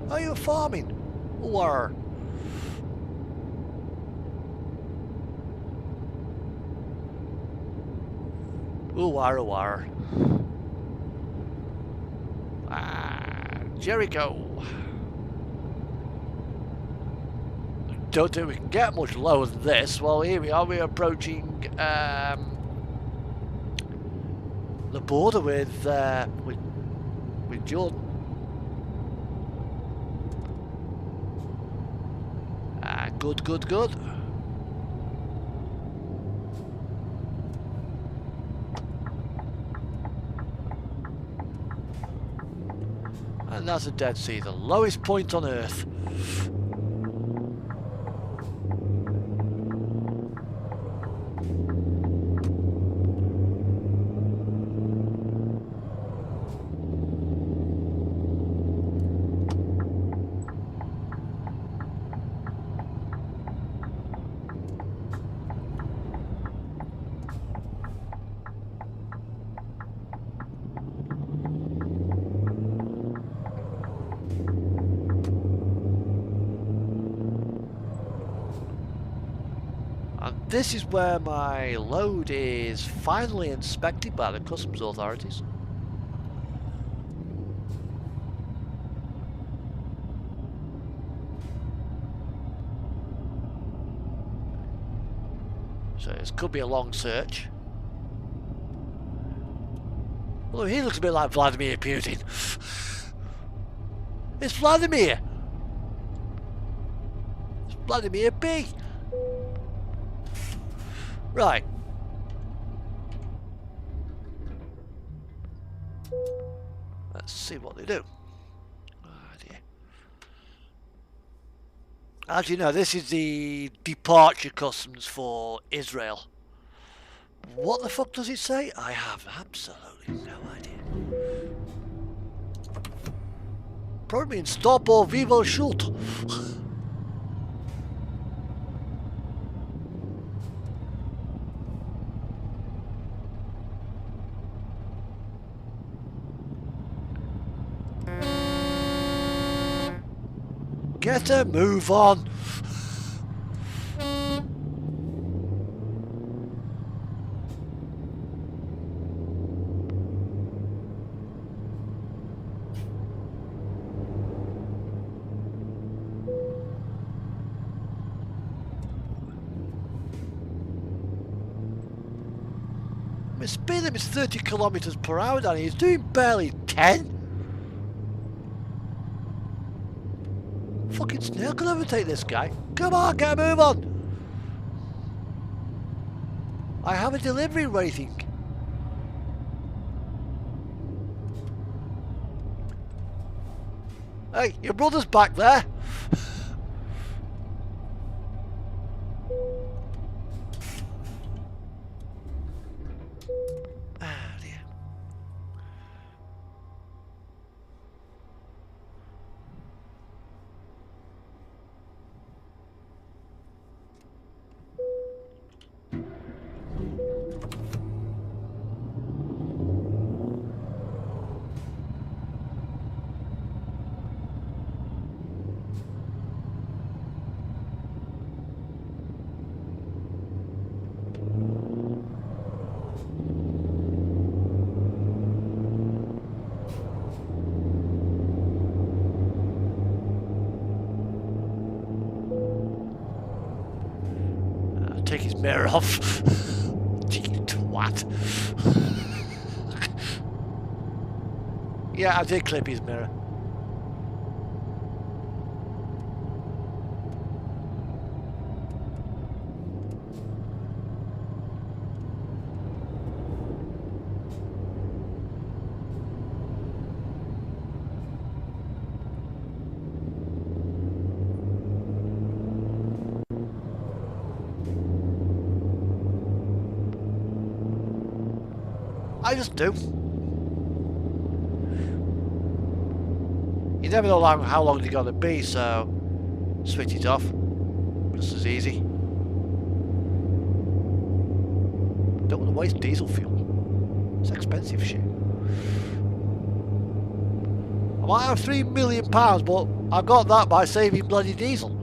Are you farming? Or Jericho. Don't think we can get much lower than this. Well, here we are. We're approaching the border with Jordan. Good. And that's the Dead Sea, the lowest point on Earth. This is where my load is finally inspected by the customs authorities. So this could be a long search. Although he looks a bit like Vladimir Putin. It's Vladimir! It's Vladimir B! Right. Let's see what they do. Oh dear. As you know, this is the departure customs for Israel. What the fuck does it say? I have absolutely no idea. Probably means stop or we will shoot. Get a move on. My speed limit is 30 kilometers per hour, Danny. He's doing barely 10. Fucking snail can overtake this guy. Come on, get a move on. I have a delivery waiting. Hey, your brother's back there. Ah, dear. Take his mirror off. Cheeky twat. Yeah, I did clip his mirror. I just do. You never know how long they're gonna be, so switch it off. Just as easy. Don't want to waste diesel fuel. It's expensive shit. I might have £3 million, but I got that by saving bloody diesel.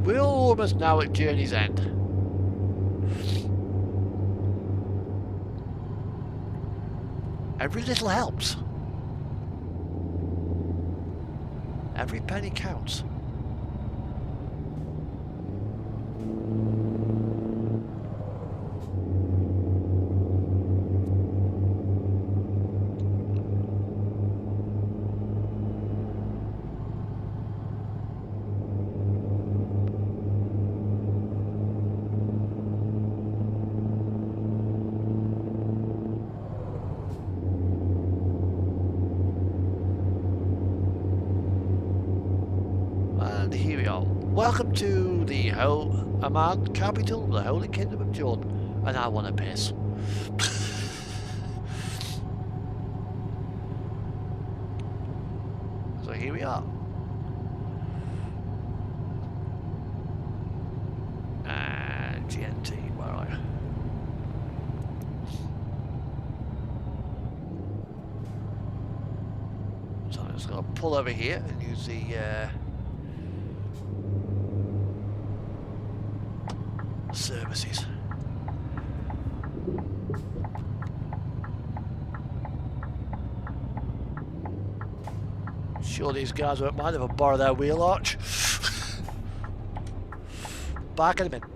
We're almost now at journey's end. Every little helps. Every penny counts. And here we are. Welcome to the Amman capital, the Holy Kingdom of Jordan. And I want to piss. So here we are. And GNT, where are you? So I'm just going to pull over here and use the services. Sure these guys won't mind if I borrow their wheel arch. back in a minute.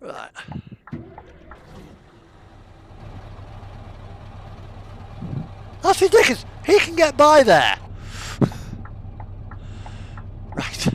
Right. That's ridiculous. He can get by there. Right.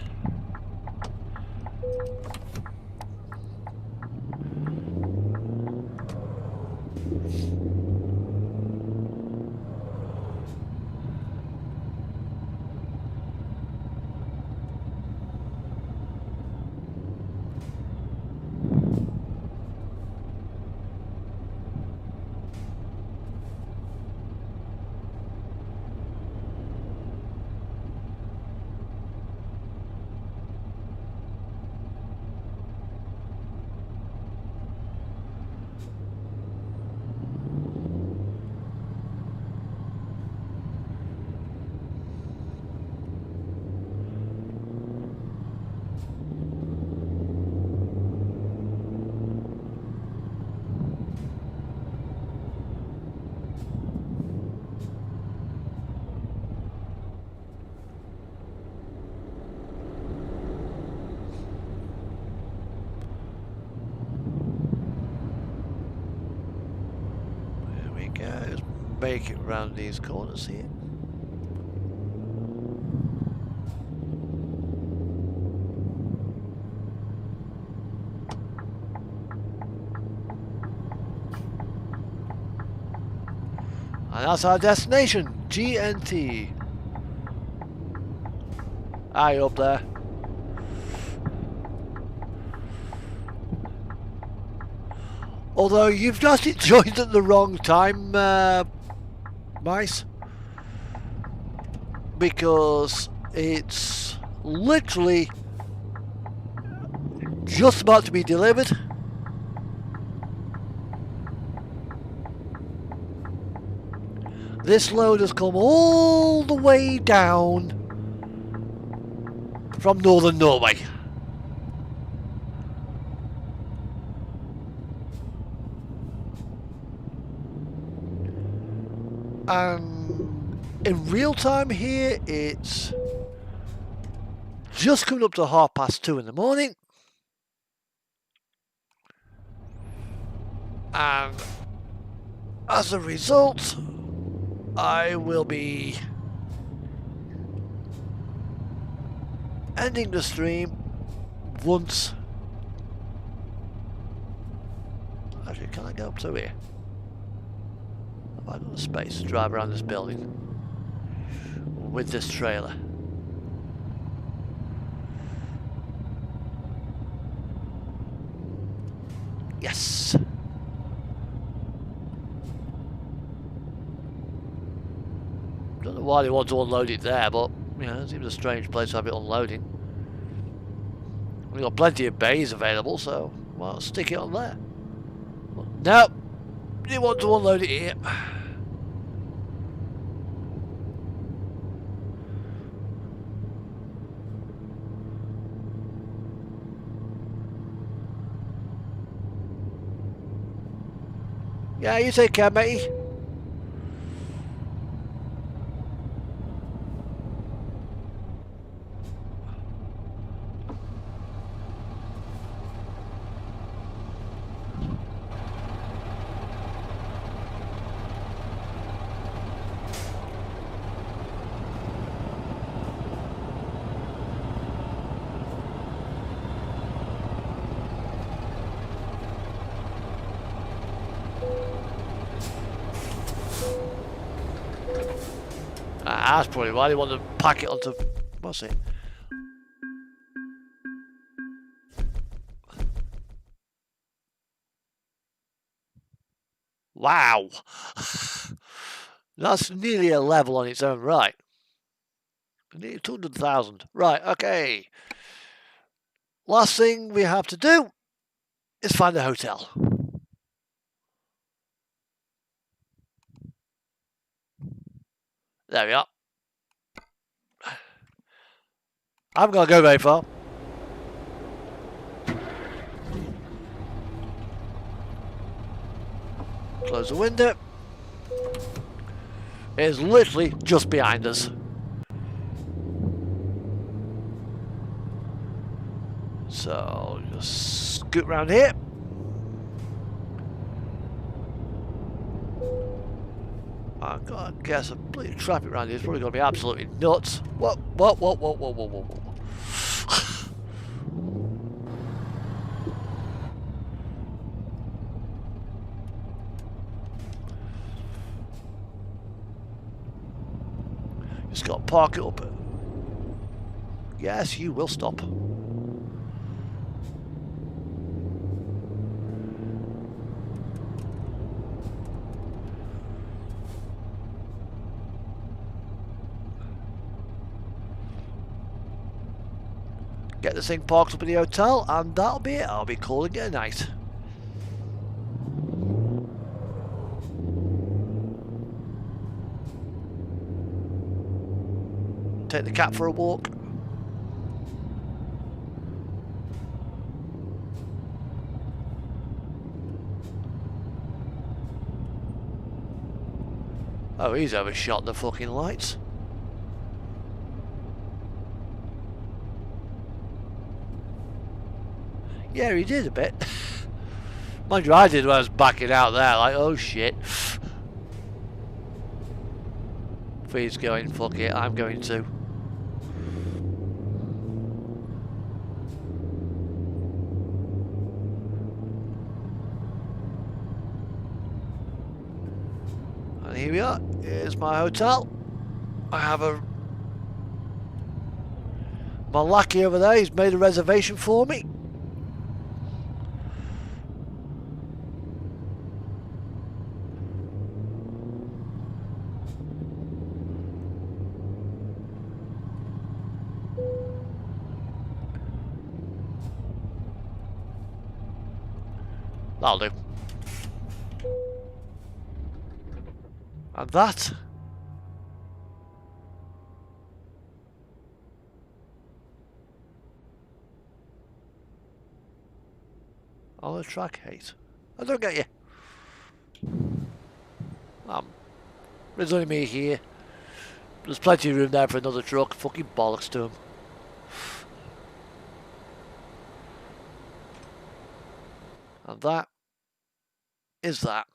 There we go. Just make it round these corners here. And that's our destination, GNT. Aye, up there. Although you've just joined at the wrong time, Mice. Because it's literally just about to be delivered. This load has come all the way down from northern Norway. And in real time here, it's just coming up to 2:30 in the morning. And as a result, I will be ending the stream once. Actually, can I go up to here? Have I got the space to drive around this building with this trailer? Yes. Don't know why they want to unload it there, but you know, it seems a strange place to have it unloading. We've got plenty of bays available, so why not stick it on there? But no, they want to unload it here. Yeah, you take care, matey. That's probably why they want to pack it onto... What's it? Wow! That's nearly a level on its own right. Nearly 200,000. Right, okay. Last thing we have to do is find a hotel. There we are. I haven't got to go very far. Close the window. It is literally just behind us. So, just scoot around here. I guess the bloody traffic around here is probably going to be absolutely nuts. Whoa. Just got to park it up. Yes, you will stop. Get this thing parked up in the hotel, and that'll be it. I'll be calling it a night. Take the cat for a walk. Oh, he's overshot the fucking lights. Yeah, he did a bit. Mind you, I did when I was backing out there, like, oh shit. If he's going, fuck it, I'm going to. And here we are. Here's my hotel. I have my lackey over there, he's made a reservation for me. That'll do. And that on the track 8. I don't get you. There's only me here. There's plenty of room there for another truck. Fucking bollocks to him. And that is that.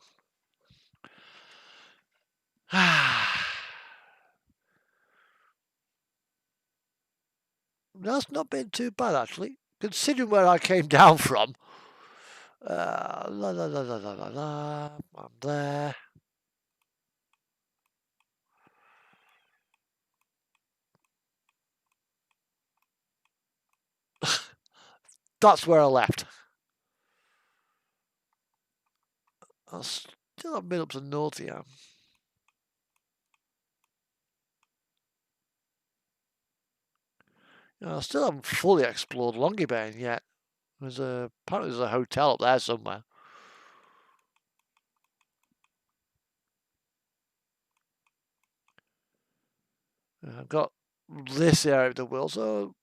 That's not been too bad, actually. Considering where I came down from. I'm there. That's where I left. I still haven't been up to north yet. I still haven't fully explored Longyearbyen yet. Apparently there's a hotel up there somewhere. I've got this area of the world, so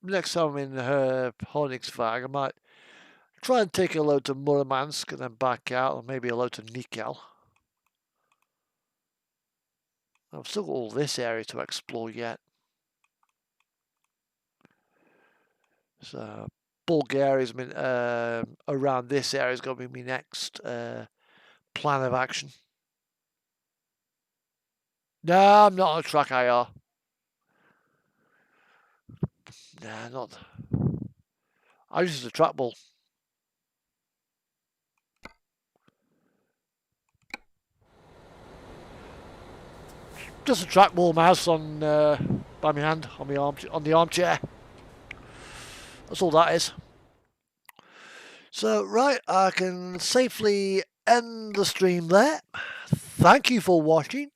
next time I'm in Königsberg, I might try and take a load to Murmansk and then back out, or maybe a load to Nikel. I've still got all this area to explore yet. So Bulgaria's been around this area is going to be my next plan of action. No, I'm not on a track IR. Nah, not. I use the trackball. Just a trackball mouse on by my hand on the armchair. That's all that is. So right, I can safely end the stream there. Thank you for watching.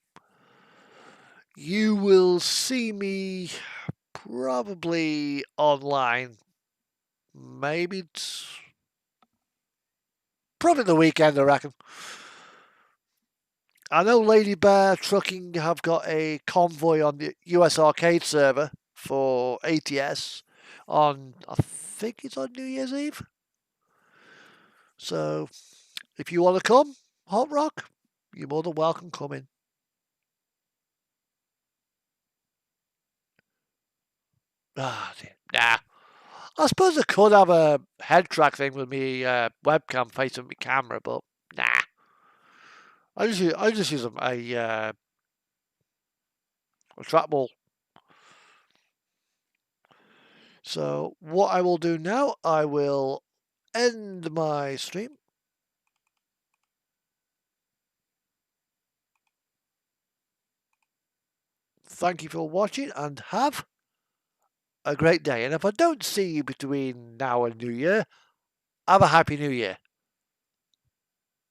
You will see me probably online, maybe probably the weekend, I reckon. I know Lady Bear Trucking have got a convoy on the US Arcade server for ATS on, I think it's on New Year's Eve. So if you want to come, Hot Rock, you're more than welcome coming. Ah, nah. I suppose I could have a head track thing with me webcam facing my camera, but nah. I just use a trackball. So what I will do now, I will end my stream. Thank you for watching and have a great day. And if I don't see you between now and New Year, have a happy New Year.